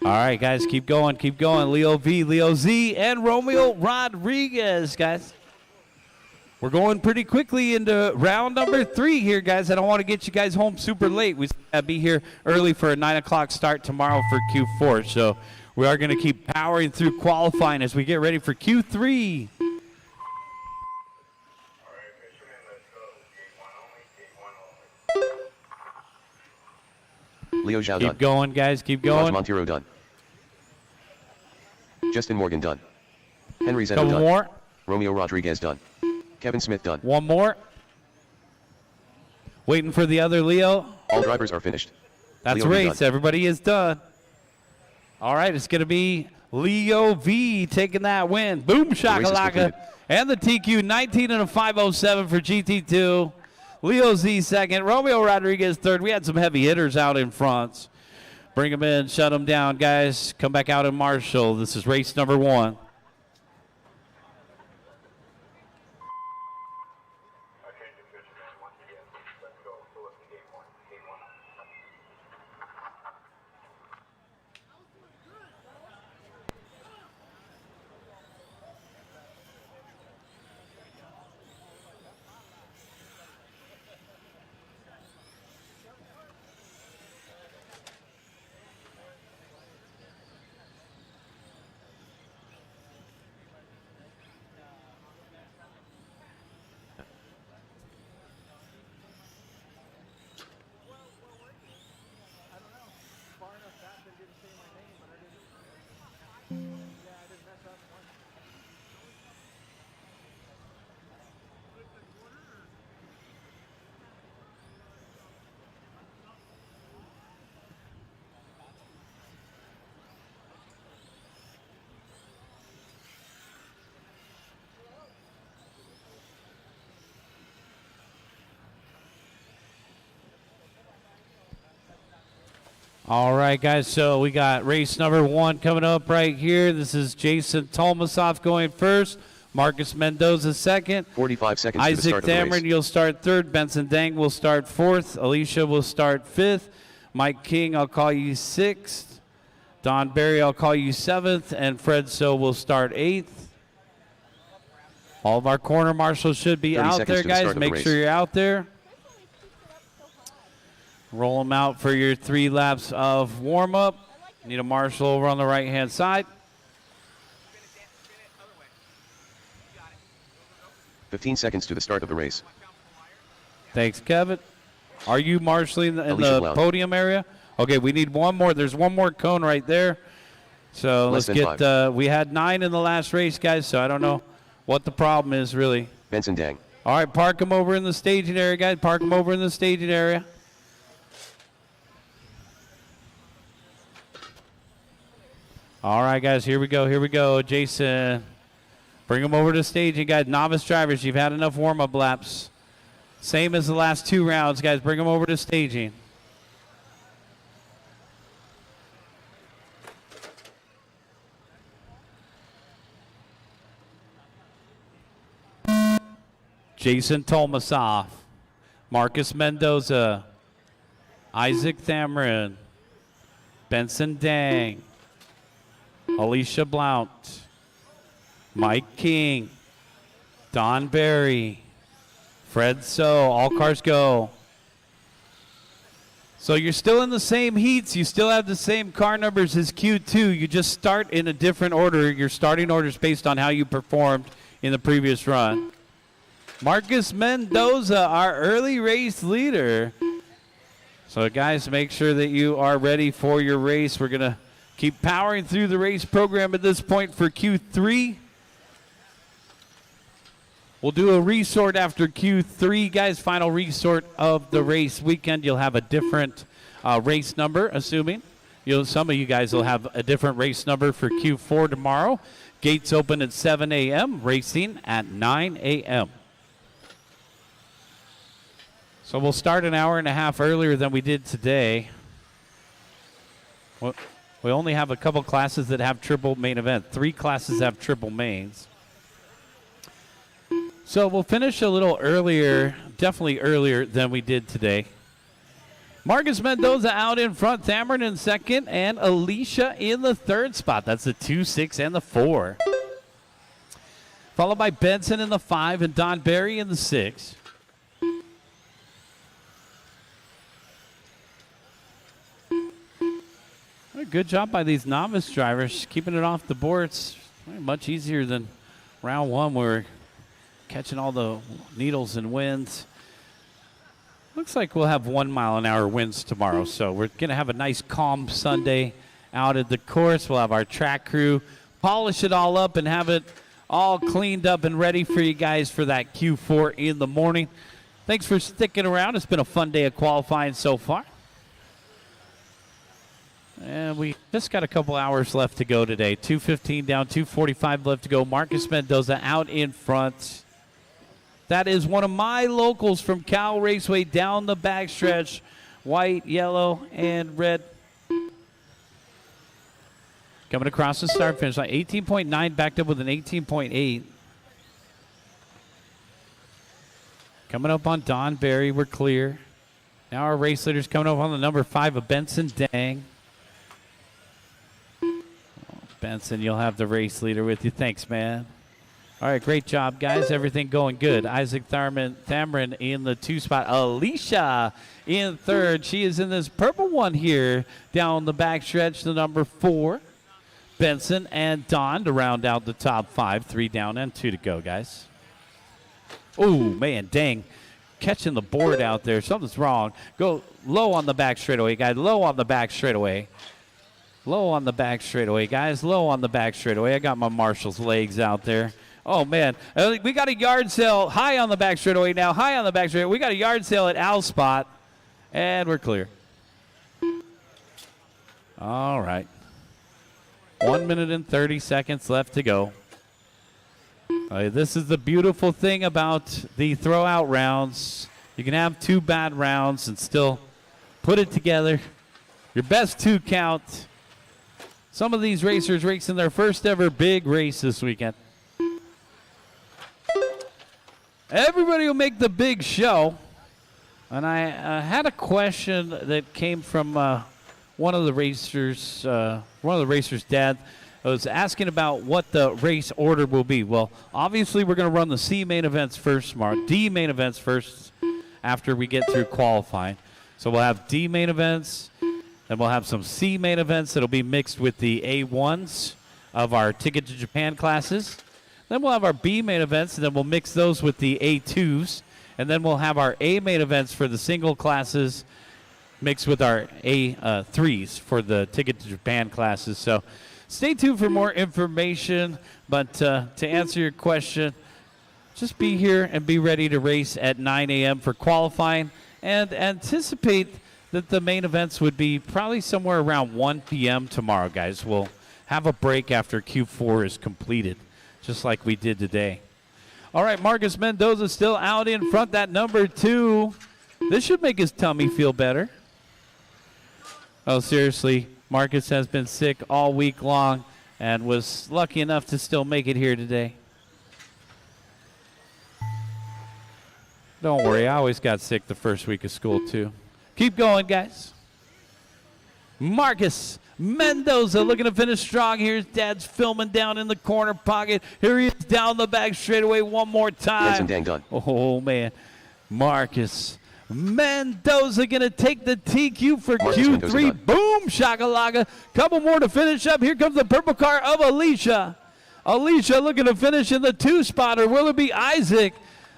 All right, guys. Keep going. Keep going. Leo V, Leo Z, and Romeo Rodriguez, guys. We're going pretty quickly into round number 3 here, guys. I don't want to get you guys home super late. We gotta be here early for a 9 o'clock start tomorrow for Q4. So we are going to keep powering through qualifying as we get ready for Q3. Leo Zhao done. Keep going, guys. Keep Raj going. Montiero done. Justin Morgan done. Henry Zeno Couple done. more. Romeo Rodriguez done. Kevin Smith done. One more. Waiting for the other Leo. All drivers are finished. That's Leo V race. done. Everybody is done. All right, it's going to be Leo V taking that win. Boom race is shakalaka. completed. And the TQ 19 and a 5:07 for GT2. Leo Z second. Romeo Rodriguez third. We had some heavy hitters out in front. Bring them in, shut them down, guys. Come back out in Marshall. This is race number 1. All right, guys, so we got race number 1 coming up right here. This is Jason Tolmasoff going first. Marcus Mendoza second. 45 seconds to the Isaac start of the Dameron, race. you'll start third. Benson Dang will start fourth. Alicia will start fifth. Mike King, I'll call you sixth. Don Barry, I'll call you seventh. And Fred So will start eighth. All of our corner marshals should be 30 out seconds there, to the start guys. of the Make race. sure you're out there. Roll them out for your 3 laps of warm-up. Need a marshal over on the right-hand side. 15 seconds to the start of the race. Thanks, Kevin. Are you marshaling in Alicia the Blount. podium area? Okay, we need one more. There's one more cone right there. So Less let's than get, we had 9 in the last race, guys, so I don't know what the problem is, really. Benson Dang. All right, park them over in the staging area, guys. Park them over in the staging area. All right, guys, here we go. Here we go. Jason, bring them over to staging, guys. Novice drivers, you've had enough warm-up laps. Same as the last 2 rounds, guys. Bring them over to staging. Jason Tolmasoff, Marcus Mendoza, Isaac Thamrin, Benson Dang, Alicia Blount, Mike King, Don Barry, Fred So. All cars go. So you're still in the same heats. You still have the same car numbers as Q2. You just start in a different order. Your starting order is based on how you performed in the previous run. Marcus Mendoza, our early race leader. So, guys, make sure that you are ready for your race. We're going to keep powering through the race program at this point for Q3. We'll do a resort after Q3, guys. Final resort of the race weekend. You'll have a different race number, assuming. Some of you guys will have a different race number for Q4 tomorrow. Gates open at 7 a.m., racing at 9 a.m. So we'll start an hour and a half earlier than we did today. Well, we only have a couple classes that have triple main event. 3 classes have triple mains. So we'll finish a little earlier, definitely earlier than we did today. Marcus Mendoza out in front, Thamrin in second, and Alicia in the third spot. That's the 2, 6, and the 4. Followed by Benson in the 5 and Don Barry in the 6. Good job by these novice drivers, keeping it off the boards. Much easier than round 1 where we're catching all the needles and winds. Looks like we'll have 1 mile an hour winds tomorrow, so we're going to have a nice calm Sunday out at the course. We'll have our track crew polish it all up and have it all cleaned up and ready for you guys for that Q4 in the morning. Thanks for sticking around. It's been a fun day of qualifying so far. And we just got a couple hours left to go today. 2:15 down, 2:45 left to go. Marcus Mendoza out in front. That is one of my locals from Cal Raceway down the backstretch. White, yellow, and red. Coming across the start finish line. 18.9 backed up with an 18.8. Coming up on Don Barry, we're clear. Now our race leader's coming up on the number 5 of Benson Dang. Benson, you'll have the race leader with you. Thanks, man. All right, great job, guys. Everything going good. Isaac Thamrin in the 2 spot. Alicia in third. She is in this purple one here down the backstretch, the number 4. Benson and Don to round out the top 5. 3 down and 2 to go, guys. Oh, man, dang. Catching the board out there. Something's wrong. Go low on the back straightaway, guys. Low on the back straightaway. Low on the back straightaway, guys. Low on the back straightaway. I got my Marshall's legs out there. Oh, man. We got a yard sale high on the back straightaway now. High on the back straightaway. We got a yard sale at Al's spot, and we're clear. All right. 1 minute and 30 seconds left to go. This is the beautiful thing about the throw-out rounds. You can have 2 bad rounds and still put it together Your best 2 count. Some of these racers racing their first ever big race this weekend. Everybody will make the big show. And I had a question that came from one of the racers' dad. I was asking about what the race order will be. Well, obviously we're going to run the C main events first tomorrow, D main events first after we get through qualifying. So we'll have D main events, then we'll have some C main events that'll be mixed with the A1s of our Ticket to Japan classes. Then we'll have our B main events, and then we'll mix those with the A2s. And then we'll have our A main events for the single classes mixed with our A3s for the Ticket to Japan classes. So stay tuned for more information, but to answer your question, just be here and be ready to race at 9 a.m. for qualifying, and anticipate that the main events would be probably somewhere around 1 p.m. tomorrow, guys. We'll have a break after Q4 is completed, just like we did today. All right, Marcus Mendoza still out in front, that number 2. This should make his tummy feel better. Oh, seriously. Marcus has been sick all week long and was lucky enough to still make it here today. Don't worry, I always got sick the first week of school too. Keep going, guys. Marcus Mendoza looking to finish strong. Here's Dad's filming down in the corner pocket. Here he is down the back straightaway one more time. Handsome dang done. Oh, man. Marcus Mendoza going to take the TQ for Marcus Q3. Boom, shakalaka. Couple more to finish up. Here comes the purple car of Alicia. Alicia looking to finish in the 2-spotter. Will it be Isaac?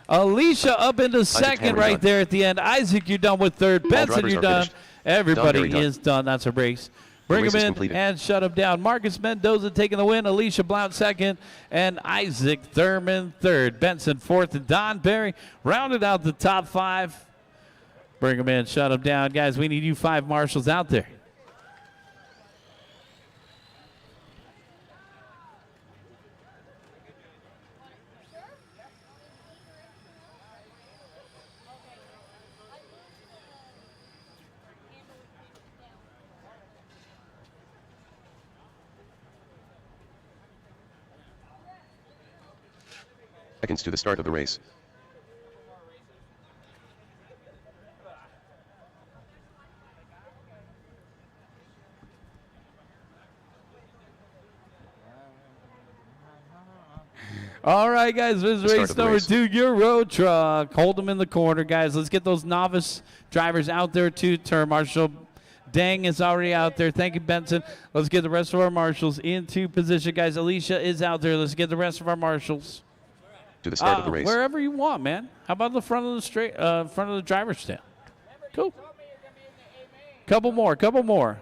Alicia up into second right there at the end. Isaac, you're done with third. Benson, you're done. Everybody is done. That's a race. Bring him in completed. And shut him down. Marcus Mendoza taking the win. Alicia Blount second. And Isaac Thurman third. Benson fourth. And Don Berry rounded out the top 5. Bring him in. Shut him down. Guys, we need you 5 marshals out there. Seconds to the start of the race. All right, guys, this is race number 2, Euro Truck. Hold them in the corner, guys. Let's get those novice drivers out there, too. Turn Marshal Dang is already out there. Thank you, Benson. Let's get the rest of our marshals into position, guys. Alicia is out there. Let's get the rest of our marshals to the start of the race. Wherever you want, man. How about the front of the driver's stand? Cool. Couple more.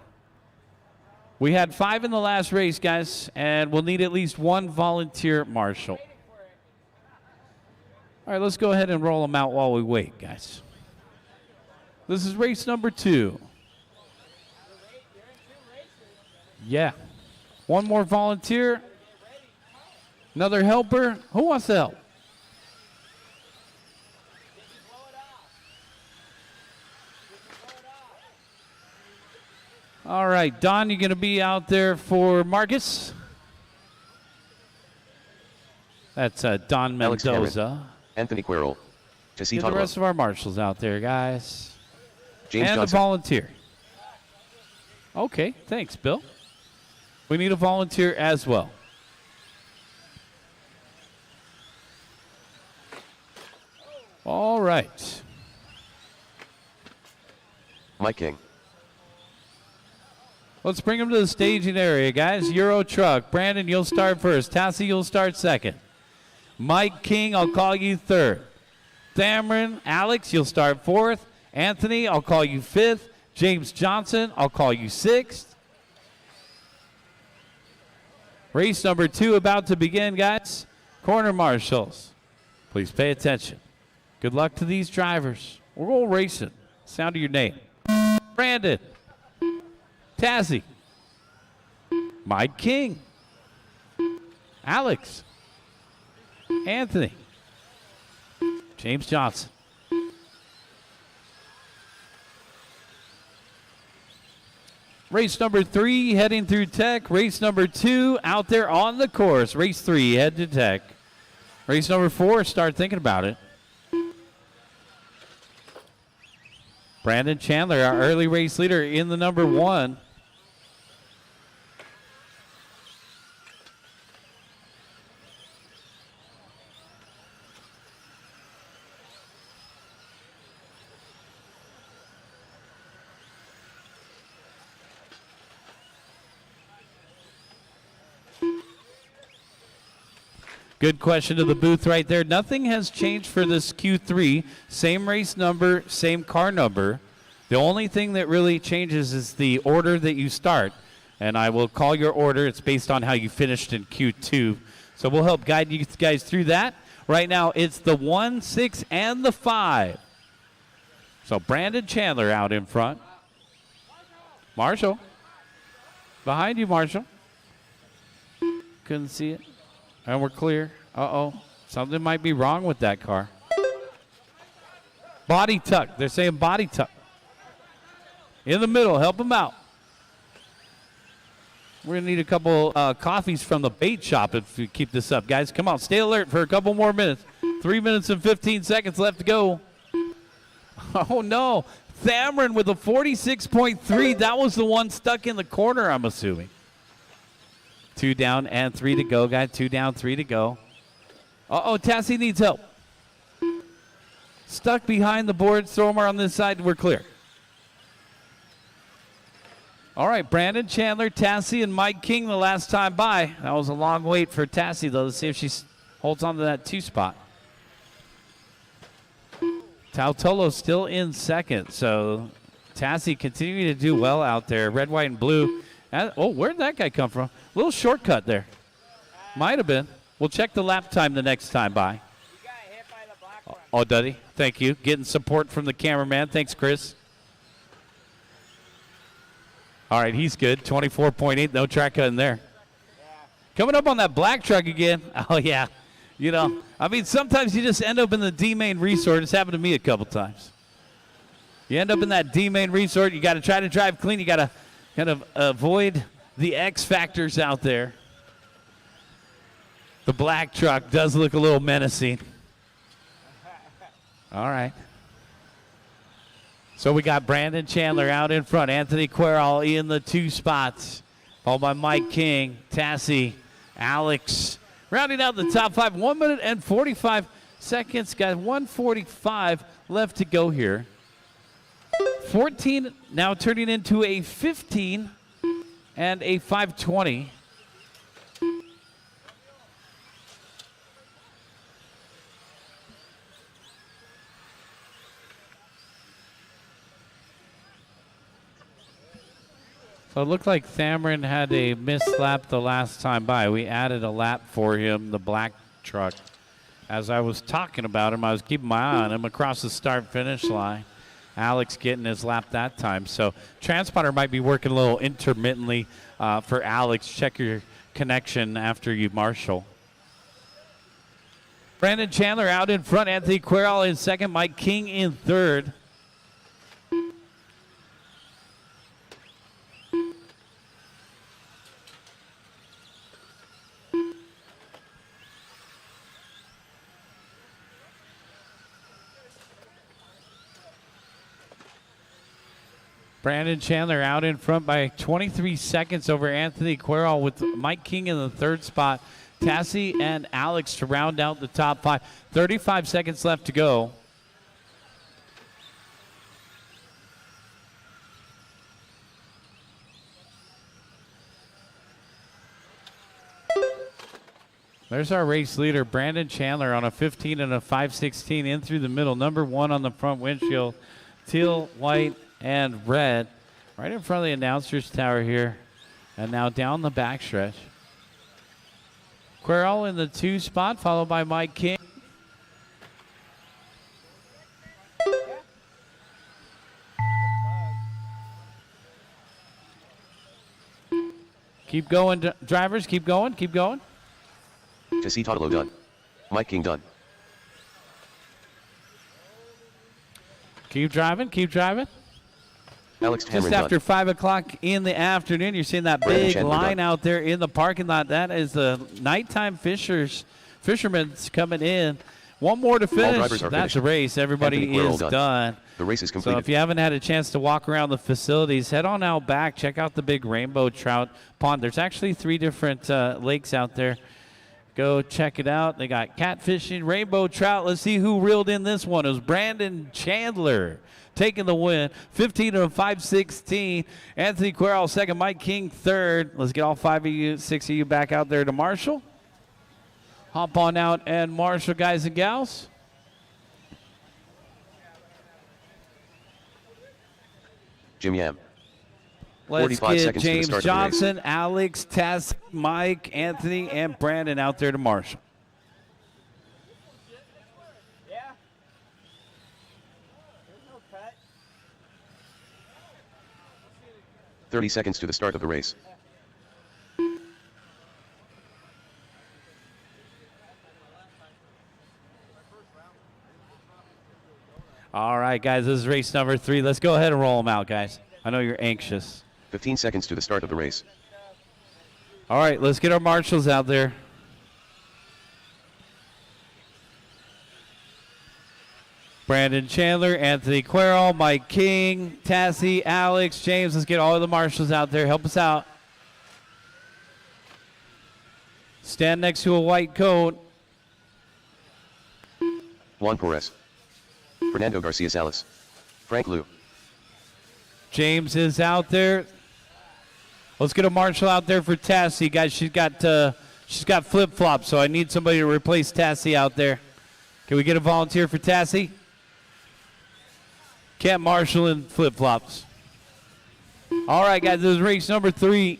We had 5 in the last race, guys, and we'll need at least 1 volunteer marshal. All right, let's go ahead and roll them out while we wait, guys. This is race number 2. Yeah. 1 more volunteer. Another helper. Who wants to help? All right, Don, you're going to be out there for Marcus. That's Don Mendoza. Anthony Quirrell. Get the rest of our marshals out there, guys. James and Johnson. A volunteer. Okay, thanks, Bill. We need a volunteer as well. All right. Mike King. Let's bring him to the staging area, guys. Euro Truck. Brandon, you'll start first. Tassie, you'll start second. Mike King, I'll call you third. Cameron, Alex, you'll start fourth. Anthony, I'll call you fifth. James Johnson, I'll call you sixth. Race number 2 about to begin, guys. Corner marshals, please pay attention. Good luck to these drivers. We're all racing. Sound of your name. Brandon. Tassie. Mike King. Alex. Anthony. James Johnson. Race number 3 heading through Tech. Race number 2 out there on the course. Race 3 head to Tech. Race number 4, start thinking about it. Brandon Chandler, our early race leader in the number 1. Good question to the booth right there. Nothing has changed for this Q3. Same race number, same car number. The only thing that really changes is the order that you start. And I will call your order. It's based on how you finished in Q2. So we'll help guide you guys through that. Right now, it's the 1, 6, and the 5. So Brandon Chandler out in front. Marshall. Behind you, Marshall. Couldn't see it. And we're clear. Uh-oh. Something might be wrong with that car. Body tuck. They're saying body tuck. In the middle. Help them out. We're going to need a couple coffees from the bait shop if we keep this up. Guys, come on. Stay alert for a couple more minutes. 3 minutes and 15 seconds left to go. Oh, no. Thamrin with a 46.3. That was the one stuck in the corner, I'm assuming. 2 down and 3 to go, guys. 2 down, 3 to go. Uh-oh, Tassie needs help. Stuck behind the board. Stormer on this side. We're clear. All right, Brandon Chandler, Tassie, and Mike King the last time by. That was a long wait for Tassie, though. Let's see if she holds on to that 2 spot. Tautolo still in second, so Tassie continuing to do well out there. Red, white, and blue. Oh, where'd that guy come from? A little shortcut there. Might have been. We'll check the lap time the next time by. You got hit by the black one. Oh, did he? Thank you. Getting support from the cameraman. Thanks, Chris. All right, he's good. 24.8. No track cut in there. Yeah. Coming up on that black truck again. Oh, yeah. You know, I mean, sometimes you just end up in the D-Main resort. It's happened to me a couple times. You end up in that D-Main resort. You got to try to drive clean. You got to kind of avoid the X factors out there. The black truck does look a little menacing. All right. So we got Brandon Chandler out in front. Anthony Querall in the 2 spots. Followed by Mike King, Tassie, Alex. Rounding out the top 5. 1 minute and 45 seconds. Got 1:45 left to go here. 14 now turning into a 15 and a 5:20. So it looked like Thamrin had a missed lap the last time by. We added a lap for him, the black truck. As I was talking about him, I was keeping my eye on him across the start-finish line. Alex getting his lap that time. So transponder might be working a little intermittently for Alex. Check your connection after you marshal. Brandon Chandler out in front. Anthony Querall in second. Mike King in third. Brandon Chandler out in front by 23 seconds over Anthony Querall with Mike King in the 3rd spot. Tassie and Alex to round out the top 5. 35 seconds left to go. There's our race leader, Brandon Chandler, on a 15 and a 5.16 in through the middle. Number 1 on the front windshield. Teal, white, and red. Right in front of the announcer's tower here. And now down the backstretch. Querall in the 2 spot, followed by Mike King. Keep going, drivers. Keep going. Keep going. Tassie Totolo done. Mike King done. Keep driving. Keep driving. Alex just Cameron after Dunn. 5 o'clock in the afternoon. You're seeing that Brandon big Chandler line Dunn. out there in the parking lot. That is the nighttime fishermen's coming in. One more to finish. drivers are That's finished. the race. Everybody Anthony Quirrell is done. done. The race is So completed. if you haven't had a chance to walk around the facilities, head on out back. Check out the big rainbow trout pond. There's actually 3 different lakes out there. Go check it out. They got catfishing, rainbow trout. Let's see who reeled in this one. It was Brandon Chandler taking the win. 15 of 516. Anthony Quirrell second. Mike King third. Let's get all 5 of you, 6 of you back out there to Marshall. Hop on out and Marshall, guys and gals. Jim Yam. Let's 45 get seconds to the James start of the race. Johnson, Alex, Tess, Mike, Anthony, and Brandon out there to Marshall. Yeah. There's no cut. 30 seconds to the start of the race. All right, guys, this is race number 3. Let's go ahead and roll them out, guys. I know you're anxious. 15 seconds to the start of the race. All right, let's get our marshals out there. Brandon Chandler, Anthony Quirrell, Mike King, Tassie, Alex, James. Let's get all of the marshals out there. Help us out. Stand next to a white coat. Juan Perez. Fernando Garcia Salas. Frank Liu. James is out there. Let's get a marshal out there for Tassie, guys. She's got flip-flops, so I need somebody to replace Tassie out there. Can we get a volunteer for Tassie? Can't marshal in flip-flops. All right, guys, this is race number 3.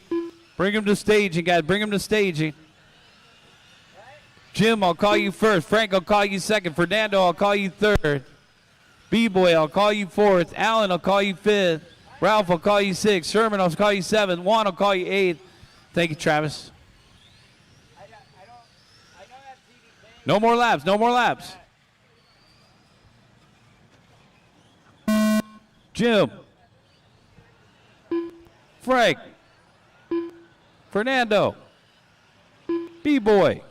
Bring them to staging, guys. Bring them to staging. Jim, I'll call you first. Frank, I'll call you second. Fernando, I'll call you third. B-Boy, I'll call you fourth. Alan, I'll call you fifth. Ralph, I'll call you sixth. Sherman, I'll call you seventh. Juan, I'll call you eighth. Thank you, Travis. I know that TV thing. No more laps. No more laps. Jim. Frank. Fernando. B-Boy.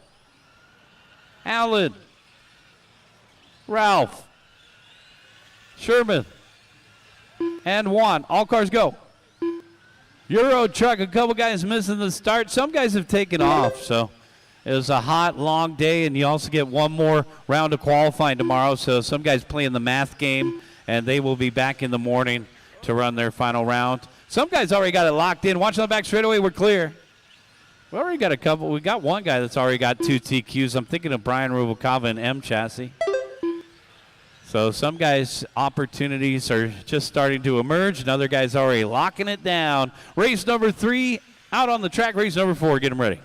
Alan. Ralph. Sherman. And Juan. All cars go. Euro truck. A couple guys missing the start. Some guys have taken off, so it was a hot, long day, and you also get one more round of qualifying tomorrow. So some guys playing the math game, and they will be back in the morning to run their final round. Some guys already got it locked in. Watch on the back straightaway. We're clear. We already got a couple. We got one guy that's already got 2 TQs. I'm thinking of Brian Rubalcava and M Chassis. So some guys' opportunities are just starting to emerge, and other guys already locking it down. Race number 3 out on the track. Race number 4, get them ready.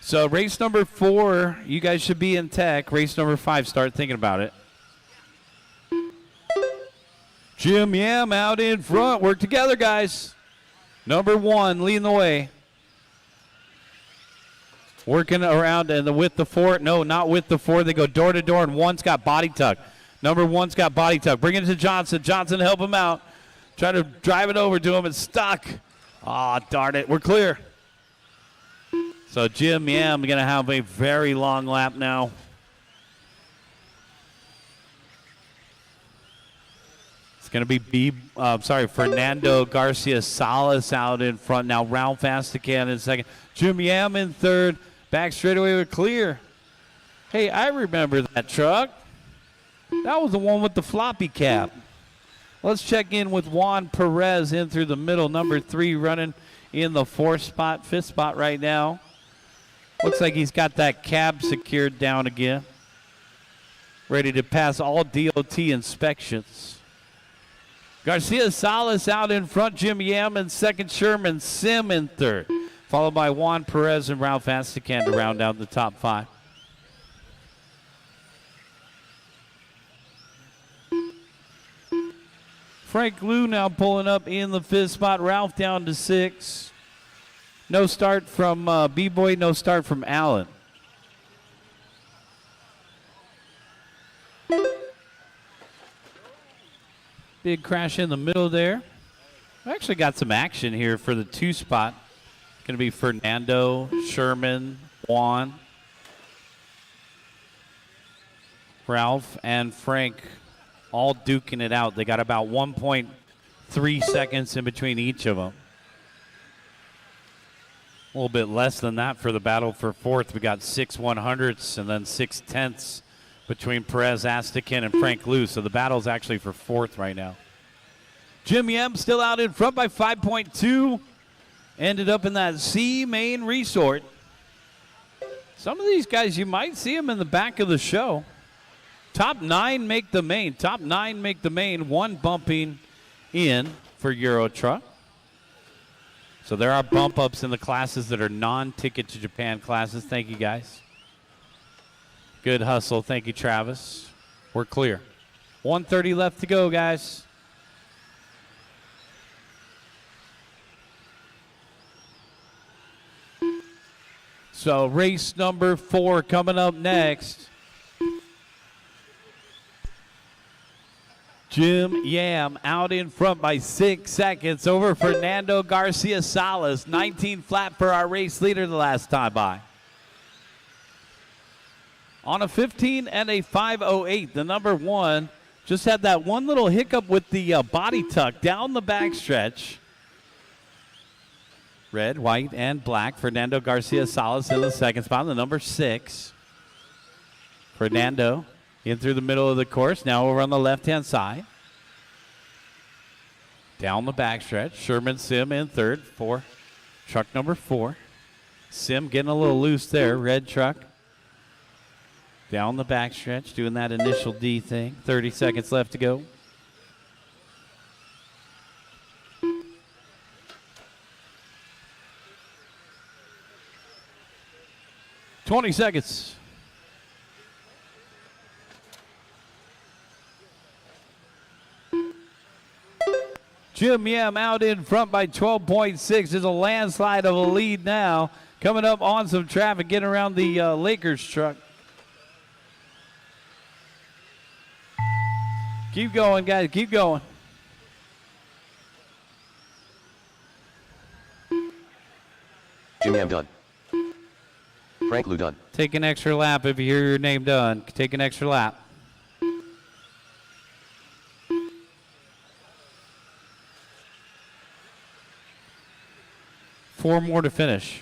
So race number 4, you guys should be in tech. Race number 5, start thinking about it. Jim Yam out in front. Work together, guys. Number 1 leading the way. Working around and with the 4. No, not with the 4. They go door to door, and 1's got body tuck. Number 1's got body tuck. Bring it to Johnson. Johnson to help him out. Try to drive it over to him. It's stuck. Aw, darn it. We're clear. So Jim Yam going to have a very long lap now. It's going to be Fernando Garcia Salas out in front now. Ralph Astacan in second. Jim Yam in third. Back straightaway with clear. Hey, I remember that truck. That was the one with the floppy cap. Let's check in with Juan Perez in through the middle. Number 3 running in the 4th spot, 5th spot right now. Looks like he's got that cab secured down again. Ready to pass all DOT inspections. Garcia Salas out in front. Jim Yam in second. Sherman Sim in third. Followed by Juan Perez and Ralph Astacan to round out the top 5. Frank Liu now pulling up in the 5th spot. Ralph down to 6. No start from B-Boy, no start from Allen. Big crash in the middle there. We actually got some action here for the 2 spot. Going to be Fernando, Sherman, Juan, Ralph, and Frank all duking it out. They got about 1.3 seconds in between each of them. A little bit less than that for the battle for 4th. We got 6 100ths and then 6 tenths between Perez, Astakin, and Frank Liu. So the battle's actually for 4th right now. Jim Yem still out in front by 5.2. Ended up in that C main resort. Some of these guys, you might see them in the back of the show. Top 9 make the main. Top 9 make the main. 1 bumping in for Euro Truck. So there are bump ups in the classes that are non-ticket to Japan classes. Thank you, guys. Good hustle. Thank you, Travis. We're clear. 1:30 left to go, guys. So race number 4 coming up next. Jim Yam out in front by 6 seconds over Fernando Garcia Salas. 19 flat for our race leader the last time by. On a 15 and a 5:08, the number 1 just had that one little hiccup with the body tuck down the backstretch. Red, white, and black. Fernando Garcia Salas in the second spot. The number 6. Fernando in through the middle of the course. Now over on the left-hand side. Down the backstretch. Sherman Sim in third for truck number 4. Sim getting a little loose there. Red truck. Down the backstretch, doing that initial D thing. 30 seconds left to go. $20 seconds. Jim Yam out in front by 12.6. There's a landslide of a lead now. Coming up on some traffic, getting around the Lakers truck. Keep going, guys. Keep going. Jim Yam done. Frank Liu done. Take an extra lap if you hear your name done. Take an extra lap. Four more to finish.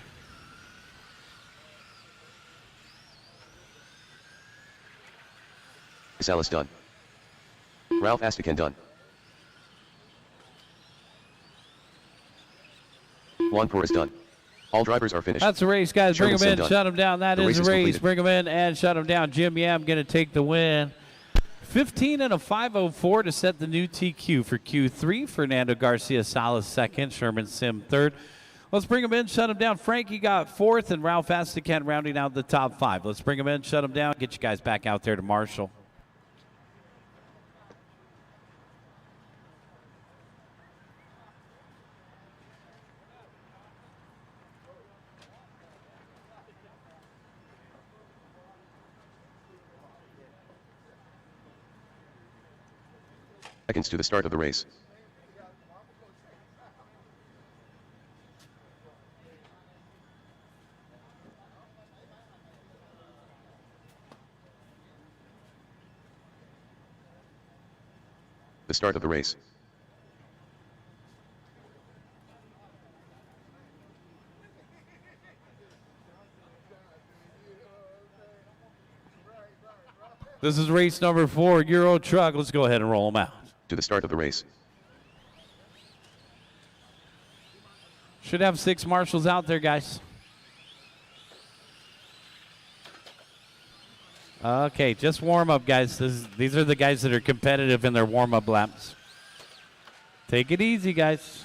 Salas done. Ralph Astakin done. Juan Perez done. All drivers are finished. That's a race, guys. Bring Sherman them in, Sim shut them down. That The is race a is race. completed. Bring them in and shut them down. Jim Yam going to take the win. 15 and a 5:04 to set the new TQ for Q3. Fernando Garcia Salas second. Sherman Sim third. Let's bring them in, shut them down. Frankie got 4th, and Ralph Astakin rounding out the top 5. Let's bring them in, shut them down, get you guys back out there to Marshall. Seconds to the start of the race. The start of the race. This is race number 4, Euro Truck. Let's go ahead and roll them out. To the start of the race. Should have 6 marshals out there, guys. Okay, just warm up, guys. These are the guys that are competitive in their warm-up laps. Take it easy, guys.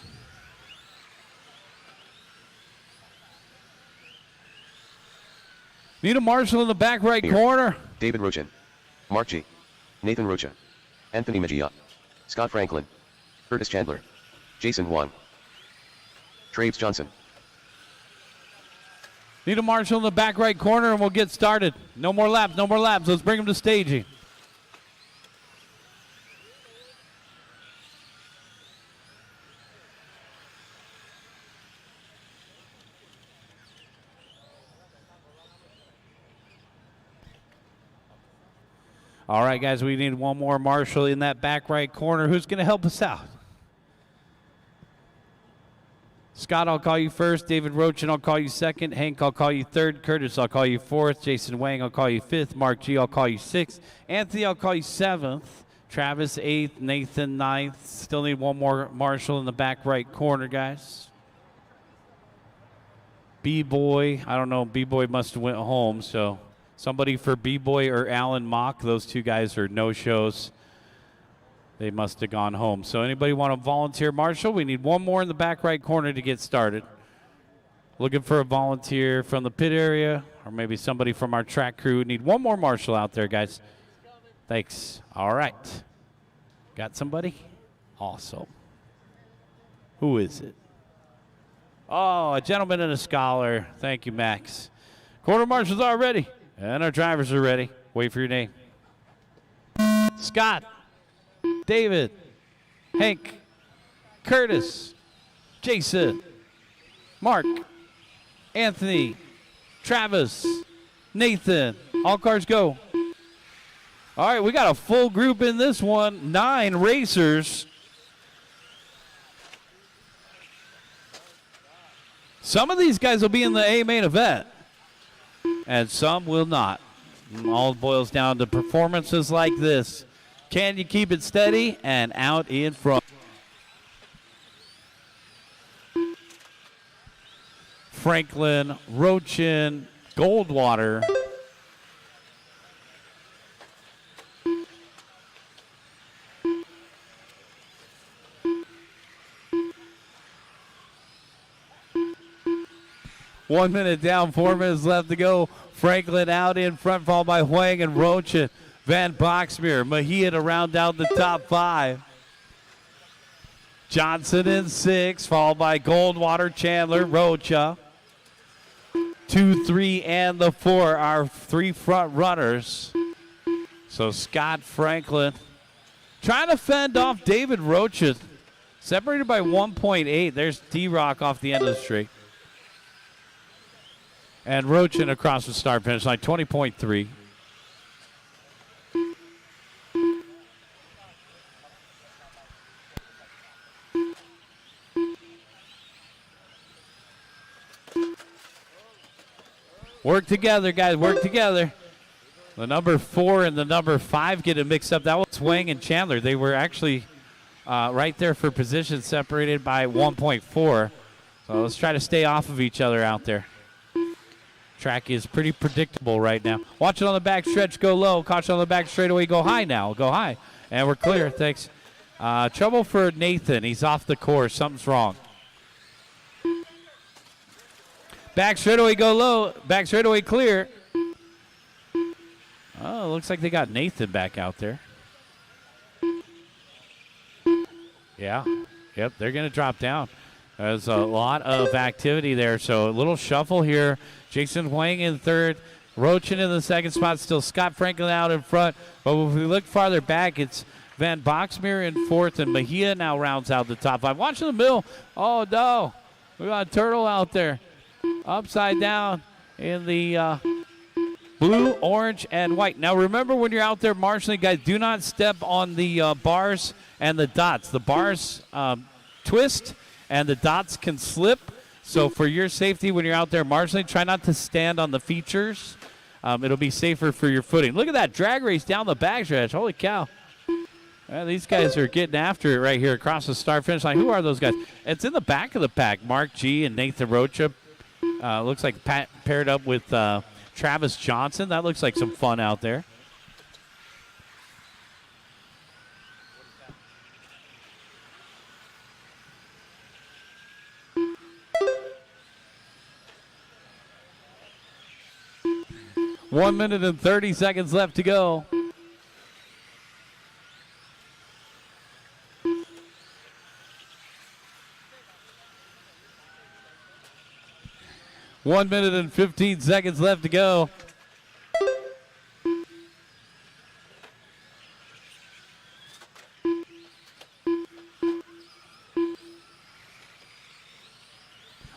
Need a marshal in the back right Here. corner. David Rochin. Mark G. Nathan Rocha. Anthony Mejia. Scott Franklin. Curtis Chandler. Jason Wong. Traves Johnson. Need a marshal in the back right corner, and we'll get started. No more laps, no more laps. Let's bring them to staging. All right, guys, we need one more marshal in that back right corner. Who's going to help us out? Scott, I'll call you first. David Rochin, I'll call you second. Hank, I'll call you third. Curtis, I'll call you fourth. Jason Wang, I'll call you fifth. Mark G, I'll call you sixth. Anthony, I'll call you seventh. Travis, eighth. Nathan, ninth. Still need one more marshal in the back right corner, guys. B-Boy, I don't know. B-Boy must have went home, so somebody for B-Boy or Alan Mock. Those two guys are no-shows. They must have gone home. So anybody want to volunteer marshal? We need one more in the back right corner to get started. Looking for a volunteer from the pit area or maybe somebody from our track crew. We need one more marshal out there, guys. Thanks. All right. Got somebody? Awesome. Who is it? Oh, a gentleman and a scholar. Thank you, Max. Quarter marshals are ready, and our drivers are ready. Wait for your name. Scott. David, Hank, Curtis, Jason, Mark, Anthony, Travis, Nathan. All cars go. All right, we got a full group in this one. 9 racers. Some of these guys will be in the A main event, and some will not. All boils down to performances like this. Can you keep it steady and out in front? Franklin, Rochin, Goldwater. One minute down, 4 minutes left to go. Franklin out in front, followed by Huang and Rochin. Van Boxmeer, Mejia to round out the top 5. Johnson in 6, followed by Goldwater, Chandler, Rocha. 2, 3, and the 4 are 3 front runners. So Scott Franklin trying to fend off David Rocha. Separated by 1.8. There's D-Rock off the end of the straight. And Rochin across the start finish line, 20.3. Work together, guys. Work together. The number 4 and the number 5 getting mixed up. That was Wang and Chandler. They were actually right there for position, separated by 1.4. So let's try to stay off of each other out there. Track is pretty predictable right now. Watch it on the back stretch. Go low. Caution on the back straightaway. Go high now. Go high. And we're clear. Thanks. Trouble for Nathan. He's off the course. Something's wrong. Back straightaway, go low. Back straightaway, clear. Oh, looks like they got Nathan back out there. Yeah. Yep, they're going to drop down. There's a lot of activity there, so a little shuffle here. Jason Huang in third. Rochin in the second spot. Still Scott Franklin out in front. But if we look farther back, it's Van Boxmeer in fourth, and Mejia now rounds out the top 5. Watch the middle. Oh, no. We got a turtle out there. Upside down in the blue, orange, and white. Now, remember when you're out there marshaling, guys, do not step on the bars and the dots. The bars twist, and the dots can slip. So for your safety when you're out there marshaling, try not to stand on the features. It'll be safer for your footing. Look at that drag race down the backstretch. Holy cow. Well, these guys are getting after it right here across the start finish line. Who are those guys? It's in the back of the pack. Mark G and Nathan Rocha. Looks like Pat paired up with Travis Johnson. That looks like some fun out there. One minute and 30 seconds left to go. One minute and 15 seconds left to go.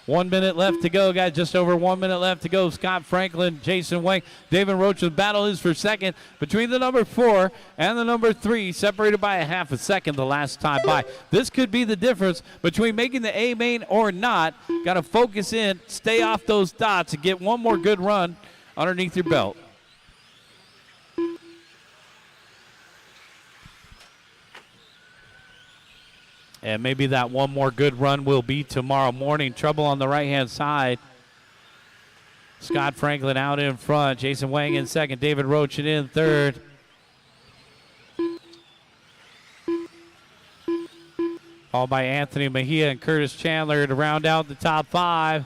1 minute left to go, guys. Just over 1 minute left to go. Scott Franklin, Jason Wang, David Roach. The battle is for second between the number 4 and the number 3, separated by a half a second the last time by. This could be the difference between making the A main or not. Got to focus in, stay off those dots, and get one more good run underneath your belt. And maybe that one more good run will be tomorrow morning. Trouble on the right-hand side. Scott Franklin out in front. Jason Wang in second. David Roach in third. Followed by Anthony Mejia and Curtis Chandler to round out the top 5.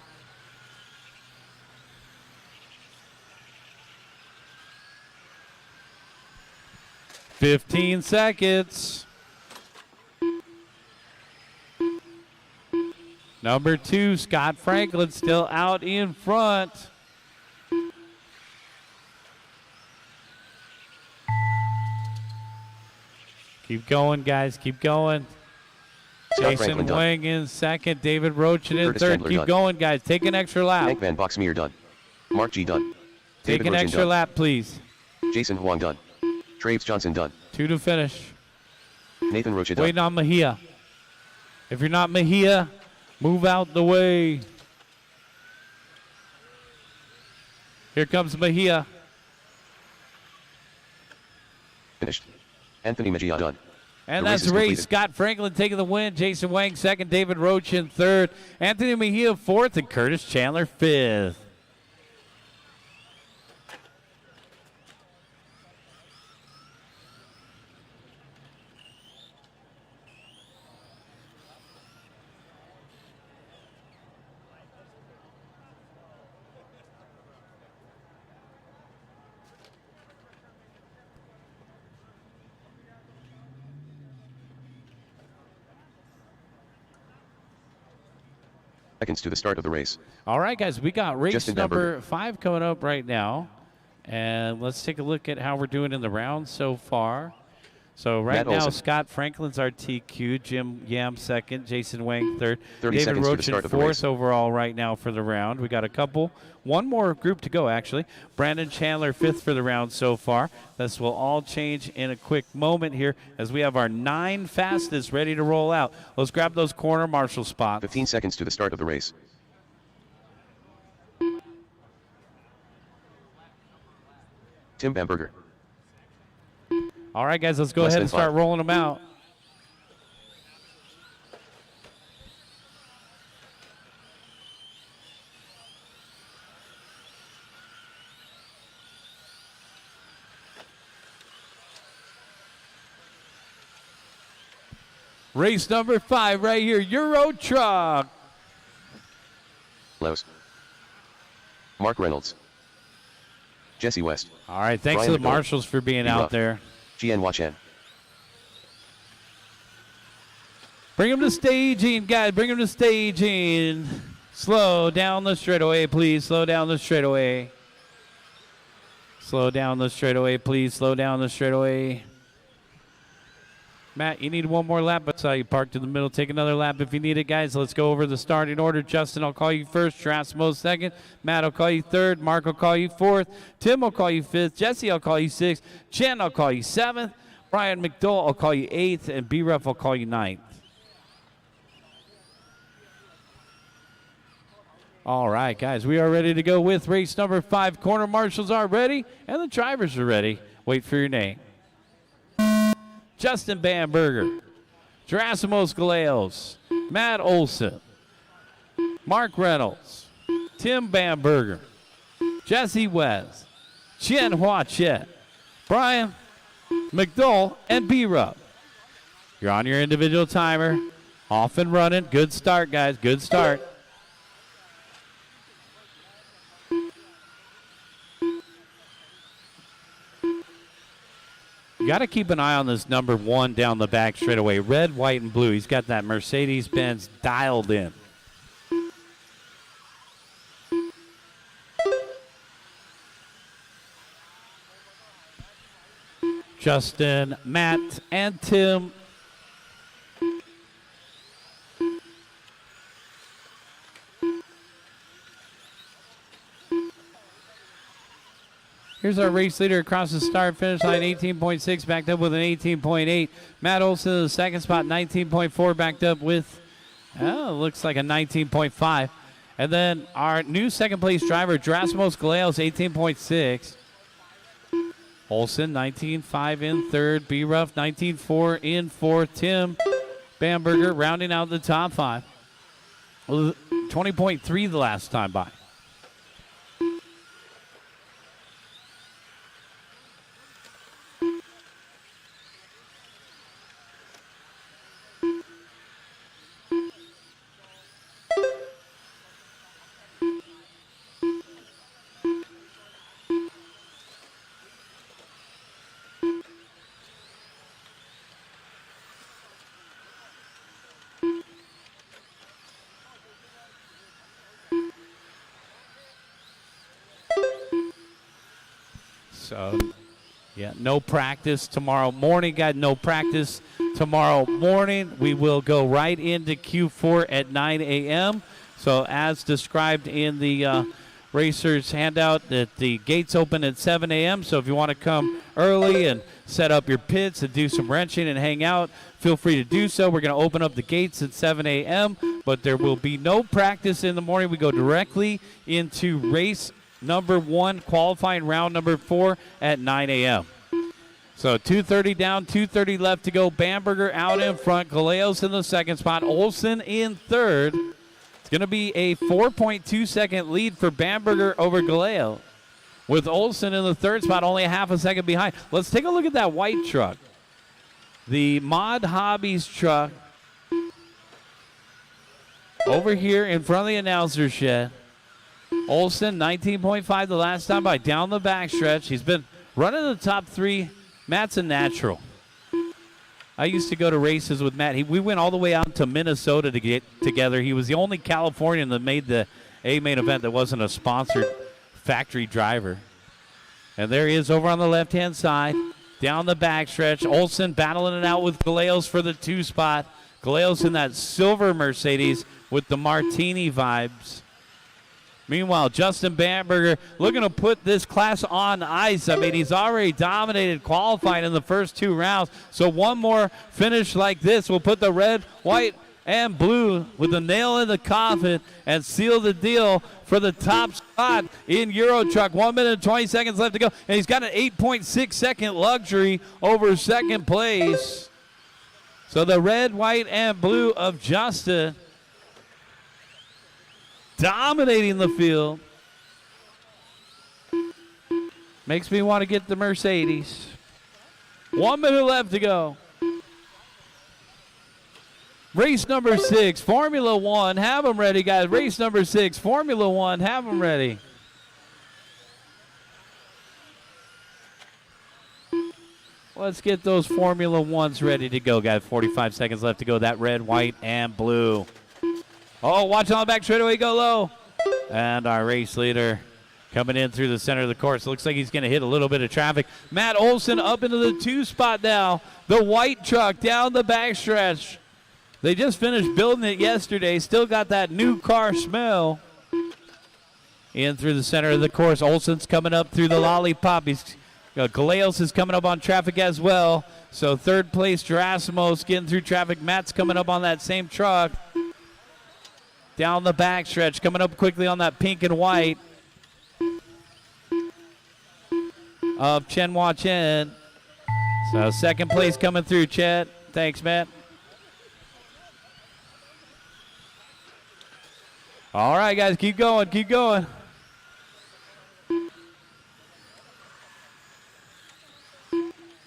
"15 seconds. Number 2, Scott Franklin, still out in front. Keep going, guys. Keep going. Jason Wang in second. David Roach in Curtis third. Chandler Keep done. going, guys. Take an extra lap. Hank Van Boxmeer done. Mark G done. Take David an Roach extra done. lap, please. Jason Huang done. Traves Johnson done. 2 to finish. Nathan Rocha done. Waiting on Mejia. If you're not Mejia, move out the way. Here comes Mejia. Finished. Anthony Mejia done. And The race that's is the race. completed. Scott Franklin taking the win. Jason Wang second. David Roach in third. Anthony Mejia fourth. And Curtis Chandler fifth. Seconds to the start of the race. All right, guys, we got race Justin number 5 coming up right now. And let's take a look at how we're doing in the round so far. So right Matt now, Olson. Scott Franklin's our TQ, Jim Yam second, Jason Wang third, 30 David seconds to the Roach start in of the fourth race. overall right now for the round. We got one more group to go actually. Brandon Chandler fifth for the round so far. This will all change in a quick moment here as we have our 9 fastest ready to roll out. Let's grab those corner marshal spots. 15 seconds to the start of the race. Tim Bamberger. All right, guys, let's go Less ahead than and start 5. rolling them out. Race number 5 right here, Euro Truck. Lowe's. Mark Reynolds. Jesse West. All right, thanks Brian to the McDowell. marshals for being Be out rough. there. Jian Huachan. Bring them to staging, guys. Bring them to staging. Slow down the straightaway, please. Slow down the straightaway. Slow down the straightaway, please. Slow down the straightaway. Matt, you need one more lap. I saw you parked in the middle. Take another lap if you need it, guys. Let's go over the starting order. Justin, I'll call you first. Trasmo second. Matt, I'll call you third. Mark, I'll call you fourth. Tim, I'll call you fifth. Jesse, I'll call you sixth. Chen, I'll call you seventh. Brian McDowell, I'll call you eighth. And B-Ruff, I'll call you ninth. All right, guys, we are ready to go with race number 5. Corner marshals are ready, and the drivers are ready. Wait for your name. Justin Bamberger, Gerasimos Galeos, Matt Olson, Mark Reynolds, Tim Bamberger, Jesse West, Chien Hua Chet, Brian McDowell, and B-Rupp. You're on your individual timer. Off and running. Good start, guys. Good start. You got to keep an eye on this number 1 down the back straightaway. Red, white, and blue. He's got that Mercedes-Benz dialed in. Justin, Matt, and Tim. Here's our race leader across the start finish line, 18.6, backed up with an 18.8. Matt Olson in the second spot, 19.4, backed up with, looks like a 19.5. And then our new second place driver, Drasimos Galeos, 18.6. Olson, 19.5 in third. B-Ruff, 19.4 in fourth. Tim Bamberger rounding out the top 5. 20.3 the last time by. So, yeah, no practice tomorrow morning, guys. No practice tomorrow morning. We will go right into Q4 at 9 a.m. So, as described in the racers handout, that the gates open at 7 a.m. So, if you want to come early and set up your pits and do some wrenching and hang out, feel free to do so. We're going to open up the gates at 7 a.m., but there will be no practice in the morning. We go directly into race number 1, qualifying round number 4 at 9 a.m. So 2:30 down, 2:30 left to go. Bamberger out in front. Galeos in the second spot. Olson in third. It's going to be a 4.2-second lead for Bamberger over Galeo, with Olson in the third spot, only a half a second behind. Let's take a look at that white truck. The Mod Hobbies truck over here in front of the announcer shed. Olson, 19.5 the last time by, down the backstretch. He's been running the top 3. Matt's a natural. I used to go to races with Matt. We went all the way out to Minnesota to get together. He was the only Californian that made the A-main event that wasn't a sponsored factory driver. And there he is over on the left-hand side, down the backstretch. Olson battling it out with Galeos for the 2 spot. Galeos in that silver Mercedes with the Martini vibes. Meanwhile, Justin Bamberger looking to put this class on ice. I mean, he's already dominated qualifying in the first 2 rounds. So one more finish like this will put the red, white, and blue with a nail in the coffin and seal the deal for the top spot in Euro Truck. 1 minute and 20 seconds left to go. And he's got an 8.6-second luxury over second place. So the red, white, and blue of Justin dominating the field. Makes me want to get the Mercedes. 1 minute left to go. Race number 6, Formula 1. Have them ready, guys. Race number 6, Formula 1. Have them ready. Let's get those Formula 1s ready to go, guys. 45 seconds left to go. That red, white, and blue. Oh, watch on the back straightaway, go low. And our race leader coming in through the center of the course. Looks like he's going to hit a little bit of traffic. Matt Olson up into the 2 spot now. The white truck down the backstretch. They just finished building it yesterday. Still got that new car smell. In through the center of the course. Olson's coming up through the lollipop. Galeos is coming up on traffic as well. So third place, Gerasimos getting through traffic. Matt's coming up on that same truck. Down the backstretch, coming up quickly on that pink and white of Chenhua Chen. So second place coming through, Chet. Thanks, Matt. All right, guys, keep going, keep going.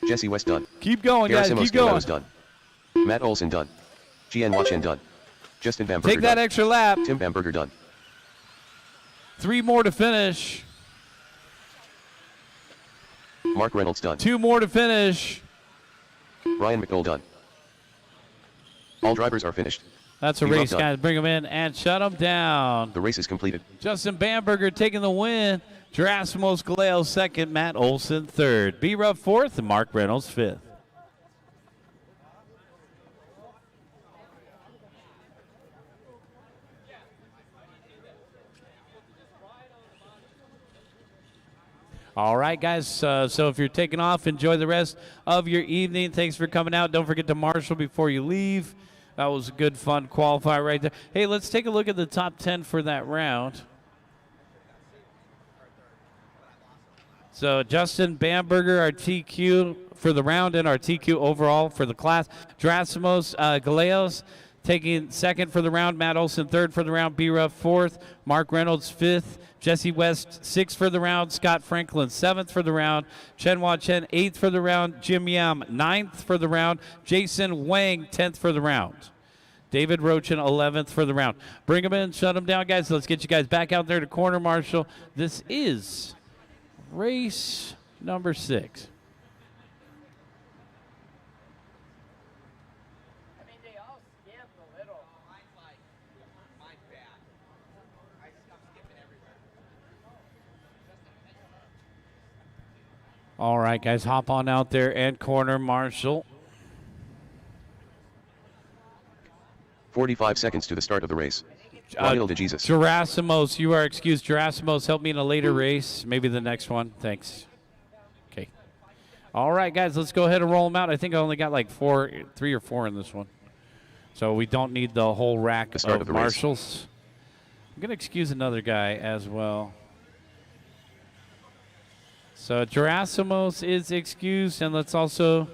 Jesse West done. Keep going, guys, Gerasimos keep going. Galeos done. Matt Olson done. Chenhua Chen done. Justin Bamberger Take that done. extra lap. Tim Bamberger done. 3 more to finish. Mark Reynolds done. 2 more to finish. Ryan McDowell done. All drivers are finished. That's a B-Ruff race, done. guys. Bring them in and shut them down. The race is completed. Justin Bamberger taking the win. Gerasimos Galeos second. Matt Olson third. B-Ruff fourth and Mark Reynolds fifth. All right, guys. So if you're taking off, enjoy the rest of your evening. Thanks for coming out. Don't forget to marshal before you leave. That was a good, fun qualifier right there. Hey, let's take a look at the top 10 for that round. So Justin Bamberger, our TQ for the round and our TQ overall for the class. Gerasimos Galeos taking second for the round. Matt Olson third for the round. B-Ruff fourth. Mark Reynolds fifth. Jesse West sixth for the round. Scott Franklin seventh for the round. Chenhua Chen eighth for the round. Jim Yam ninth for the round. Jason Wang 10th for the round. David Rochin 11th for the round. Bring them in, shut them down, guys. Let's get you guys back out there to corner marshal. This is race number 6. I mean, they all skip a little. Mine's bad. I'm skipping everywhere. All right, guys, hop on out there and corner marshal. 45 seconds to the start of the race. Ronil de Jesus. Gerasimos, you are excused. Gerasimos, help me in a later race. Maybe the next one. Thanks. Okay. All right, guys, let's go ahead and roll them out. I think I only got like 3 or 4 in this one. So we don't need the whole rack of marshals. I'm going to excuse another guy as well. So Gerasimos is excused, and let's also,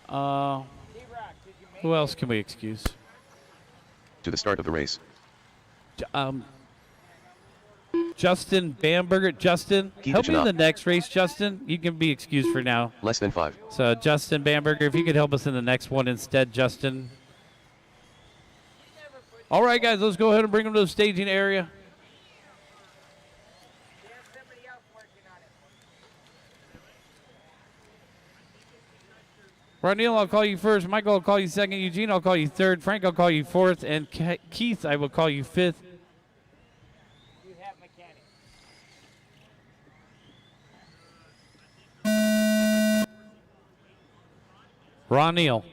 who else can we excuse? To the start of the race. Justin Bamberger. Justin, Keith help me in Janop. the next race, Justin. You can be excused for now. Less than 5. So Justin Bamberger, if you could help us in the next one instead, Justin. All right, guys, let's go ahead and bring them to the staging area. Somebody else working on it. Ronil, I'll call you first. Michael, I'll call you second. Eugene, I'll call you third. Frank, I'll call you fourth. And Keith, I will call you fifth. You have mechanics. Ronil.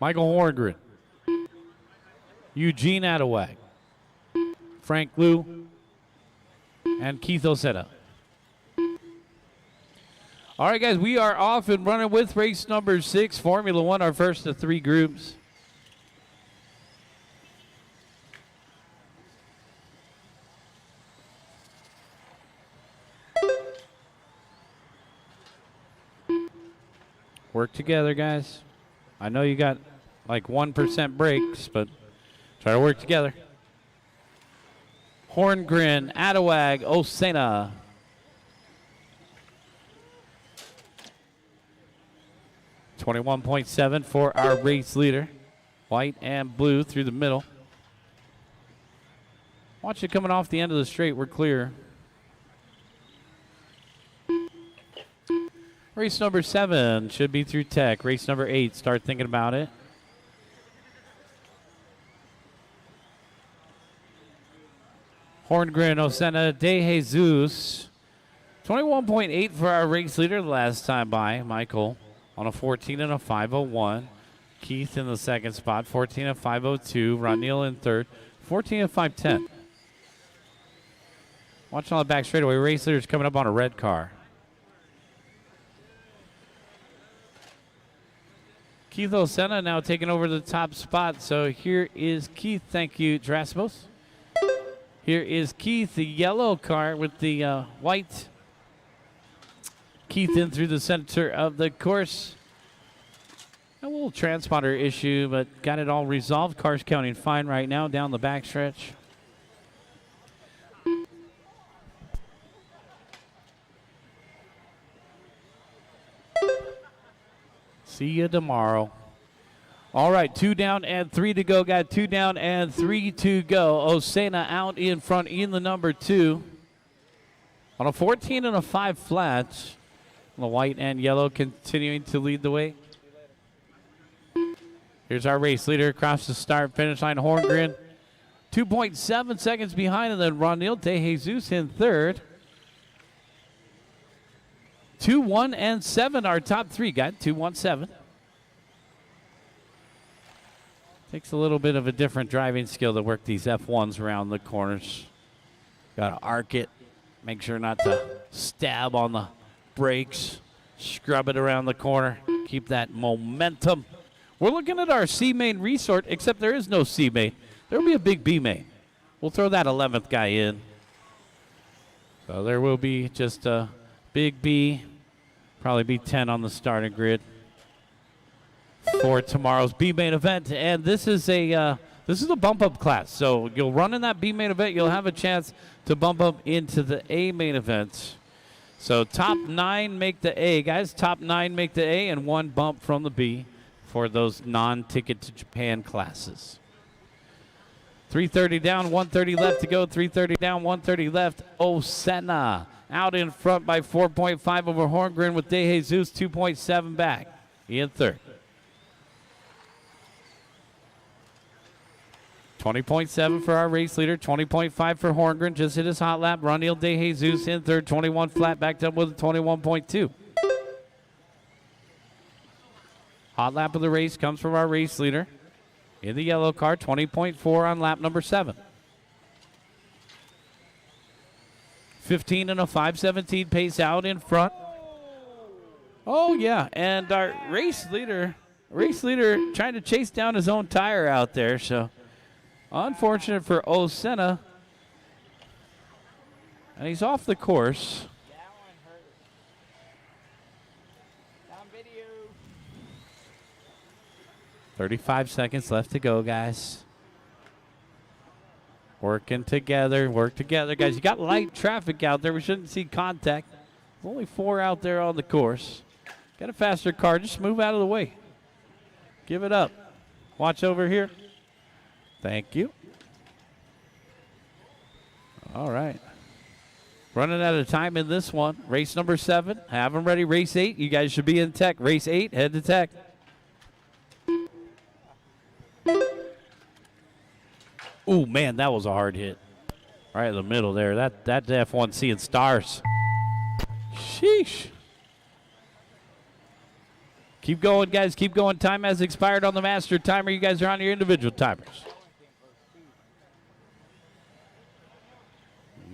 Michael Horngren. Eugene Adawag. Frank Liu. And Keith Osetta. All right, guys, we are off and running with race number 6, Formula One, our first of 3 groups. Work together, guys. I know you got like 1% breaks, but try to work together. Horngren, Adawag, Osena. .7 for our race leader. White and blue through the middle. Watch it coming off the end of the straight. We're clear. Race number 7 should be through tech. Race number 8, start thinking about it. Horngren, Osena, De Jesus. 21.8 for our race leader the last time by, Michael. On a 14 and a 5:01. Keith in the second spot, 14 and 5:02. Ronil in third, 14 and 5:10. Watch on the back straightaway. Race leader's coming up on a red car. Keith Osena now taking over the top spot. So here is Keith. Thank you, Gerasimos. Here is Keith, the yellow car with the white. Keith in through the center of the course. A little transponder issue, but got it all resolved. Cars counting fine right now down the backstretch. See you tomorrow. All right, 2 down and 3 to go. Got 2 down and 3 to go. Osena out in front in the number 2. On a 14 and a 5 flat. The white and yellow continuing to lead the way. Here's our race leader across the start finish line. Horngren 2.7 seconds behind, and then Ronil De Jesus in third. 2, 1, and 7, our top 3. Got 2, 1, 7. Takes a little bit of a different driving skill to work these F1s around the corners. Got to arc it. Make sure not to stab on the brakes. Scrub it around the corner. Keep that momentum. We're looking at our C main resort, except there is no C main. There will be a big B main. We'll throw that 11th guy in. So there will be just a big B. Probably be 10 on the starting grid for tomorrow's B main event. And this is a bump up class. So you'll run in that B main event. You'll have a chance to bump up into the A main event. So top 9 make the A, guys. Top 9 make the A, and 1 bump from the B for those non-ticket to Japan classes. 3:30 down, 1:30 left to go. 3:30 down, 1:30 left. Osena out in front by 4.5 over Horngren with De Jesus 2.7 back. In third. 20.7 for our race leader, 20.5 for Horngren. Just hit his hot lap. Ronil De Jesus in third, 21 flat, backed up with a 21.2. Hot lap of the race comes from our race leader in the yellow car, 20.4 on lap number 7. 15 and a 5:17 pace out in front. Oh, yeah, and our race leader trying to chase down his own tire out there, so unfortunate for Osena. And he's off the course. That one hurt. On video. 35 seconds left to go, guys. Working together, work together, guys. You got light traffic out there. We shouldn't see contact. There's only 4 out there on the course. Got a faster car. Just move out of the way. Give it up. Watch over here. Thank you. All right. Running out of time in this one. Race number 7. Have them ready. Race 8. You guys should be in tech. Race 8. Head to tech. Ooh, man, that was a hard hit. Right in the middle there. That F1 seeing stars. Sheesh. Keep going, guys. Keep going. Time has expired on the master timer. You guys are on your individual timers.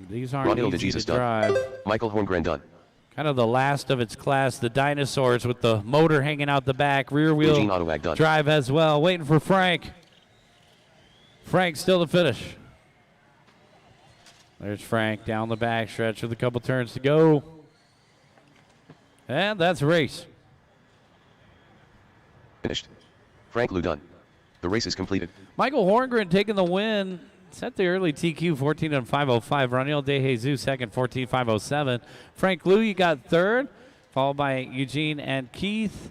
These aren't Ronil De easy Jesus to drive. Michael Horngren done. Kind of the last of its class. The dinosaurs with the motor hanging out the back. Rear wheel Eugene Autowag done. drive as well. Waiting for Frank. Frank still to finish. There's Frank down the back stretch with a couple turns to go. And that's a race. Finished. Frank Lou done. The race is completed. Michael Horngren taking the win. Set the early TQ 14 and 505. Ronil De Jesus second, 14.507. Frank Lou, you got third, followed by Eugene and Keith.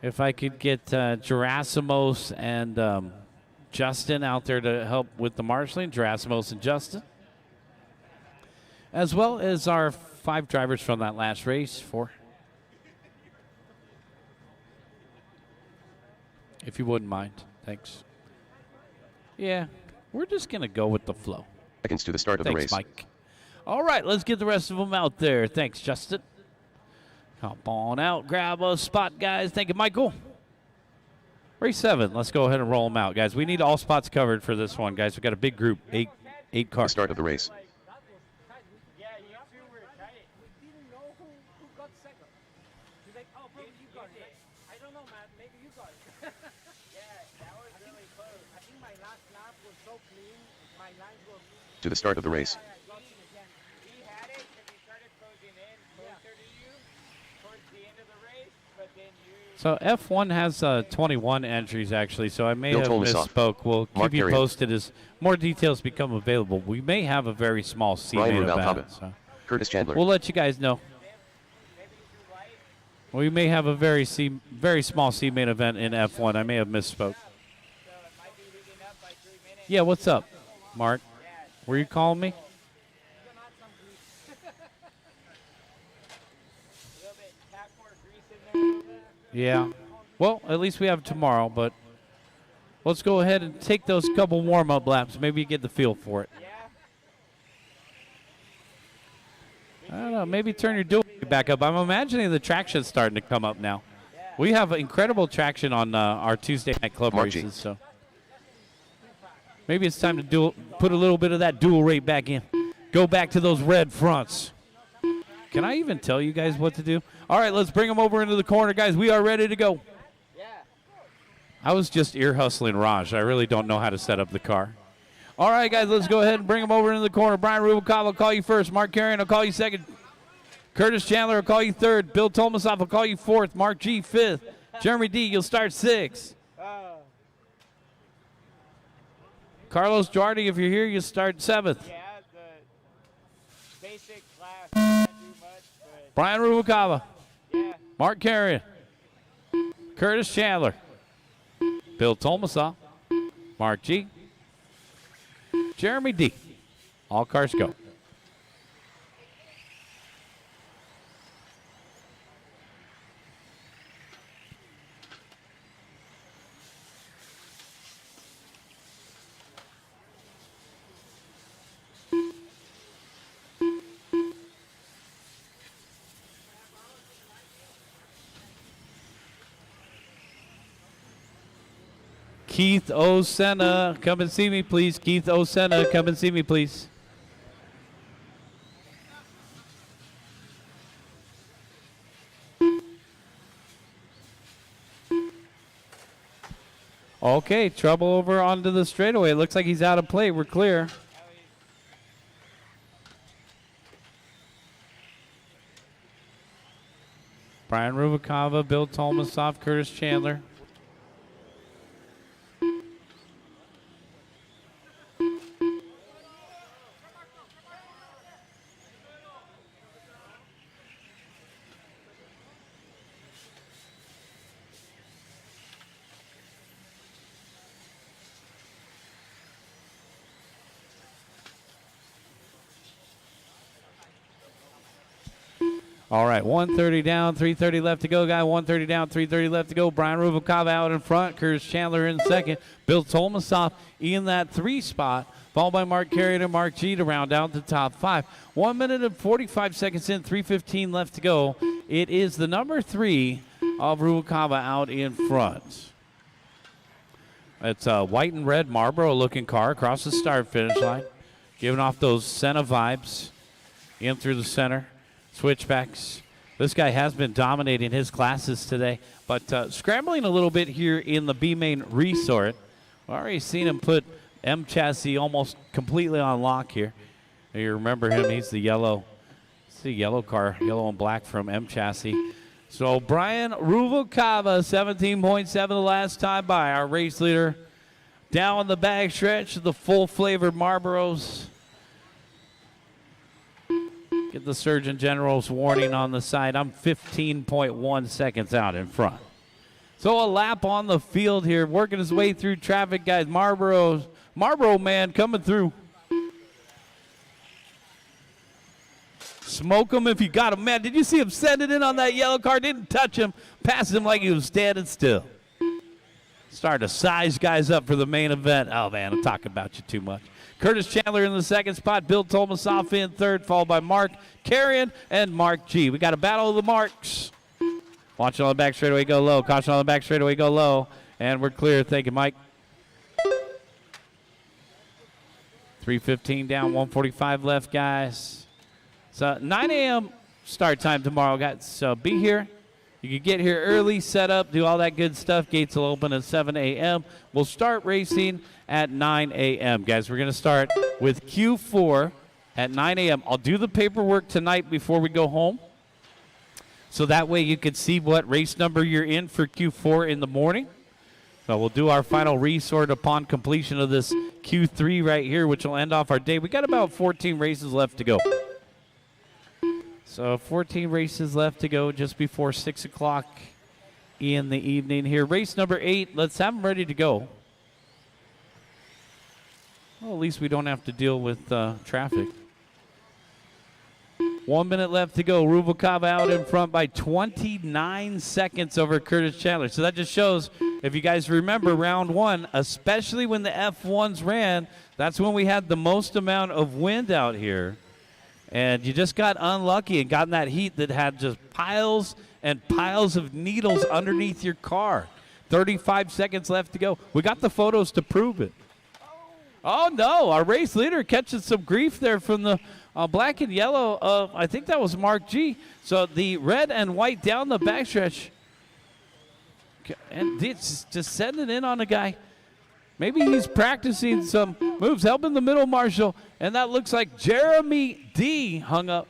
If I could get Gerasimos and Justin out there to help with the marshalling. Gerasimos and Justin. As well as our 5 drivers from that last race. 4. If you wouldn't mind. Thanks. Yeah, we're just going to go with the flow. Seconds to the start of the Thanks, race. Mike. All right, let's get the rest of them out there. Thanks, Justin. Hop on out. Grab a spot, guys. Thank you, Michael. Race 7. Let's go ahead and roll them out, guys. We need all spots covered for this one, guys. We've got a big group, 8 The cars. start of the race. Yeah, you two were tight. We didn't know who got second. She's like, oh, probably you got it. I don't know, man. Maybe you got it. Yeah, that was really close. I think my last lap was so clean. My lines were To the start of the race. We had it and we started closing in closer to you towards the end of the race, but then you. So F1 has 21 entries, actually, so I may Bill have Tolmasoff. misspoke. We'll Mark keep you Carrier. posted as more details become available. We may have a very small C Ryan main Rubalcaba. event. So Curtis Chandler. we'll let you guys know. We may have a very small C main event in F1. I may have misspoke. Yeah, what's up, Mark? Were you calling me? Yeah. Well, at least we have tomorrow, but let's go ahead and take those couple warm-up laps. Maybe you get the feel for it. I don't know. Maybe turn your dual back up. I'm imagining the traction's starting to come up now. We have incredible traction on our Tuesday night club Mark G. races. So Maybe it's time to put a little bit of that dual rate back in. Go back to those red fronts. Can I even tell you guys what to do? All right, let's bring them over into the corner, guys. We are ready to go. Yeah. I was just ear hustling Raj. I really don't know how to set up the car. All right, guys, let's go ahead and bring them over into the corner. Brian Rubalcaba will call you first. Mark Carrion will call you second. Curtis Chandler will call you third. Bill Tomasoff will call you fourth. Mark G, fifth. Jeremy D, you'll start sixth. Carlos Duarte, if you're here, you start seventh. Yeah, the basic class can't do much, but Brian Rubalcaba. yeah. Mark Carrion. Curtis Chandler. Bill Tomasoff. Mark G. Jeremy D. All cars go. Keith Osena, come and see me, please. Keith Osena, come and see me, please. Okay, trouble over onto the straightaway. It looks like he's out of play. We're clear. Brian Rubalcaba, Bill Tomasoff, Curtis Chandler. All right, 130 down, 330 left to go, guy. 130 down, 330 left to go. Brian Rubalcaba out in front. Curtis Chandler in second. Bill Tomasoff in that 3 spot, followed by Mark Carrion and Mark G to round out the top 5. 1 minute and 45 seconds in, 3:15 left to go. It is the number 3 of Rubalcaba out in front. It's a white and red Marlboro-looking car across the start-finish line, giving off those Senna vibes in through the center. Switchbacks. This guy has been dominating his classes today, but scrambling a little bit here in the B-Main Resort. We've already seen him put M Chassis almost completely on lock here. You remember him, he's the yellow. It's the yellow car, yellow and black from M Chassis. So Brian Rubalcaba, 17.7 the last time by. Our race leader down the back stretch, the full flavored Marlboros. Get the Surgeon General's warning on the side. I'm 15.1 seconds out in front. So a lap on the field here, working his way through traffic, guys. Marlboro man coming through. Smoke him if you got him, man. Did you see him send it in on that yellow car? Didn't touch him. Passed him like he was standing still. Starting to size guys up for the main event. Oh, man, I'm talking about you too much. Curtis Chandler in the second spot. Bill Tomasoff in third, followed by Mark Carrion and Mark G. We got a battle of the marks. Watch on the back straightaway, go low. Caution on the back straightaway, go low. And we're clear. Thank you, Mike. 3:15 down, 145 left, guys. So 9 a.m. start time tomorrow, guys. So be here. You can get here early, set up, do all that good stuff. Gates will open at 7 a.m. We'll start racing at 9 a.m. Guys, we're going to start with Q4 at 9 a.m. I'll do the paperwork tonight before we go home. So that way you can see what race number you're in for Q4 in the morning. So we'll do our final resort upon completion of this Q3 right here, which will end off our day. We got about 14 races left to go. So 14 races left to go just before 6 o'clock in the evening here. Race number 8, let's have them ready to go. Well, at least we don't have to deal with traffic. 1 minute left to go. Rubalcaba out in front by 29 seconds over Curtis Chandler. So that just shows, if you guys remember round 1, especially when the F1s ran, that's when we had the most amount of wind out here. And you just got unlucky and got in that heat that had just piles and piles of needles underneath your car. 35 seconds left to go. We got the photos to prove it. Oh, no. Our race leader catching some grief there from the black and yellow. I think that was Mark G. So the red and white down the backstretch. And it's just sending it in on a guy. Maybe he's practicing some moves. Help in the middle, Marshall. And that looks like Jeremy D hung up.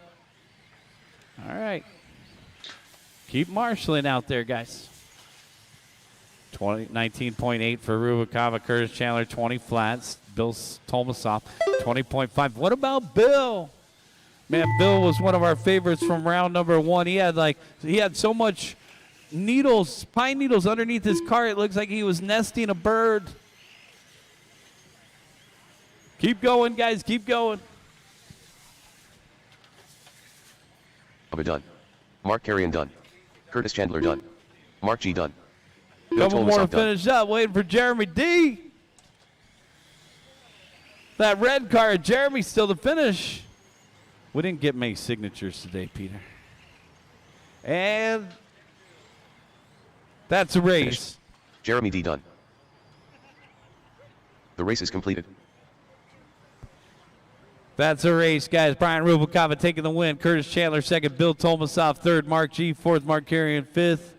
All right. Keep marshalling out there, guys. 19.8 for Rubikava. Curtis Chandler, 20 flats. Bill Tolmasoff, 20.5. What about Bill? Man, Bill was one of our favorites from round number 1. He had so much needles, pine needles underneath his car. It looks like he was nesting a bird. Keep going, guys. Keep going. Bubba done. Mark Carrion done. Curtis Chandler done. Mark G done. Bill Couple more to Tolmasoff done. finish up. Waiting for Jeremy D. That red car, Jeremy still to finish. We didn't get many signatures today, Peter. And that's a race. Finished. Jeremy D done. The race is completed. That's a race, guys. Brian Rubikava taking the win. Curtis Chandler second. Bill Tolmasoff third. Mark G fourth. Mark Carrion fifth.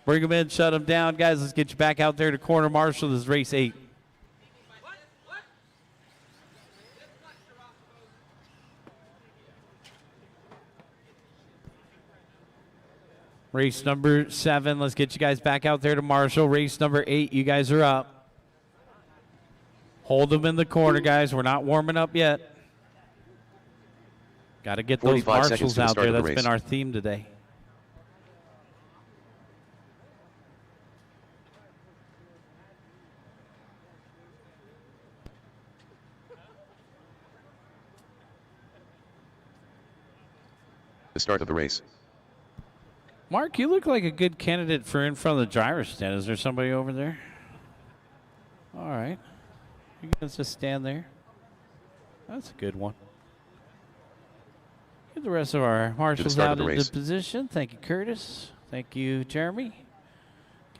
Bring him in, shut him down. Guys, let's get you back out there to corner marshal. This is race 8. Race number 7, let's get you guys back out there to marshal. Race number 8, you guys are up. Hold them in the corner, guys. We're not warming up yet. Got to get those 45 seconds marshals to the out start there. of the That's race. been our theme today. The start of the race. Mark, you look like a good candidate for in front of the driver's stand. Is there somebody over there? All right. You guys just stand there. That's a good one. Get the rest of our marshals start of out the into race. position. Thank you, Curtis. Thank you, Jeremy.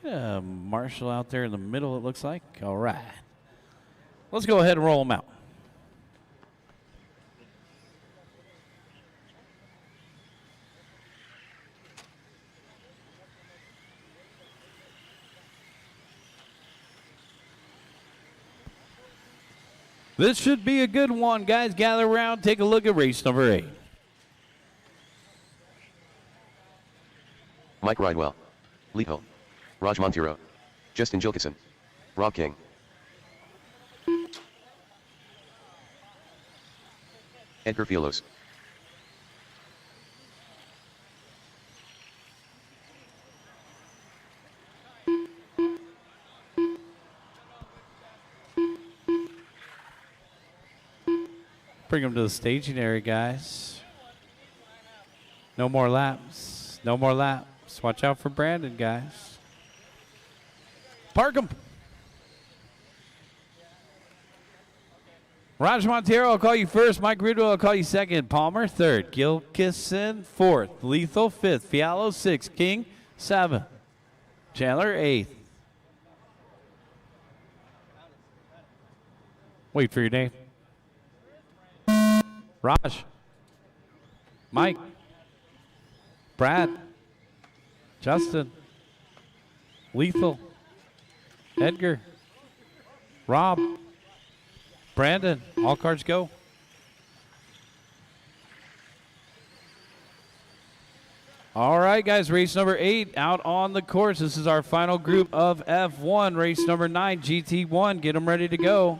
Get a marshal out there in the middle, it looks like. All right. Let's go ahead and roll them out. This should be a good one, guys. Gather around, take a look at race number 8. Mike Ridewell. Lito. Raj Montero. Justin Gilkison. Rob King. Edgar Fielos. Bring them to the staging area, guys. No more laps. No more laps. Watch out for Brandon, guys. Park them. Raj Montero, I'll call you first. Mike Ridwell, I'll call you second. Palmer, third. Gilkison, fourth. Lethal, fifth. Fialo, sixth. King, seventh. Chandler, eighth. Wait for your name. Raj. Mike. Brad. Justin. Lethal. Edgar. Rob. Brandon. All cards go. All right, guys. Race number 8 out on the course. This is our final group of F1. Race number 9, GT1. Get them ready to go.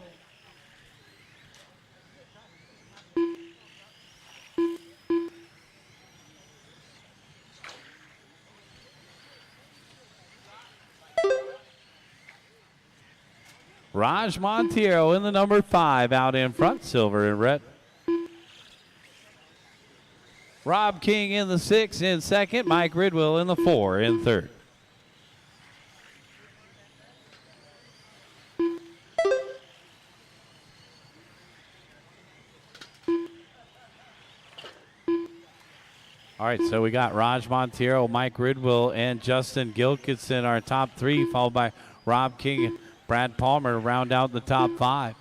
Raj Montero in the number 5 out in front, silver and red. Rob King in the 6 in second. Mike Ridwell in the 4 in third. All right, so we got Raj Montero, Mike Ridwell, and Justin Gilkison, our top 3, followed by Rob King and Brad Palmer to round out the top 5.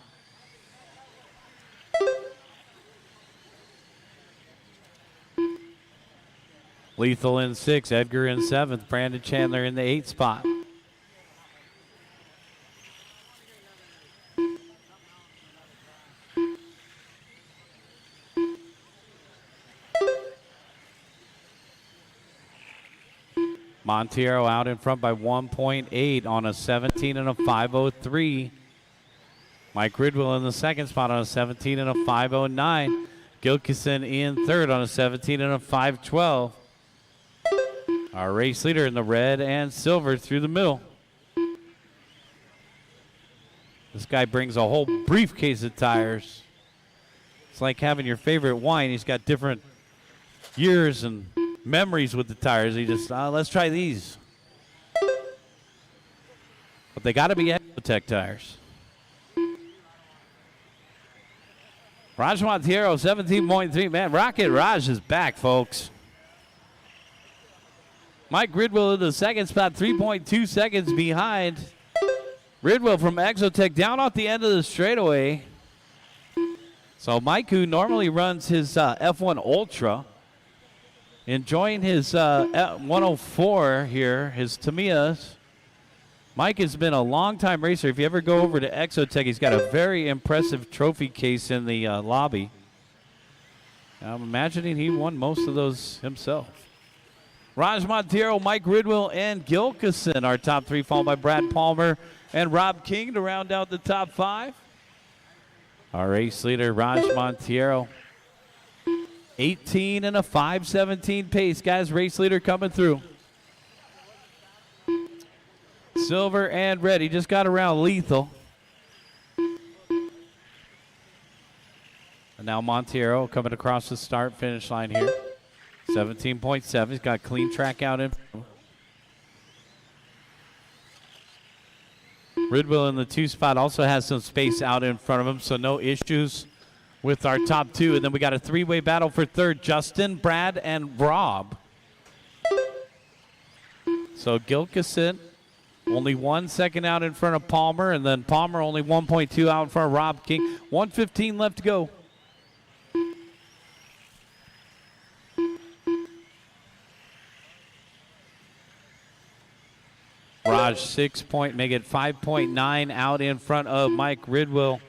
Lethal in 6th, Edgar in 7th, Brandon Chandler in the 8th spot. Monteiro out in front by 1.8 on a 17 and a 5:03. Mike Ridwell in the 2nd spot on a 17 and a 5:09. Gilkison in 3rd on a 17 and a 5:12. Our race leader in the red and silver through the middle. This guy brings a whole briefcase of tires. It's like having your favorite wine. He's got different years and memories with the tires. He just, let's try these. But they got to be Exotec tires. Raj Monteiro, 17.3. Man, Rocket Raj is back, folks. Mike Ridwell in the 2nd spot, 3.2 seconds behind. Ridwell from Exotec down off the end of the straightaway. So Mike, who normally runs his F1 Ultra, enjoying his 104 here, his Tamiyas. Mike has been a long-time racer. If you ever go over to Exotec, he's got a very impressive trophy case in the lobby. I'm imagining he won most of those himself. Raj Monteiro, Mike Ridwell, and Gilkison, our top 3, followed by Brad Palmer and Rob King to round out the top 5. Our race leader, Raj Monteiro, 18 and a 5:17 pace. Guys, race leader coming through. Silver and red. He just got around Lethal. And now Monteiro coming across the start-finish line here. 17.7. He's got clean track out in. Ridwell in the 2 spot also has some space out in front of him, so no issues with our top 2. And then we got a 3-way battle for 3rd. Justin, Brad, and Rob. So Gilkison only 1 second out in front of Palmer, and then Palmer only 1.2 out in front of Rob King. 1:15 left to go. Raj make it 5.9 out in front of Mike Ridwell.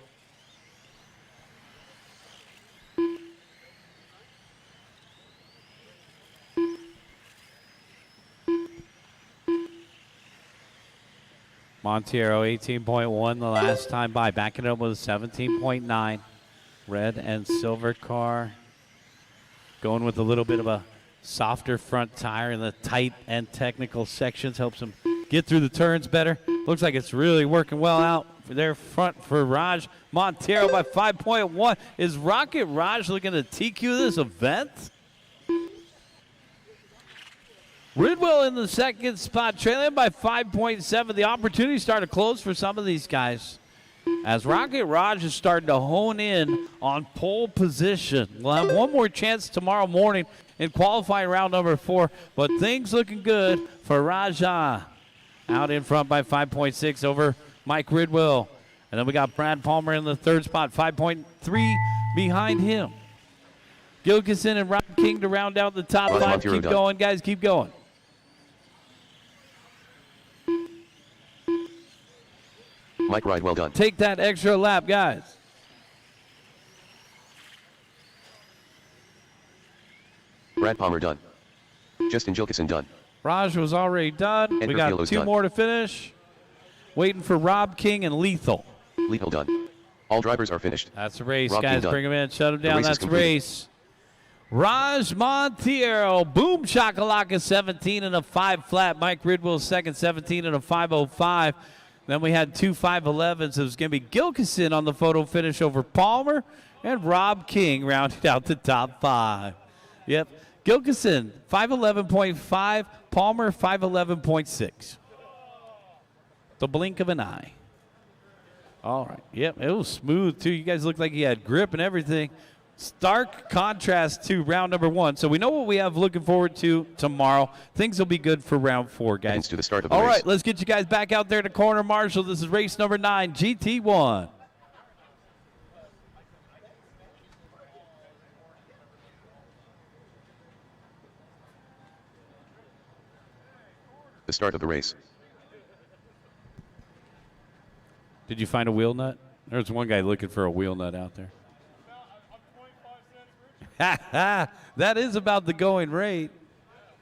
Monteiro 18.1 the last time by, backing it up with a 17.9. Red and silver car. Going with a little bit of a softer front tire in the tight and technical sections. Helps him get through the turns better. Looks like it's really working well out for their front for Raj Monteiro by 5.1. Is Rocket Raj looking to TQ this event? Ridwell in the 2nd spot, trailing by 5.7. The opportunities start to close for some of these guys, as Rocket Raj is starting to hone in on pole position. We'll have one more chance tomorrow morning in qualifying round number 4, but things looking good for Raja. Out in front by 5.6 over Mike Ridwell. And then we got Brad Palmer in the 3rd spot, 5.3 behind him. Gilkison and Rob King to round out the top 5. Keep going, guys, keep going. Mike Ride, well done. Take that extra lap, guys. Brad Palmer done. Justin Gilkison done. Raj was already done. Edgar We got Filo's 2 done. more to finish. Waiting for Rob King and Lethal. Lethal done. All drivers are finished. That's a race, Rob King guys. done. Bring him in. Shut him The down. race is That's a completed. race. Raj Monteiro, boom shakalaka, 17 and a 5 flat. Mike Ridwell 2nd, 17 and a 5:05. Then we had 2 5:11s. It was going to be Gilkison on the photo finish over Palmer, and Rob King rounded out the top 5. Yep, Gilkison 5:11.5, Palmer 5:11.6. The blink of an eye. All right, yep, it was smooth too. You guys looked like you had grip and everything. Stark contrast to round number 1. So we know what we have looking forward to tomorrow. Things will be good for round 4, guys. Headings to the start of the All race. right, let's get you guys back out there to corner marshal. This is race number 9, GT1. The start of the race. Did you find a wheel nut? There's one guy looking for a wheel nut out there. That is about the going rate.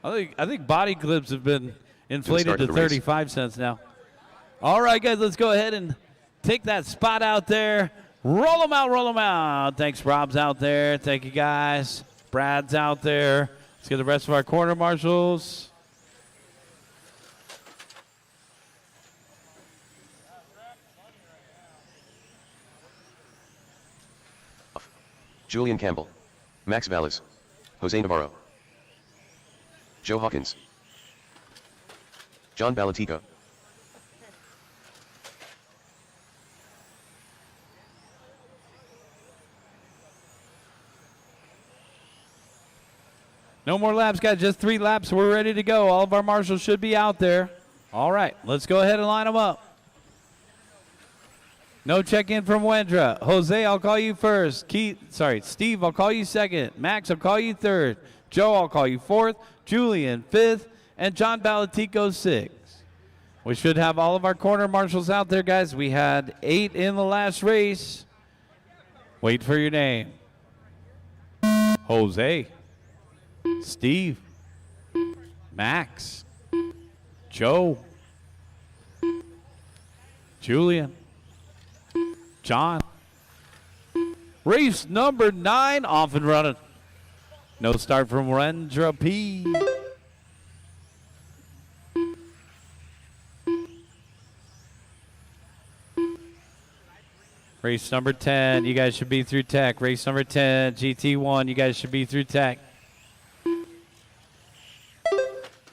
I think body clips have been inflated to 35 cents now. All right, guys, let's go ahead and take that spot out there. Roll them out, roll them out. Thanks, Rob's out there. Thank you, guys. Brad's out there. Let's get the rest of our corner marshals. Julian Campbell. Max Valles. Jose Navarro. Joe Hawkins. John Balatico. No more laps, guys. Just 3 laps. We're ready to go. All of our marshals should be out there. All right, let's go ahead and line them up. No check-in from Wendra. Jose, I'll call you first. Steve, I'll call you second. Max, I'll call you third. Joe, I'll call you fourth. Julian, fifth. And John Balatico, sixth. We should have all of our corner marshals out there, guys. We had 8 in the last race. Wait for your name. Jose. Steve. Max. Joe. Julian. John. Race number 9, off and running. No start from Rendra P. Race number 10, you guys should be through tech. Race number 10, GT1, you guys should be through tech.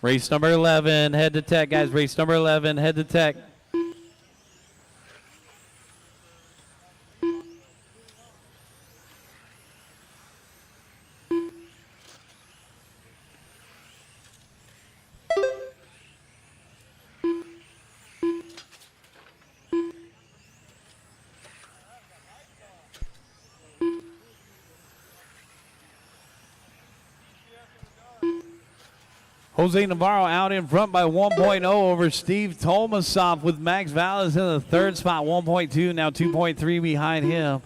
Race number 11, head to tech, guys. Race number 11, head to tech. Jose Navarro out in front by 1.0 over Steve Tomasoff with Max Valles in the third spot, 1.2, now 2.3 behind him.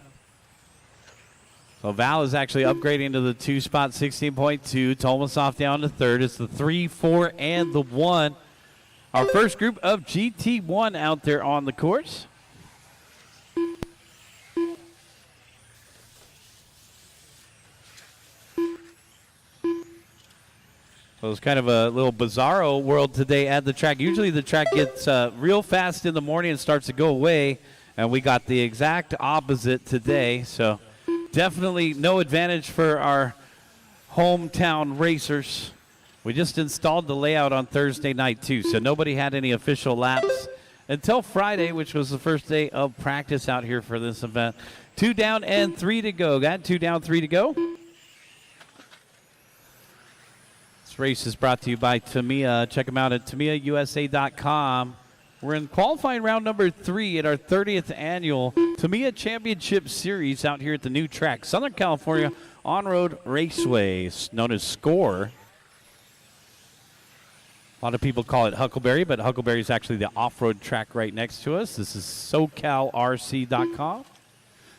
So Valles actually upgrading to the 2 spot, 16.2. Tomasoff down to third. It's the 3, 4, and the 1. Our first group of GT1 out there on the course. So it was kind of a little bizarro world today at the track. Usually the track gets real fast in the morning and starts to go away, and we got the exact opposite today. So definitely no advantage for our hometown racers. We just installed the layout on Thursday night too, so nobody had any official laps until Friday, which was the first day of practice out here for this event. 2 down and 3 to go. Got 2 down, 3 to go. This race is brought to you by Tamiya. Check them out at TamiyaUSA.com. We're in qualifying round number 3 at our 30th annual Tamiya Championship Series out here at the new track, Southern California On-Road Raceway, known as SCOR. A lot of people call it Huckleberry, but Huckleberry is actually the off-road track right next to us. This is SoCalRC.com.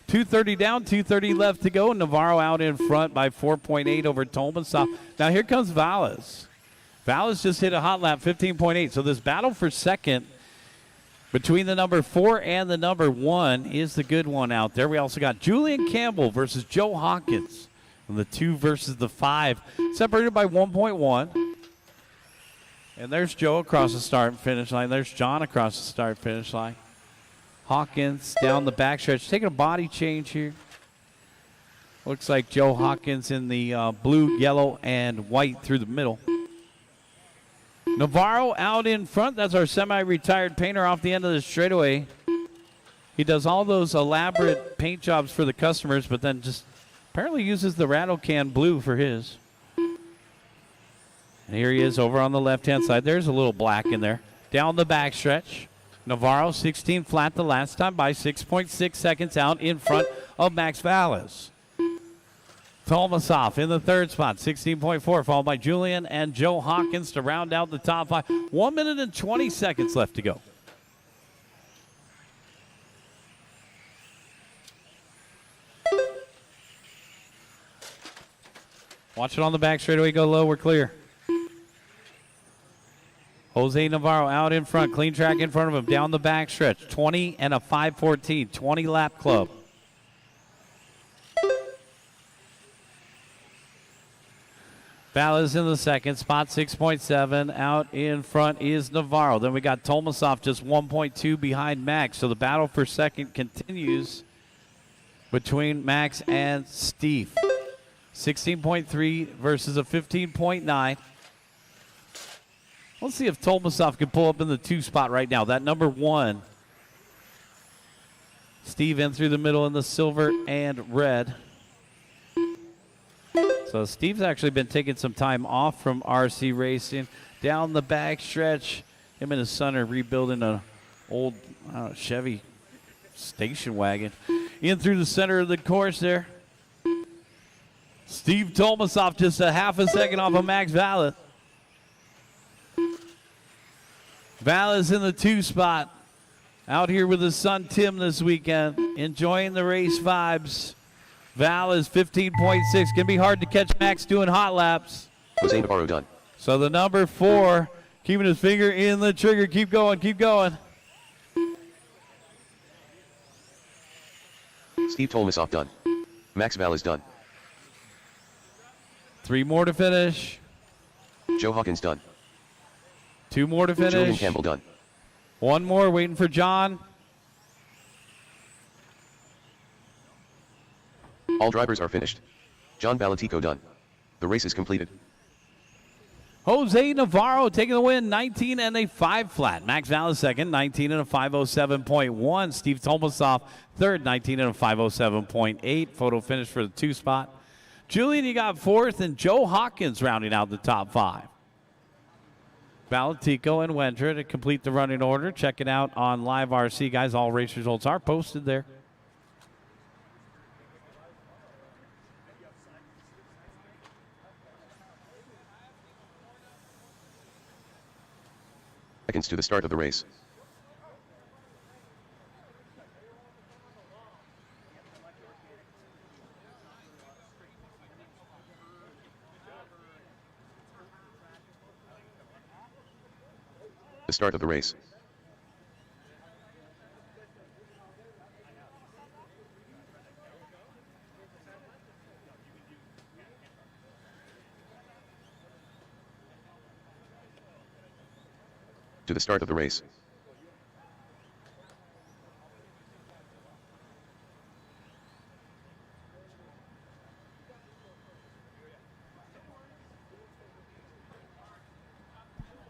230 down, 230 left to go. Navarro out in front by 4.8 over Tomasoff. Now here comes Valles. Valles just hit a hot lap, 15.8. So this battle for second between the number 4 and the number 1 is the good one out there. We also got Julian Campbell versus Joe Hawkins. And the 2 versus the 5, separated by 1.1. And there's Joe across the start and finish line. There's John across the start and finish line. Hawkins down the backstretch, taking a body change here. Looks like Joe Hawkins in the blue, yellow, and white through the middle. Navarro out in front. That's our semi-retired painter off the end of the straightaway. He does all those elaborate paint jobs for the customers, but then just apparently uses the rattle can blue for his. And here he is over on the left-hand side. There's a little black in there. Down the backstretch. Navarro 16 flat the last time by 6.6 seconds out in front of Max Valles. Tomasov in the third spot, 16.4, followed by Julian and Joe Hawkins to round out the top 5. 1 minute and 20 seconds left to go. Watch it on the back straightaway, go low, we're clear. Jose Navarro out in front, clean track in front of him, down the back stretch, 20 and a 5:14, 20 lap club. Valles in the second, spot 6.7. Out in front is Navarro. Then we got Tomasov just 1.2 behind Max. So the battle for second continues between Max and Steve. 16.3 versus a 15.9. Let's see if Tomasov can pull up in the 2 spot right now. That number 1. Steve in through the middle in the silver and red. So Steve's actually been taking some time off from RC racing. Down the back stretch, him and his son are rebuilding an old Chevy station wagon. In through the center of the course there. Steve Tomasov just a half a second off of Max Valles. Valles in the 2 spot. Out here with his son Tim this weekend. Enjoying the race vibes. Valles 15.6. Can be hard to catch Max doing hot laps. Jose Navarro done. So the number 4 keeping his finger in the trigger. Keep going, keep going. Steve Tomasov done. Max Valles done. 3 more to finish. Joe Hawkins done. 2 more to finish. Julian Campbell done. 1 more waiting for John. All drivers are finished. John Balatico done. The race is completed. Jose Navarro taking the win, 19 and a 5 flat. Max Valles second, 19 and a 5:07.1. Steve Tomasov third, 19 and a 5:07.8. Photo finish for the 2 spot. Julian, you got 4th, and Joe Hawkins rounding out the top 5. Balatico and Wendra to complete the running order. Check it out on Live RC, guys. All race results are posted there. Seconds to the start of the race. The start of the race. To the start of the race.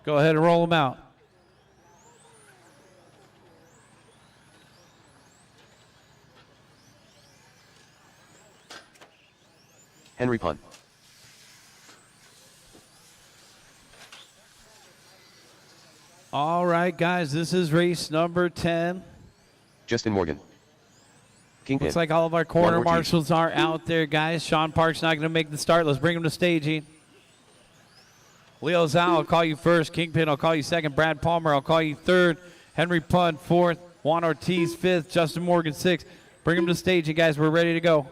Go ahead and roll them out. Henry Punt. All right, guys, this is race number 10. Justin Morgan. Kingpin. Looks like all of our corner Juan Ortiz. marshals are out there, guys. Sean Park's not going to make the start. Let's bring him to staging. Leo Zhao, I'll call you first. Kingpin, I'll call you second. Brad Palmer, I'll call you third. Henry Punt, 4th. Juan Ortiz, 5th. Justin Morgan, 6th. Bring him to staging, guys. We're ready to go.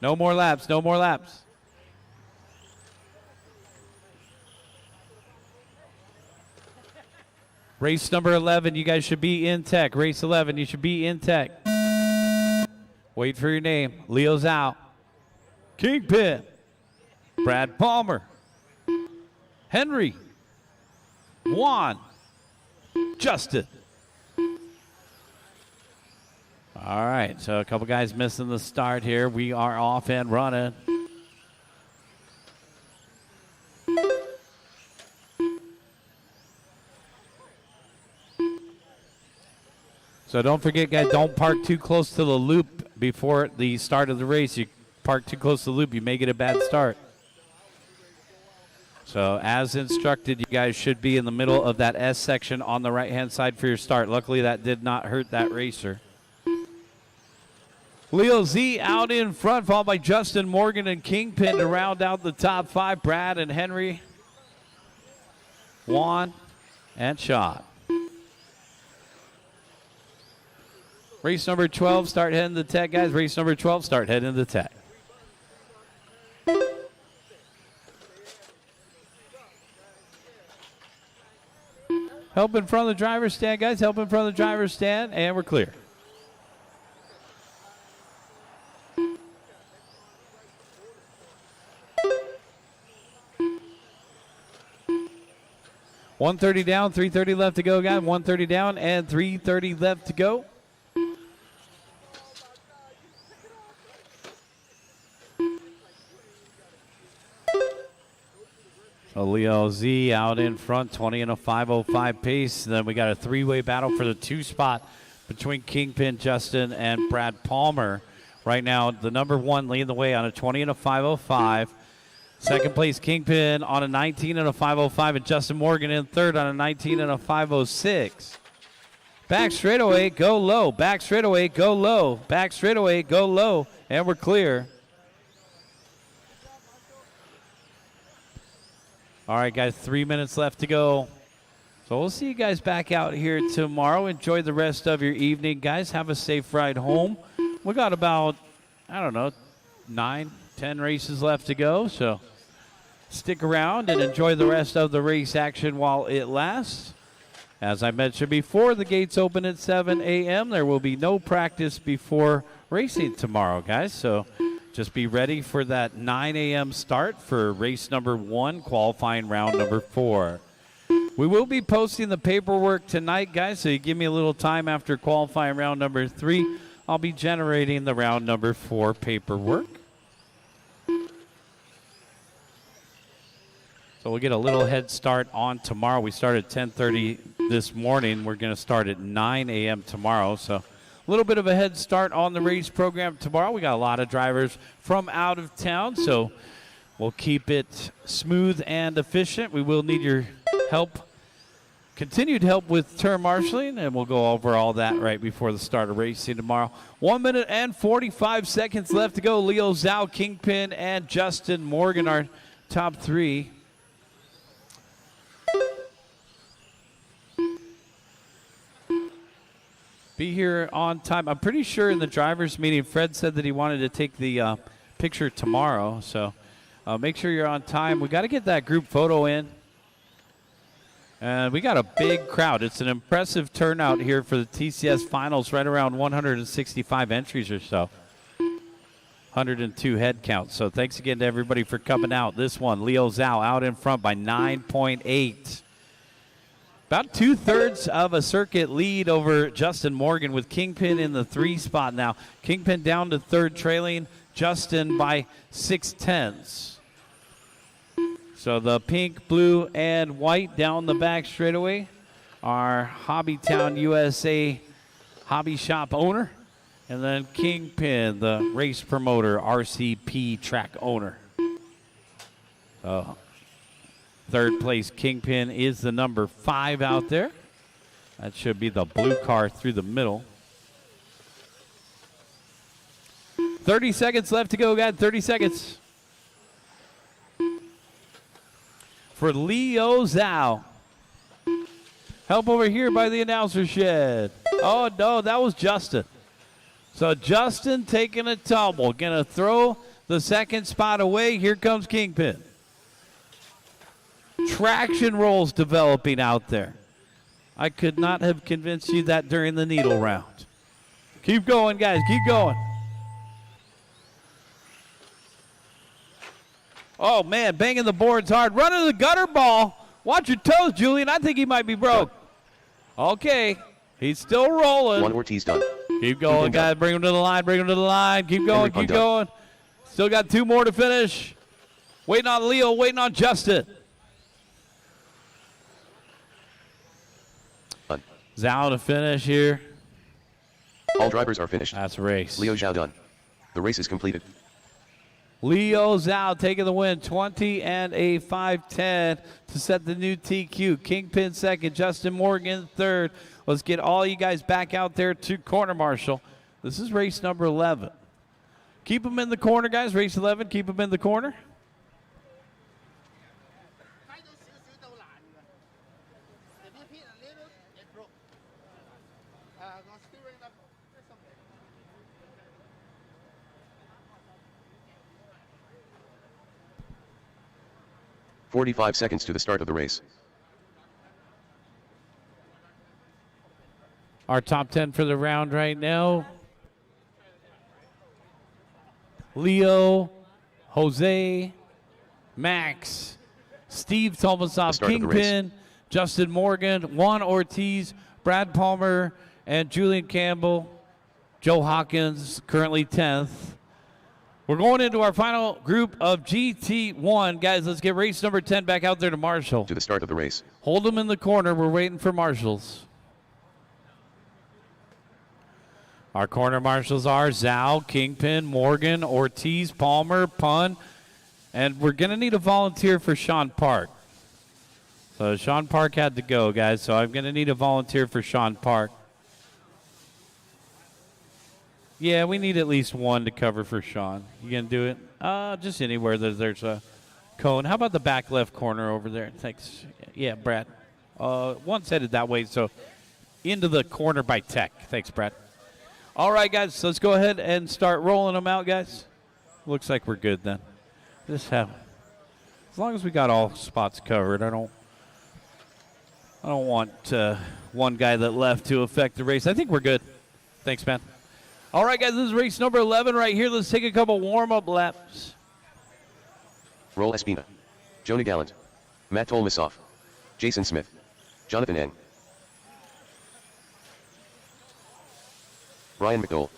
No more laps. No more laps. Race number 11, you guys should be in tech. Race 11, you should be in tech. Wait for your name. Leo's out. Kingpin. Brad Palmer. Henry. Juan. Justin. All right, so a couple guys missing the start here. We are off and running. So don't forget, guys, don't park too close to the loop before the start of the race. You park too close to the loop, you may get a bad start. So as instructed, you guys should be in the middle of that S section on the right-hand side for your start. Luckily, that did not hurt that racer. Leo Z out in front, followed by Justin Morgan and Kingpin to round out the top 5. Brad and Henry, Juan, and Shot. Race number 12, start heading to tech, guys. Race number 12, start heading to tech. Help in front of the driver's stand, guys. Help in front of the driver's stand, and we're clear. $130 down, $330 left to go, guys. $130 down and $330 left to go. So Leo Z out in front, 20 and a 5:05 pace. Then we got a three-way battle for the 2 spot between Kingpin, Justin, and Brad Palmer. Right now, the number 1 leading the way on a 20 and a 5:05. Second place, Kingpin on a 19 and a 5:05, and Justin Morgan in third on a 19 and a 5:06. Back straightaway, go low. Back straightaway, go low. Back straightaway, go low, and we're clear. All right, guys, 3 minutes left to go. So we'll see you guys back out here tomorrow. Enjoy the rest of your evening, guys. Have a safe ride home. We got about, 9, 10 races left to go, so stick around and enjoy the rest of the race action while it lasts. As I mentioned before, the gates open at 7 a.m. There will be no practice before racing tomorrow, guys, so just be ready for that 9 a.m. start for race number 1, qualifying round number 4. We will be posting the paperwork tonight, guys, so you give me a little time after qualifying round number 3. I'll be generating the round number 4 paperwork. So we'll get a little head start on tomorrow. We start at 10:30 this morning. We're going to start at 9 a.m. tomorrow. So a little bit of a head start on the race program tomorrow. We got a lot of drivers from out of town, so we'll keep it smooth and efficient. We will need your help, continued help with turn marshaling, and we'll go over all that right before the start of racing tomorrow. 1 minute and 45 seconds left to go. Leo Zhao, Kingpin, and Justin Morgan are top 3. Be here on time. I'm pretty sure in the driver's meeting, Fred said that he wanted to take the picture tomorrow. So make sure you're on time. We got to get that group photo in. And we got a big crowd. It's an impressive turnout here for the TCS finals, right around 165 entries or so. 102 head count. So thanks again to everybody for coming out. This one, Leo Zhao out in front by 9.8. About 2/3 of a circuit lead over Justin Morgan, with Kingpin in the 3 spot now. Kingpin down to 3rd, trailing Justin by 6/10. So the pink, blue, and white down the back straightaway are Hobbytown USA Hobby Shop owner, and then Kingpin, the race promoter, RCP track owner. 3rd place Kingpin is the number 5 out there. That should be the blue car through the middle. 30 seconds left to go, guys. 30 seconds. For Leo Zhao. Help over here by the announcer shed. Oh, no, that was Justin. So Justin taking a tumble. Going to throw the 2nd spot away. Here comes Kingpin. Traction rolls developing out there. I could not have convinced you that during the needle round. Keep going, guys. Keep going. Oh, man, banging the boards hard. Running the gutter ball. Watch your toes, Julian. I think he might be broke. Okay. He's still rolling. 1 Ortiz done. Keep going, guys. Bring him to the line. Bring him to the line. Keep going. Keep going. Still got 2 more to finish. Waiting on Leo. Waiting on Justin. Zhao to finish here. All drivers are finished. That's a race. Leo Zhao done. The race is completed. Leo Zhao taking the win, 20 and a 5:10 to set the new TQ. Kingpin 2nd, Justin Morgan 3rd. Let's get all you guys back out there to corner marshal. This is race number 11. Keep them in the corner, guys. Race 11, keep them in the corner. "45 seconds to the start of the race. Our top 10 for the round right now. Leo, Jose, Max, Steve Tomasoff, Start of the race. Kingpin, Justin Morgan, Juan Ortiz, Brad Palmer, and Julian Campbell. Joe Hawkins, currently 10th. We're going into our final group of GT1. Guys, let's get race number 10 back out there to Marshall. To the start of the race. Hold them in the corner. We're waiting for marshals. Our corner marshals are Zhao, Kingpin, Morgan, Ortiz, Palmer, Pun, and we're going to need a volunteer for Sean Park. So Sean Park had to go, guys, so I'm going to need a volunteer for Sean Park. Yeah, we need at least one to cover for Sean. You going to do it? Just anywhere there's a cone. How about the back left corner over there? Thanks. Yeah, Brad. One's headed that way, so into the corner by Tech. Thanks, Brad. All right, guys, so let's go ahead and start rolling them out, guys. Looks like we're good then. As long as we got all spots covered, I don't want one guy that left to affect the race. I think we're good. Thanks, man. All right, guys, this is race number 11 right here. Let's take a couple warm-up laps. Roll Espina. Jonah Gallant. Matt Tolmasoff. Jason Smith. Jonathan Ng. Brian McDowell.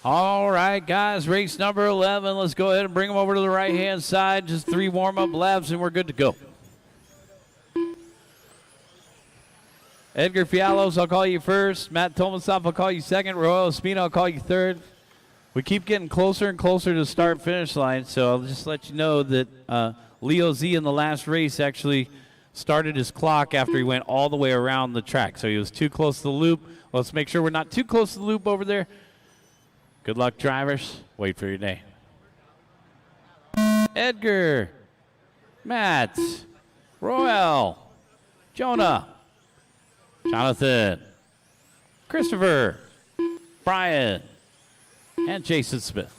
All right, guys, race number 11. Let's go ahead and bring them over to the right-hand side. Just 3 warm-up laps, and we're good to go. Edgar Fialos, I'll call you first. Matt Tomasoff, I'll call you second. Royal Espino, I'll call you third. We keep getting closer and closer to the start-finish line, so I'll just let you know that Leo Z in the last race actually started his clock after he went all the way around the track. So he was too close to the loop. Let's make sure we're not too close to the loop over there. Good luck, drivers. Wait for your day. Edgar, Matt, Royal, Jonah, Jonathan, Christopher, Brian, and Jason Smith.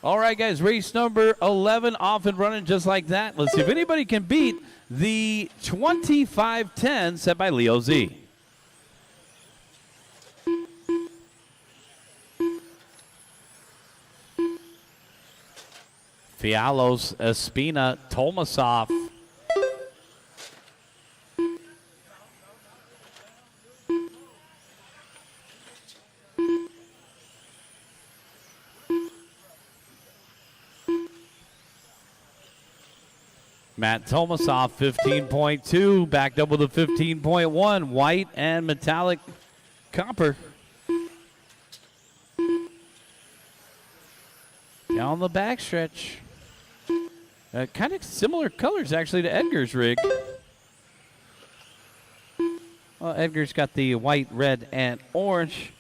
All right, guys, race number 11 off and running just like that. Let's see if anybody can beat the 25:10 set by Leo Z. Fialos, Espina, Tomasoff. Matt Tomasoff, 15.2, backed up with a 15.1, white and metallic copper. Down the backstretch. Kind of similar colors, actually, to Edgar's rig. Well, Edgar's got the white, red, and orange.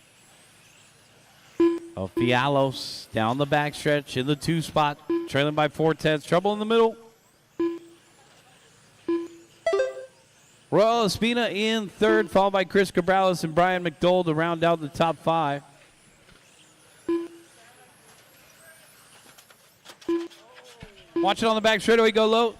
Oh, Fialos down the backstretch in the 2 spot, trailing by 4/10. Trouble in the middle. Royal Espina in 3rd, followed by Chris Cabrales and Brian McDowell to round out the top 5. Watch it on the back straightaway, go low.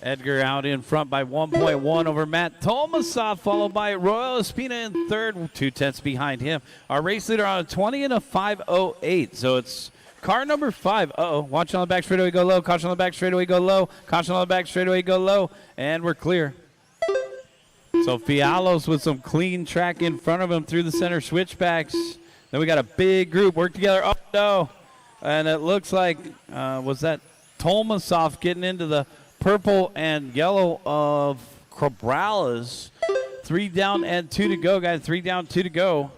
Edgar out in front by 1.1 over Matt Tomasov, followed by Royal Espina in third, 2/10 behind him. Our race leader on a 20 and a 5:08. So it's car number 5. Watch on the back straightaway, go low. Caution on the back straightaway, go low. Caution on the back straightaway, go low. And we're clear. So Fialos with some clean track in front of him through the center switchbacks. Then we got a big group work together. Oh, no. And it looks like, was that Tomasov getting into the purple and yellow of Cabrales. 3 down and 2 to go, guys. 3 down, 2 to go.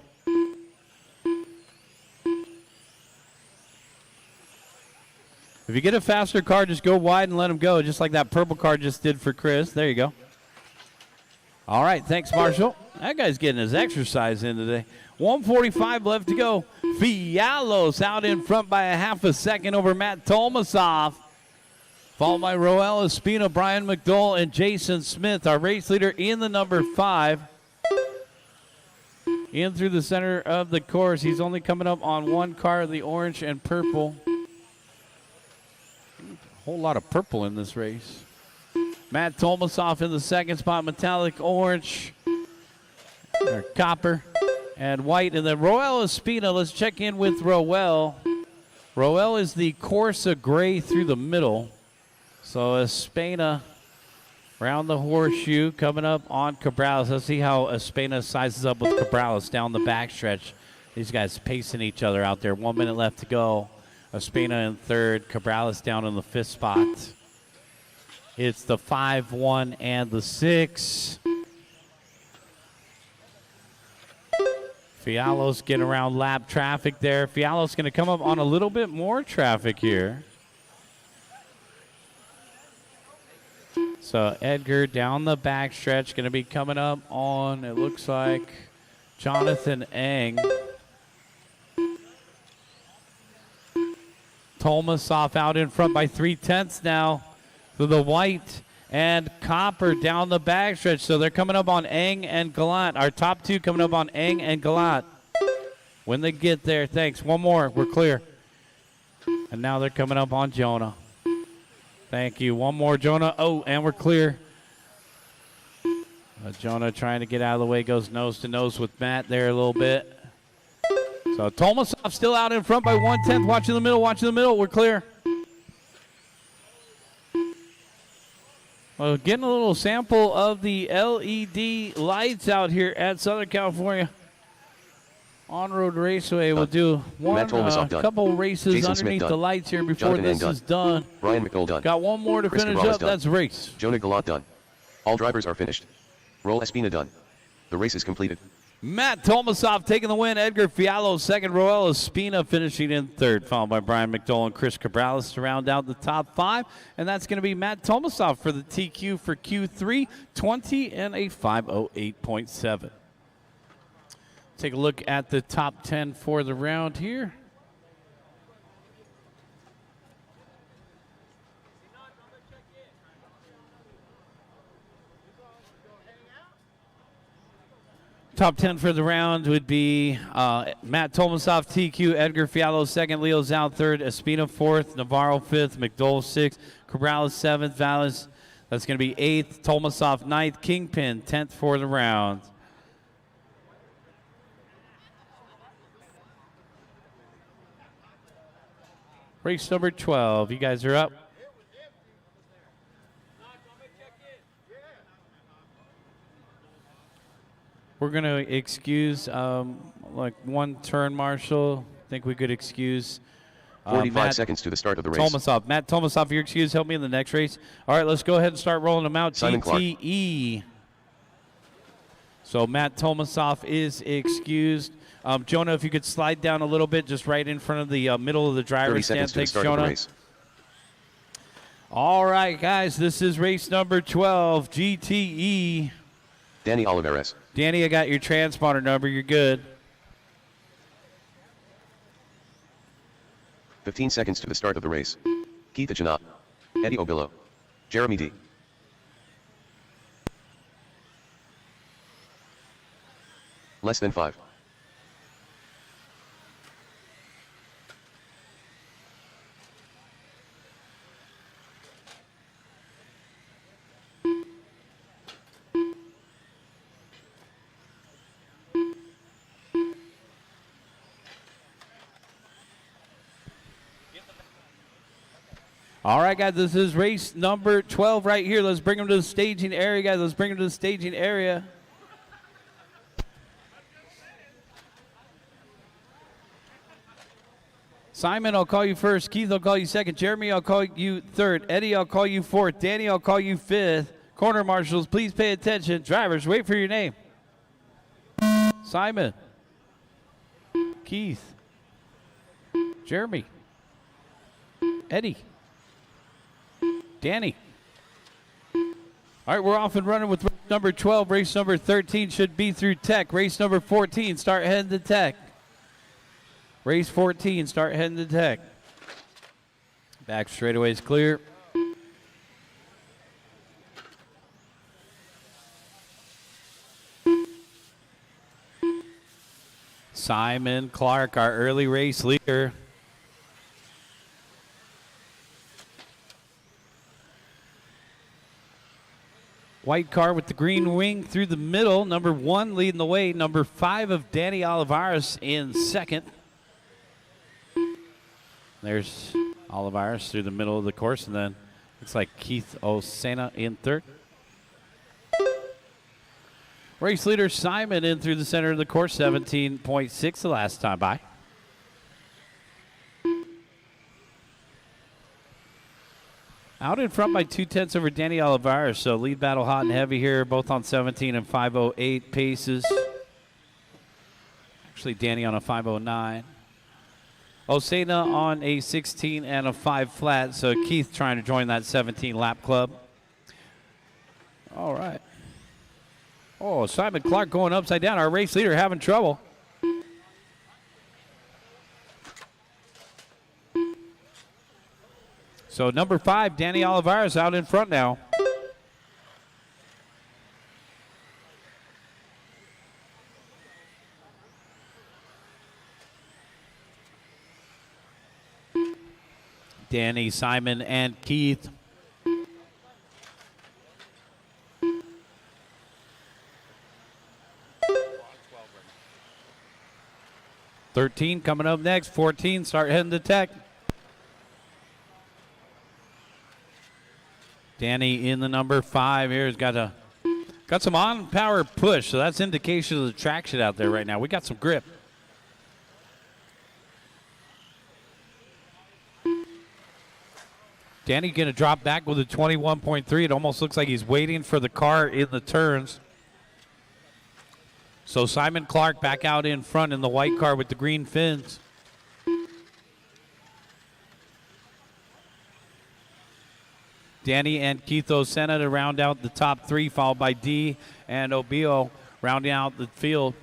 If you get a faster car, just go wide and let him go, just like that purple car just did for Chris. There you go. All right, thanks, Marshall. That guy's getting his exercise in today. 1:45 left to go. Fialos out in front by a half a second over Matt Tomasov. Followed by Roel Espina, Brian McDowell, and Jason Smith, our race leader in the number 5. In through the center of the course. He's only coming up on one car, the orange and purple. A whole lot of purple in this race. Matt Tomasov in the second spot, metallic orange, or copper, and white. And then Roel Espina, let's check in with Roel. Roel is the Corsa gray through the middle. So Espina around the horseshoe, coming up on Cabrales. Let's see how Espina sizes up with Cabrales down the backstretch. These guys pacing each other out there. 1 minute left to go. Espina in third, Cabrales down in the 5th spot. It's the 5, 1, and the 6. Fialos getting around lap traffic there. Fialos going to come up on a little bit more traffic here. So Edgar down the backstretch, going to be coming up on, it looks like, Jonathan Eng. Tomasov out in front by 3/10 now to the white and copper down the backstretch. So they're coming up on Eng and Galat. Our top 2 coming up on Eng and Galat. When they get there, thanks. One more, we're clear. And now they're coming up on Jonah. Thank you. One more, Jonah. Oh, and we're clear. Jonah trying to get out of the way, goes nose to nose with Matt there a little bit. So Tomasov still out in front by 1/10. Watching the middle, watching the middle. We're clear. Well, getting a little sample of the LED lights out here at Southern California On-Road Raceway. We'll do one couple races Jason underneath Smith the lights here before Jonathan this Eng is done. Brian McDowell done. Got one more to Chris finish Cabrales up. done. That's race. Jonah Galat done. All drivers are finished. Roel Espina done. The race is completed. Matt Tomasov taking the win. Edgar Fialos second. Roel Espina finishing in third, followed by Brian McDowell and Chris Cabrales to round out the top 5. And that's going to be Matt Tomasov for the TQ for Q3, 20 and a 5:08.7. Take a look at the top 10 for the round here. Top 10 for the round would be Matt Tomasov, TQ, Edgar Fialos second, Leo Zhao third, Espina fourth, Navarro fifth, McDowell sixth, Cabrales seventh, Valles, that's going to be 8th, Tomasov 9th, Kingpin 10th for the round. Race number 12, you guys are up. We're going to excuse like one turn, Marshall. I think we could excuse 45 Matt seconds to the start of the race. Tomasov. Matt Tomasov, you're excused. Help me in the next race. All right, let's go ahead and start rolling them out. Simon Clark. TTE. So Matt Tomasov is excused. Jonah, if you could slide down a little bit, just right in front of the middle of the 30 driver's stand. seconds to the Thanks, start of the Jonah. race. All right, guys, this is race number 12, GTE. Danny Oliveras. Danny, I got your transponder number. You're good. 15 seconds to the start of the race. Keith Janot. Eddie Obillo. Jeremy D. Less than 5. All right, guys, this is race number 12 right here. Let's bring them to the staging area, guys. Let's bring them to the staging area. Simon, I'll call you first. Keith, I'll call you second. Jeremy, I'll call you third. Eddie, I'll call you fourth. Danny, I'll call you fifth. Corner marshals, please pay attention. Drivers, wait for your name. Simon. Keith. Jeremy. Eddie. Danny. All right, we're off and running with race number 12. Race number 13 should be through Tech. Race number 14, start heading to Tech. Race 14, start heading to Tech. Back straightaway is clear. Simon Clark, our early race leader. White car with the green wing through the middle. Number 1 leading the way. Number 5 of Danny Olivares in second. There's Olivares through the middle of the course, and then looks like Keith Osena in third. Race leader Simon in through the center of the course, 17.6 the last time by. Out in front by 2/10 over Danny Olivares, so lead battle hot and heavy here, both on 17 and 5:08 paces. Actually, Danny on a 5:09. Osena on a 16 and a 5 flat, so Keith trying to join that 17 lap club. All right. Oh, Simon Clark going upside down. Our race leader having trouble. So number 5, Danny Olivares out in front now. Danny, Simon, and Keith. $13 coming up next. 14 start heading to Tech. Danny in the number 5 here has got some on power push, so that's indication of the traction out there right now. We got some grip. Danny going to drop back with a 21.3. It almost looks like he's waiting for the car in the turns. So Simon Clark back out in front in the white car with the green fins. Danny and Keith Osena to round out the top 3, followed by D and Obio rounding out the field.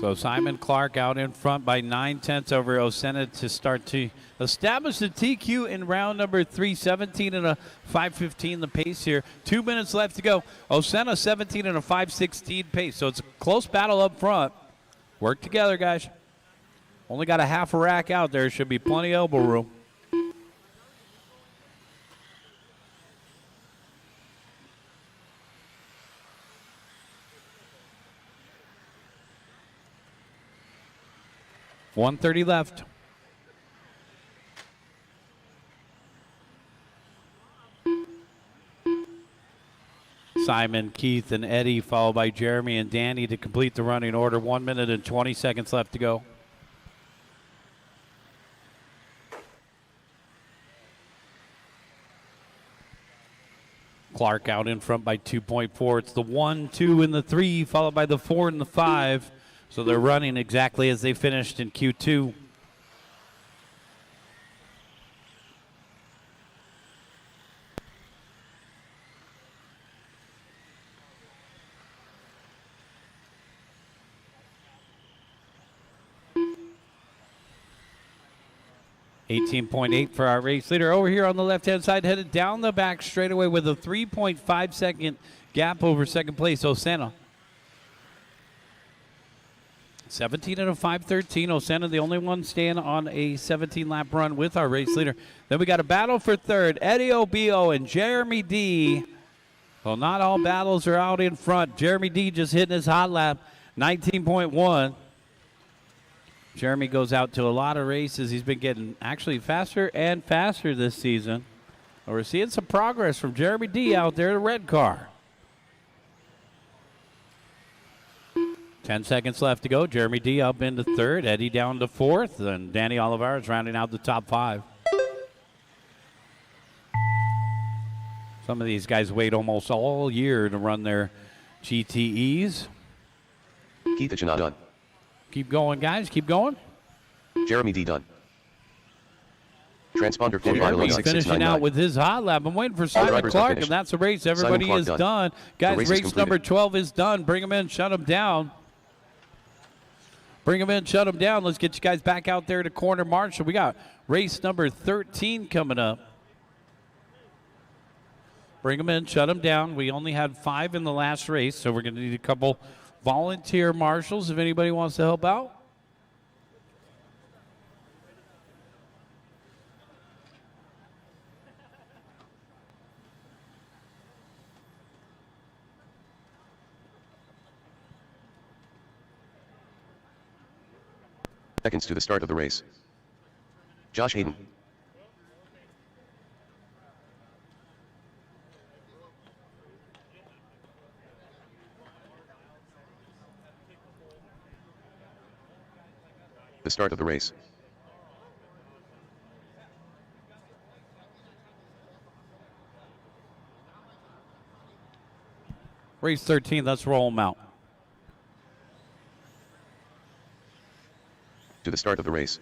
So Simon Clark out in front by 9/10 over Osena to start to establish the TQ in round number 3. 17 and a 5:15 the pace here. 2 minutes left to go. Osena 17 and a 5:16 pace. So it's a close battle up front. Work together, guys. Only got a half a rack out there. Should be plenty of elbow room. $130 left. Simon, Keith, and Eddie, followed by Jeremy and Danny to complete the running order. 1 minute and 20 seconds left to go. Clark out in front by 2.4. It's the 1, 2, and the 3, followed by the 4 and the 5. So they're running exactly as they finished in Q2. $18.8 for our race leader. Over here on the left-hand side, headed down the back straightaway with a 3.5-second gap over second place, Osena. 17 and a 5:13. Osena, the only one staying on a 17-lap run with our race leader. Then we got a battle for third. Eddie Obio and Jeremy D. Well, not all battles are out in front. Jeremy D just hitting his hot lap, 19.1. Jeremy goes out to a lot of races. He's been getting actually faster and faster this season. We're seeing some progress from Jeremy D out there, the red car. 10 seconds left to go. Jeremy D up into third, Eddie down to fourth, and Danny Olivares rounding out the top 5. Some of these guys wait almost all year to run their GTEs. Keith Ichinna done. Keep going, guys. Keep going. Jeremy D done. Transponder Jeremy finishing out with his hot lap. I'm waiting for Simon Clark, and that's a race. Everybody is done. Guys, race number 12 is done. Bring them in, shut them down. Bring them in, shut them down. Let's get you guys back out there to corner marshal. We got race number 13 coming up. Bring them in, shut them down. We only had 5 in the last race, so we're going to need a couple volunteer marshals if anybody wants to help out. Seconds to the start of the race. Josh Hayden. The start of the race. Race 13, let's roll them out. To the start of the race.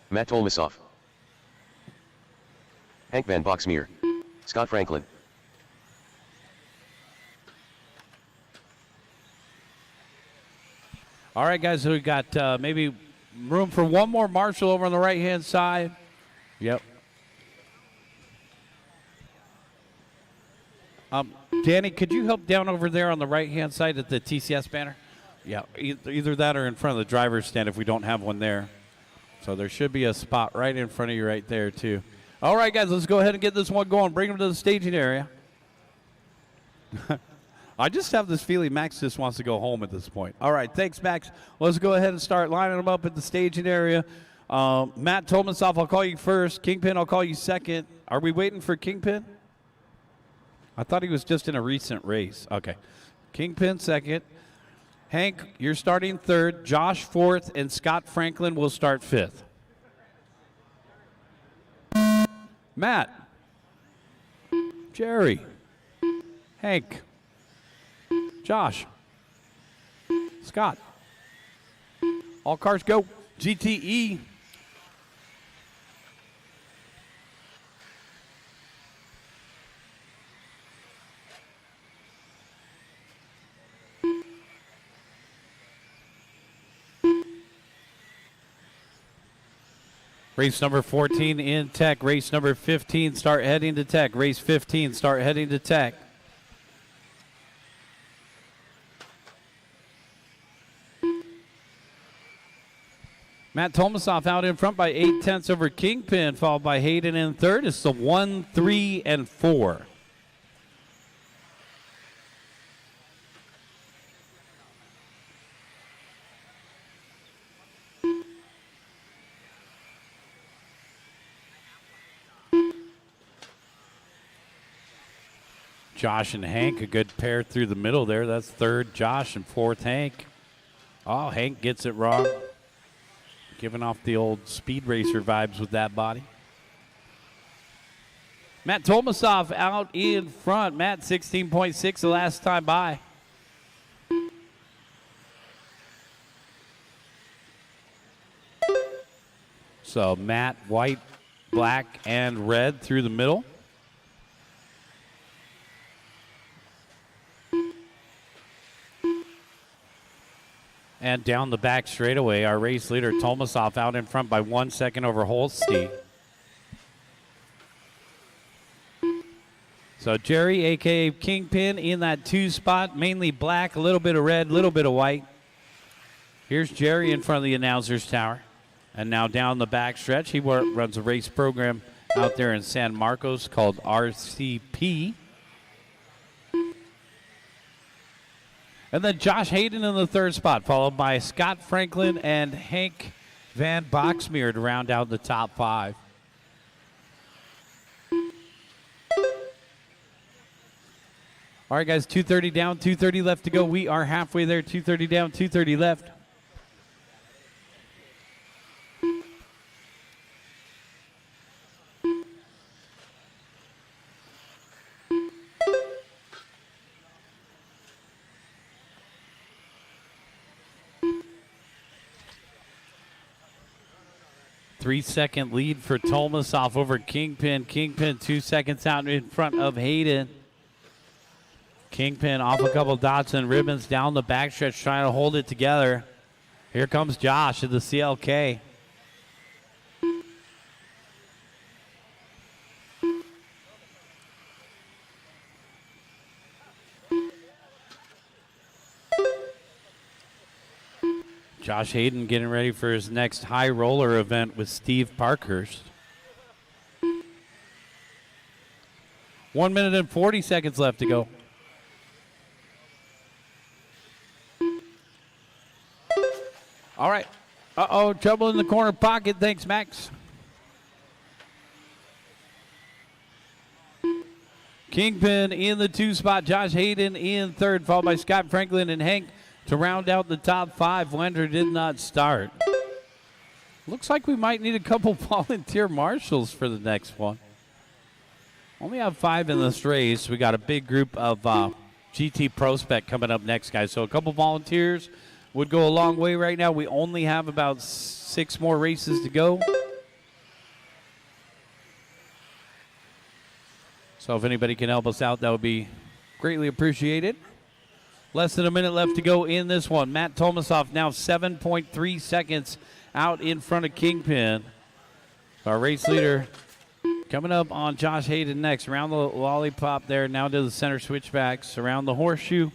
Matt Tolmasoff. Hank Van Boxmeer. Scott Franklin. All right, guys, so we got maybe room for one more marshal over on the right-hand side. Yep. Danny, could you help down over there on the right-hand side at the TCS banner? Yeah, either that or in front of the driver's stand if we don't have one there. So there should be a spot right in front of you right there, too. All right, guys, let's go ahead and get this one going. Bring them to the staging area. I just have this feeling Max just wants to go home at this point. All right, thanks, Max. Let's go ahead and start lining them up at the staging area. Matt Tolmasoff, I'll call you first. Kingpin, I'll call you second. Are we waiting for Kingpin? I thought he was just in a recent race. Okay. Kingpin second. Hank, you're starting third. Josh fourth, and Scott Franklin will start fifth. Matt. Jerry. Hank. Josh. Scott. All cars go. GTE. Race number 14 in tech. Race number 15, start heading to tech. Race 15, start heading to tech. Matt Tolmasoff out in front by 0.8 over Kingpin, followed by Hayden in third. It's the 1, 3, and 4. Josh and Hank, a good pair through the middle there. That's third Josh and fourth Hank. Oh, Hank gets it wrong. Giving off the old speed racer vibes with that body. Matt Tolmasoff out in front. Matt 16.6 the last time by. So Matt, white, black, and red through the middle. And down the back straightaway, our race leader, Tolmasoff, out in front by 1 second over Holstein. So Jerry, a.k.a. Kingpin, in that 2 spot, mainly black, a little bit of red, a little bit of white. Here's Jerry in front of the announcer's tower. And now down the back stretch, he runs a race program out there in San Marcos called RCP. And then Josh Hayden in the third spot, followed by Scott Franklin and Hank Van Boxmeer to round out the top 5. All right, guys, 2:30 down, 2:30 left to go. We are halfway there, 2:30 down, 2:30 left. Three-second lead for Tolmasoff over Kingpin. Kingpin 2 seconds out in front of Hayden. Kingpin off a couple dots and ribbons down the backstretch trying to hold it together. Here comes Josh at the CLK. Josh Hayden getting ready for his next high roller event with Steve Parkhurst. 1 minute and 40 seconds left to go. All right. Uh-oh, trouble in the corner pocket. Thanks, Max. Kingpin in the 2 spot. Josh Hayden in third, followed by Scott Franklin and Hank to round out the top 5. Wender did not start. Looks like we might need a couple volunteer marshals for the next one. Only have 5 in this race. We got a big group of GT Prospect coming up next, guys. So a couple volunteers would go a long way right now. We only have about 6 more races to go. So if anybody can help us out, that would be greatly appreciated. Less than a minute left to go in this one. Matt Tomasoff now 7.3 seconds out in front of Kingpin. Our race leader coming up on Josh Hayden next. Around the lollipop there, now to the center switchbacks. Around the horseshoe.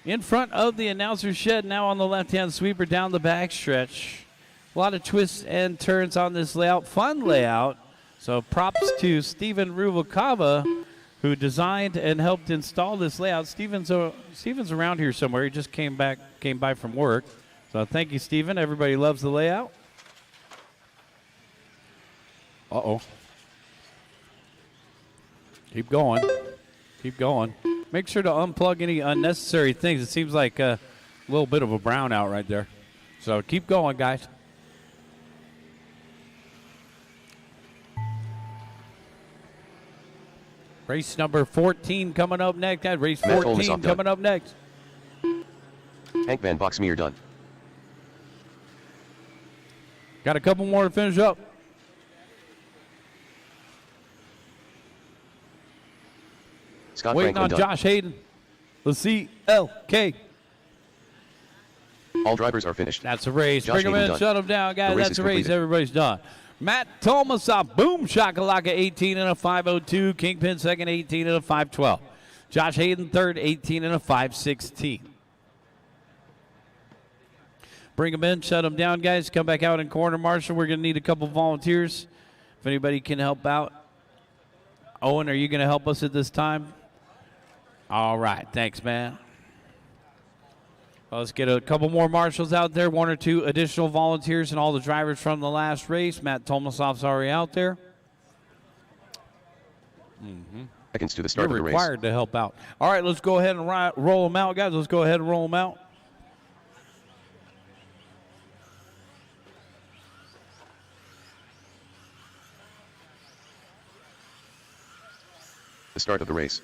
In front of the announcer shed, now on the left-hand sweeper down the backstretch. A lot of twists and turns on this layout. Fun layout. So props to Steven Ruvalcava, who designed and helped install this layout. Steven's around here somewhere. He just came by from work. So thank you, Steven. Everybody loves the layout. Uh-oh. Keep going. Keep going. Make sure to unplug any unnecessary things. It seems like a little bit of a brownout right there. So keep going, guys. Race number 14 coming up next. Race 14 coming up next. Hank Van Boxmeer done. Got a couple more to finish up. Scott Waiting Franklin on done. Josh Hayden. The CLK. All drivers are finished. That's a race. Josh Bring them Hayden in, done. shut them down, guys. The race That's is a race. completed. Everybody's done. Matt Tomasoff, boom, shakalaka, 18 and a 5:02. Kingpin second, 18 and a 5:12. Josh Hayden third, 18 and a 5:16. Bring them in, shut them down, guys. Come back out in corner marshal. We're going to need a couple volunteers. If anybody can help out. Owen, are you going to help us at this time? All right. Thanks, man. Let's get a couple more marshals out there, 1 or 2 additional volunteers, and all the drivers from the last race. Matt Tomasoff's already out there. Seconds to the start You're of the race. required to help out. All right, let's go ahead and roll them out, guys. Let's go ahead and roll them out. The start of the race.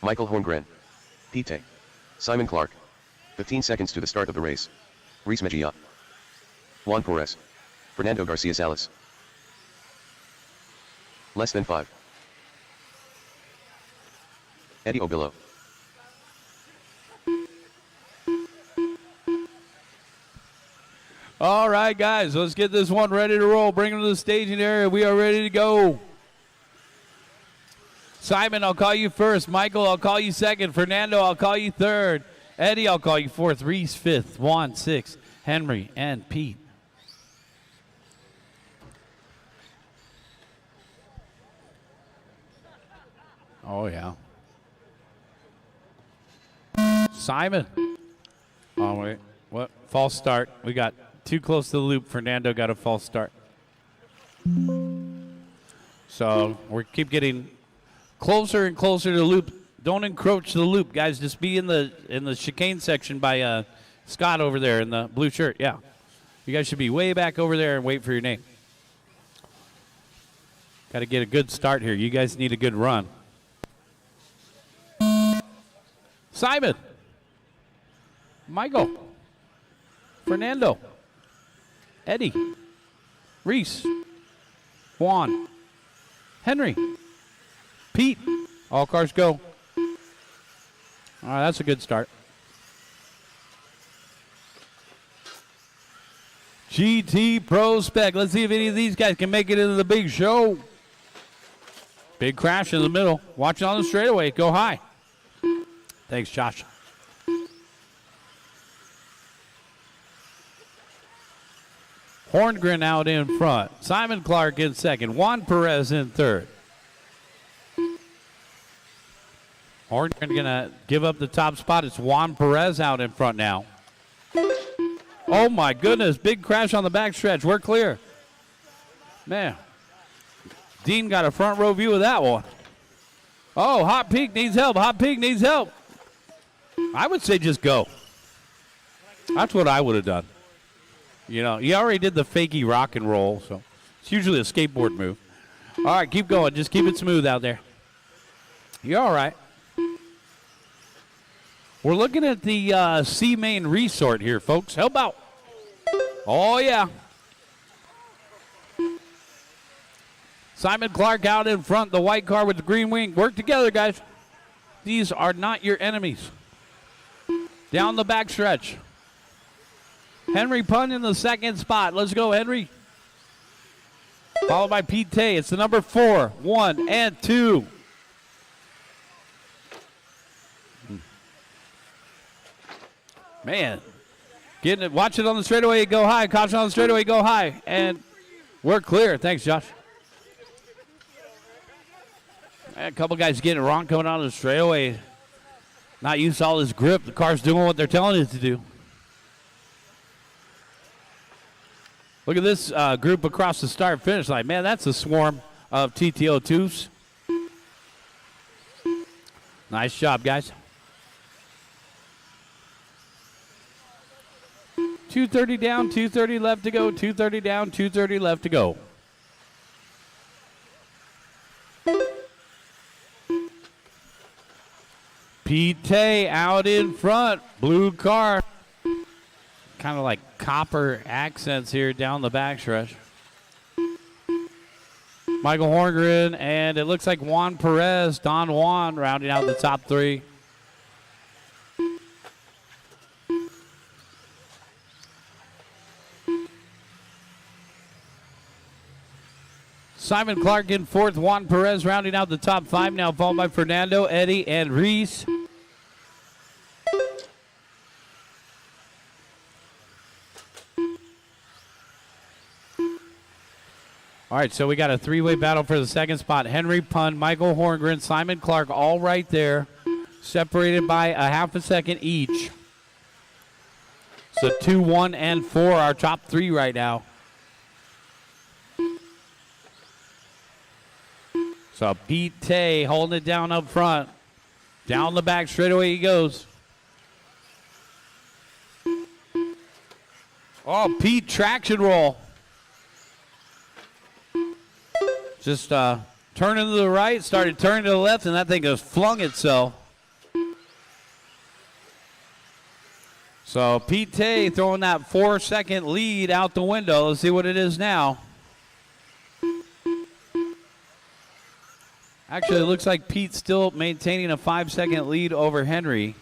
Michael Horngren. Pete. Simon Clark. 15 seconds to the start of the race. Reese Mejia. Juan Perez. Fernando Garcia Salas. Less than 5. Eddie Obillo. All right, guys, let's get this one ready to roll. Bring them to the staging area. We are ready to go. Simon, I'll call you first. Michael, I'll call you second. Fernando, I'll call you third. Eddie, I'll call you fourth. Reese, fifth. Juan, sixth. Henry, and Pete. Oh, yeah. Simon. Oh, wait. What? False start. We got too close to the loop. Fernando got a false start. So we keep getting closer and closer to the loop. Don't encroach the loop, guys. Just be in the chicane section by Scott over there in the blue shirt. Yeah. You guys should be way back over there and wait for your name. Got to get a good start here. You guys need a good run. Simon. Michael. Fernando. Eddie. Reese. Juan. Henry. Pete. All cars go. All right, that's a good start. GT Pro Spec. Let's see if any of these guys can make it into the big show. Big crash in the middle. Watch it on the straightaway. Go high. Thanks, Josh. Horngren out in front. Simon Clark in second. Juan Perez in third. Horngren going to give up the top spot. It's Juan Perez out in front now. Oh, my goodness. Big crash on the backstretch. We're clear. Man. Dean got a front row view of that one. Oh, Hot Peak needs help. Hot Peak needs help. I would say just go. That's what I would have done. You know, he already did the fakey rock and roll, so it's usually a skateboard move. All right, keep going. Just keep it smooth out there. You're all right. We're looking at the Sea Main Resort here, folks. Help out. Oh, yeah. Simon Clark out in front, the white car with the green wing. Work together, guys. These are not your enemies. Down the backstretch. Henry Pun in the second spot. Let's go, Henry. Followed by Pete Tay. It's the number 4, 1, and 2. Man. Getting it. Watch it on the straightaway. Go high. Caution on the straightaway. Go high. And we're clear. Thanks, Josh. A couple guys getting it wrong coming out of the straightaway. Not used to all his grip. The car's doing what they're telling it to do. Look at this group across the start-finish line. Man, that's a swarm of TTO2s. Nice job, guys. 230 down, 230 left to go. 230 down, 230 left to go. Pete Tay out in front. Blue car. Kind of like copper accents here down the backstretch. Michael Horngren, and it looks like Juan Perez, Don Juan, rounding out the top 3. Simon Clark in fourth. Juan Perez rounding out the top 5 now, followed by Fernando, Eddie, and Reese. All right, so we got a 3-way battle for the second spot. Henry Pun, Michael Horngren, Simon Clark, all right there, separated by a half a second each. So 2, 1, and 4, our top 3 right now. So Pete Tay holding it down up front. Down the back, straight away he goes. Oh, Pete traction roll. Just turning to the right, started turning to the left, and that thing just flung itself. So Pete Tay throwing that 4-second lead out the window. Let's see what it is now. Actually, it looks like Pete's still maintaining a 5-second lead over Henry.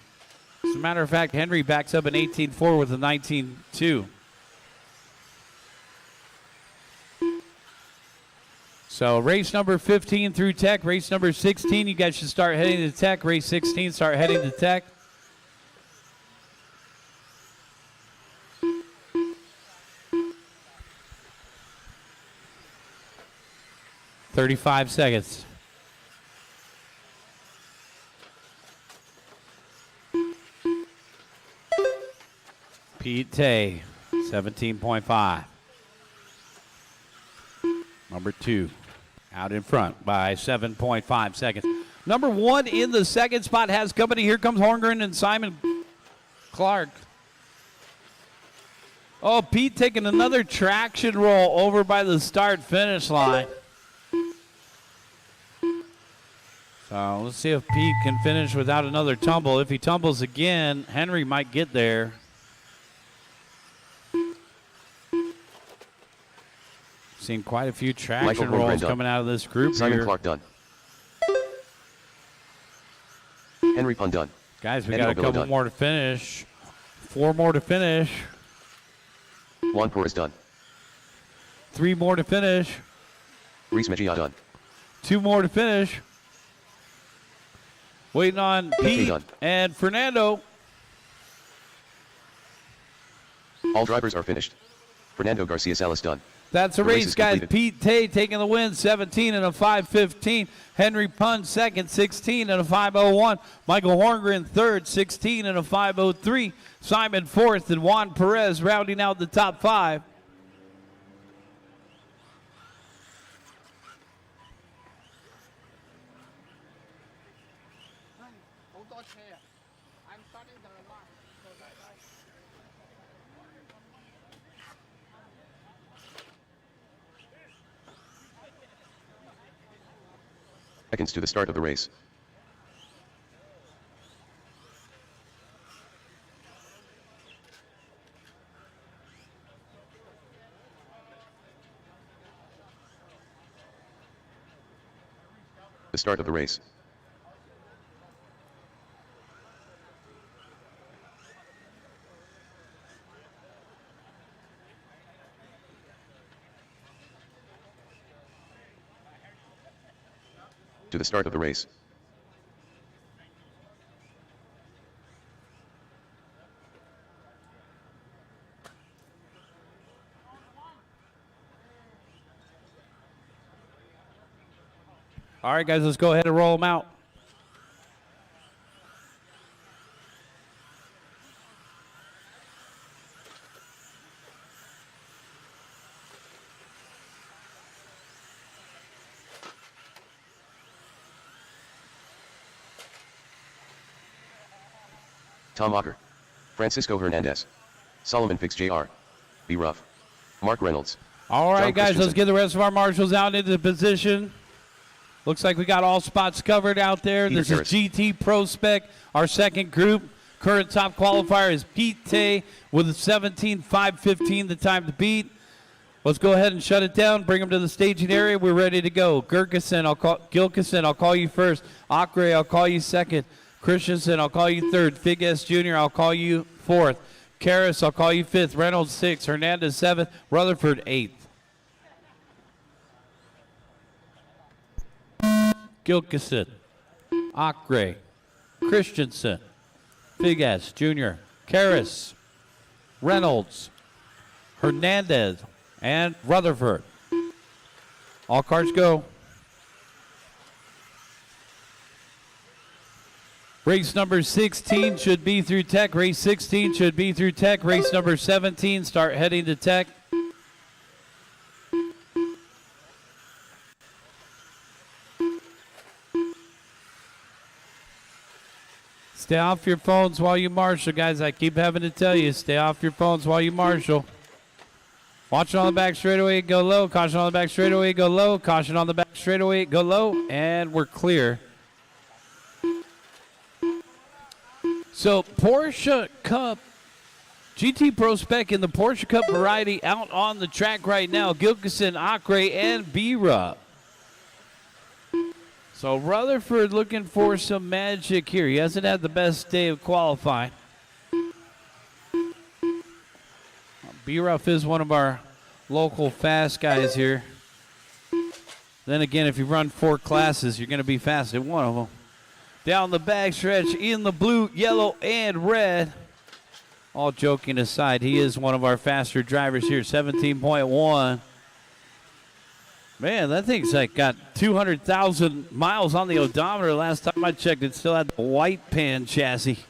As a matter of fact, Henry backs up an 18.4 with a 19.2. So race number 15 through Tech. Race number 16, you guys should start heading to Tech. Race 16, start heading to Tech. "35 seconds. Pete Tay, 17.5. Number 2, out in front by 7.5 seconds. Number 1 in the second spot has company. Here comes Horngren and Simon Clark. Oh, Pete taking another traction roll over by the start-finish line. So let's see if Pete can finish without another tumble. If he tumbles again, Henry might get there. Seen quite a few traction rolls coming out of this group Simon here. Clark done. Henry Pun done. Guys, we Eddie got a Ogolo couple done. more to finish. 4 more to finish. Juan Perez done. 3 more to finish. Reese Mejia done. 2 more to finish. Waiting on Pete done. and Fernando. All drivers are finished. Fernando Garcia Salas done. That's a The race race, is guys. completed. Pete Tay taking the win, 17 and a 5:15. Henry Pun second, 16 and a 5:01. Michael Horngren third, 16 and a 5:03. Simon fourth, and Juan Perez rounding out the top 5. Hold on here. I'm starting the alarm. So that I... Seconds to the start of the race. The start of the race. To the start of the race. All right, guys, let's go ahead and roll them out. Tom Ocker. Francisco Hernandez. Solomon Fix Jr. B. Ruff. Mark Reynolds. All right, John guys, let's Christensen. get the rest of our marshals out into position. Looks like we got all spots covered out there. Peter This Harris. is GT Pro Spec, our second group. Current top qualifier is Pete Tay with a 17.515, the time to beat. Let's go ahead and shut it down. Bring them to the staging area. We're ready to go. Gilkison, I'll call you first. Acre, I'll call you second. Christensen, I'll call you third. Fig S Jr., I'll call you fourth. Karras, I'll call you fifth. Reynolds, sixth. Hernandez, seventh. Rutherford, eighth. Gilkison, Acre, Christensen, Fig S Jr., Karras, Reynolds, Hernandez, and Rutherford. All cars go. Race number 16 should be through Tech. Race 16 should be through Tech. Race number 17, start heading to Tech. Stay off your phones while you marshal, guys. I keep having to tell you, stay off your phones while you marshal. Watch it on the back straightaway, go low. Caution on the back straightaway, go low. Caution on the back straightaway, go low. And we're clear. So Porsche Cup, GT Pro Spec in the Porsche Cup variety out on the track right now. Gilkison, Acre, and B-Rup. So Rutherford looking for some magic here. He hasn't had the best day of qualifying. B-Ruff is one of our local fast guys here. Then again, if you run 4 classes, you're going to be fast at one of them. Down the backstretch in the blue, yellow, and red. All joking aside, he is one of our faster drivers here, 17.1. Man, that thing's like got 200,000 miles on the odometer. Last time I checked, it still had the white pan chassis.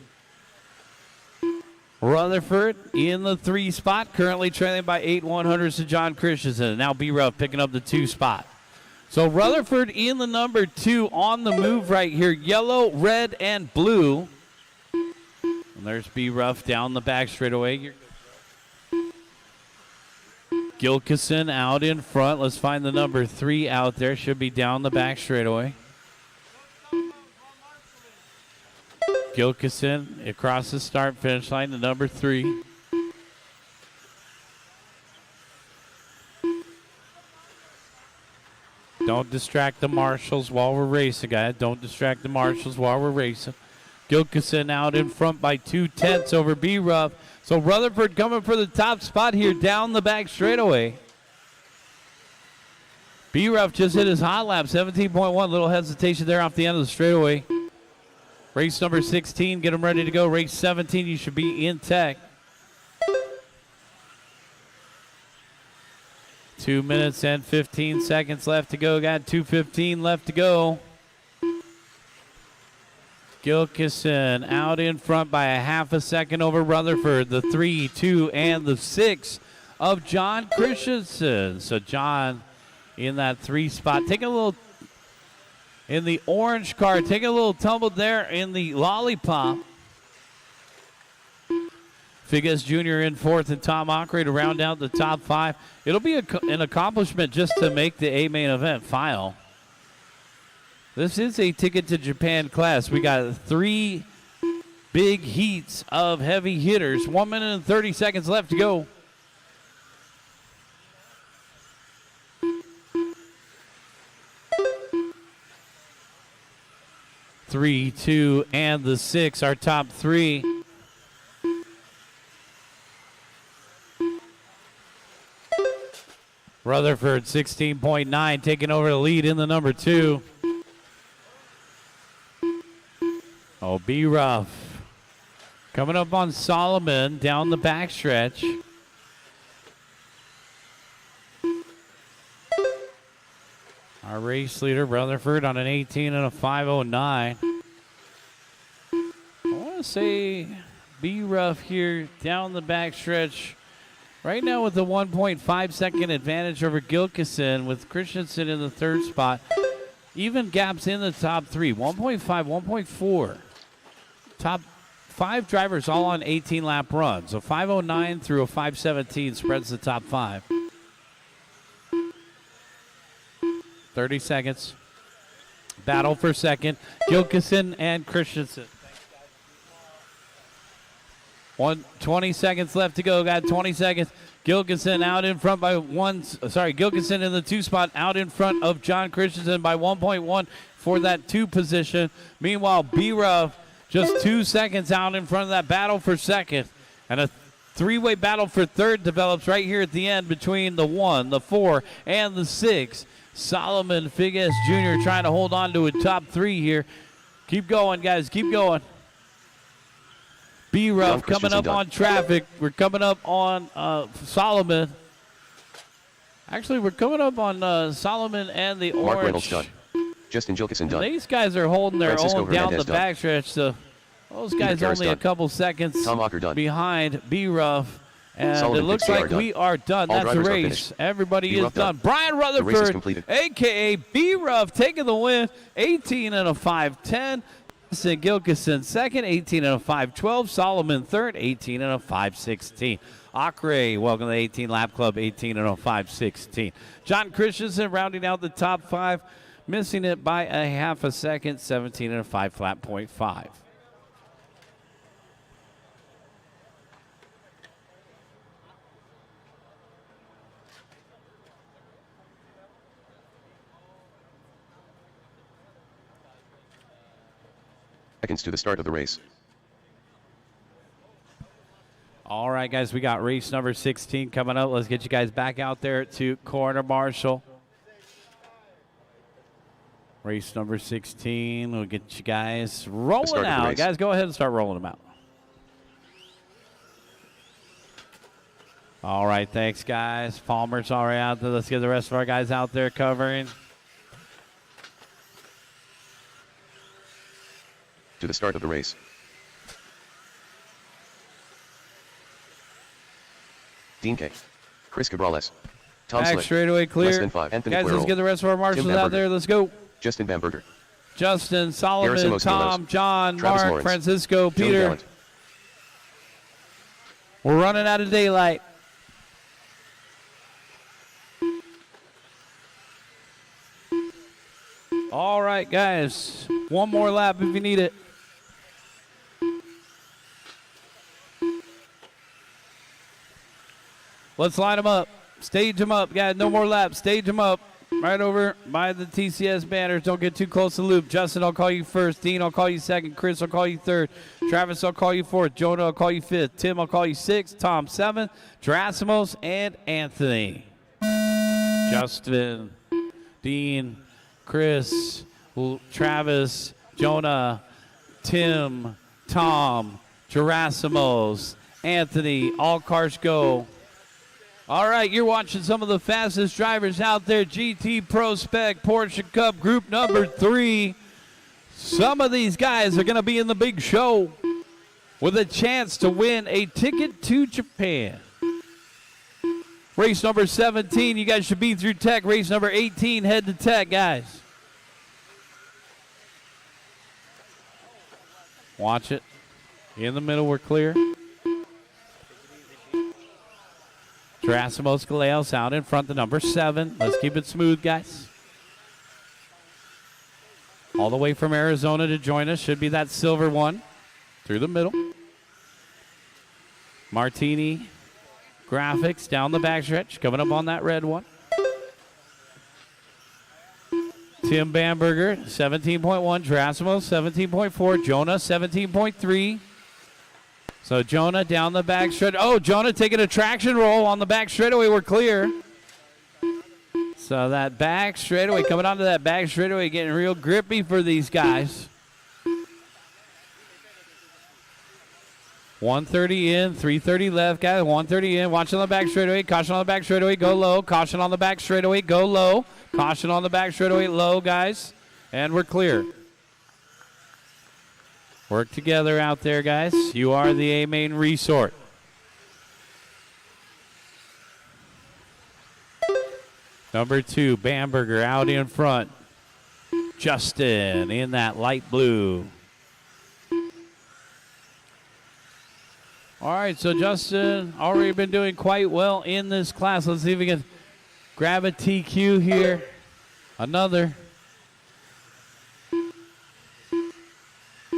Rutherford in the 3 spot, currently trailing by 8/100ths to John Christensen. Now B-Ruff picking up the 2 spot. So Rutherford in the number 2 on the move right here. Yellow, red, and blue. And there's B-Ruff down the back straightaway. Gilkison out in front. Let's find the number 3 out there. Should be down the back straightaway. Gilkison across the start-finish line, the number 3. Don't distract the marshals while we're racing, guys. Don't distract the marshals while we're racing. Gilkison out in front by 2/10 over B-Ruff. So Rutherford coming for the top spot here down the back straightaway. B-Ruff just hit his hot lap, 17.1. Little hesitation there off the end of the straightaway. Race number 16, get them ready to go. Race 17, you should be in tech. 2 minutes and 15 seconds left to go. Got 2:15 left to go. Gilkison out in front by a half a second over Rutherford. The 3, 2, and the 6 of John Christensen. So John in that 3 spot. Taking a little in the orange car. Taking a little tumble there in the lollipop. Figes Jr. in 4th and Tom Ockrey to round out the top 5. It'll be an accomplishment just to make the A main event file. This is a ticket to Japan class. We got 3 big heats of heavy hitters. 1 minute and 30 seconds left to go. Three, 2, and the 6, our top 3. Rutherford, 16.9, taking over the lead in the number 2. Oh, B-Ruff coming up on Solomon down the backstretch. Our race leader, Rutherford, on an 18 and a 5:09. I want to say B-Ruff here down the backstretch. Right now with the 1.5 second advantage over Gilkison with Christensen in the 3rd spot. Even gaps in the top 3, 1.5, 1.4. Top 5 drivers all on 18-lap runs. So 5:09 through a 5:17 spreads the top 5. 30 seconds. Battle for second. Gilkison and Christensen. 20 seconds left to go. Got 20 seconds. Gilkison out in front by Gilkison in the 2 spot out in front of John Christensen by 1.1 for that 2 position. Meanwhile, B-Ruff just 2 seconds out in front of that battle for second. And a 3-way battle for third develops right here at the end between the 1, the 4, and the 6. Solomon Figes Jr. trying to hold on to a top 3 here. Keep going, guys. Keep going. B-Ruff coming up on traffic. We're coming up on Solomon. Actually, we're coming up on Solomon and the Mark orange. Reynolds done. Justin Gilkison done. These guys are holding their Francisco own down the Hernandez done. backstretch. So those guys Karras only a done. couple seconds Tom Ocker done. behind B-Ruff. And Solomon it looks Fixie like are done. we are done. All That's the drivers are race. finished. Everybody is B-Ruff done. done. Brian The race is Rutherford, completed. a.k.a. B-Ruff, taking the win. 18 and a 5:10. Gilkison second, 18 and a 5:12. Solomon third, 18 and a 5:16. Ockrey, welcome to the 18 Lap Club, 18 and a 5:16. John Christensen rounding out the top 5, missing it by a half a second, 17 and a 5 flat .5. Seconds to the start of the race. All right, guys, we got race number 16 coming up. Let's get you guys back out there to Corner Marshall. Race number 16. We'll get you guys start rolling of the out. race. Guys, go ahead and start rolling them out. All right, thanks, guys. Palmer's already out there. Let's get the rest of our guys out there covering. To the start of the race. Dean K. Chris Cabrales. Tom Back Slick. straightaway clear. Less than 5. Anthony Guys, let's Quirrell. get the rest of our marshals Tim out Bamberger. there. Let's go. Justin Bamberger. Justin, Solomon, Gerasimos Tom, Gilles. John, Travis Mark, Lawrence. Francisco, Joe Peter. Gallant. We're running out of daylight. All right, guys. One more lap if you need it. Let's line them up. Stage them up, guys. No more laps. Stage them up. Right over by the TCS banners. Don't get too close to the loop. Justin, I'll call you first. Dean, I'll call you second. Chris, I'll call you third. Travis, I'll call you fourth. Jonah, I'll call you fifth. Tim, I'll call you sixth. Tom, seventh. Gerasimos, and Anthony. Justin, Dean, Chris, Travis, Jonah, Tim, Tom, Gerasimos, Anthony. All cars go. All right, you're watching some of the fastest drivers out there. GT Pro Spec Porsche Cup Group number 3. Some of these guys are going to be in the big show with a chance to win a ticket to Japan. Race number 17, you guys should be through tech. Race number 18, head to tech, guys. Watch it. In the middle, we're clear. Gerasimos Gallegos out in front, the number 7. Let's keep it smooth, guys. All the way from Arizona to join us should be that silver one through the middle. Martini Graphics down the backstretch, coming up on that red one. Tim Bamberger, 17.1. Gerasimos, 17.4. Jonah, 17.3. So Jonah down the back straight. Oh, Jonah taking a traction roll on the back straightaway. We're clear. So that back straightaway, coming onto that back straightaway, getting real grippy for these guys. 130 in, 330 left, guys. 130 in. Watch on the back straightaway. Caution on the back straightaway. Go low. Caution on the back straightaway. Go low. Caution on the back straightaway. Low, guys. And we're clear. Work together out there, guys. You are the A-Main Resort. Number 2, Bamberger out in front. Justin in that light blue. All right, so Justin already been doing quite well in this class. Let's see if we can grab a TQ here. Another.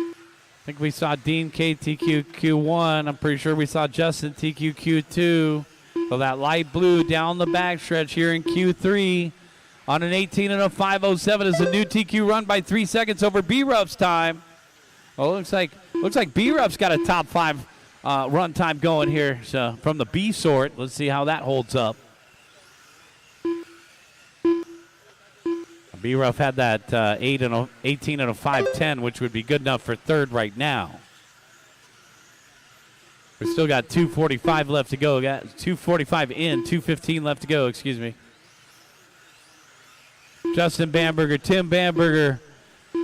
I think we saw Dean K TQ Q1. I'm pretty sure we saw Justin TQ Q2. So that light blue down the backstretch here in Q3 on an 18 and a 5:07 is a new TQ run by 3 seconds over B-Ruff's time. Oh, looks like B-Ruff's got a top 5 run time going here. So from the B sort, let's see how that holds up. B-Ruff had that 18 and a 5:10, which would be good enough for third right now. We still got 2:45 left to go. Got 2:45 in, 2:15 left to go, excuse me. Justin Bamberger, Tim Bamberger.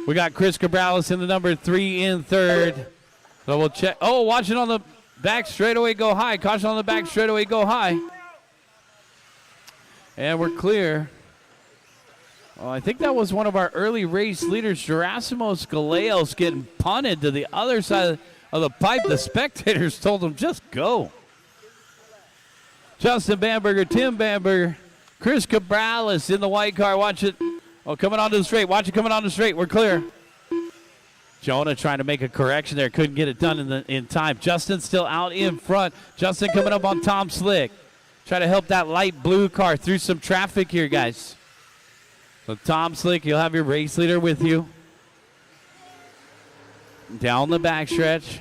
We got Chris Cabrales in the number 3 in third. So we'll check. Oh, watch it on the back straightaway, go high. Caution on the back straightaway, go high. And we're clear. Oh, I think that was one of our early race leaders, Gerasimos Gallegos, getting punted to the other side of the pipe. The spectators told him, just go. Justin Bamberger, Tim Bamberger, Chris Cabrales in the white car. Watch it. Oh, coming onto the straight. Watch it coming onto the straight. We're clear. Jonah trying to make a correction there. Couldn't get it done in time. Justin still out in front. Justin coming up on Tom Slick. Try to help that light blue car through some traffic here, guys. So Tom Slick, you'll have your race leader with you. Down the backstretch.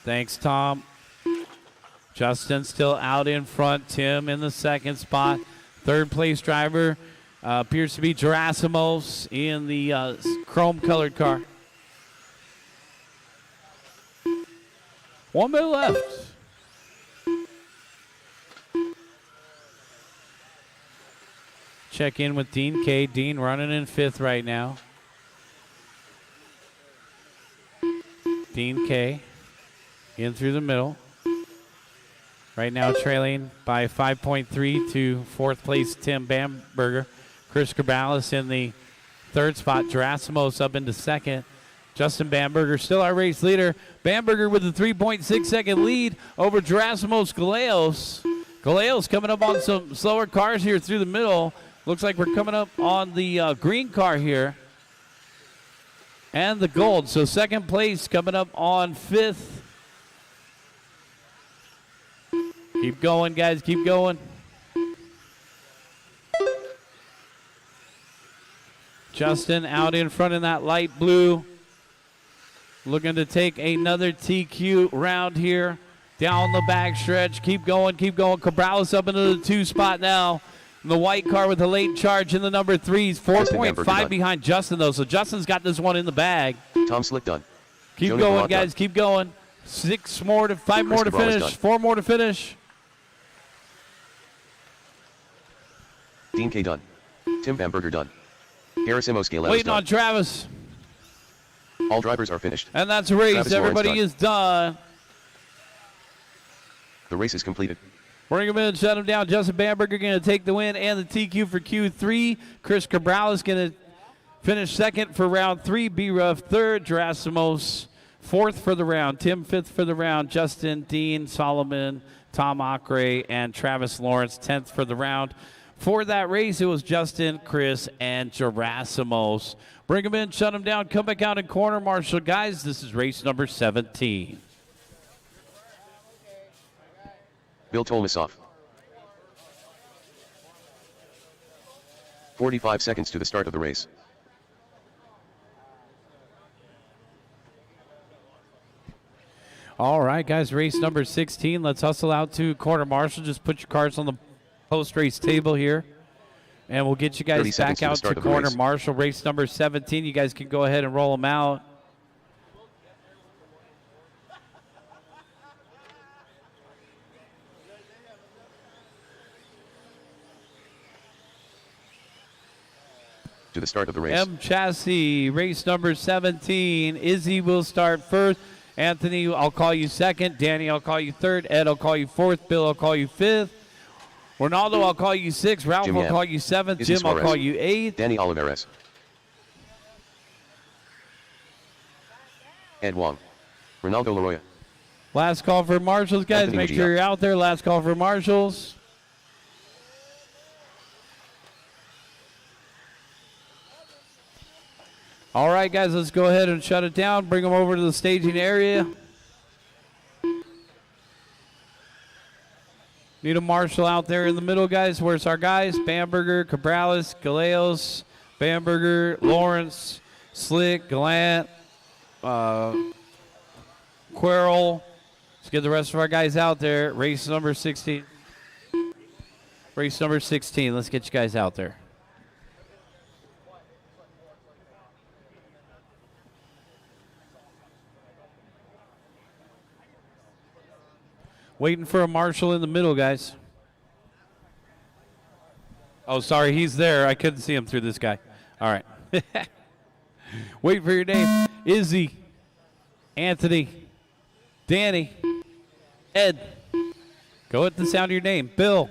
Thanks, Tom. Justin still out in front. Tim in the second spot. Third place driver appears to be Gerasimos in the chrome-colored car. 1 minute left. Check in with Dean K. Dean running in 5th right now. Dean K. in through the middle. Right now trailing by 5.3 to 4th place Tim Bamberger. Chris Cabalas in the 3rd spot. Gerasimos up into 2nd. Justin Bamberger still our race leader. Bamberger with a 3.6 second lead over Gerasimos Galeos. Galeos coming up on some slower cars here through the middle. Looks like we're coming up on the green car here. And the gold. So 2nd place coming up on 5th. Keep going, guys. Keep going. Justin out in front in that light blue. Looking to take another TQ round here. Down the back stretch. Keep going, keep going. Cabrales up into the 2 spot now. The white car with the late charge in the number 3s. 4.5 behind Justin, though. So Justin's got this one in the bag. Tom Slick done. Keep going, guys. Keep going. 5 more to finish. Done. 4 more to finish. Dean K done. Tim Bamberger done. Gerasimos Galeos Waiting done. on Travis. All drivers are finished. And that's a race. Travis Everybody Lawrence is done. The race is completed. Bring him in, shut him down. Justin Bamberger going to take the win and the TQ for Q3. Chris Cabrales going to finish 2nd for round 3. B-Ruff 3rd. Gerasimos 4th for the round. Tim 5th for the round. Justin, Dean, Solomon, Tom Acre, and Travis Lawrence 10th for the round. For that race, it was Justin, Chris, and Gerasimos. Bring him in, shut him down, come back out in corner marshal. Guys, this is race number 17. Bill Tolmasov. 45 seconds to the start of the race. All right, guys, race number 16. Let's hustle out to corner marshal. Just put your cards on the post-race table here, and we'll get you guys back out to corner marshal. Race number 17. You guys can go ahead and roll them out. To the start of the race. M Chassis, race number 17. Izzy will start first. Anthony, I'll call you 2nd. Danny, I'll call you 3rd. Ed, I'll call you 4th. Bill, I'll call you 5th. Ronaldo, I'll call you 6th. Ralph, I'll call you 7th. Izzy Jim, I'll call you 8th. Danny Oliveras. Ed Wong. Ronaldo Laroya. Last call for marshals, guys. Anthony Make Mejia. sure you're out there. Last call for marshals. All right, guys, let's go ahead and shut it down. Bring them over to the staging area. Need a marshal out there in the middle, guys. Where's our guys? Bamberger, Cabrales, Galeos, Bamberger, Lawrence, Slick, Gallant, Quirrell. Let's get the rest of our guys out there. Race number 16. Race number 16. Let's get you guys out there. Waiting for a marshal in the middle, guys. Oh, sorry, he's there. I couldn't see him through this guy. All right. Wait for your name. Izzy, Anthony, Danny, Ed. Go at the sound of your name. Bill,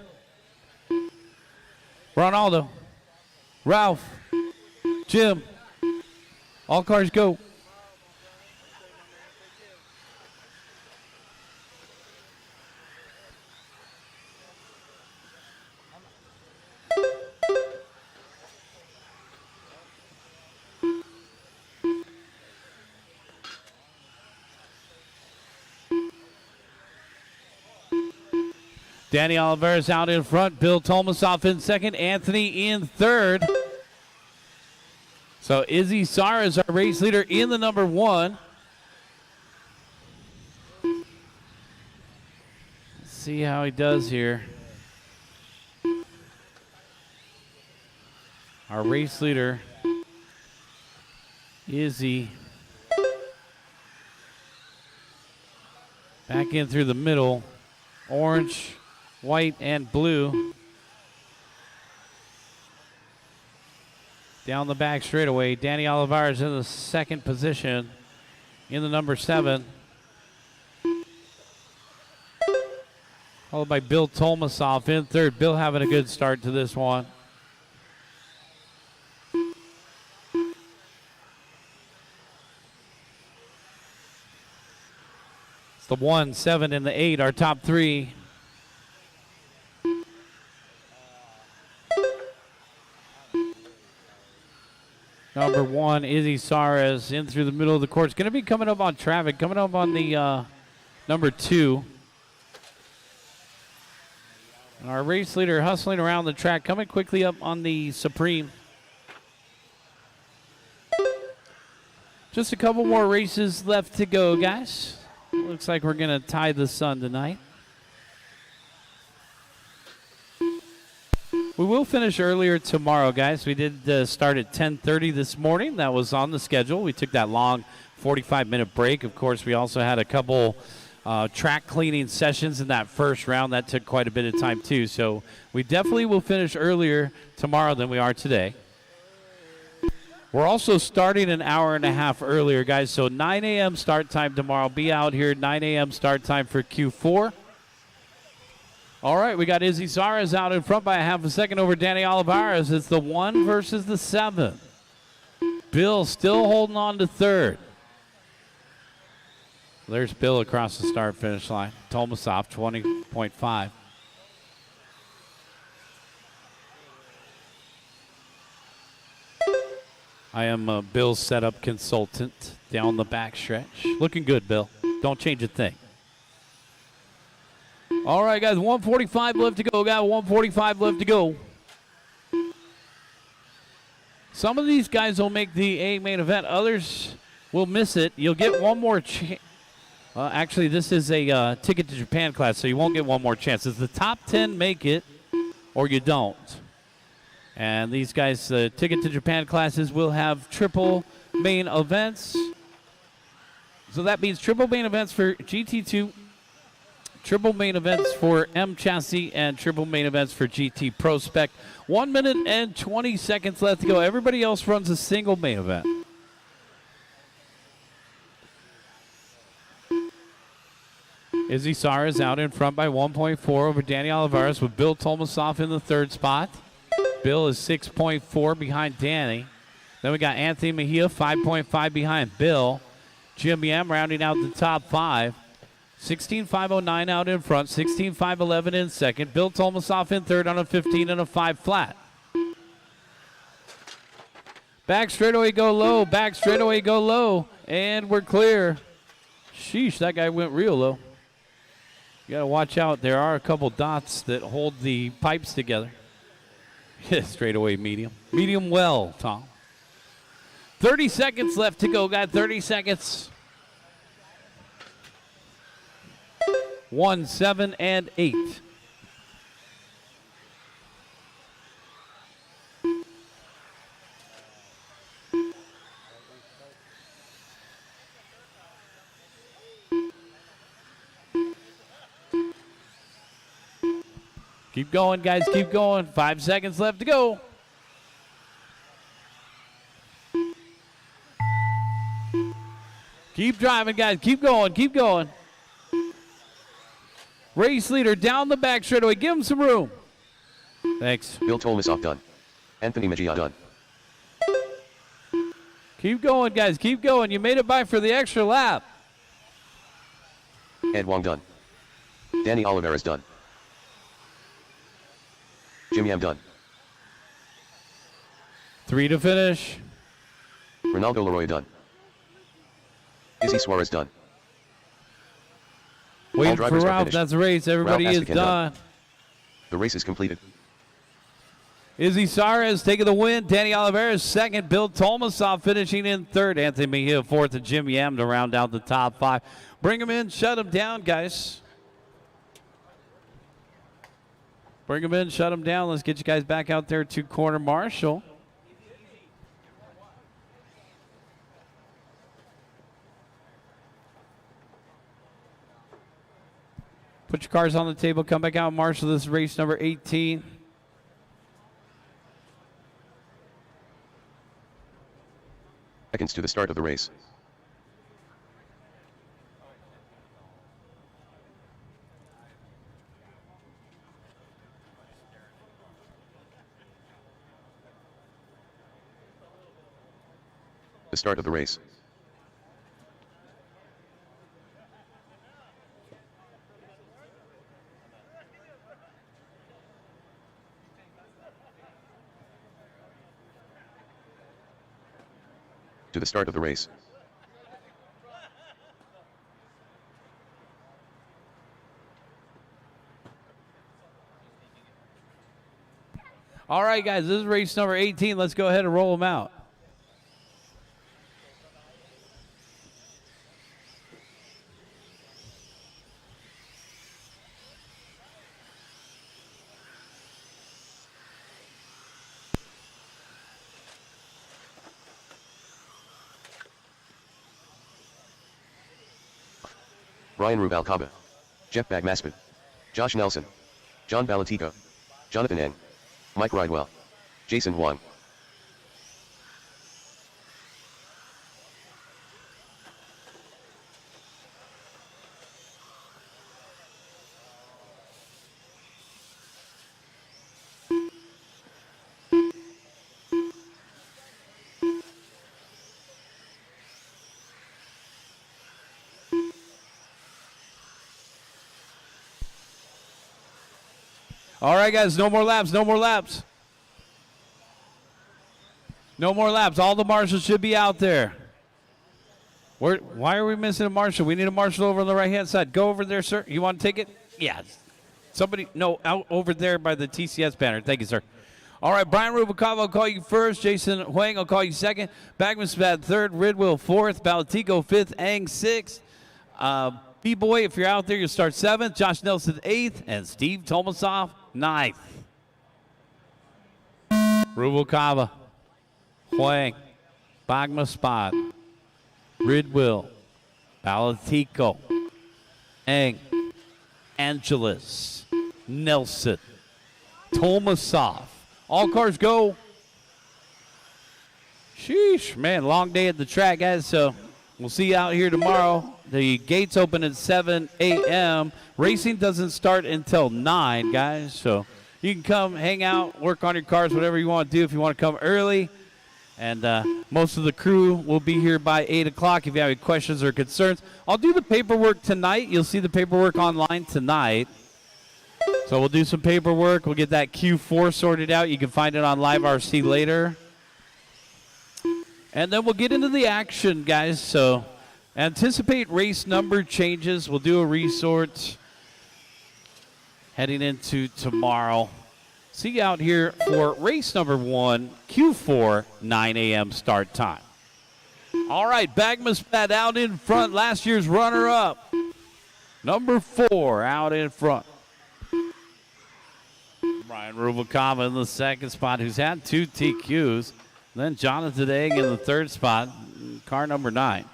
Ronaldo, Ralph, Jim. All cars go. Danny Oliveras out in front. Bill Tolmasov in 2nd. Anthony in 3rd. So Izzy Sara is our race leader in the number 1. see how he does here. Our race leader, Izzy, back in through the middle. Orange, white, and blue. Down the back straightaway. Danny Olivares in the second position in the number 7. Followed by Bill Tolmasoff in third. Bill having a good start to this one. It's the 1, 7, and the 8, our top 3. Number 1, Izzy Sares in through the middle of the course. Going to be coming up on traffic, coming up on the number 2. And our race leader hustling around the track, coming quickly up on the Supreme. Just a couple more races left to go, guys. Looks like we're going to tie the sun tonight. We will finish earlier tomorrow, guys. We did start at 10:30 this morning. That was on the schedule. We took that long 45-minute break. Of course, we also had a couple track cleaning sessions in that first round. That took quite a bit of time, too. So we definitely will finish earlier tomorrow than we are today. We're also starting an hour and a half earlier, guys. So 9 a.m. start time tomorrow. Be out here 9 a.m. start time for Q4. All right, we got Izzy Sares out in front by a half a second over Danny Olivares. It's the 1 versus the 7. Bill still holding on to third. There's Bill across the start-finish line. Tolmasoff, 20.5. I am Bill's setup consultant down the backstretch. Looking good, Bill. Don't change a thing. All right, guys, 145 left to go. Got 145 left to go. Some of these guys will make the A main event. Others will miss it. You'll get one more chance. Actually, this is a ticket to Japan class, so you won't get one more chance. It's the top 10 make it, or you don't. And these guys, ticket to Japan classes will have triple main events. So that means triple main events for GT2, triple main events for M Chassis, and triple main events for GT Pro Spec. 1 minute and 20 seconds left to go. Everybody else runs a single main event. Izzy Sares out in front by 1.4 over Danny Olivares with Bill Tolmasoff in the third spot. Bill is 6.4 behind Danny. Then we got Anthony Mejia, 5.5 behind Bill. Jim Yam rounding out the top 5. 16.509 out in front, 16.511 in second. Bill Tolmasoff in third on a 15 and a 5 flat. Back straightaway, go low. Back straightaway, go low. And we're clear. Sheesh, that guy went real low. You got to watch out. There are a couple dots that hold the pipes together. Straightaway medium. Medium well, Tom. 30 seconds left to go. Got 30 seconds. 1, 7, and 8. Keep going, guys. Keep going. 5 seconds left to go. Keep driving, guys. Keep going. Keep going. Race leader down the back straightaway. Give him some room. Thanks. Bill Tolmasoff done. Anthony Mejia done. Keep going, guys. Keep going. You made it by for the extra lap. Ed Wong done. Danny Olivares done. Jim Yam done. 3 to finish. Ronaldo Leroy done. Izzy Suarez done. Waiting for drivers are Ralph. finished. That's the race. Everybody Ralph is Astacan done. The race is completed. Izzy Sares taking the win. Danny Olivares second. Bill Tolmasoff finishing in third. Anthony Mejia fourth, and Jim Yam to round out the top 5. Bring him in. Shut him down, guys. Bring them in, shut them down. Let's get you guys back out there to corner marshal. Put your cars on the table. Come back out, marshal. This is race number 18. Seconds to the start of the race. The start of the race. To the start of the race. All right, guys, this is race number 18. Let's go ahead and roll them out. Ryan Rubalcaba, Jeff Bagmaspin, Josh Nelson, John Balatico, Jonathan N., Mike Ridewell, Jason Wong. All right, guys, no more laps, no more laps. No more laps. All the marshals should be out there. Why are we missing a marshal? We need a marshal over on the right-hand side. Go over there, sir. You want to take it? Yeah. Somebody, no, out over there by the TCS banner. Thank you, sir. All right, Brian Rubalcaba will call you first. Jason Huang will call you second. Bagmanspad third. Ridwell fourth. Balatico fifth. Ang sixth. B-Boy, if you're out there, you'll start seventh. Josh Nelson eighth. And Steve Tomasoff ninth. Rubalcaba, Huang, Bagmanspad, Ridwell, Balatico, Ang, Angeles, Nelson, Tomasoff. All cars go. Sheesh, man, long day at the track, guys. So we'll see you out here tomorrow. The gates open at 7 a.m. Racing doesn't start until 9, guys. So you can come, hang out, work on your cars, whatever you want to do if you want to come early. And most of the crew will be here by 8 o'clock if you have any questions or concerns. I'll do the paperwork tonight. You'll see the paperwork online tonight. So we'll do some paperwork. We'll get that Q4 sorted out. You can find it on Live RC later. And then we'll get into the action, guys. So anticipate race number changes. We'll do a resort heading into tomorrow. See you out here for race number 1, Q4, 9 a.m. start time. All right, Bagmanspad out in front. Last year's runner-up. Number 4 out in front. Brian Rubalcaba in the second spot, who's had 2 TQs. Then Jonathan Egg in the third spot, car number 9.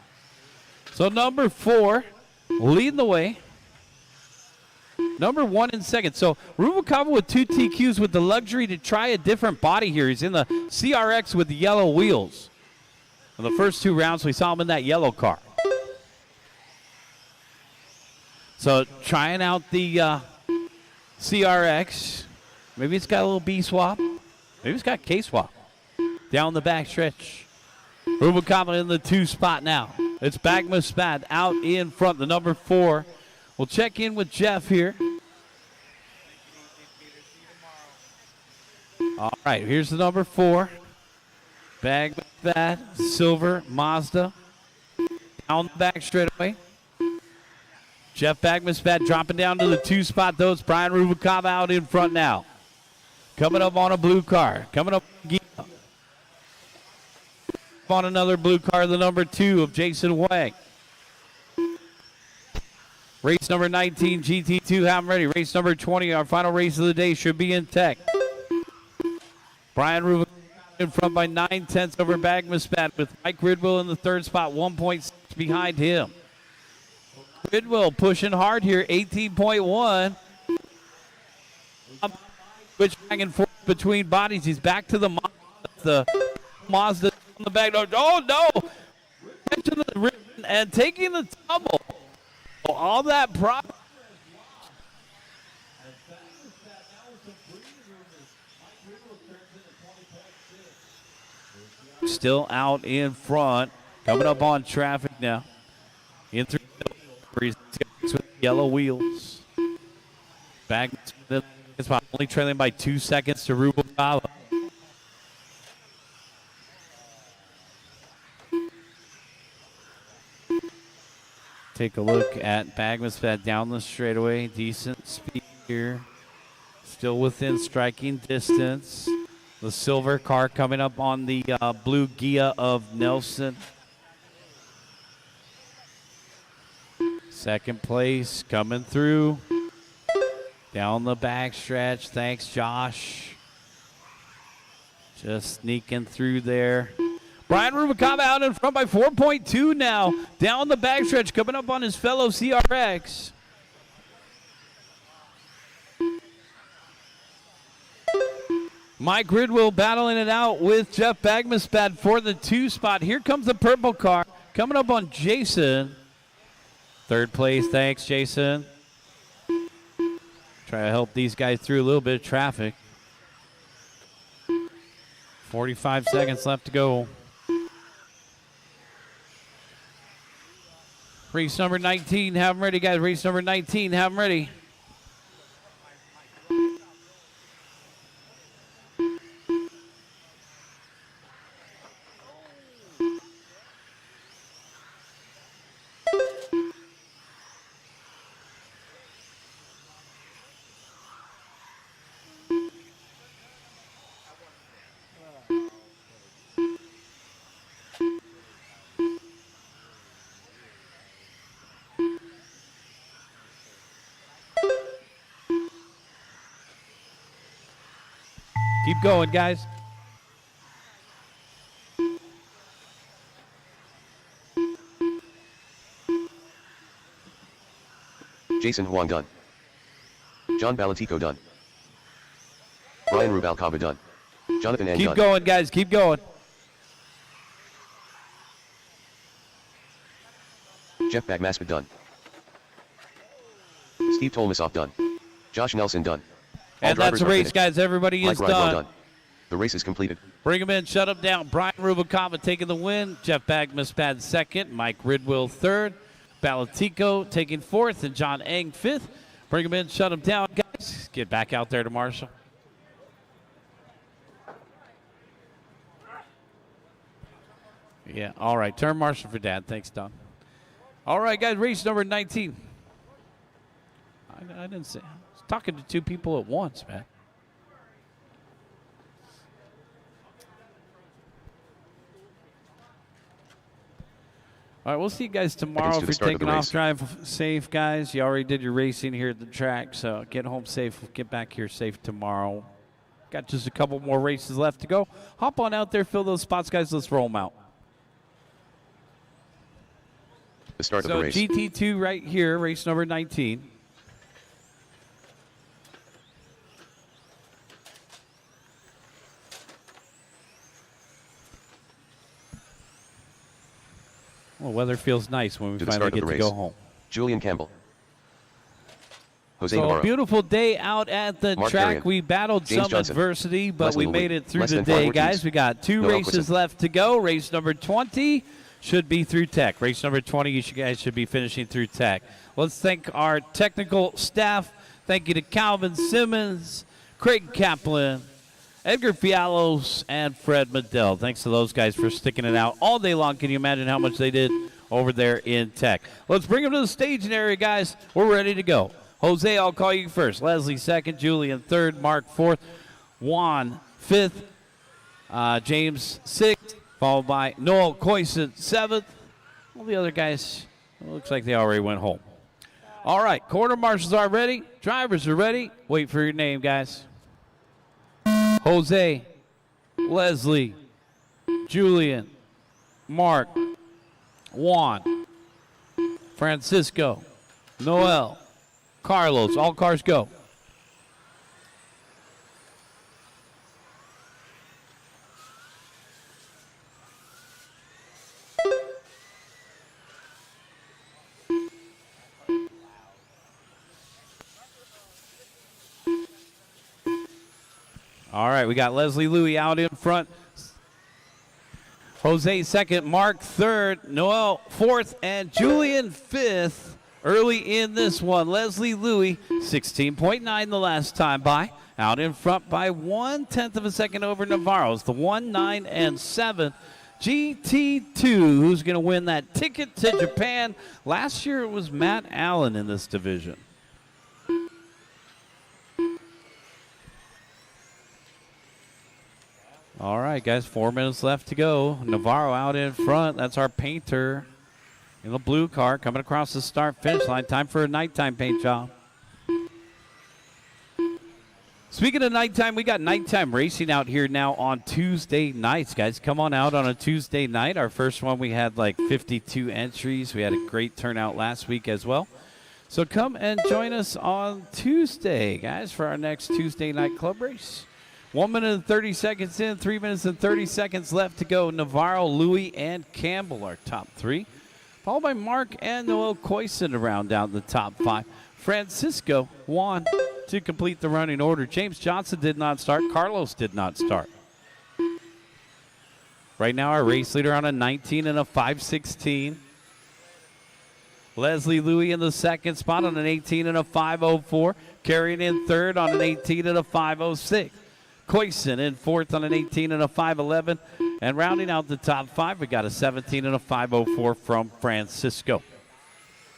So number 4 leading the way. Number 1 in second. So Rubalcaba with 2 TQs with the luxury to try a different body here. He's in the CRX with the yellow wheels. In the first 2 rounds, we saw him in that yellow car. So trying out the CRX. Maybe it's got a little B swap. Maybe it's got K swap. Down the back stretch. Rubalcaba in the 2 spot now. It's Bagmanspad out in front, the number 4. We'll check in with Jeff here. All right, here's the number 4. Bagmanspad, silver, Mazda. Down the back straightaway. Jeff Bagmanspad dropping down to the 2 spot, though. It's Brian Rubalcaba out in front now. Coming up on a blue car. Coming up on another blue car, the number 2 of Jason Wang. Race number 19, GT2, have them ready. Race number 20, our final race of the day, should be in tech. Brian Rubin in front by 9/10 over Bagmaspat with Mike Ridwell in the third spot, 1.6 behind him. Ridwell pushing hard here, 18.1. Switch back and forth between bodies. He's back to the Mazda on the back. Oh, no. Catching the rim and taking the tumble. All that prop. Still out in front. Coming up on traffic now. In through with yellow wheels. Back to the spot. Only trailing by 2 seconds to Rubalcaba. Take a look at Bagmaspat down the straightaway. Decent speed here. Still within striking distance. The silver car coming up on the blue Gia of Nelson. Second place coming through. Down the back stretch. Thanks, Josh. Just sneaking through there. Brian Rubalcaba out in front by 4.2 now. Down the backstretch, coming up on his fellow CRX. Mike Ridwell battling it out with Jeff Bagmaspat for the 2 spot. Here comes the purple car, coming up on Jason. Third place, thanks, Jason. Try to help these guys through a little bit of traffic. 45 seconds left to go. Race number 19, have them ready, guys. Race number 19, have them ready. Keep going, guys. Jason Huang done. John Balatico done. Brian Rubalcaba done. Jonathan Ang Keep done. going, guys. Keep going. Jeff Bagmaspat done. Steve Tolmasoff done. Josh Nelson done. All And that's drivers a are race, finished. guys. Everybody Mike is Ridwell done. The race is completed. Bring him in, shut him down. Brian Rubalcaba taking the win. Jeff Bagmaspat second. Mike Ridwell third. Balatico taking fourth. And John Eng fifth. Bring him in, shut him down, guys. Get back out there to Marshall. Yeah, all right. Turn Marshall for Dad. Thanks, Don. All right, guys. Race number 19. I didn't say. I was talking to 2 people at once, man. All right, we'll see you guys tomorrow. If you're taking off, drive safe, guys. You already did your racing here at the track, so get home safe. Get back here safe tomorrow. Got just a couple more races left to go. Hop on out there, fill those spots, guys. Let's roll them out. The start of the race. GT2 right here, race number 19. Well, weather feels nice when we finally get to go home. Julian Campbell. Jose So Navarro. a beautiful day out at the Mark track. Arian. We battled James some Johnson. adversity, but Leslie we made Lee. it through Less the than day, 5 guys. Ortiz. We got 2 Noah races Quisson. left to go. Race number 20 should be through tech. Race number 20, you guys should be finishing through tech. Let's thank our technical staff. Thank you to Calvin Simmons, Craig Kaplan, Edgar Fialos, and Fred Medell. Thanks to those guys for sticking it out all day long. Can you imagine how much they did over there in tech? Let's bring them to the staging area, guys. We're ready to go. Jose, I'll call you first. Leslie second, Julian third, Mark fourth, Juan fifth, James sixth, followed by Noel Coyson seventh. All the other guys, it looks like they already went home. All right, quarter marshals are ready. Drivers are ready. Wait for your name, guys. Jose, Leslie, Julian, Mark, Juan, Francisco, Noel, Carlos. All cars go. All right, we got Leslie Louie out in front. Jose second, Mark third, Noel fourth, and Julian fifth early in this one. Leslie Louie, 16.9 the last time by. Out in front by 1/10 of a second over Navarro's. The 1, 9, and 7. GT2, who's going to win that ticket to Japan. Last year it was Matt Allen in this division. All right, guys, 4 minutes left to go. Navarro out in front. That's our painter in the blue car coming across the start-finish line. Time for a nighttime paint job. Speaking of nighttime, we got nighttime racing out here now on Tuesday nights, guys. Come on out on a Tuesday night. Our first one, we had like 52 entries. We had a great turnout last week as well. So come and join us on Tuesday, guys, for our next Tuesday night club race. 1 minute and 30 seconds in, 3 minutes and 30 seconds left to go. Navarro, Louie, and Campbell are top three, followed by Mark and Noel Coyson to round out the top five. Francisco, Juan to complete the running order. James Johnson did not start. Carlos did not start. Right now, our race leader on a 19 and a 5.16. Leslie Louie in the second spot on an 18 and a 5.04. Carrying in third on an 18 and a 5.06. Coyson in fourth on an 18 and a 5.11. And rounding out the top five, we got a 17 and a 5.04 from Francisco.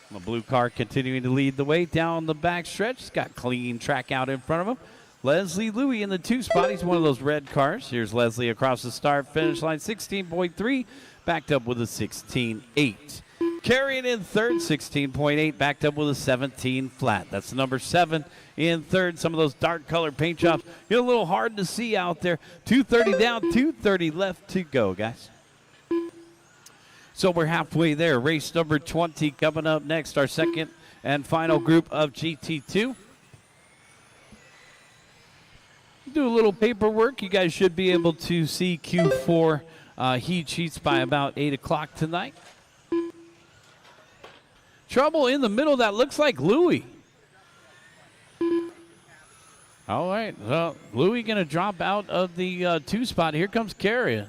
The blue car continuing to lead the way down the back stretch. He's got clean track out in front of him. Leslie Louie in the 2 spot. He's one of those red cars. Here's Leslie across the start-finish line, 16.3, backed up with a 16.8. Carrying in third, 16.8, backed up with a 17 flat. That's the number 7 in third. Some of those dark colored paint jobs get a little hard to see out there. 230 down, 230 left to go, guys. So we're halfway there. Race number 20 coming up next, our second and final group of GT2. Do a little paperwork. You guys should be able to see Q4 heat sheets by about 8 o'clock tonight. Trouble in the middle. That looks like Louie. All right. Well, Louie going to drop out of the 2 spot. Here comes Carrion.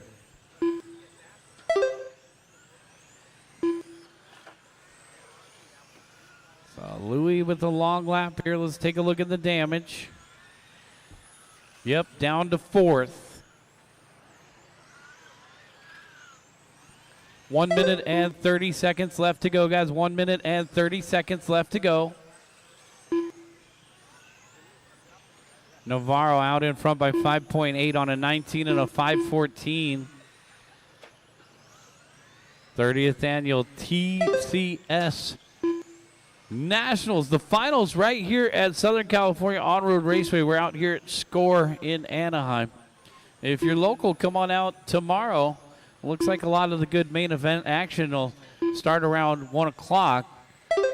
So Louie with the long lap here. Let's take a look at the damage. Yep, down to 4th. 1 minute and 30 seconds left to go, guys. 1 minute and 30 seconds left to go. Navarro out in front by 5.8 on a 19 and a 5.14. 30th annual TCS Nationals. The finals right here at Southern California On-Road Raceway. We're out here at SCOR in Anaheim. If you're local, come on out tomorrow. Looks like a lot of the good main event action will start around 1 o'clock.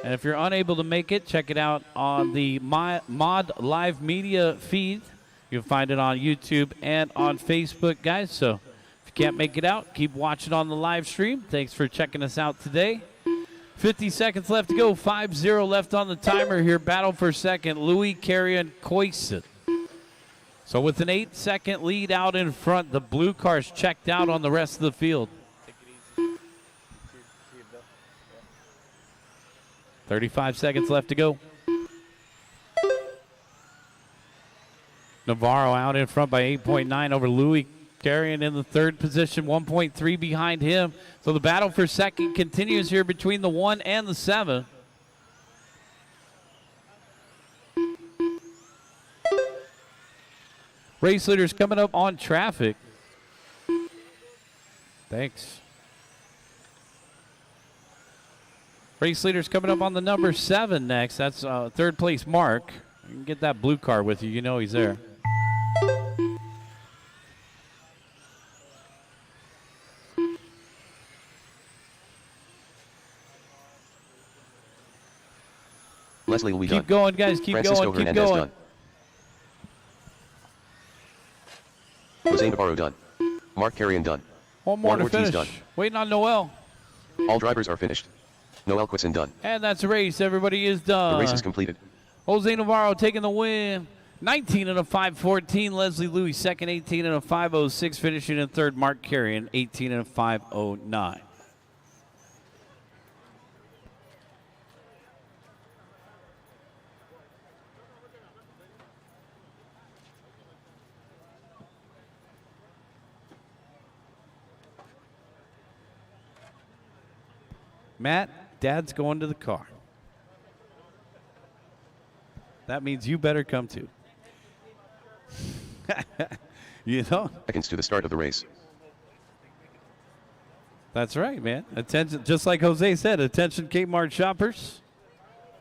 And if you're unable to make it, check it out on the Mod Live Media feed. You'll find it on YouTube and on Facebook, guys. So if you can't make it out, keep watching on the live stream. Thanks for checking us out today. 50 seconds left to go. 5-0 left on the timer here. Battle for second. Louie, Carrion, Coyson. So with an 8-second lead out in front, the blue car's checked out on the rest of the field. 35 seconds left to go. Navarro out in front by 8.9 over Louie. Carrion in the third position, 1.3 behind him. So the battle for second continues here between the 1 and the 7. Race leaders coming up on traffic. Thanks. Race leaders coming up on the number 7 next. That's third place Mark. You can get that blue car with you. You know he's there. Leslie will be Keep done. going, guys. Keep Francisco going. Keep Hernandez going. done. Jose Navarro done. Mark Carrion done. One more Juan to Ortiz finish. done. Waiting on Noel. All drivers are finished. Noel Quitson done. And that's a race. Everybody is The done. race is completed. Jose Navarro taking the win. 19 and a 5:14. Leslie Louis second, 18 and a 5:06. Finishing in third, Mark Carrion, 18 and a 5:09. Matt, Dad's going to the car. That means you better come too. You know? Seconds to the start of the race. That's right, man. Attention, just like Jose said, attention Kmart shoppers.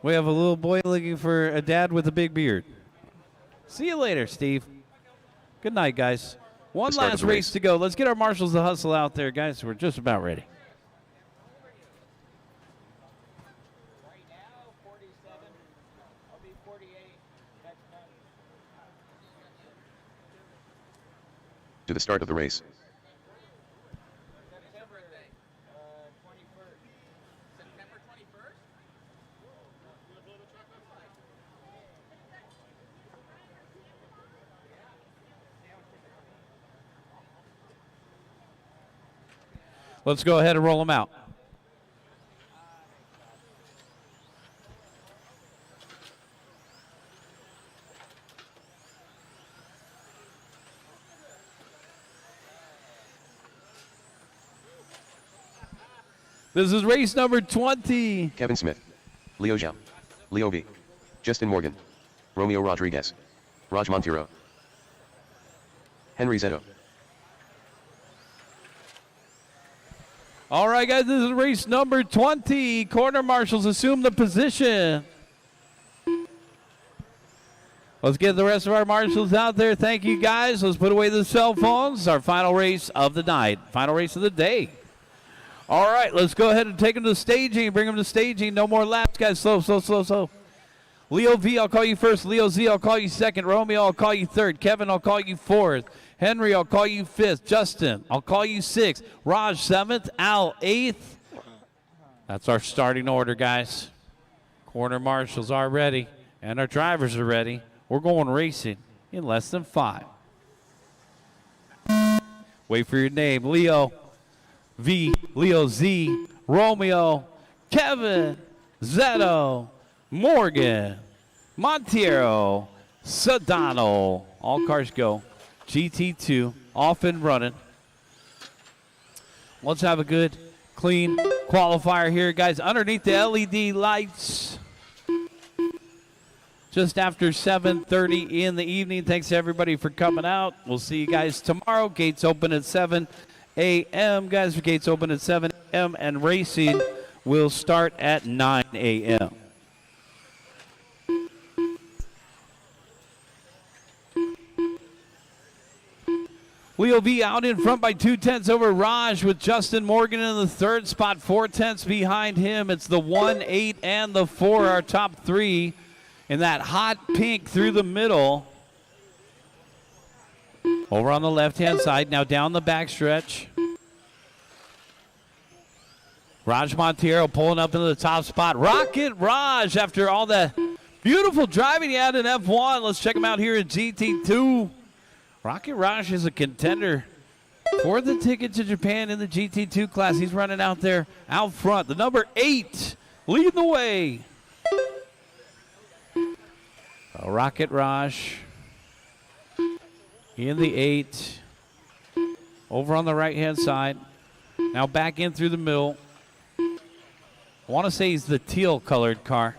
We have a little boy looking for a dad with a big beard. See you later, Steve. Good night, guys. One The start of last the race race. to go. Let's get our marshals to hustle out there, guys. We're just about ready. Right now, 47. I'll be 48. That's done. To the start of the race. September 21st. September 21st? Let's go ahead and roll them out. This is race number 20. Kevin Smith. Leo Zhao. Leo V. Justin Morgan. Romeo Rodriguez. Raj Montero. Henry Zetto. All right, guys, this is race number 20. Corner marshals assume the position. Let's get the rest of our marshals out there. Thank you, guys. Let's put away the cell phones. Our final race of the night, final race of the day. All right, let's go ahead and take them to staging. Bring them to staging. No more laps, guys. Slow, slow, slow, slow. Leo V, I'll call you first. Leo Z, I'll call you second. Romeo, I'll call you third. Kevin, I'll call you fourth. Henry, I'll call you fifth. Justin, I'll call you sixth. Raj, seventh. Al, eighth. That's our starting order, guys. Corner marshals are ready, and our drivers are ready. We're going racing in less than 5. Wait for your name. Leo V, Leo Z, Romeo, Kevin, Zetto, Morgan, Montiero, Sedano. All cars go. GT2 off and running. Let's have a good, clean qualifier here, guys. Underneath the LED lights. Just after 7:30 in the evening. Thanks to everybody for coming out. We'll see you guys tomorrow. Gates open at 7 a.m. Guys, gates open at 7 a.m. and racing will start at 9 a.m. Leo V out in front by 2/10 over Raj with Justin Morgan in the third spot. 4/10 behind him. It's the 1, 8, and the 4, our top 3. In that hot pink through the middle. Over on the left-hand side. Now down the backstretch. Raj Montero pulling up into the top spot. Rocket Raj after all the beautiful driving he had in F1. Let's check him out here in GT2. Rocket Raj is a contender for the ticket to Japan in the GT2 class. He's running out there out front. The number 8 leading the way. Rocket Raj in the 8. Over on the right-hand side. Now back in through the middle. I want to say he's the teal-colored car.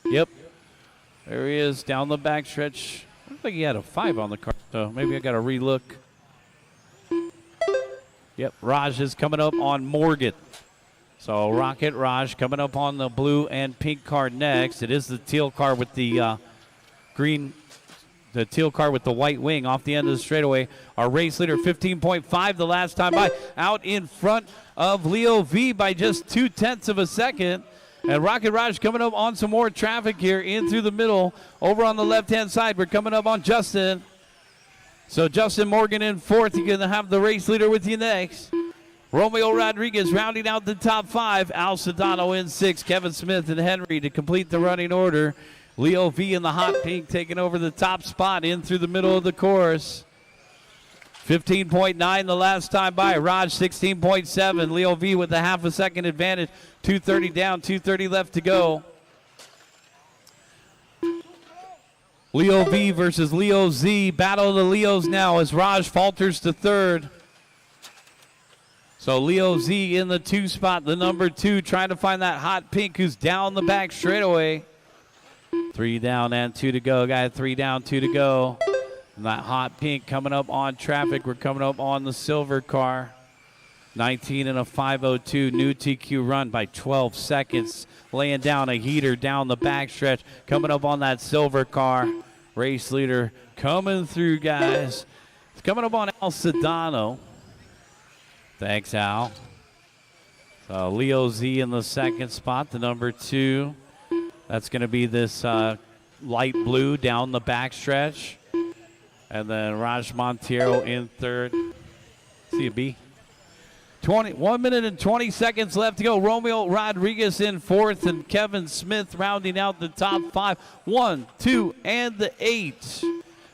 Yep. There he is down the backstretch. Looks like he had a 5 on the car, so maybe I got to relook. Yep, Raj is coming up on Morgan. So Rocket Raj coming up on the blue and pink car next. It is the teal car with the the teal car with the white wing off the end of the straightaway. Our race leader, 15.5 the last time by, out in front of Leo V by just 0.2 of a second. And Rocket Raj coming up on some more traffic here in through the middle. Over on the left-hand side, we're coming up on Justin. So Justin Morgan in fourth. You're going to have the race leader with you next. Romeo Rodriguez rounding out the top five. Al Sedano in six. Kevin Smith and Henry to complete the running order. Leo V in the hot pink taking over the top spot in through the middle of the course. 15.9 the last time by. Raj 16.7. Leo V with a half a second advantage. 2:30 down, 2:30 left to go. Leo V versus Leo Z. Battle of the Leos now as Raj falters to third. So Leo Z in the 2 spot, the number 2, trying to find that hot pink who's down the back straightaway. 3 down and 2 to go, guys. 3 down, 2 to go. And that hot pink coming up on traffic. We're coming up on the silver car. 19 and a 5:02, new TQ run by 12 seconds. Laying down a heater down the backstretch. Coming up on that silver car. Race leader coming through, guys. It's coming up on Al Sedano. Thanks, Al. So Leo Z in the second spot, the number 2. That's going to be this light blue down the backstretch. And then Raj Montiero in third. See a B. 1 minute and 20 seconds left to go. Romeo Rodriguez in fourth and Kevin Smith rounding out the top 5. 1, 2, and the 8.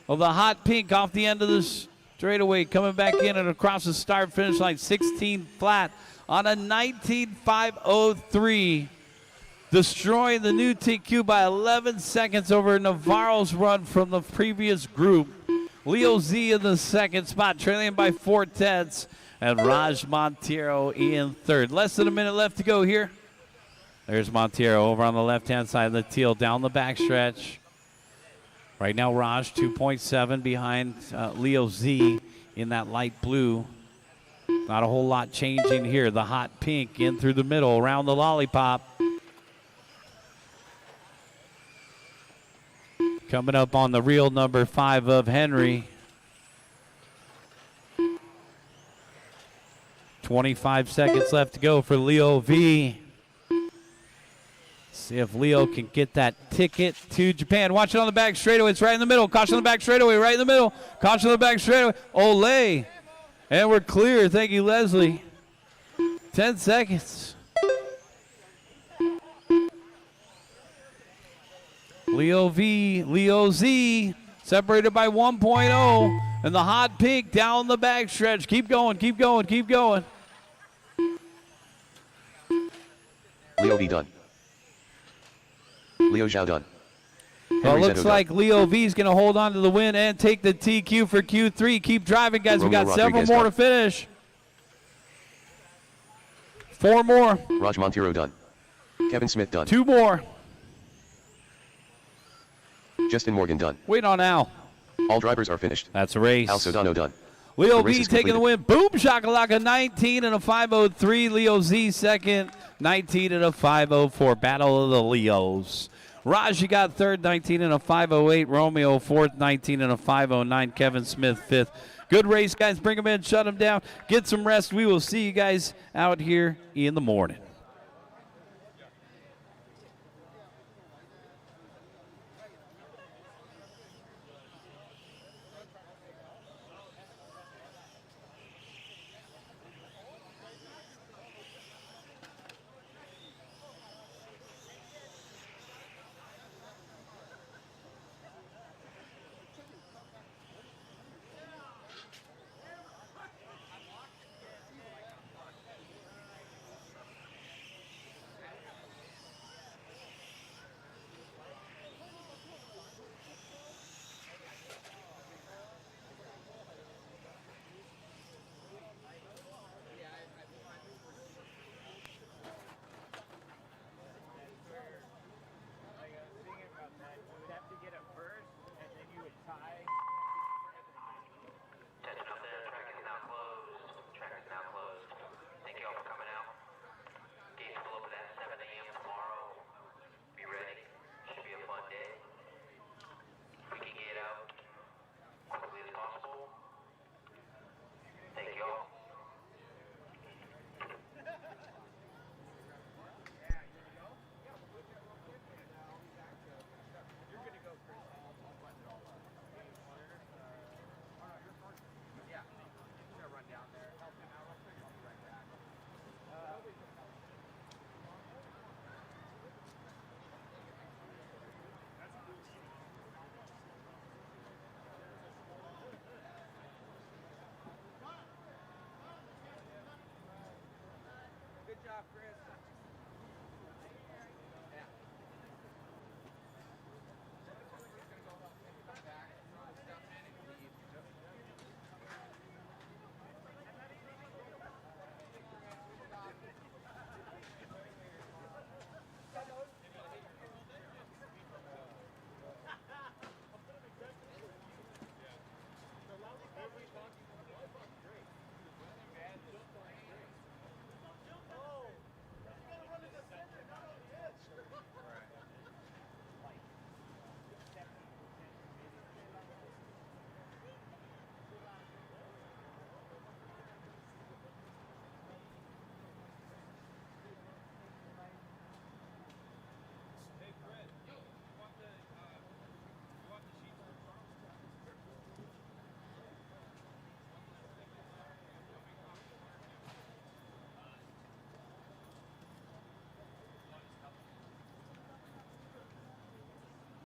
Well, the hot pink off the end of the straightaway coming back in and across the start finish line. 16 flat on a 19.503. Destroying the new TQ by 11 seconds over Navarro's run from the previous group. Leo Z in the second spot, trailing by 4/10. And Raj Montiero in third. Less than a minute left to go here. There's Montiero over on the left-hand side of the teal down the backstretch. Right now, Raj 2.7 behind Leo Z in that light blue. Not a whole lot changing here. The hot pink in through the middle around the lollipop. Coming up on the real number 5 of Henry. 25 seconds left to go for Leo V. See if Leo can get that ticket to Japan. Watch it on the back straightaway. It's right in the middle. Caution on the back straightaway. Right in the middle. Caution on the back straightaway. Olay. And we're clear. Thank you, Leslie. 10 seconds. Leo V, Leo Z, separated by 1.0. And the hot pink down the backstretch. Keep going, keep going, keep going. Leo V done. Leo Zhao done. Well, it looks like Leo V is going to hold on to the win and take the TQ for Q3. Keep driving, guys. We got several more to finish. 4 more. Raj Montiero done. Kevin Smith done. 2 more. Justin Morgan done. Wait on Al. All drivers are finished. That's a race. Al Sedano done. Leo V taking the win. Boom shakalaka, 19 and a 5:03. Leo Z second, 19 and a 5:04. Battle of the Leos. Raj, you got third, 19 and a 5:08. Romeo fourth, 19 and a 5:09. Kevin Smith fifth. Good race, guys. Bring them in, shut them down, get some rest. We will see you guys out here in the morning.